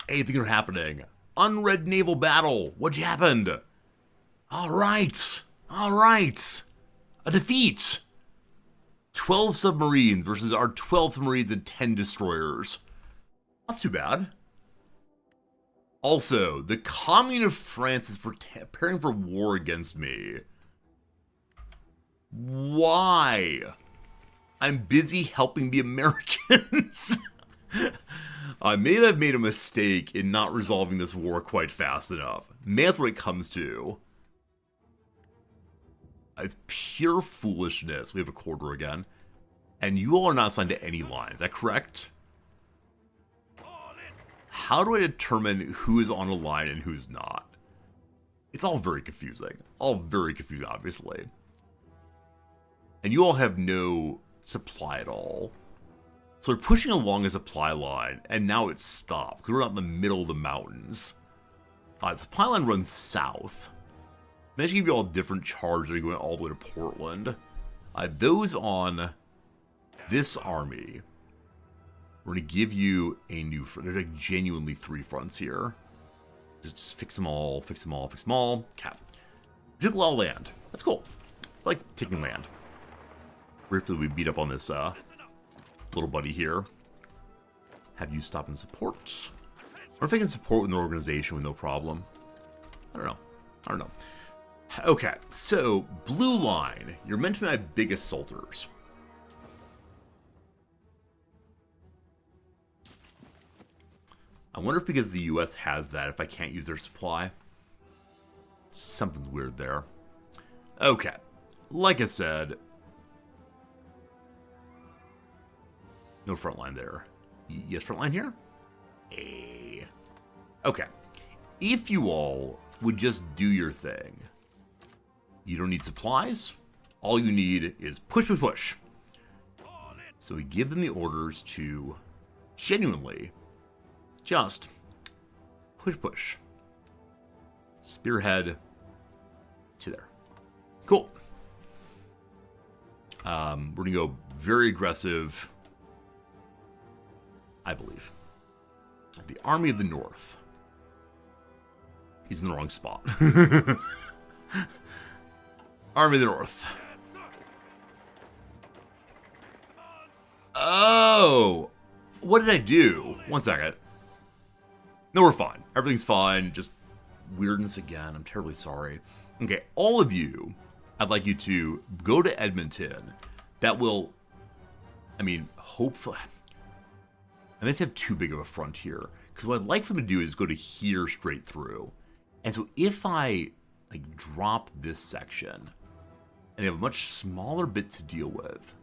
Hey, things are happening. Unread naval battle. What happened? All right. A defeat. 12 submarines versus our 12 submarines and 10 destroyers. That's too bad. Also, the Commune of France is preparing for war against me. Why? I'm busy helping the Americans. I may have made a mistake in not resolving this war quite fast enough. Maybe that's what it comes to. It's pure foolishness. We have a quarter again. And you all are not assigned to any line. Is that correct? How do I determine who is on a line and who's not? It's all very confusing. All very confusing, obviously. And you all have no supply at all. So we're pushing along a supply line, and now it's stopped, because we're not in the middle of the mountains. The supply line runs south. Managed to give you all different charges that are going all the way to Portland. Those on this army, we're going to give you a new front. There's like genuinely 3 fronts here. Just fix them all, fix them all, fix them all. Cap. We took a lot of land. That's cool. I like taking land. Briefly, we beat up on this little buddy here. Have you stop and support? Or if I can support with an organization with no problem. I don't know. Okay, so blue line. You're meant to be my big assaulters. I wonder if because the US has that, if I can't use their supply. Something's weird there. Okay. Like I said, no front line there. Yes, front line here? Hey. Okay. If you all would just do your thing, you don't need supplies. All you need is push, push, push. So we give them the orders to genuinely just push, push. Spearhead to there. Cool. We're going to go very aggressive, I believe. The Army of the North is in the wrong spot. Army of the North. Oh! What did I do? 1 second. No, we're fine. Everything's fine. Just weirdness again. I'm terribly sorry. Okay, all of you, I'd like you to go to Edmonton. That will, I mean, hopefully, I must have too big of a front here. Because what I'd like for them to do is go to here straight through. And so if I, like, drop this section, and they have a much smaller bit to deal with,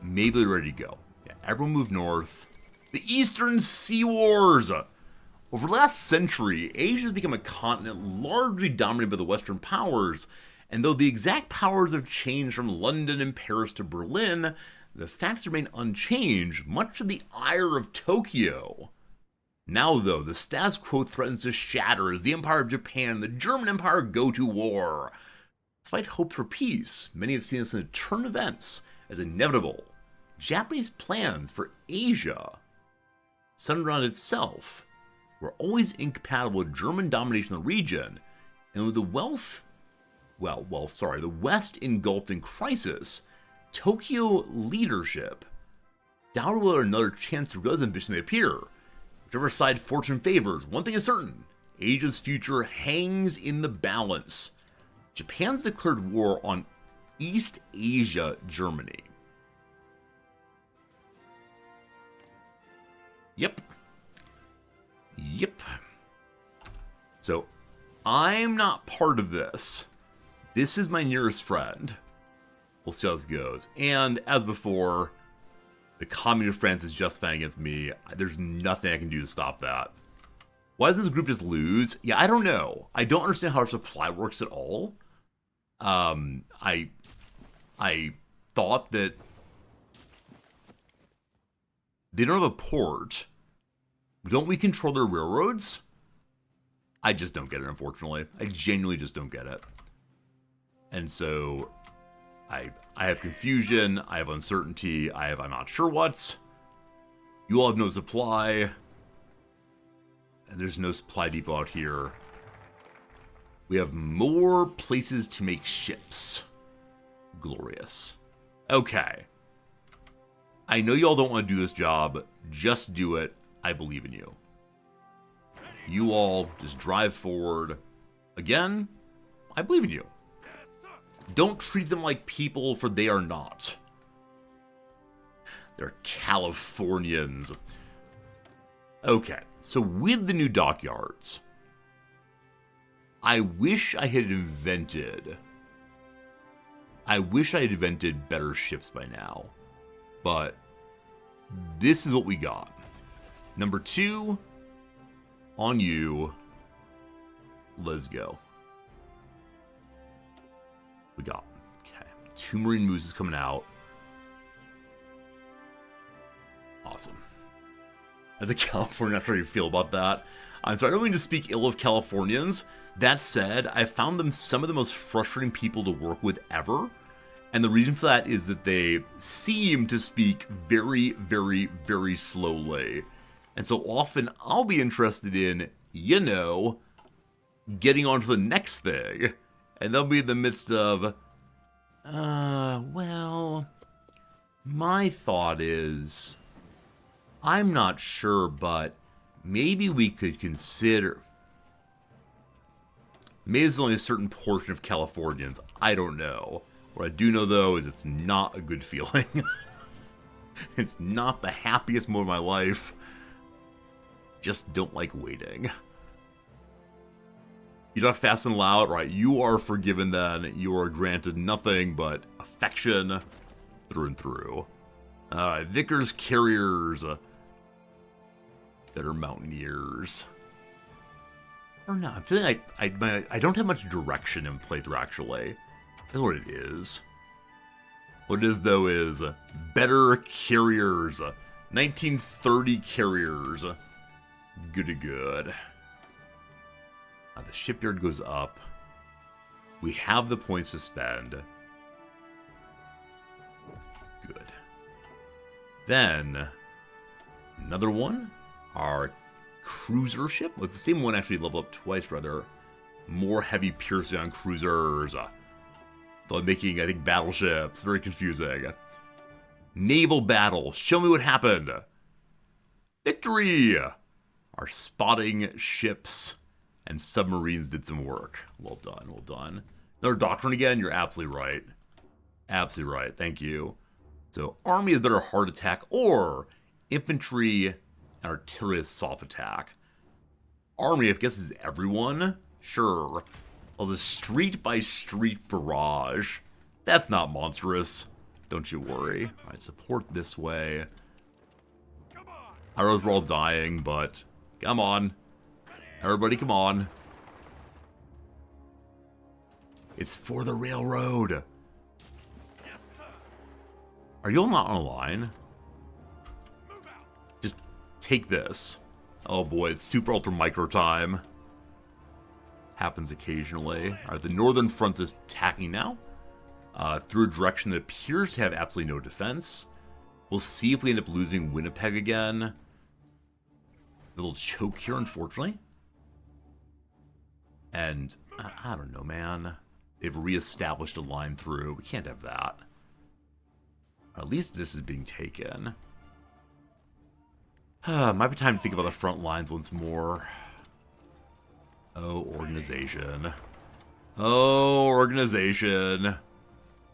maybe they're ready to go. Yeah, everyone move north. The Eastern Sea Wars! Over the last century, Asia has become a continent largely dominated by the Western powers, and though the exact powers have changed from London and Paris to Berlin, the facts remain unchanged, much to the ire of Tokyo. Now, though, the status quo threatens to shatter as the Empire of Japan and the German Empire go to war. Despite hope for peace, many have seen this in turn events as inevitable. Japanese plans for Asia, centered around itself, were always incompatible with German domination of the region, and with the the West engulfed in crisis, Tokyo leadership doubted whether another chance to realize ambition may appear. Whichever side fortune favors, one thing is certain: Asia's future hangs in the balance. Japan's declared war on East Asia Germany. Yep. So, I'm not part of this. This is my nearest friend. We'll see how this goes. And, as before, the Communist France is justifying against me. There's nothing I can do to stop that. Why does this group just lose? Yeah, I don't know. I don't understand how our supply works at all. I thought that they don't have a port. Don't we control their railroads? I just don't get it, unfortunately. I genuinely just don't get it. And so, I have confusion, I have uncertainty, I'm not sure what. You all have no supply. And there's no supply depot out here. We have more places to make ships. Glorious. Okay. I know y'all don't want to do this job. Just do it. I believe in you. You all just drive forward. Again, I believe in you. Don't treat them like people, for they are not. They're Californians. Okay, so with the new dockyards, I wish I had invented better ships by now. But this is what we got. Number 2, on you. Let's go. We got, okay, 2 Marine Mooses coming out. Awesome. As a Californian, I'm not sure how you feel about that. I'm sorry, I don't mean to speak ill of Californians. That said, I found them some of the most frustrating people to work with ever. And the reason for that is that they seem to speak very, very, very slowly. And so often I'll be interested in, getting on to the next thing. And they'll be in the midst of, well, my thought is, I'm not sure, but maybe we could consider. Maybe there's only a certain portion of Californians. I don't know. What I do know, though, is it's not a good feeling. It's not the happiest moment of my life. just don't like waiting. You talk fast and loud, right? You are forgiven then. You are granted nothing but affection through and through. Vickers carriers that are mountaineers. Or not. I'm feeling like I don't have much direction in playthrough, actually. That's what it is. What it is, though, is better carriers. 1930 carriers. Good. The shipyard goes up. We have the points to spend. Good. Then, another one. Our cruiser ship. Well, it's the same one actually leveled up twice, rather. More heavy piercing on cruisers. Though making, I think, battleships. Very confusing. Naval battle. Show me what happened. Victory! Our spotting ships and submarines did some work. Well done, well done. Another doctrine again? You're absolutely right. Absolutely right, thank you. So, army is better hard attack, or infantry and artillery is soft attack. Army, I guess, is everyone? Sure. Well, the street-by-street barrage. That's not monstrous. Don't you worry. Alright, support this way. I realize we're all dying, but come on. Everybody, come on. It's for the railroad. Are you all not on a line? Just take this. Oh boy, it's super ultra micro time. Happens occasionally. Alright, the northern front is attacking now. Through a direction that appears to have absolutely no defense. We'll see if we end up losing Winnipeg again. A little choke here, unfortunately. And, I don't know, man. They've reestablished a line through. We can't have that. At least this is being taken. Might be time to think about the front lines once more. Oh, organization. Oh, organization.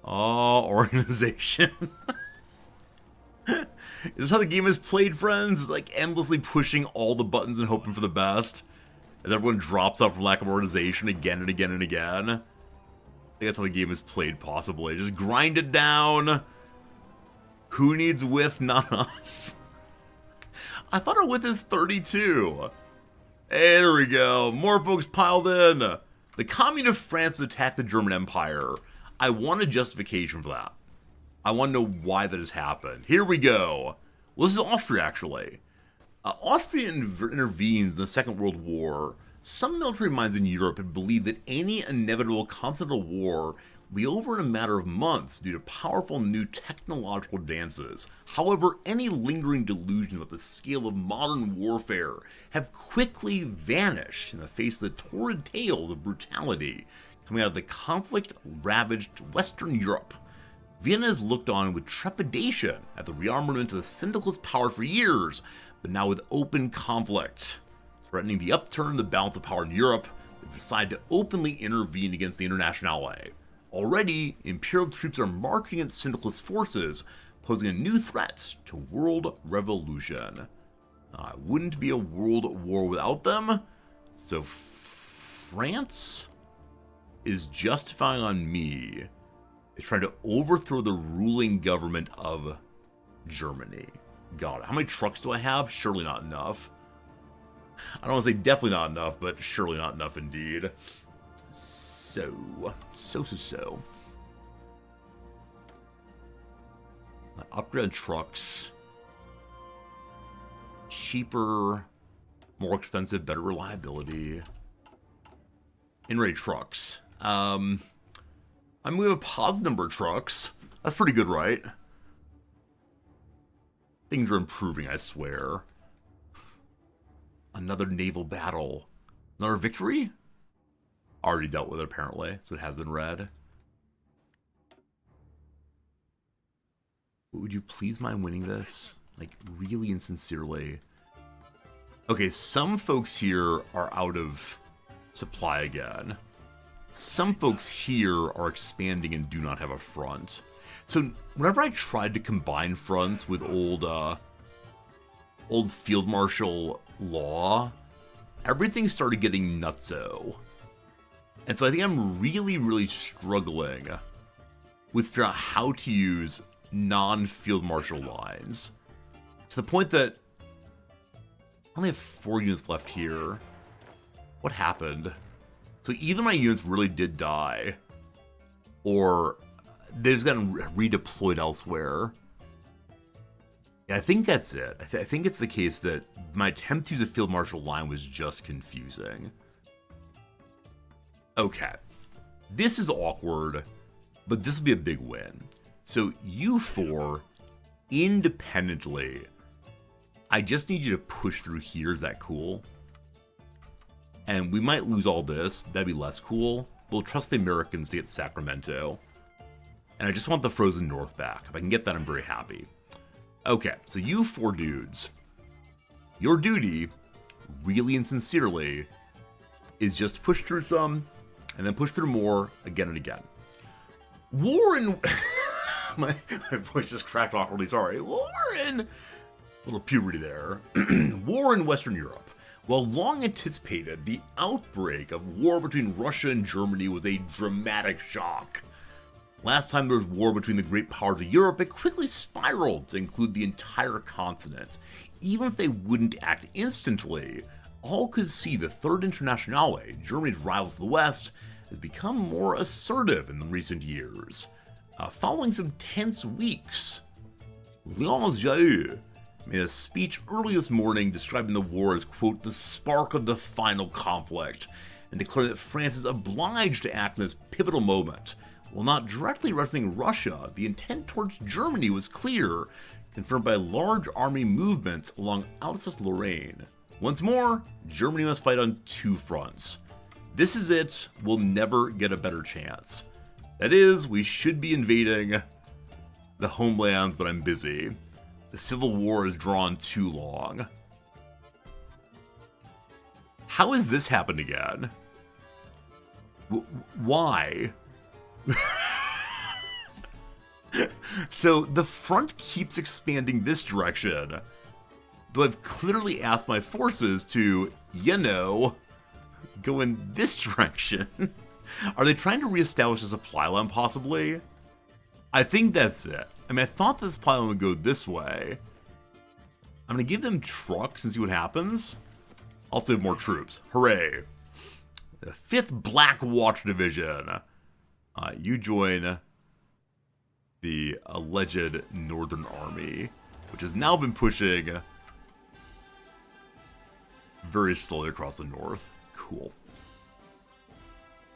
Oh, organization. Is this how the game is played, friends? It's like endlessly pushing all the buttons and hoping for the best. As everyone drops off from lack of organization again and again and again. I think that's how the game is played, possibly. Just grind it down. Who needs width? Not us. I thought our width is 32. Hey, there we go. More folks piled in. The Commune of France attacked the German Empire. I want a justification for that. I want to know why that has happened. Here we go. Well, this is Austria, actually. Austria intervenes in the Second World War. Some military minds in Europe had believed that any inevitable continental war would be over in a matter of months due to powerful new technological advances. However, any lingering delusions about the scale of modern warfare have quickly vanished in the face of the torrid tales of brutality coming out of the conflict-ravaged Western Europe. Vienna has looked on with trepidation at the rearmament of the syndicalist power for years, but now with open conflict threatening the upturn of the balance of power in Europe, they've decided to openly intervene against the Internationale. Already, Imperial troops are marching against syndicalist forces, posing a new threat to world revolution. It wouldn't be a world war without them, so France is justifying on me is trying to overthrow the ruling government of Germany. God, how many trucks do I have? Surely not enough. I don't want to say definitely not enough, but surely not enough indeed. So. Upgrade trucks. Cheaper, more expensive, better reliability. In-rate trucks. I mean, we have a positive number of trucks. That's pretty good, right? Things are improving, I swear. Another naval battle. Another victory? Already dealt with it, apparently, so it has been read. Would you please mind winning this? Like, really and sincerely. Okay, some folks here are out of supply again. Some folks here are expanding and do not have a front. So, whenever I tried to combine fronts with old old field marshal law, everything started getting nutso. And so I think I'm really, really struggling with figuring out how to use non-field marshal lines. To the point that I only have 4 units left here. What happened? So either my units really did die, or they've just gotten redeployed elsewhere. Yeah, I think that's it. I think it's the case that my attempt to use the field marshal line was just confusing. Okay. This is awkward, but this will be a big win. So you four, independently, I just need you to push through here. Is that cool? And we might lose all this. That'd be less cool. We'll trust the Americans to get Sacramento. And I just want the Frozen North back. If I can get that, I'm very happy. Okay, so you four dudes, your duty, really and sincerely, is just push through some, and then push through more, again and again. War in... my voice just cracked awkwardly, sorry. War in... little puberty there. War in Western Europe. While long anticipated, the outbreak of war between Russia and Germany was a dramatic shock. Last time there was war between the great powers of Europe, it quickly spiraled to include the entire continent. Even if they wouldn't act instantly, all could see the Third Internationale, Germany's rivals to the West, has become more assertive in recent years. Following some tense weeks, Léon Jaeux made a speech early this morning describing the war as, quote, the spark of the final conflict, and declaring that France is obliged to act in this pivotal moment. While not directly wrestling Russia, the intent towards Germany was clear, confirmed by large army movements along Alsace-Lorraine. Once more, Germany must fight on 2 fronts. This is it. We'll never get a better chance. That is, we should be invading the homelands, but I'm busy. The Civil War has drawn too long. How has this happened again? Why? So the front keeps expanding this direction, though I've clearly asked my forces to, go in this direction. Are they trying to reestablish a supply line, possibly? I think that's it. I mean, I thought this supply line would go this way. I'm going to give them trucks and see what happens. Also have more troops. Hooray. The 5th Black Watch Division. You join the alleged Northern Army, which has now been pushing very slowly across the north. Cool.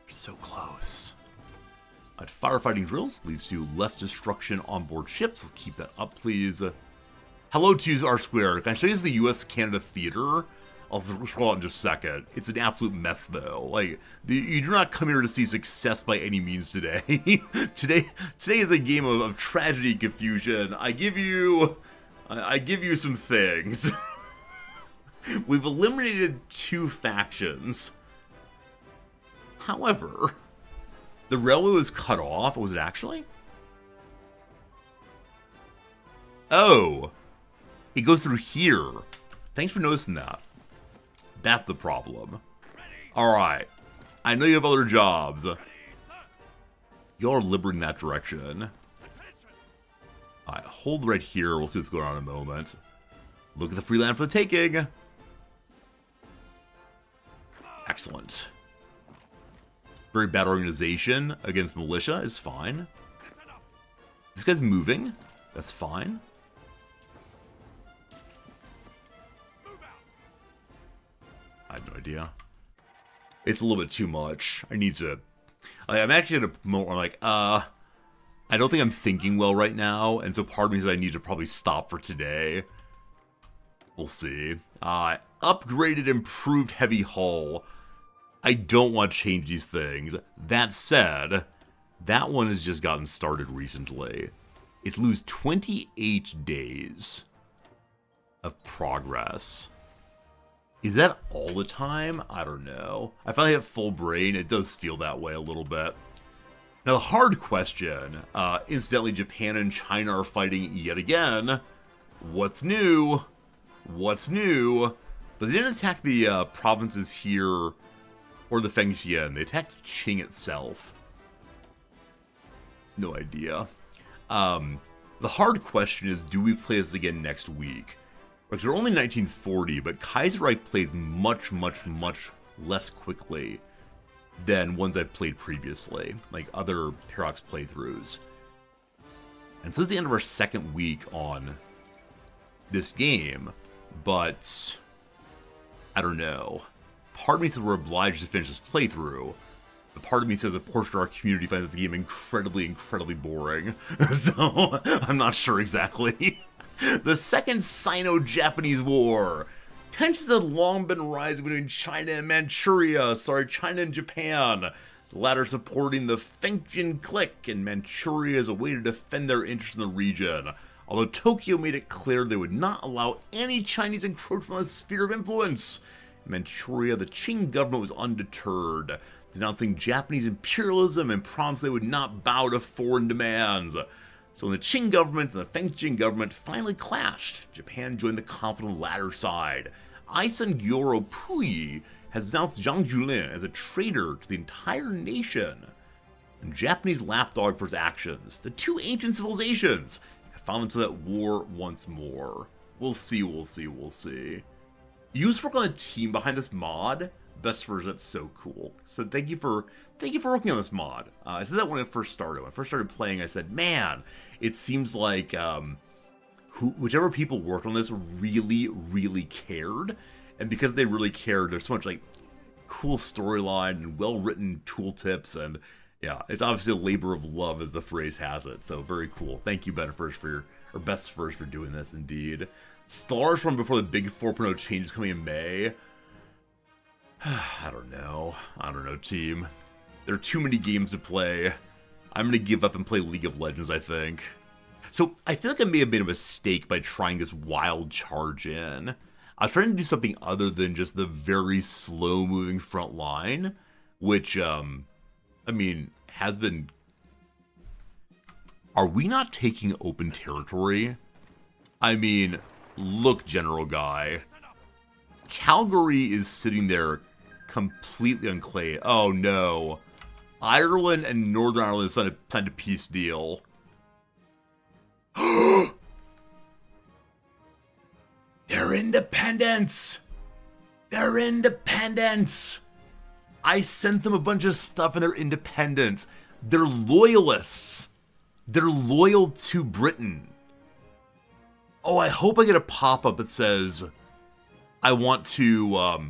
So close. Firefighting drills leads to less destruction on board ships. Let's keep that up, please. Hello to R Square. Can I show you the U.S.-Canada Theater? I'll scroll out in just a second. It's an absolute mess, though. Like, you do not come here to see success by any means today. Today is a game of tragedy and confusion. I give you some things. We've eliminated 2 factions. However, the railway was cut off. Was it actually? Oh, it goes through here. Thanks for noticing that. That's the problem. Alright. I know you have other jobs. Y'all are liberating that direction. Alright, hold right here. We'll see what's going on in a moment. Look at the free land for the taking. Excellent. Very bad organization against militia is fine. This guy's moving. That's fine. I have no idea. It's a little bit too much. I need to... I'm actually at a moment where I'm like, I don't think I'm thinking well right now, and so part of me says I need to probably stop for today. We'll see. Upgraded, improved heavy hull. I don't want to change these things. That said, that one has just gotten started recently. It lose 28 days of progress. Is that all the time? I don't know. I finally have full brain. It does feel that way a little bit. Now, the hard question. Incidentally, Japan and China are fighting yet again. What's new? What's new? But they didn't attack the provinces here or the Fengxian. They attacked Qing itself. No idea. The hard question is, do we play this again next week? Because they're only 1940, but Kaiserreich plays much, much, much less quickly than ones I've played previously, like other Paradox playthroughs. And so this is the end of our second week on this game, but I don't know. Part of me says we're obliged to finish this playthrough, but part of me says a portion of our community finds this game incredibly, incredibly boring. So I'm not sure exactly. The Second Sino-Japanese War. Tensions had long been rising between China and China and Japan. The latter supporting the Fengxian clique in Manchuria as a way to defend their interests in the region. Although Tokyo made it clear they would not allow any Chinese encroachment on the sphere of influence. In Manchuria, the Qing government was undeterred, denouncing Japanese imperialism and promised they would not bow to foreign demands. So when the Qing government and the Fengxian government finally clashed, Japan joined the conflict on the latter side. Aisun Gyoro Puyi has denounced Zhang Julin as a traitor to the entire nation. And Japanese lapdog for his actions. The two ancient civilizations have fallen into that war once more. We'll see, we'll see, we'll see. You used to work on a team behind this mod. Best version, that's so cool. So thank you for working on this mod. I said that when I first started. When I first started playing, I said, man, it seems like whichever people worked on this really, really cared. And because they really cared, there's so much like cool storyline and well-written tooltips, and yeah, it's obviously a labor of love as the phrase has it. So very cool. Thank you, Best First, for doing this indeed. Stars from before the big 4.0 changes coming in May. I don't know, team. There are too many games to play. I'm gonna give up and play League of Legends, I think. So I feel like I may have made a mistake by trying this wild charge in. I was trying to do something other than just the very slow-moving front line, which, I mean, has been... Are we not taking open territory? I mean, look, General Guy. Calgary is sitting there completely unclaimed. Oh, no. Ireland and Northern Ireland signed a peace deal. They're independents! They're independents! I sent them a bunch of stuff and they're independent. They're loyalists. They're loyal to Britain. Oh, I hope I get a pop-up that says, I want to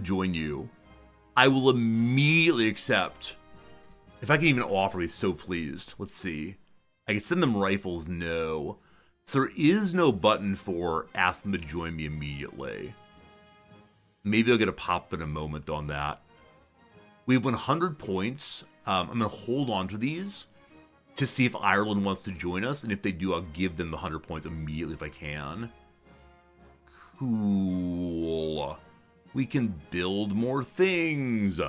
join you. I will immediately accept. If I can even offer, I'd be so pleased. Let's see. I can send them rifles, no. So there is no button for ask them to join me immediately. Maybe I'll get a pop in a moment on that. We have 100 points. I'm going to hold on to these to see if Ireland wants to join us. And if they do, I'll give them the 100 points immediately if I can. Cool. We can build more things.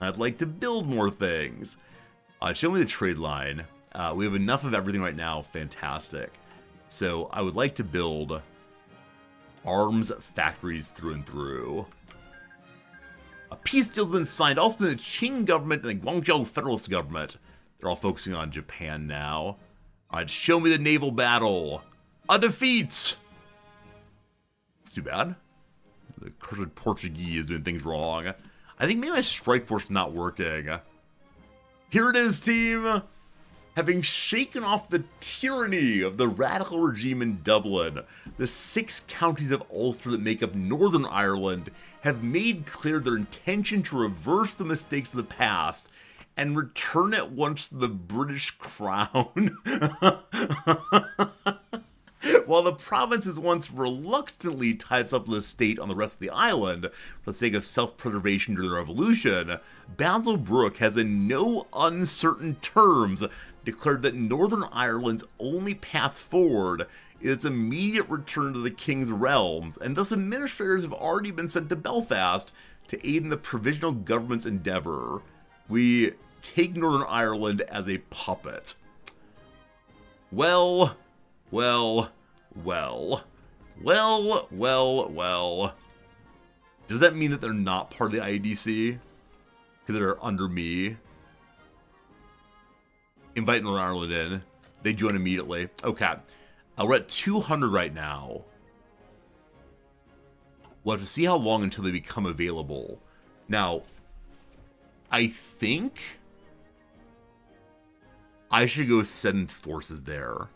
I'd like to build more things. Show me the trade line. We have enough of everything right now. Fantastic. So I would like to build arms factories through and through. A peace deal's been signed, also between the Qing government and the Guangzhou Federalist government. They're all focusing on Japan now. Alright, show me the naval battle. A defeat! It's too bad. The cursed Portuguese is doing things wrong. I think maybe my strike force is not working. Here it is, team! Having shaken off the tyranny of the radical regime in Dublin, the 6 counties of Ulster that make up Northern Ireland have made clear their intention to reverse the mistakes of the past and return at once to the British Crown. While the province has once reluctantly tied itself to the state on the rest of the island for the sake of self-preservation during the revolution, Basil Brooke has in no uncertain terms declared that Northern Ireland's only path forward is its immediate return to the King's realms, and thus administrators have already been sent to Belfast to aid in the provisional government's endeavour. We take Northern Ireland as a puppet. Well, Well, well, well, well, well. Does that mean that they're not part of the IEDC? Because they're under me? Invite Northern Ireland in. They join immediately. Okay. We're at 200 right now. We'll have to see how long until they become available. Now, I think I should go send forces there.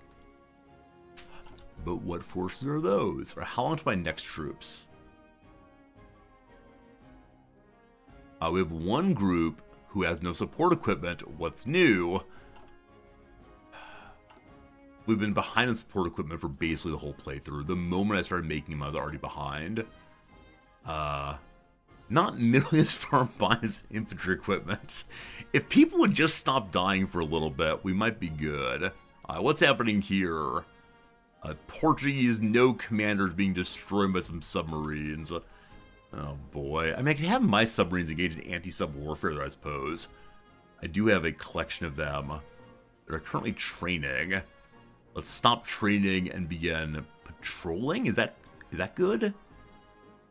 But what forces are those? Or how long to my next troops? We have one group who has no support equipment. What's new? We've been behind on support equipment for basically the whole playthrough. The moment I started making them, I was already behind. Not nearly as far behind as infantry equipment. If people would just stop dying for a little bit, we might be good. What's happening here? Portuguese no commanders being destroyed by some submarines. Oh boy. I mean, I can have my submarines engage in anti-sub warfare there, I suppose. I do have a collection of them that are currently training. Let's stop training and begin patrolling? Is that good?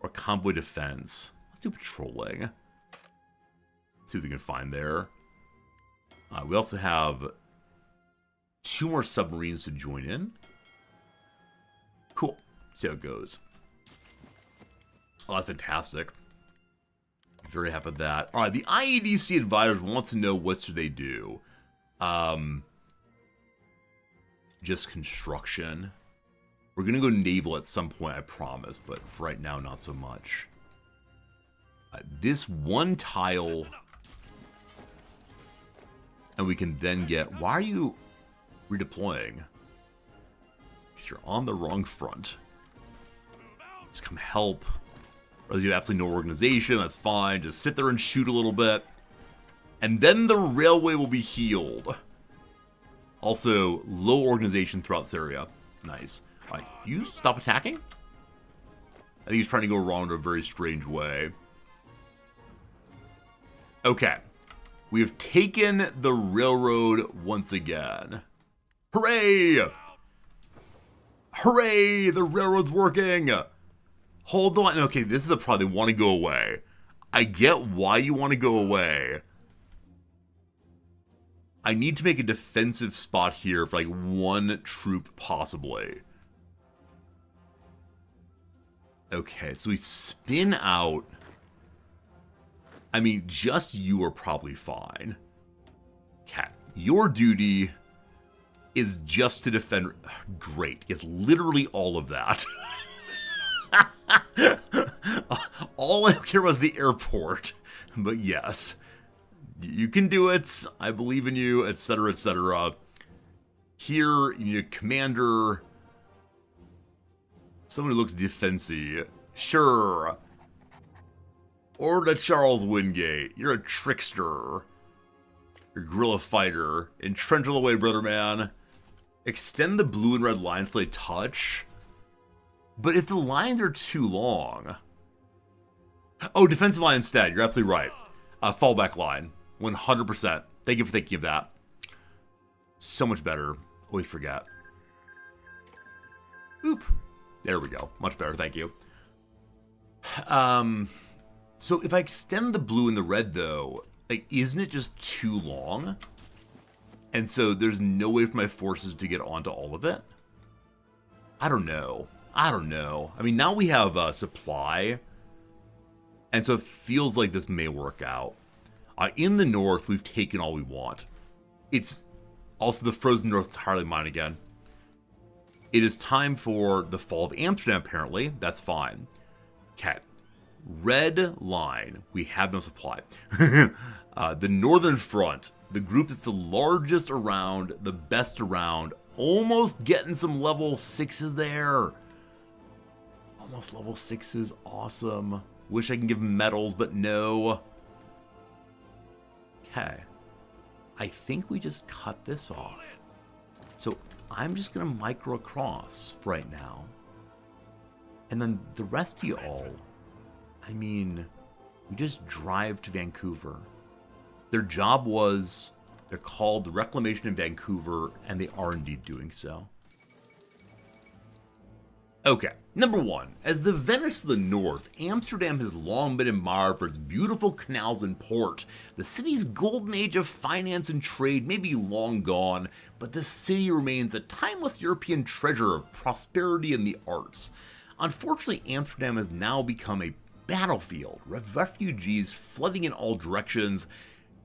Or convoy defense? Let's do patrolling. Let's see what we can find there. We also have 2 more submarines to join in. Cool. See how it goes. Oh, that's fantastic. Very happy with that. All right, the IEDC advisors want to know what should they do. Just construction. We're going to go naval at some point, I promise, but for right now, not so much. This one tile, and we can then get... Why are you redeploying? Because you're on the wrong front. Just come help. Or you have absolutely no organization, that's fine. Just sit there and shoot a little bit. And then the railway will be healed. Also, low organization throughout this area. Nice. Alright, you stop attacking? I think he's trying to go wrong in a very strange way. Okay. We have taken the railroad once again. Hooray! Hooray! The railroad's working! Hold the line. Okay, this is the problem. They want to go away. I get why you want to go away. I need to make a defensive spot here for like 1 troop, possibly. Okay, so we spin out. I mean, just you are probably fine. Okay, your duty is just to defend. Great, it's literally all of that. All I care about is the airport. But yes, you can do it. I believe in you, etc., etc. Here, you need a commander. Someone who looks defensive. Sure. Order Charles Wingate. You're a trickster. You're a guerrilla fighter. Entrench all the way, brother man. Extend the blue and red lines till they touch. But if the lines are too long... Oh, defensive line instead. You're absolutely right. Fallback line. 100%. Thank you for thinking of that. So much better. Always forget. Oop. There we go. Much better. Thank you. So if I extend the blue and the red, though, like, isn't it just too long? And so there's no way for my forces to get onto all of it? I don't know. I don't know. I mean, now we have supply. And so it feels like this may work out. In the north, we've taken all we want. It's also the frozen north entirely mine again. It is time for the fall of Amsterdam, apparently. That's fine. Okay. Red line. We have no supply. The northern front. The group that's the largest around, the best around. Almost getting some level 6s there. Almost level 6s. Awesome. Wish I can give them medals, but no. Okay. I think we just cut this off. So I'm just going to micro across for right now. And then the rest of you all, I mean, we just drive to Vancouver. Their job was, they're called the Reclamation in Vancouver, and they are indeed doing so. Okay, number one, as the Venice of the North, Amsterdam has long been admired for its beautiful canals and port. The city's golden age of finance and trade may be long gone, but the city remains a timeless European treasure of prosperity and the arts. Unfortunately, Amsterdam has now become a battlefield, with refugees flooding in all directions.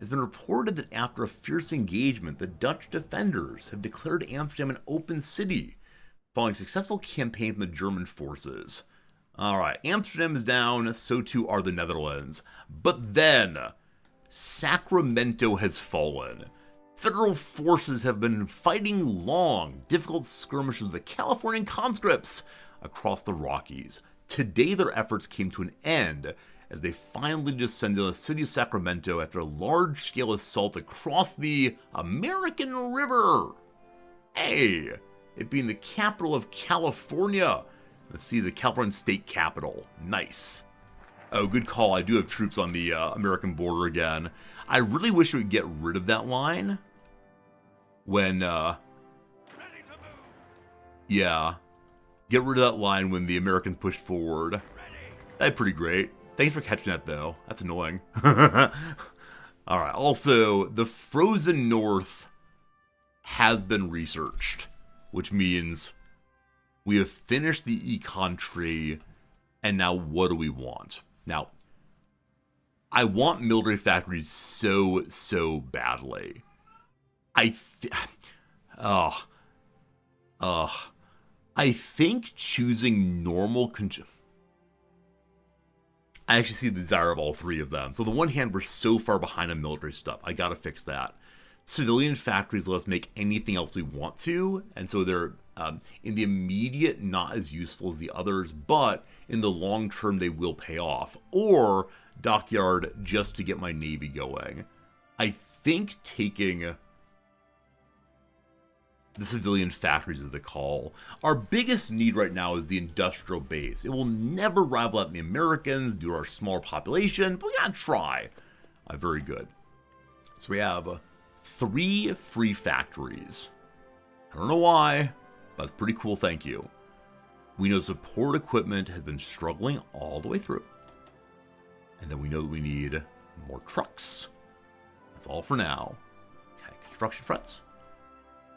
It's been reported that after a fierce engagement, the Dutch defenders have declared Amsterdam an open city, following a successful campaign from the German forces. Alright, Amsterdam is down, so too are the Netherlands. But then, Sacramento has fallen. Federal forces have been fighting long, difficult skirmishes with the Californian conscripts across the Rockies. Today their efforts came to an end as they finally descended on the city of Sacramento after a large-scale assault across the American River. Hey! It being the capital of California. Let's see, the California state capital. Nice. Oh, good call. I do have troops on the American border again. I really wish we would get rid of that line when, yeah, get rid of that line when the Americans pushed forward. That'd be pretty great. Thanks for catching that, though. That's annoying. Alright, also, the frozen north has been researched, which means we have finished the econ tree, and now what do we want? Now, I want military factories so badly. I think choosing normal I actually see the desire of all three of them. So on the one hand, we're so far behind on military stuff. I gotta fix that. Civilian factories let us make anything else we want to, and so they're, in the immediate, not as useful as the others, but in the long term, they will pay off. Or dockyard just to get my navy going. I think taking the civilian factories is the call. Our biggest need right now is the industrial base. It will never rival out the Americans due to our smaller population, but we gotta try. Very good. So we have 3 free factories. I don't know why, but it's pretty cool, thank you. We know support equipment has been struggling all the way through. And then we know that we need more trucks. That's all for now. Okay, construction fronts.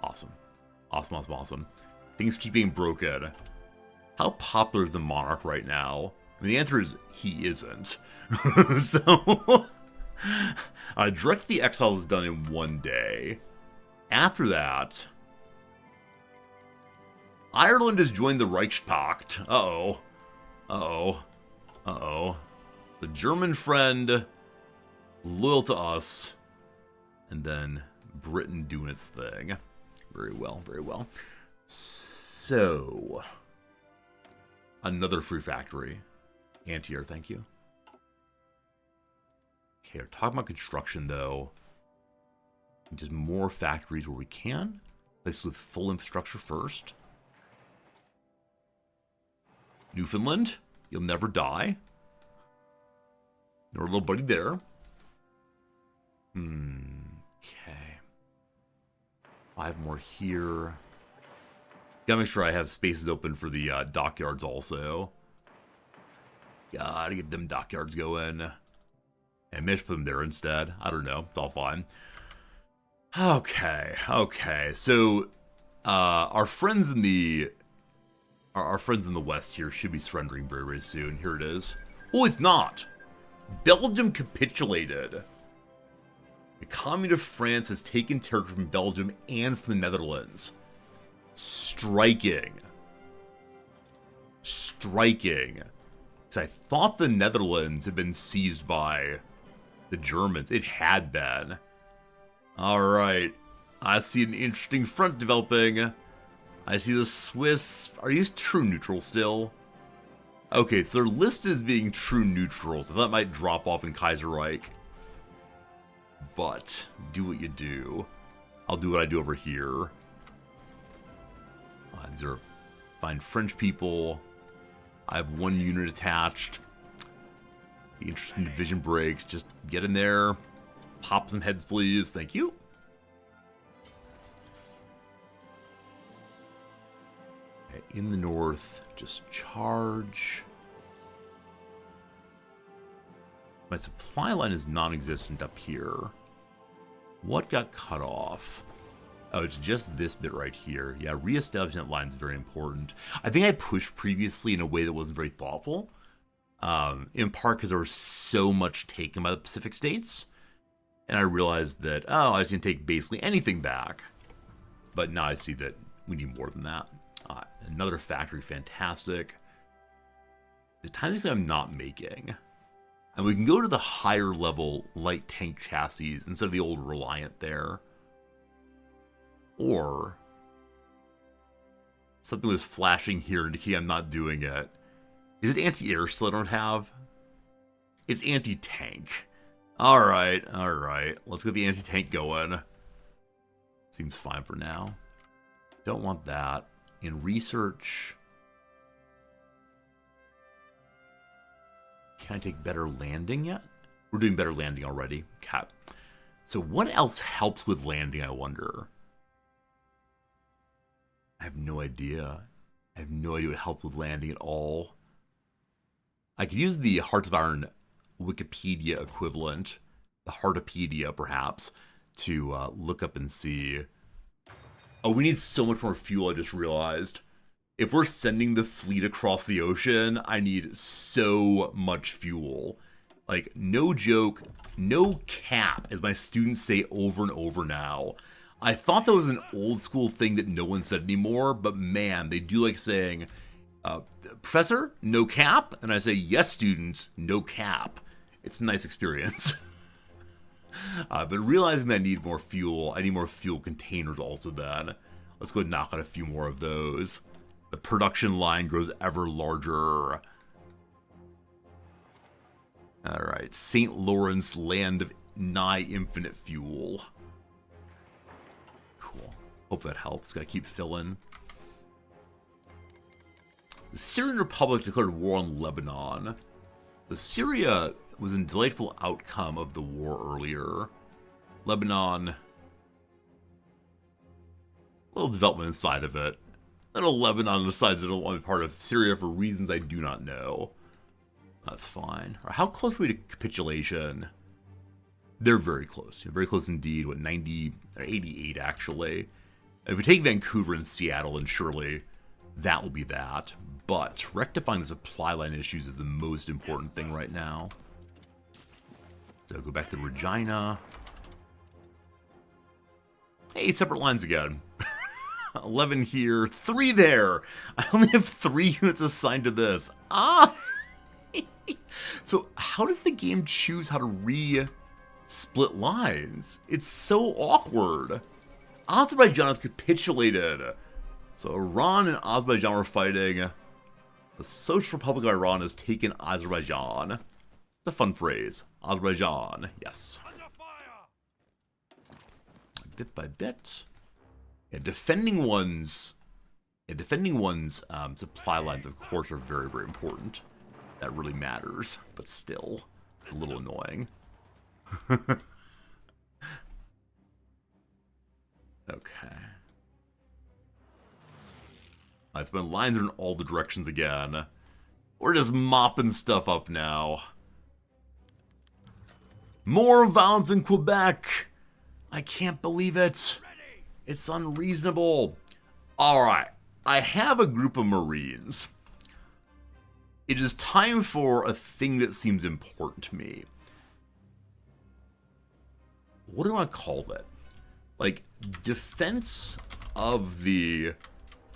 Awesome. Awesome. Things keep being broken. How popular is the monarch right now? I mean, the answer is he isn't. So, direct the exiles is done in 1 day. After that, Ireland has joined the Reichspakt. Uh-oh. The German friend, loyal to us, and then Britain doing its thing. Very well. So, another free factory. Anti-air, thank you. Okay, we're talking about construction, though. Just more factories where we can. Places with full infrastructure first. Newfoundland, you'll never die. No little buddy there. Okay. 5 more here. Gotta make sure I have spaces open for the dockyards also. Gotta get them dockyards going. And maybe put them there instead. I don't know. It's all fine. Okay. So, our friends in the West here should be surrendering very, very soon. Here it is. Oh, it's not. Belgium capitulated. The Commune of France has taken territory from Belgium and from the Netherlands. Striking. Because I thought the Netherlands had been seized by the Germans. It had been. Alright. I see an interesting front developing. I see the Swiss. Are you true neutral still? Okay, so they're listed as being true neutrals. I thought that might drop off in Kaiserreich. But, do what you do. I'll do what I do over here. These are fine French people. I have 1 unit attached. The interesting division breaks. Just get in there. Pop some heads, please. Thank you. Okay, in the north, just charge. My supply line is non-existent up here. What got cut off? Oh, it's just this bit right here. Yeah, reestablishing that line is very important. I think I pushed previously in a way that wasn't very thoughtful. In part because there was so much taken by the Pacific states. And I realized that, oh, I was going to take basically anything back. But now I see that we need more than that. Another factory, fantastic. The times I'm not making. And we can go to the higher level light tank chassis instead of the old Reliant there. Or something was flashing here indicating I'm not doing it. Is it anti-air still I don't have? It's anti-tank. Alright. Let's get the anti-tank going. Seems fine for now. Don't want that. In research... Can I take better landing yet? We're doing better landing already. Okay. So what else helps with landing, I wonder? I have no idea. I have no idea what helps with landing at all. I could use the Hearts of Iron Wikipedia equivalent, the Heartopedia perhaps, to look up and see. Oh, we need so much more fuel, I just realized. If we're sending the fleet across the ocean, I need so much fuel. Like, no joke, no cap, as my students say over and over now. I thought that was an old school thing that no one said anymore, but man, they do like saying, Professor, no cap? And I say, yes, students, no cap. It's a nice experience. But realizing that I need more fuel containers also then. Let's go knock out a few more of those. The production line grows ever larger. Alright, St. Lawrence, land of nigh infinite fuel. Cool. Hope that helps. Gotta keep filling. The Syrian Republic declared war on Lebanon. The Syria was a delightful outcome of the war earlier. Lebanon... a little development inside of it. Little Lebanon decides it don't want to be part of Syria for reasons I do not know. That's fine. How close are we to capitulation? They're very close. Very close indeed. What, 90 or 88 actually. If we take Vancouver and Seattle, and surely that will be that. But rectifying the supply line issues is the most important thing right now. So go back to Regina. Hey, separate lines again. 11 here, 3 there. I only have 3 units assigned to this. Ah! So how does the game choose how to re-split lines? It's so awkward. Azerbaijan has capitulated. So Iran and Azerbaijan were fighting. The Social Republic of Iran has taken Azerbaijan. It's a fun phrase. Azerbaijan, yes. Bit by bit. Yeah, defending one's supply lines, of course, are very, very important. That really matters, but still a little annoying. Okay. It's been lines are in all the directions again. We're just mopping stuff up now. More violence in Quebec. I can't believe it. It's unreasonable. Alright, I have a group of Marines. It is time for a thing that seems important to me. What do I call it? Like, defense of the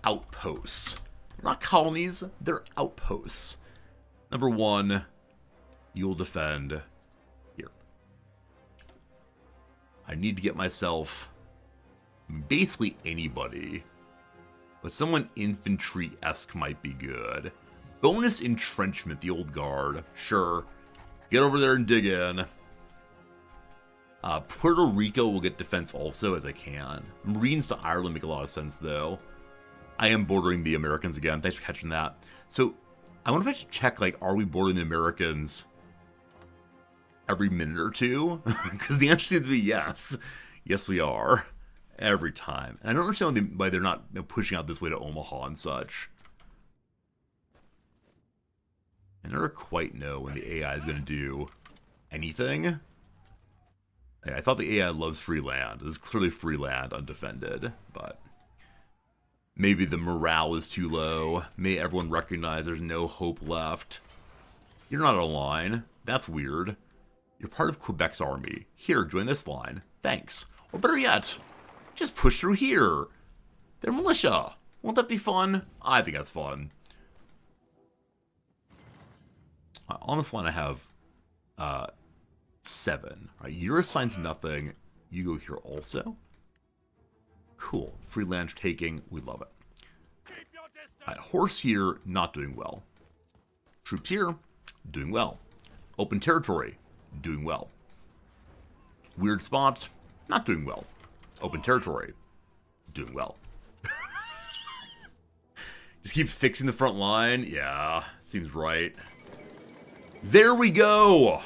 outposts. They're not colonies, they're outposts. Number 1, you'll defend here. I need to get myself basically anybody, but someone infantry-esque might be good. Bonus entrenchment, the old guard. Sure. Get over there and dig in. Puerto Rico will get defense also, as I can. Marines to Ireland make a lot of sense, though. I am bordering the Americans again. Thanks for catching that. So, I wonder if I should check, like, are we bordering the Americans every minute or two? Because the answer seems to be yes. Yes, we are. Every time. And I don't understand why they're not pushing out this way to Omaha and such. I never quite know when the AI is going to do anything. I thought the AI loves free land. This is clearly free land, undefended, but maybe the morale is too low. May everyone recognize there's no hope left. You're not a line. That's weird. You're part of Quebec's army. Here, join this line. Thanks. Or better yet, just push through here. They're militia. Won't that be fun? I think that's fun. On this line I have 7. Right, you're assigned to nothing. You go here also. Cool. Free land taking. We love it. Right, horse here, not doing well. Troops here, doing well. Open territory, doing well. Weird spot, not doing well. Open territory, doing well. Just keep fixing the front line. Yeah, seems right. There we go!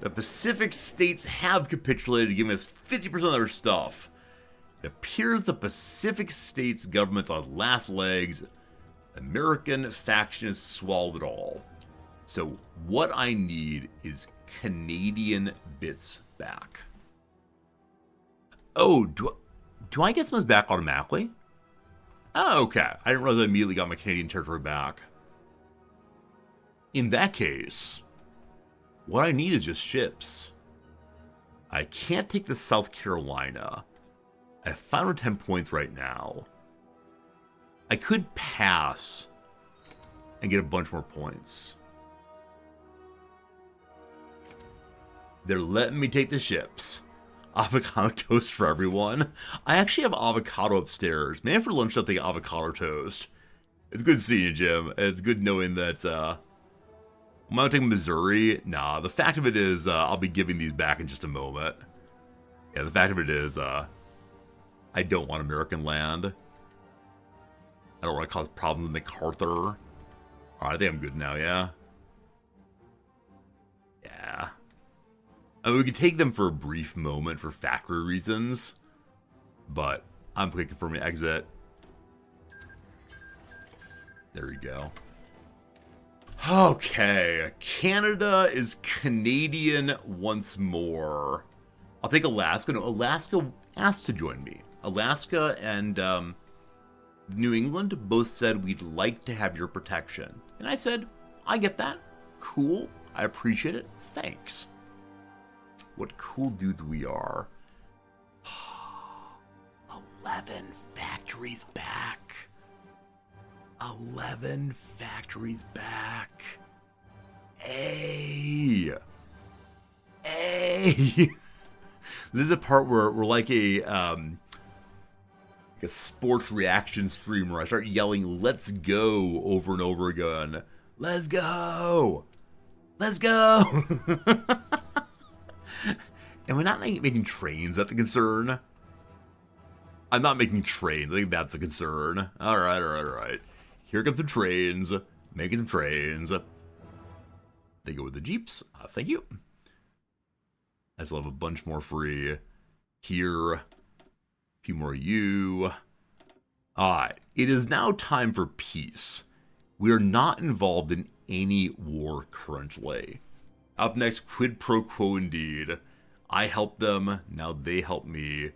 The Pacific states have capitulated, giving us 50% of their stuff. It appears the Pacific states government's on last legs. American faction has swallowed it all. So what I need is Canadian bits back. Oh, do I get some of this back automatically? Oh, okay. I didn't realize I immediately got my Canadian territory back. In that case, what I need is just ships. I can't take the South Carolina. I have 510 points right now. I could pass and get a bunch more points. They're letting me take the ships. Avocado toast for everyone. I actually have avocado upstairs. Man, for lunch I'll take avocado toast. It's good seeing you, Jim. It's good knowing that, am I taking Missouri? Nah, the fact of it is, I'll be giving these back in just a moment. Yeah, the fact of it is, I don't want American land. I don't want to cause problems with MacArthur. Alright, I think I'm good now, yeah? Yeah. I mean, we could take them for a brief moment for factory reasons, but I'm clicking for my exit. There we go. Okay, Canada is Canadian once more. I'll take Alaska. No, Alaska asked to join me. Alaska and New England both said we'd like to have your protection. And I said, I get that. Cool. I appreciate it. Thanks. What cool dudes we are. 11 factories back. 11 factories back. Hey. Hey. This is a part where we're like a sports reaction streamer. I start yelling, let's go, over and over again. Let's go. Let's go. Am I not making trains? Is that the concern? I'm not making trains. I think that's the concern. Alright, alright, alright. Here come the trains. Making some trains. They go with the jeeps. Thank you. I still have a bunch more free. Here. A few more you. Alright. It is now time for peace. We are not involved in any war currently. Up next, quid pro quo indeed. I helped them, now they help me.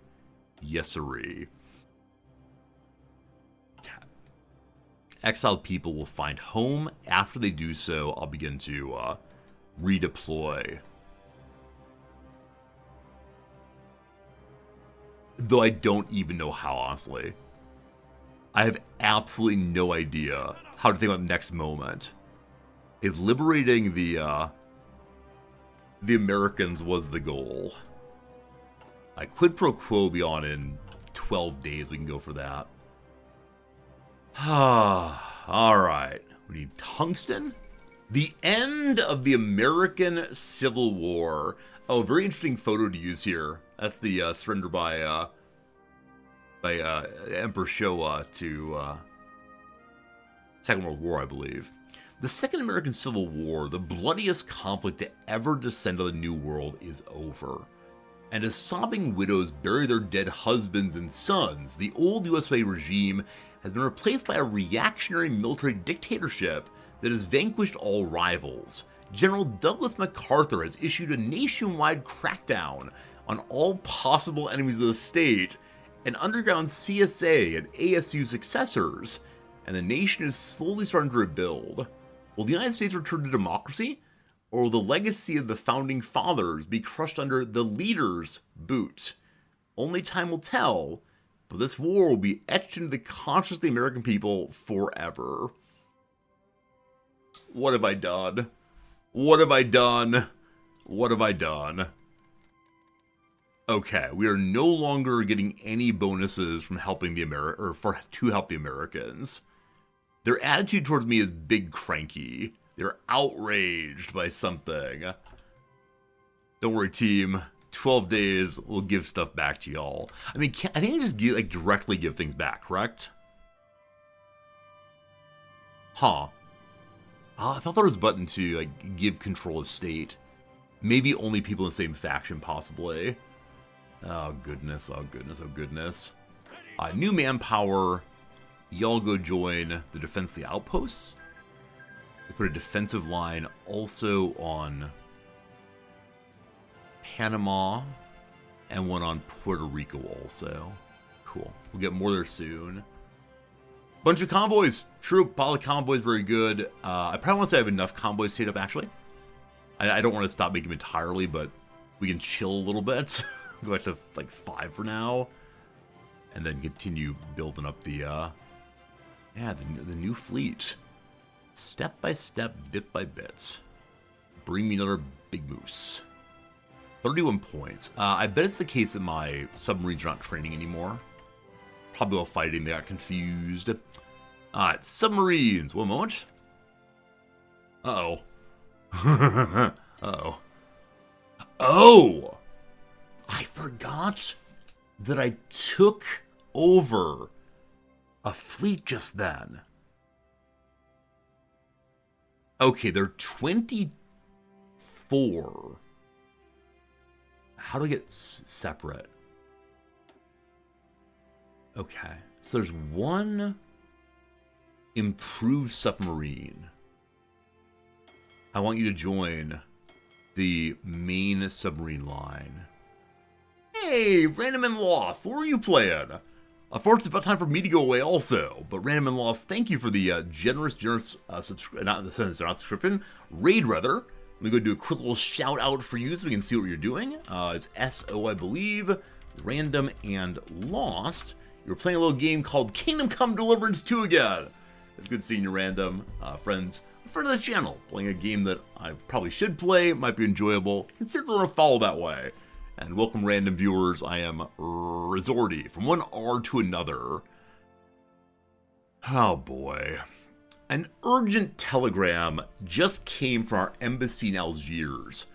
Yes-sirree. Exiled people will find home. After they do so, I'll begin to redeploy. Though I don't even know how, honestly. I have absolutely no idea how to think about the next moment. Is liberating the Americans was the goal. Quid pro quo be on in 12 days. We can go for that. Alright. We need tungsten. The end of the American Civil War. Oh, very interesting photo to use here. That's the surrender by Emperor Showa to Second World War, I believe. The Second American Civil War, the bloodiest conflict to ever descend on the New World, is over. And as sobbing widows bury their dead husbands and sons, the old USA regime has been replaced by a reactionary military dictatorship that has vanquished all rivals. General Douglas MacArthur has issued a nationwide crackdown on all possible enemies of the state, and underground CSA and ASU successors, and the nation is slowly starting to rebuild. Will the United States return to democracy? Or will the legacy of the founding fathers be crushed under the leader's boot? Only time will tell, but this war will be etched into the conscience of the American people forever. What have I done? What have I done? What have I done? Okay, we are no longer getting any bonuses from helping the to help the Americans. Their attitude towards me is big cranky. They're outraged by something. Don't worry, team. 12 days, we'll give stuff back to y'all. I mean, I think I just directly give things back, correct? Huh. I thought there was a button to give control of state. Maybe only people in the same faction, possibly. Oh goodness, oh goodness, oh goodness. New manpower. Y'all go join the defense of the outposts. We put a defensive line also on Panama and one on Puerto Rico also. Cool. We'll get more there soon. Bunch of convoys. True, pile of convoys, very good. I probably want to say I have enough convoys stayed up, actually. I don't want to stop making them entirely, but we can chill a little bit. Go back to, 5 for now. And then continue building up the new fleet. Step by step, bit by bit. Bring me another big moose. 31 points. I bet it's the case that my submarines are not training anymore. Probably while fighting, they got confused. Alright, submarines. One moment. Uh-oh. Uh-oh. Oh! I forgot that I took over a fleet just then. Okay, they're 24. How do I get separate? Okay, so there's one improved submarine. I want you to join the main submarine line. Hey, Random and Lost, what were you playing? Unfortunately, it's about time for me to go away also. But Random and Lost, thank you for the generous subscription, not in the sense, not subscription, raid rather. Let me go do a quick little shout out for you so we can see what you're doing. It's SO, I believe, Random and Lost. You were playing a little game called Kingdom Come Deliverance 2 again. It's good seeing you, Random. Friends, a friend of the channel, playing a game that I probably should play, might be enjoyable. Consider it a follow that way. And welcome, random viewers. I am Resorty, from one R to another. Oh boy. An urgent telegram just came from our embassy in Algiers.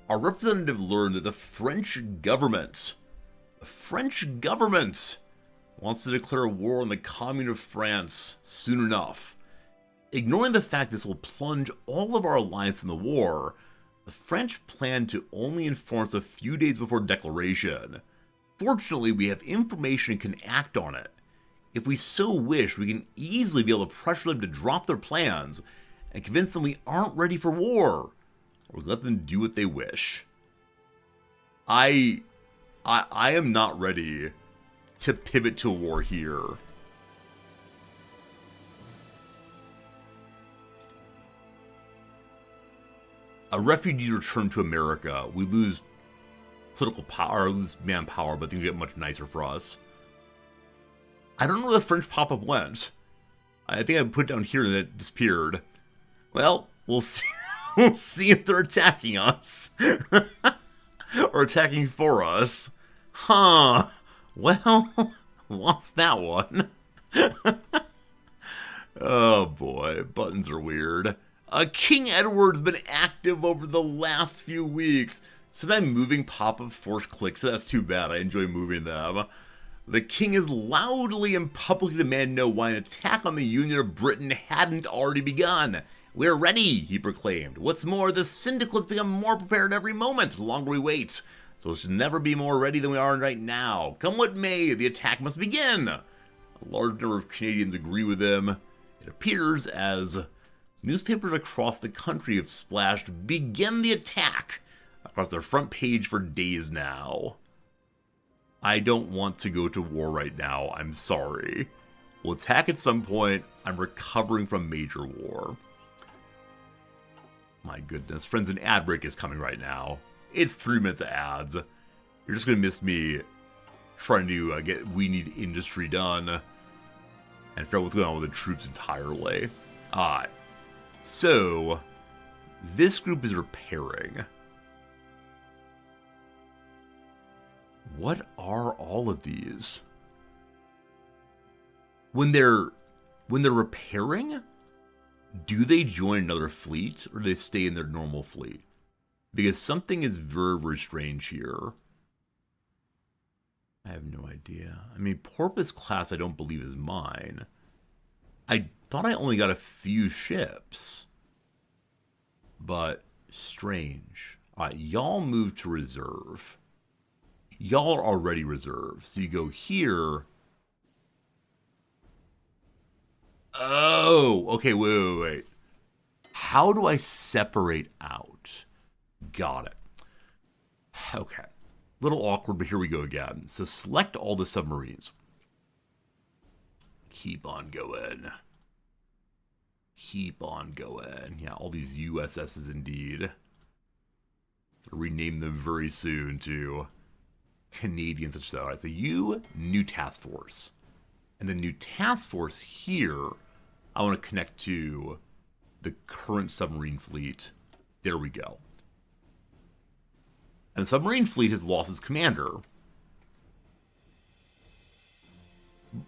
Our representative learned that the French government wants to declare war on the Commune of France soon enough. Ignoring the fact this will plunge all of our alliance in the war, the French plan to only inform us a few days before declaration. Fortunately, we have information and can act on it. If we so wish, we can easily be able to pressure them to drop their plans and convince them we aren't ready for war, or let them do what they wish. I am not ready to pivot to war here. A refugee returned to America. We lose political power, lose manpower, but things get much nicer for us. I don't know where the French pop-up went. I think I put it down here and it disappeared. Well, we'll see. We'll see if they're attacking us. Or attacking for us. Huh. Well, lost that one. Oh boy, buttons are weird. King Edward's been active over the last few weeks. Sometimes moving pop-up force clicks, that's too bad. I enjoy moving them. The king is loudly and publicly demanding know why an attack on the Union of Britain hadn't already begun. We're ready, he proclaimed. What's more, the Syndicate has become more prepared every moment. The longer we wait, so let's never be more ready than we are right now. Come what may, the attack must begin. A large number of Canadians agree with him. It appears as newspapers across the country have splashed "Begin the attack" across their front page for days now. I don't want to go to war right now, I'm sorry. We'll attack at some point. I'm recovering from major war. My goodness, friends, an ad break is coming right now. It's 3 minutes of ads. You're just going to miss me trying to get We Need Industry done and figure out what's going on with the troops entirely. Alright, so this group is repairing. What are all of these? When they're repairing, do they join another fleet or do they stay in their normal fleet? Because something is very, very strange here. I have no idea. I mean, Porpoise class I don't believe is mine. I thought I only got a few ships. But strange. Alright, y'all move to reserve. Y'all are already reserved. So you go here. Oh, okay, wait. How do I separate out? Got it. Okay. Little awkward, but here we go again. So select all the submarines. Keep on going. Keep on going. Yeah, all these USSs indeed. Rename them very soon to Canadian such so. Alright, so you, new task force. And the new task force here, I want to connect to the current submarine fleet. There we go. And the submarine fleet has lost its commander.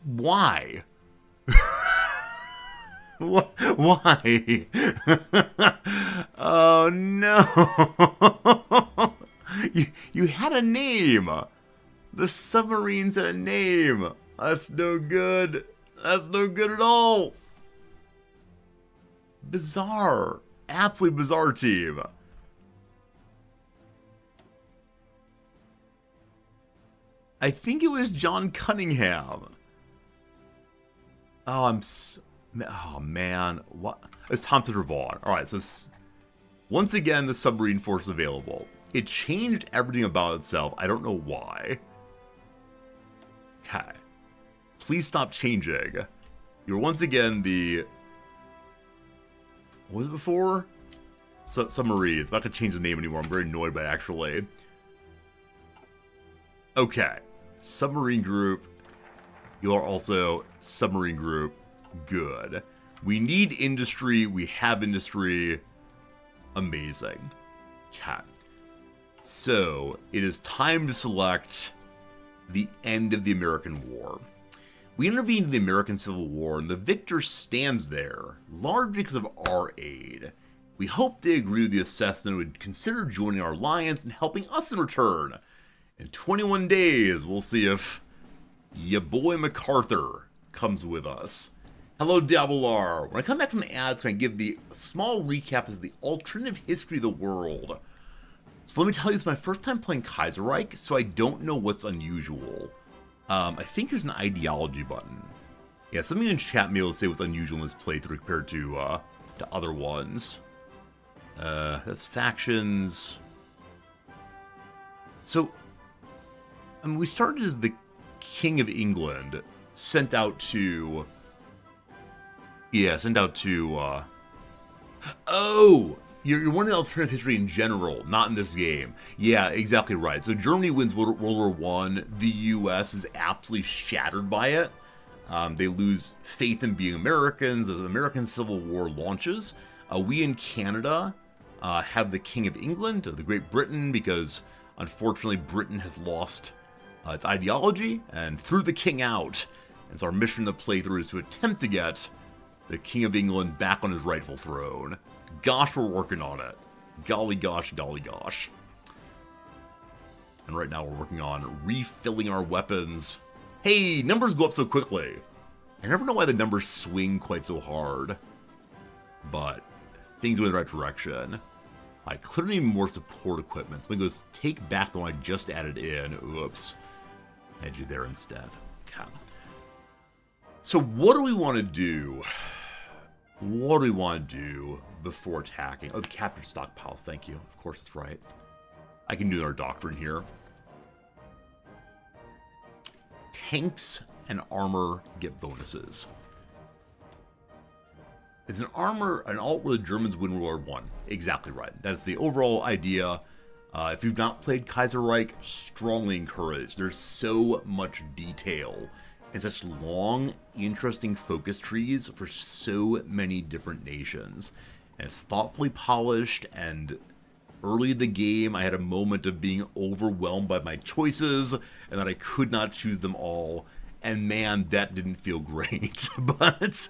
Why? Why? Oh no. You had a name. The submarines had a name. That's no good. That's no good at all. Bizarre. Absolutely bizarre team. I think it was John Cunningham. Oh, oh, man. What? It's Thompson Vaughn. Alright, so once again, the submarine force is available. It changed everything about itself. I don't know why. Okay. Please stop changing. You're once again the... What was it before? Submarine. It's not going to change the name anymore. I'm very annoyed by it, actually. Okay. Submarine group. You are also submarine group. Good. We need industry. We have industry. Amazing. Okay. So, it is time to select the end of the American War. We intervened in the American Civil War, and the victor stands there, largely because of our aid. We hope they agree with the assessment and would consider joining our alliance and helping us in return. In 21 days, we'll see if ya boy MacArthur comes with us. Hello, Dabbler. When I come back from the ads, can I give the small recap as the alternative history of the world? So let me tell you, it's my first time playing Kaiserreich, so I don't know what's unusual. I think there's an ideology button. Yeah, something in chat may say what's unusual in this playthrough compared to other ones. That's factions. So, I mean, we started as the King of England, sent out to... Yeah, sent out to... Oh! You're wanting alternative history in general, not in this game. Yeah, exactly right. So Germany wins World War I. The U.S. is absolutely shattered by it. They lose faith in being Americans as the American Civil War launches. We in Canada have the King of England, the Great Britain, because unfortunately Britain has lost its ideology and threw the king out. And so our mission in the playthrough is to attempt to get the King of England back on his rightful throne. Gosh, we're working on it. Golly gosh, golly gosh. And right now we're working on refilling our weapons. Hey, numbers go up so quickly. I never know why the numbers swing quite so hard. But things go in the right direction. I clearly need more support equipment. So I'm going to go take back the one I just added in. Oops. Add you there instead. Okay. So what do we want to do? What do we want to do before attacking? Oh, the captured stockpiles. Thank you. Of course, it's right. I can do our doctrine here. Tanks and armor get bonuses. It's an alt where the Germans win World War I. Exactly right. That's the overall idea. If you've not played Kaiserreich, strongly encouraged. There's so much detail and such long, interesting focus trees for so many different nations. And it's thoughtfully polished, and early in the game, I had a moment of being overwhelmed by my choices, and that I could not choose them all. And man, that didn't feel great. But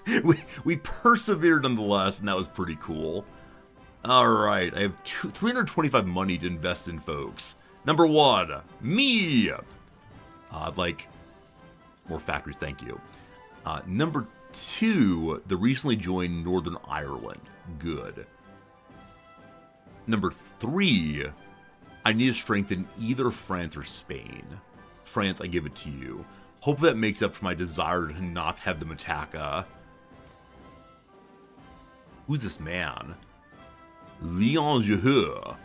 we persevered nonetheless, and that was pretty cool. Alright, I have 325 money to invest in, folks. Number 1, me! I'd like more factories, thank you. Number 2, the recently joined Northern Ireland. Good. Number 3, I need to strengthen either France or Spain. France, I give it to you. Hope that makes up for my desire to not have them attack, Who's this man? Leon Jehur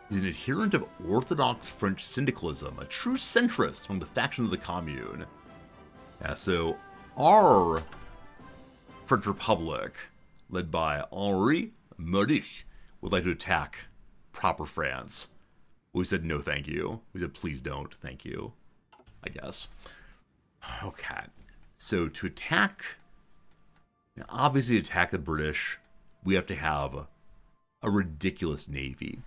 is an adherent of Orthodox French syndicalism, a true centrist among the factions of the Commune. Yeah, so our French Republic, led by Henri Merdich, would like to attack proper France. We said no thank you. We said please don't, thank you, I guess. Okay, so to attack, obviously attack the British, we have to have a ridiculous navy.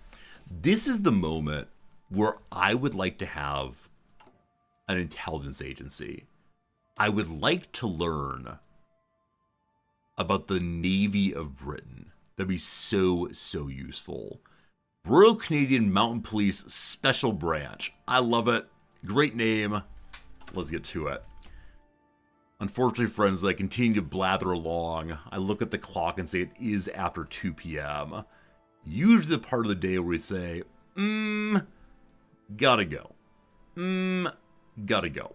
This is the moment where I would like to have an intelligence agency. I would like to learn about the Navy of Britain. That'd be so, so useful. Royal Canadian Mountain Police Special Branch. I love it. Great name. Let's get to it. Unfortunately, friends, as I continue to blather along, I look at the clock and say it is after 2 p.m. Usually the part of the day where we say, gotta go. Gotta go.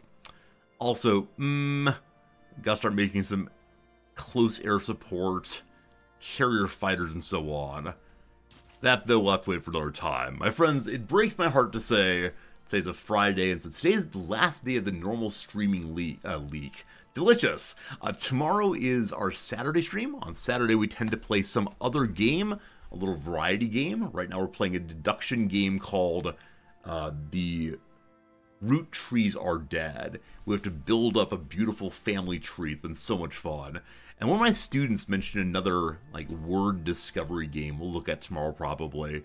Also, gotta start making some close air support, carrier fighters, and so on. That, though, we'll have to wait for another time. My friends, it breaks my heart to say today's a Friday, and since today's the last day of the normal streaming leak. Delicious. Tomorrow is our Saturday stream. On Saturday, we tend to play some other game, a little variety game. Right now, we're playing a deduction game called The Root Trees Are Dead. We have to build up a beautiful family tree. It's been so much fun. And one of my students mentioned another word discovery game we'll look at tomorrow probably.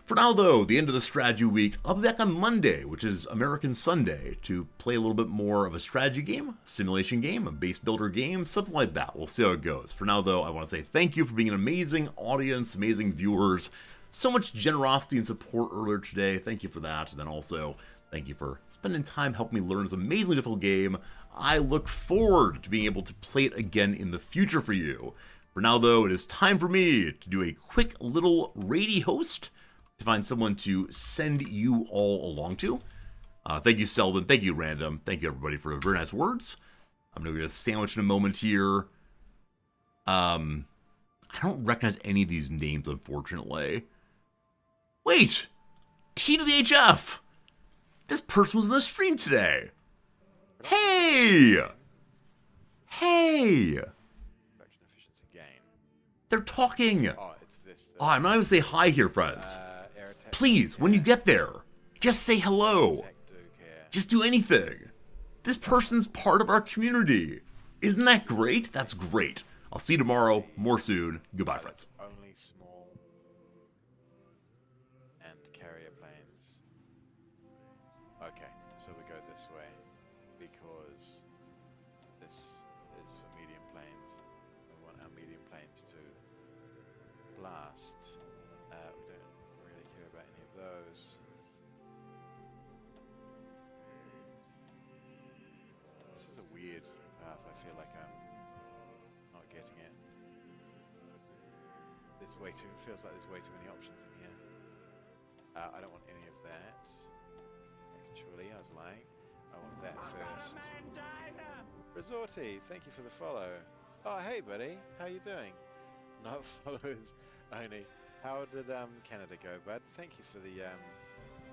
For now though, the end of the strategy week, I'll be back on Monday, which is American Sunday, to play a little bit more of a strategy game, a simulation game, a base builder game, something like that. We'll see how it goes. For now though, I want to say thank you for being an amazing audience, amazing viewers. So much generosity and support earlier today. Thank you for that. And then also, thank you for spending time helping me learn this amazingly difficult game. I look forward to being able to play it again in the future for you. For now, though, it is time for me to do a quick little raidy host to find someone to send you all along to. Thank you, Selvin. Thank you, Random. Thank you, everybody, for very nice words. I'm going to get a sandwich in a moment here. I don't recognize any of these names, unfortunately. Wait! T to the HF! This person was in the stream today. Hey! Hey! Production efficiency gain. They're talking. Oh, it's this. Oh, I'm not going to say hi here, friends. Please, when you get there, just say hello. Just do anything. This person's part of our community. Isn't that great? That's great. I'll see you tomorrow. More soon. Goodbye, friends. Only small and carrier planes. Okay, so we go this way because this is for medium planes. We want our medium planes to blast. We don't really care about any of those. This is a weird path. I feel like I'm not getting it. there's way too. It feels like there's way too many options in here. I don't want any of that. Actually, I was lying. I want that first. Resorty, thank you for the follow. Oh, hey, buddy. How you doing? Not followers only. How did Canada go, bud? Thank you for the